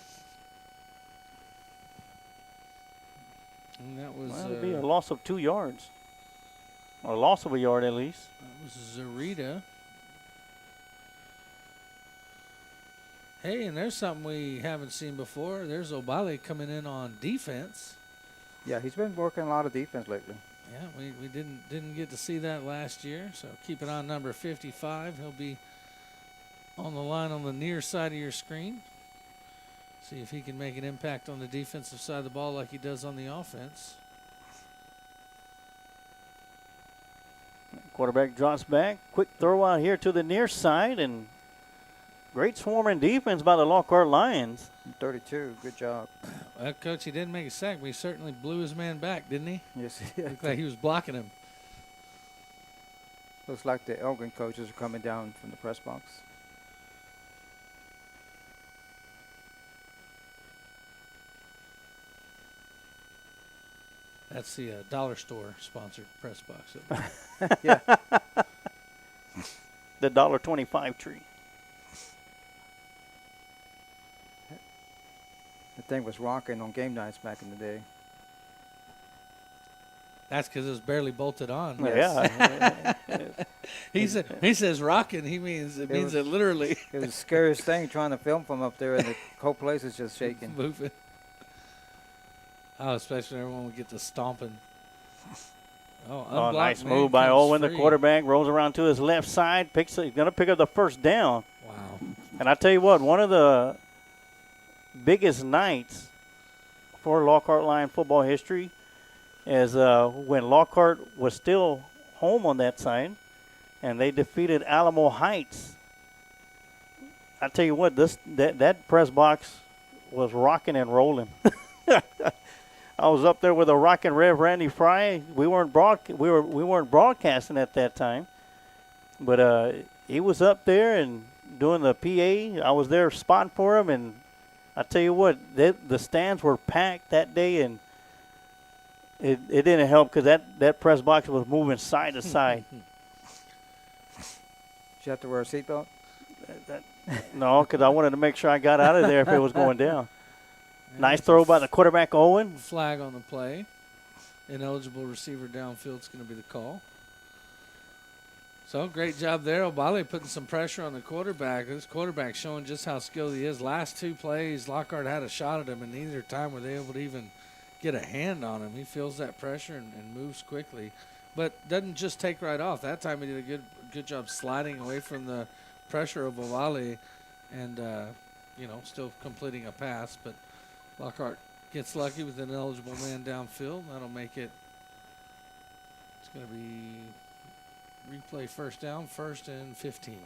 Speaker 8: And that was
Speaker 5: Well, it'd be a loss of 2 yards. Or a loss of a yard at least.
Speaker 8: That was Zarita. Hey, and there's something we haven't seen before. There's Obale coming in on defense.
Speaker 6: Yeah, he's been working a lot of defense lately.
Speaker 8: Yeah, we didn't get to see that last year. So keep it on number 55. He'll be on the line on the near side of your screen. See if he can make an impact on the defensive side of the ball like he does on the offense.
Speaker 5: Quarterback drops back. Quick throw out here to the near side, and great swarming defense by the Lockhart Lions.
Speaker 6: 32, good job.
Speaker 8: Well, Coach, he didn't make a sack, but he certainly blew his man back, didn't he?
Speaker 6: Yes, he did.
Speaker 8: Looked like he was blocking him.
Speaker 6: Looks like the Elgin coaches are coming down from the press box.
Speaker 8: That's the dollar store sponsored press box.
Speaker 6: Yeah.
Speaker 5: The $1.25 tree.
Speaker 6: The thing was rocking on game nights back in the day.
Speaker 8: That's because it was barely bolted on.
Speaker 5: Yeah.
Speaker 8: He says rocking. He means it means it literally.
Speaker 6: It was the scariest thing trying to film from up there, and the whole place is just shaking.
Speaker 8: Moving. Oh, especially when everyone would get to stomping.
Speaker 5: Oh, nice move by Owen. The quarterback rolls around to his left side. He's going to pick up the first down.
Speaker 8: Wow.
Speaker 5: And I tell you what, one of the biggest nights for Lockhart Lion football history, as when Lockhart was still home on that side, and they defeated Alamo Heights. I tell you what, that press box was rocking and rolling. I was up there with a rockin' Rev Randy Fry. We weren't broadcasting at that time, but he was up there and doing the PA. I was there spotting for him, and I tell you what, the stands were packed that day, and it didn't help because that press box was moving side to side.
Speaker 6: Did you have to wear a seatbelt?
Speaker 5: No, because I wanted to make sure I got out of there if it was going down. Nice throw by the quarterback, Owen.
Speaker 8: Flag on the play. Ineligible receiver downfield is going to be the call. So great job there. Obale putting some pressure on the quarterback. This quarterback showing just how skilled he is. Last two plays, Lockhart had a shot at him, and neither time were they able to even get a hand on him. He feels that pressure and moves quickly, but doesn't just take right off. That time he did a good job sliding away from the pressure of Obale and, still completing a pass. But Lockhart gets lucky with an eligible man downfield. That'll make it, it's going to be replay first down, 1st and 15.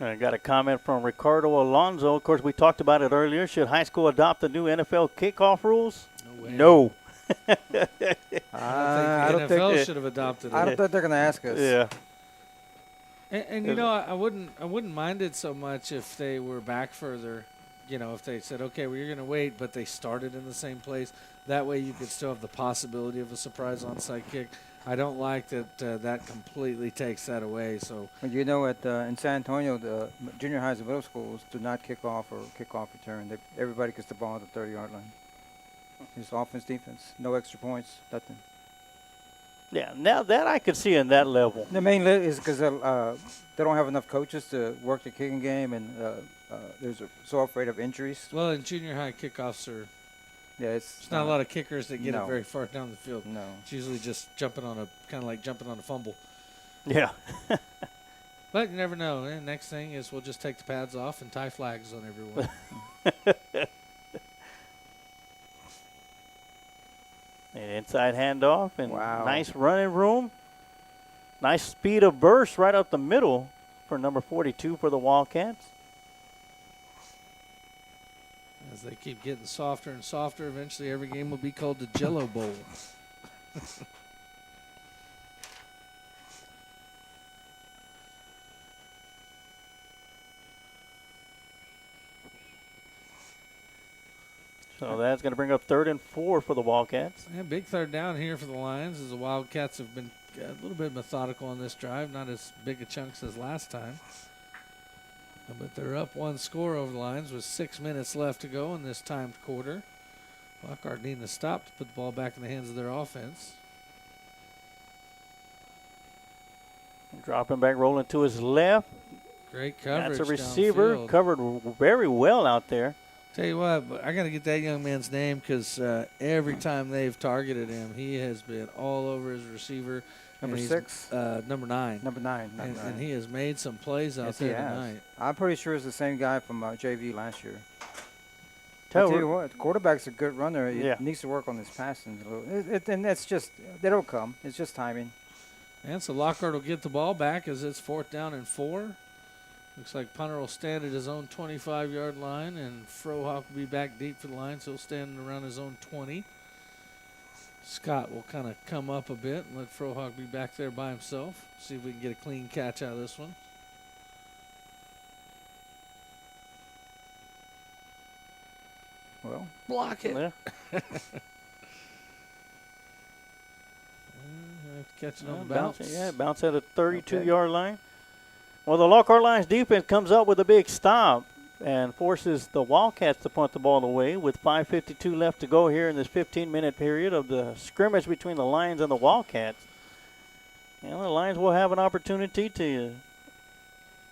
Speaker 5: I got a comment from Ricardo Alonso. Of course, we talked about it earlier. Should high school adopt the new NFL kickoff rules?
Speaker 8: No way.
Speaker 5: No.
Speaker 8: I don't think the NFL should have adopted it.
Speaker 6: I don't think they're going to ask us.
Speaker 5: Yeah.
Speaker 8: And I wouldn't mind it so much if they were back further. If they said, okay, well, you're going to wait, but they started in the same place. That way you could still have the possibility of a surprise onside kick. I don't like that that completely takes that away. So
Speaker 6: in San Antonio, the junior highs and middle schools do not kick off or kickoff return. Everybody gets the ball at the 30-yard line. It's offense, defense, no extra points, nothing.
Speaker 5: Yeah, now that I could see in that level.
Speaker 6: The main is because they don't have enough coaches to work the kicking game, and they're so afraid of injuries.
Speaker 8: Well, in junior high, kickoffs are.
Speaker 6: Yeah,
Speaker 8: it's not a lot of kickers that get it very far down the field.
Speaker 6: No,
Speaker 8: it's usually just jumping on a fumble.
Speaker 5: Yeah.
Speaker 8: But you never know. And next thing is we'll just take the pads off and tie flags on everyone.
Speaker 5: An inside handoff and
Speaker 6: wow.
Speaker 5: Nice running room. Nice speed of burst right up the middle for number 42 for the Wildcats.
Speaker 8: As they keep getting softer and softer, eventually every game will be called the Jello Bowl.
Speaker 5: So that's going to bring up 3rd and 4 for the Wildcats.
Speaker 8: Yeah, big third down here for the Lions as the Wildcats have been a little bit methodical on this drive, not as big a chunks as last time. But they're up one score over the Lions with 6 minutes left to go in this timed quarter. Lockhart needing to stop to put the ball back in the hands of their offense.
Speaker 5: Dropping back, rolling to his left.
Speaker 8: Great coverage.
Speaker 5: That's a receiver,
Speaker 8: downfield.
Speaker 5: covered very well out there.
Speaker 8: Tell you what, but I got to get that young man's name because every time they've targeted him, he has been all over his receiver.
Speaker 6: Number 6?
Speaker 8: Number 9.
Speaker 6: Number 9.
Speaker 8: And he has made some plays out there tonight.
Speaker 6: I'm pretty sure it's the same guy from JV last year.
Speaker 5: Tell
Speaker 6: you what, the quarterback's a good runner. He
Speaker 5: Yeah.
Speaker 6: needs to work on his passing a little. And that's just, they don't come. It's just timing.
Speaker 8: And so Lockhart will get the ball back as it's 4th down and 4. Looks like punter will stand at his own 25-yard line, and Frohock will be back deep for the Lions. He'll stand around his own 20. Scott will kind of come up a bit and let Frohock be back there by himself. See if we can get a clean catch out of this one.
Speaker 6: Well,
Speaker 8: block it.
Speaker 5: Yeah.
Speaker 8: Catching on the bounce.
Speaker 5: Bounce at a 32-yard line. Well, the Lockhart Lions defense comes up with a big stop and forces the Wildcats to punt the ball away with 5:52 left to go here in this 15-minute period of the scrimmage between the Lions and the Wildcats. And the Lions will have an opportunity to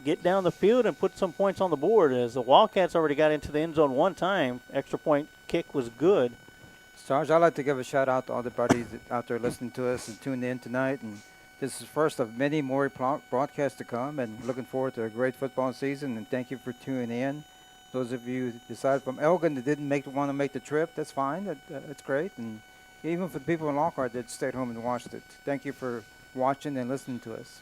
Speaker 5: get down the field and put some points on the board, as the Wildcats already got into the end zone one time. Extra point kick was good.
Speaker 6: Sarge, I'd like to give a shout out to all the buddies out there listening to us and tuned in tonight. And This is the first of many more broadcasts to come, and looking forward to a great football season. And thank you for tuning in. Those of you who decided from Elgin that didn't want to make the trip, that's fine. That's great. And even for the people in Lockhart that stayed home and watched it, thank you for watching and listening to us.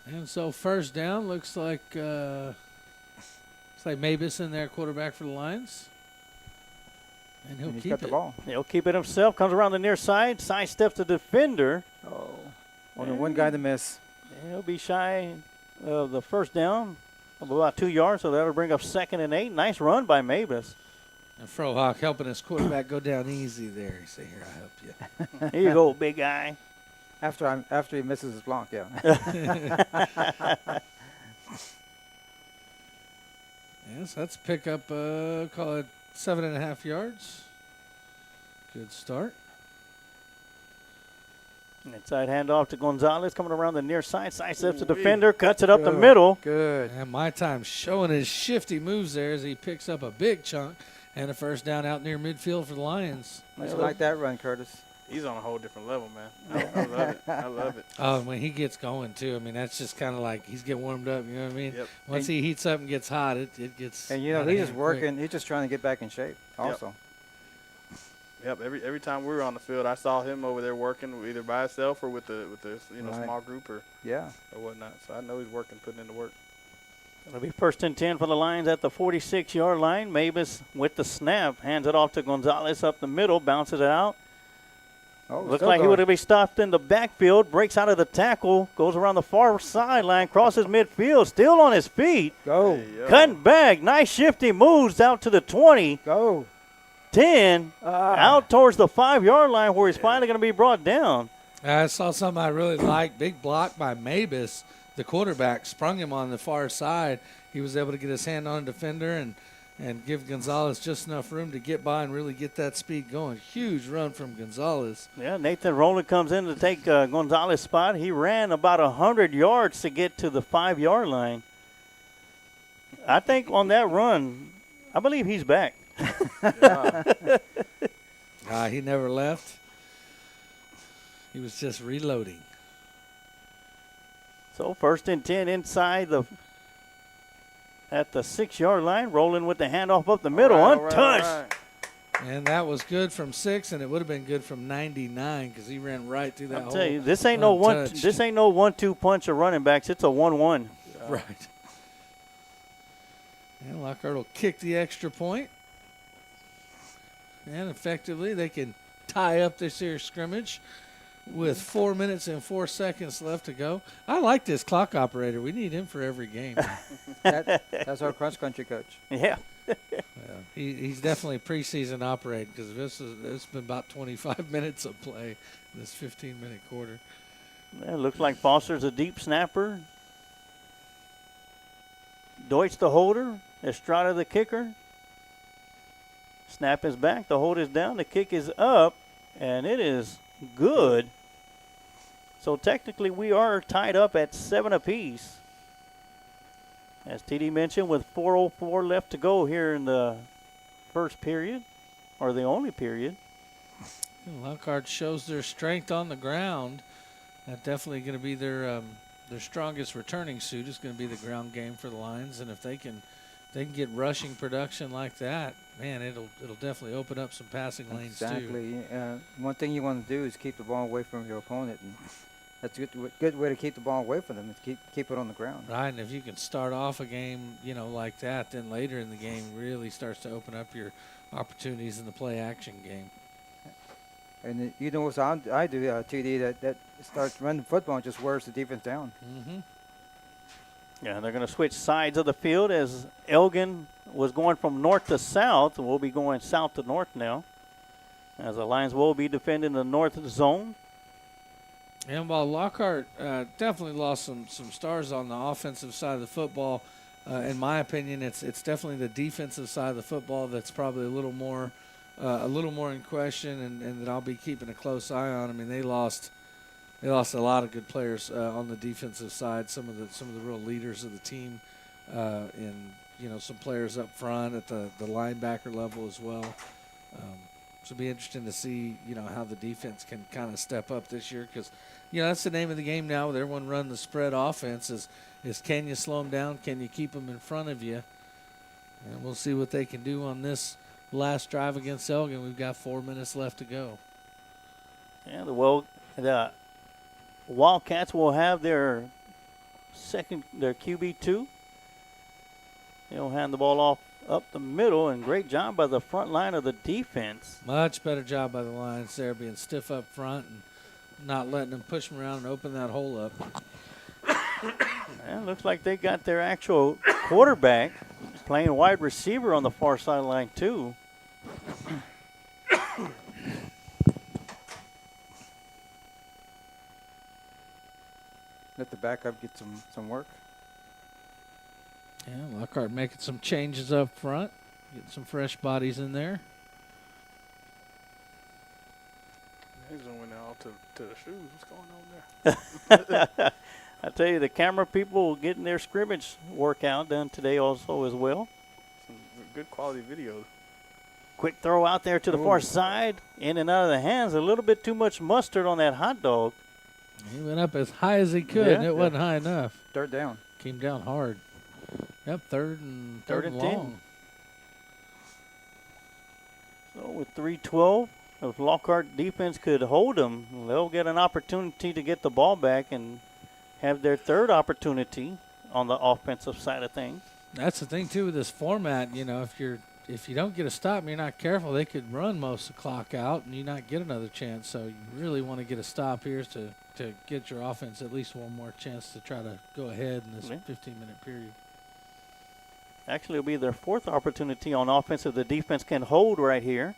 Speaker 8: And so first down looks like Mabus in there, quarterback for the Lions. And he'll keep
Speaker 6: got the ball.
Speaker 5: He'll keep it himself. Comes around the near side, sidesteps the defender.
Speaker 6: Oh, only one guy to miss.
Speaker 5: He'll be shy of the first down of about 2 yards, so that'll bring up 2nd and 8. Nice run by Mabus.
Speaker 8: And Frohock helping his quarterback go down easy there. He said, "Here, I help you."
Speaker 5: Here you go, big guy.
Speaker 6: After he misses his block, yeah.
Speaker 8: Yes, that's pick up, call it 7.5 yards. Good start.
Speaker 5: Inside handoff to Gonzalez, coming around the near side. Sidesteps the defender, cuts it up the middle.
Speaker 6: Good.
Speaker 8: And my time showing his shifty moves there as he picks up a big chunk and a first down out near midfield for the Lions.
Speaker 6: I like that run, Curtis.
Speaker 11: He's on a whole different level, man. I love it. I love it.
Speaker 8: Oh, when he gets going, too. I mean, that's just kind of like he's getting warmed up, you know what I mean?
Speaker 11: Yep.
Speaker 8: Once he heats up and gets hot, it gets.
Speaker 6: And, he's just working. Quick. He's just trying to get back in shape also.
Speaker 11: Yep. Every time we were on the field, I saw him over there working either by himself or with the small group or whatnot. So I know he's working, putting in the work.
Speaker 5: It'll be 1st and 10 for the Lions at the 46-yard line. Mabus with the snap, hands it off to Gonzalez up the middle, bounces it out.
Speaker 6: Oh,
Speaker 5: looks like he would be stopped in the backfield, breaks out of the tackle, goes around the far sideline, crosses midfield, still on his feet.
Speaker 6: Go.
Speaker 5: Cutting back, nice shifty moves out to the 20.
Speaker 6: Go.
Speaker 5: 10, out towards the 5-yard line where he's finally going to be brought down.
Speaker 8: I saw something I really liked. Big block by Mabus, the quarterback, sprung him on the far side. He was able to get his hand on a defender and give Gonzalez just enough room to get by and really get that speed going. Huge run from Gonzalez.
Speaker 5: Yeah, Nathan Rowland comes in to take Gonzalez's spot. He ran about 100 yards to get to the 5-yard line. I think on that run, I believe he's back.
Speaker 8: He never left. He was just reloading.
Speaker 5: So 1st and 10 inside at the 6-yard line, rolling with the handoff up the middle, untouched.
Speaker 8: And that was good from 6, and it would have been good from 99 because he ran right through that hole.
Speaker 5: I'll tell you, this ain't no 1-2 punch of running backs. It's a 1-1.
Speaker 8: Right. And Lockhart will kick the extra point. And effectively, they can tie up this here scrimmage with 4 minutes and 4 seconds left to go. I like this clock operator. We need him for every game.
Speaker 6: That's our cross-country coach.
Speaker 5: Yeah.
Speaker 8: Well, he's definitely preseason operating because it's been about 25 minutes of play in this 15-minute quarter.
Speaker 5: It looks like Foster's a deep snapper. Deutsch the holder. Estrada the kicker. Snap is back. The hold is down. The kick is up. And it is good. So technically we are tied up at 7 apiece. As TD mentioned, with 4:04 left to go here in the first period, or the only period.
Speaker 8: Lockhart shows their strength on the ground. That's definitely going to be their strongest returning suit is going to be the ground game for the Lions. And if they can get rushing production like that, man, it'll definitely open up some passing lanes too.
Speaker 6: Exactly. One thing you want to do is keep the ball away from your opponent, and that's a good way to keep the ball away from them. Is keep it on the ground.
Speaker 8: Right, and if you can start off a game, like that, then later in the game really starts to open up your opportunities in the play action game.
Speaker 6: And what I do, TD, that starts running football and just wears the defense down.
Speaker 8: Mm-hmm.
Speaker 5: Yeah, they're going to switch sides of the field as Elgin was going from north to south. We'll be going south to north now, as the Lions will be defending the north zone.
Speaker 8: And while Lockhart definitely lost some stars on the offensive side of the football, in my opinion, it's definitely the defensive side of the football that's probably a little more in question, and that I'll be keeping a close eye on. I mean, they lost a lot of good players on the defensive side. Some of the real leaders of the team, and some players up front at the linebacker level as well. it'll be interesting to see, how the defense can kind of step up this year because, that's the name of the game now with everyone running the spread offense is can you slow them down? Can you keep them in front of you? And we'll see what they can do on this last drive against Elgin. We've got 4 minutes left to go.
Speaker 5: Yeah, the Wildcats will have their QB2. They'll hand the ball off up the middle, and great job by the front line of the defense.
Speaker 8: Much better job by the Lions there, being stiff up front and not letting them push them around and open that hole up.
Speaker 5: Yeah, looks like they got their actual quarterback playing wide receiver on the far sideline too.
Speaker 6: Let the backup get some work.
Speaker 8: Yeah, Lockhart making some changes up front, getting some fresh bodies in there.
Speaker 11: He's going out to the shoes. What's going on there?
Speaker 5: I tell you, the camera people getting their scrimmage workout done today also as well.
Speaker 11: Some good quality videos.
Speaker 5: Quick throw out there to the far side, in and out of the hands. A little bit too much mustard on that hot dog.
Speaker 8: He went up as high as he could, and it wasn't high enough.
Speaker 6: Third down.
Speaker 8: Came down hard. Yep, third and long.
Speaker 5: 10. So with 3:12, if Lockhart defense could hold them, they'll get an opportunity to get the ball back and have their third opportunity on the offensive side of things.
Speaker 8: That's the thing too with this format. If you don't get a stop and you're not careful, they could run most of the clock out and you not get another chance. So you really want to get a stop here to get your offense at least one more chance to try to go ahead in this 15-minute period.
Speaker 5: Actually, it'll be their fourth opportunity on offense if the defense can hold right here.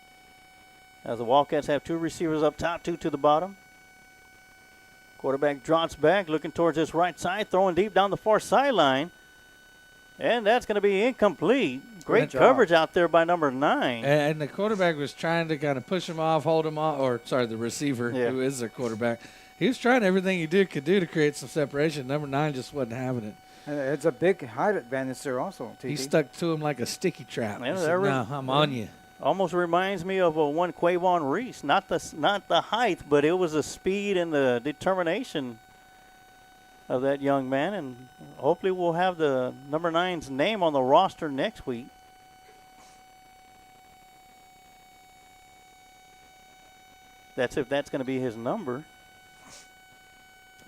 Speaker 5: As the Wildcats have two receivers up top, two to the bottom. Quarterback drops back, looking towards his right side, throwing deep down the far sideline. And that's going to be incomplete. Great coverage out there by number 9.
Speaker 8: And the quarterback was trying to kind of push him off, hold him off, the receiver, who is their quarterback. He was trying everything he could do to create some separation. Number 9 just wasn't having it.
Speaker 6: It's a big height advantage there also, TT.
Speaker 8: He stuck to him like a sticky trap.
Speaker 5: Yeah,
Speaker 8: he said, no, I'm on you.
Speaker 5: Almost reminds me of one Quavon Reese. Not the height, but it was the speed and the determination of that young man. And hopefully we'll have the number 9's name on the roster next week. That's if that's going to be his number.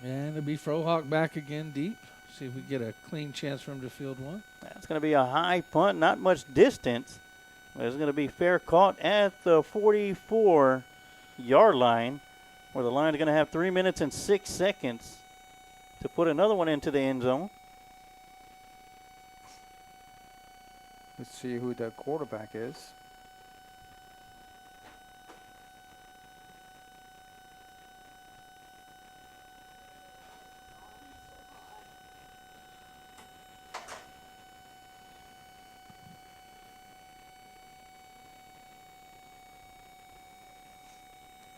Speaker 8: And it'll be Frohawk back again deep. See if we get a clean chance for him to field one.
Speaker 5: That's going to be a high punt, not much distance. It's going to be fair caught at the 44-yard line, where the line is going to have 3 minutes and 6 seconds to put another one into the end zone.
Speaker 6: Let's see who the quarterback is.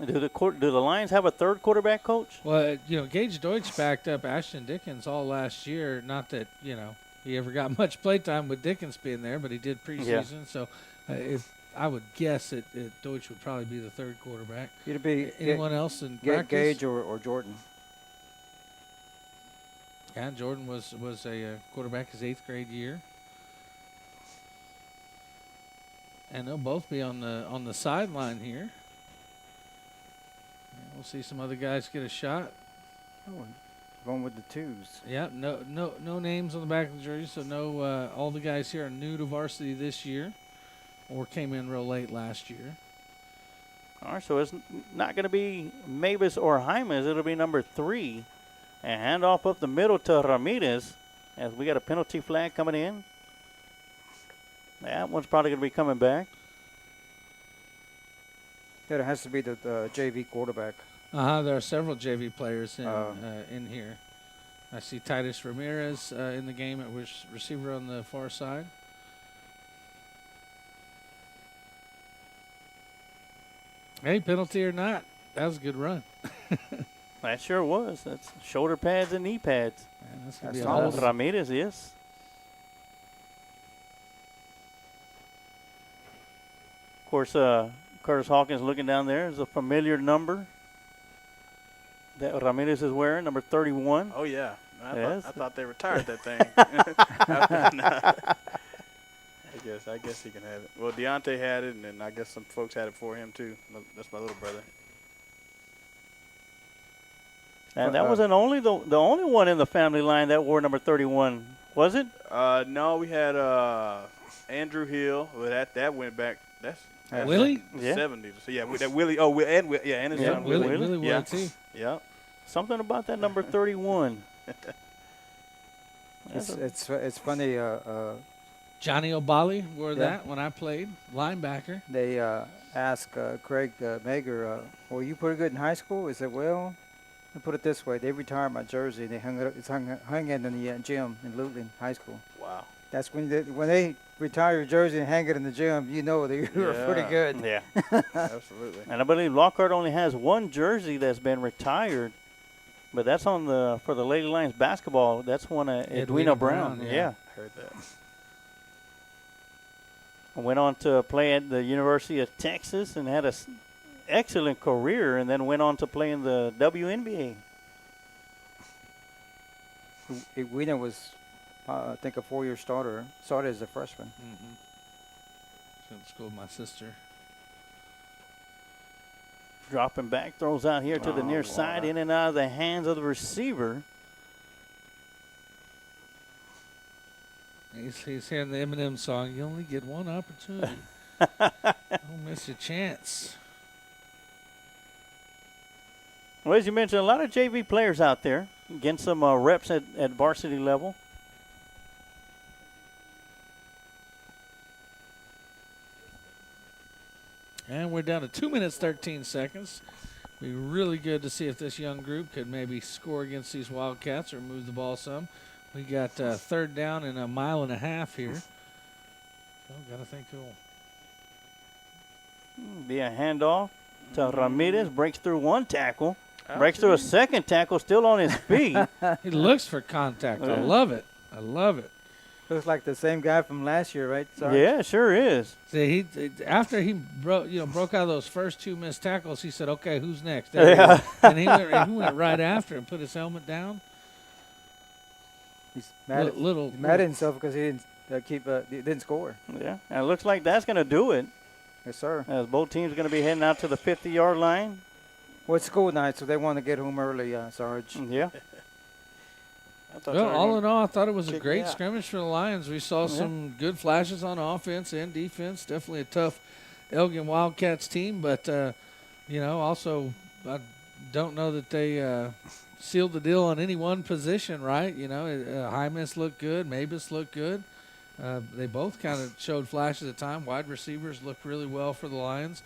Speaker 5: Do the Lions have a third quarterback, Coach?
Speaker 8: Well, Gage Deutsch backed up Ashton Dickens all last year. Not that, he ever got much play time with Dickens being there, but he did preseason. Yeah. So if I would guess that Deutsch would probably be the third quarterback.
Speaker 6: It'd be
Speaker 8: anyone else in practice?
Speaker 6: Gage or Jordan.
Speaker 8: Yeah, Jordan was a quarterback his 8th grade year. And they'll both be on the sideline here. We'll see some other guys get a shot.
Speaker 6: Oh, going with the 2s.
Speaker 8: Yeah, no names on the back of the jersey, so no. All the guys here are new to varsity this year, or came in real late last year.
Speaker 5: All right, so it's not going to be Mavis or Hymas. It'll be number 3, and handoff up the middle to Ramirez, as we got a penalty flag coming in. That one's probably going to be coming back.
Speaker 6: Yeah, it has to be the JV quarterback.
Speaker 8: There are several JV players in here. I see Titus Ramirez in the game at receiver on the far side. Hey, penalty or not, that was a good run.
Speaker 5: That sure was. That's shoulder pads and knee pads.
Speaker 8: Man, that's gonna be awesome.
Speaker 5: Ramirez, yes. Of course, Curtis Hawkins looking down there is a familiar number that Ramirez is wearing, number 31.
Speaker 11: Oh, yeah.
Speaker 5: Yes.
Speaker 11: I thought they retired that thing. I guess he can have it. Well, Deontay had it, and then I guess some folks had it for him, too. That's my little brother.
Speaker 5: And that wasn't only the only one in the family line that wore number 31, was it?
Speaker 11: No, we had Andrew Hill. Well, that went back. That's
Speaker 8: Willie?
Speaker 5: Yeah.
Speaker 11: 70s. So, yeah, that Willie. Oh, and his son Willie.
Speaker 8: Willie wore
Speaker 11: Yeah.
Speaker 8: it too.
Speaker 5: Yeah. Something about that number 31.
Speaker 6: It's funny.
Speaker 8: Johnny O'Bally wore
Speaker 6: Yeah.
Speaker 8: that when I played linebacker.
Speaker 6: They asked Craig Mager, "Were you pretty good in high school?" He said, "Well, I put it this way: they retired my jersey. They hung it. It's hung in the gym in Luton High School.
Speaker 11: Wow.
Speaker 6: That's when they retire your jersey and hang it in the gym. You know that you were pretty good."
Speaker 5: Yeah.
Speaker 11: Absolutely.
Speaker 5: And I believe Lockhart only has one jersey that's been retired, but that's on for the Lady Lions basketball. That's one Edwina Brown. Yeah.
Speaker 11: Heard that.
Speaker 5: Went on to play at the University of Texas and had an excellent career, and then went on to play in the WNBA.
Speaker 6: Edwina was, I think, a 4-year starter. Started as a freshman.
Speaker 8: Mm-hmm. Went to school with my sister.
Speaker 5: Dropping back, throws out here to the near side, in and out of the hands of the receiver.
Speaker 8: He's hearing the Eminem song. You only get one opportunity. Don't miss your chance.
Speaker 5: Well, as you mentioned, a lot of JV players out there getting some reps at varsity level.
Speaker 8: And we're down to 2 minutes, 13 seconds. Be really good to see if this young group could maybe score against these Wildcats or move the ball some. We got third down and 1.5 miles here. So got to think who'll.
Speaker 5: Be a handoff to Ramirez. Breaks through one tackle. Breaks through a second tackle, still on his feet.
Speaker 8: He looks for contact. I love it. I love it.
Speaker 6: Looks like the same guy from last year, right? Sarge?
Speaker 5: Yeah, sure is.
Speaker 8: See, after he broke out of those first 2 missed tackles, he said, "Okay, who's next?" And he went right after and put his helmet down.
Speaker 6: He's mad,
Speaker 8: He's
Speaker 6: mad at himself because he didn't didn't score.
Speaker 5: Yeah, and it looks like that's going to do it.
Speaker 6: Yes, sir.
Speaker 5: As both teams are going to be heading out to the 50-yard line.
Speaker 6: Well, it's school night, so they want to get home early, Sarge.
Speaker 5: Yeah.
Speaker 8: Well, all in all, I thought it was a great scrimmage for the Lions. We saw some good flashes on offense and defense. Definitely a tough Elgin Wildcats team, but, also I don't know that they sealed the deal on any one position, right? Hymas looked good. Mavis looked good. They both kind of showed flashes at time. Wide receivers looked really well for the Lions.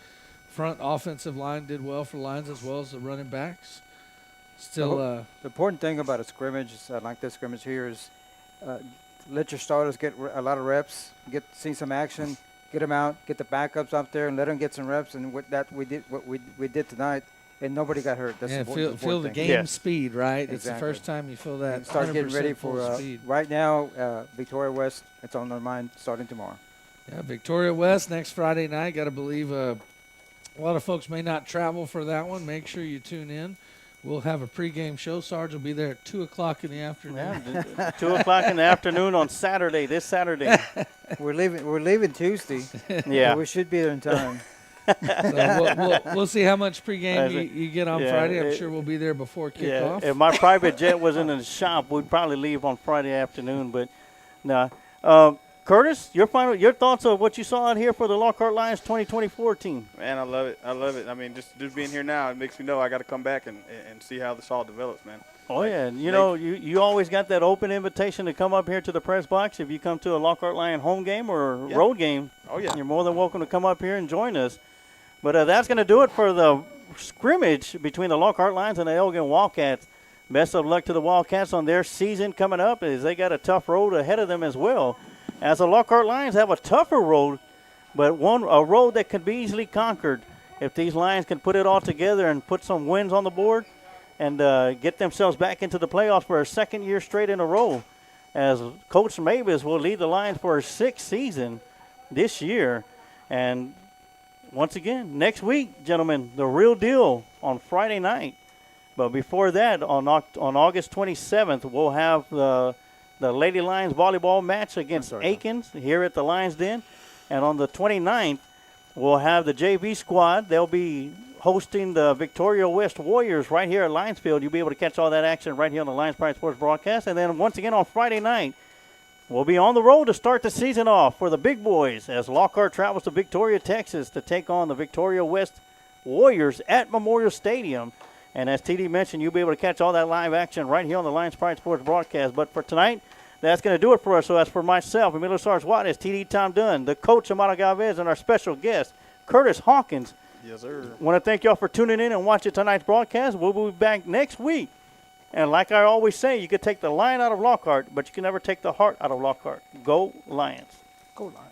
Speaker 8: Front offensive line did well for the Lions as well as the running backs. Still,
Speaker 6: the important thing about a scrimmage, like this scrimmage here, is let your starters get a lot of reps, see some action, get them out, get the backups up there, and let them get some reps. And what we did tonight, and nobody got hurt. That's
Speaker 8: feel the game speed, right?
Speaker 6: Exactly.
Speaker 8: It's the first time you feel that.
Speaker 6: And start getting ready for
Speaker 8: speed.
Speaker 6: Right now. Victoria West, it's on their mind starting tomorrow.
Speaker 8: Yeah, Victoria West next Friday night. Got to believe a lot of folks may not travel for that one. Make sure you tune in. We'll have a pregame show. Sarge will be there at 2 o'clock in the afternoon.
Speaker 5: Yeah, 2 o'clock in the afternoon on Saturday, this Saturday.
Speaker 6: We're leaving Tuesday.
Speaker 5: Yeah.
Speaker 6: So we should be there in time.
Speaker 8: So we'll see how much pregame you get on Friday. I'm sure we'll be there before kickoff.
Speaker 5: If my private jet was in the shop, we'd probably leave on Friday afternoon. But no. Curtis, your thoughts of what you saw out here for the Lockhart Lions 2024 team?
Speaker 11: Man, I love it. I love it. I mean, just being here now, it makes me know I got to come back and see how this all develops, man.
Speaker 5: Oh, yeah. And, you always got that open invitation to come up here to the press box. If you come to a Lockhart Lion home game or road game, you're more than welcome to come up here and join us. But that's going to do it for the scrimmage between the Lockhart Lions and the Elgin Wildcats. Best of luck to the Wildcats on their season coming up, as they got a tough road ahead of them as well. As the Lockhart Lions have a tougher road, but a road that can be easily conquered if these Lions can put it all together and put some wins on the board and get themselves back into the playoffs for a second year straight in a row. As Coach Mavis will lead the Lions for her 6th season this year, and once again, next week, gentlemen, the real deal on Friday night. But before that, on August 27th, we'll have the Lady Lions volleyball match against Aikens here at the Lions Den. And on the 29th, we'll have the JV squad. They'll be hosting the Victoria West Warriors right here at Lions Field. You'll be able to catch all that action right here on the Lions Pride Sports broadcast. And then once again on Friday night, we'll be on the road to start the season off for the big boys as Lockhart travels to Victoria, Texas to take on the Victoria West Warriors at Memorial Stadium. And as TD mentioned, you'll be able to catch all that live action right here on the Lions Pride Sports broadcast. But for tonight, that's going to do it for us. So as for myself, Emilio Sarge-Juarez, TD Tom Dunn, the coach Amado Galvez, and our special guest, Curtis Hawkins.
Speaker 11: Yes, sir.
Speaker 5: I want to thank y'all for tuning in and watching tonight's broadcast. We'll be back next week. And like I always say, you can take the lion out of Lockhart, but you can never take the heart out of Lockhart. Go Lions.
Speaker 6: Go Lions.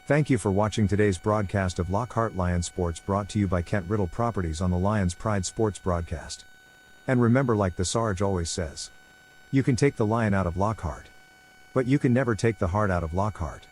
Speaker 2: Thank you for watching today's broadcast of Lockhart Lions Sports, brought to you by Kent Riddle Properties on the Lions Pride Sports broadcast. And remember, like the Sarge always says, you can take the lion out of Lockhart, but you can never take the heart out of Lockhart.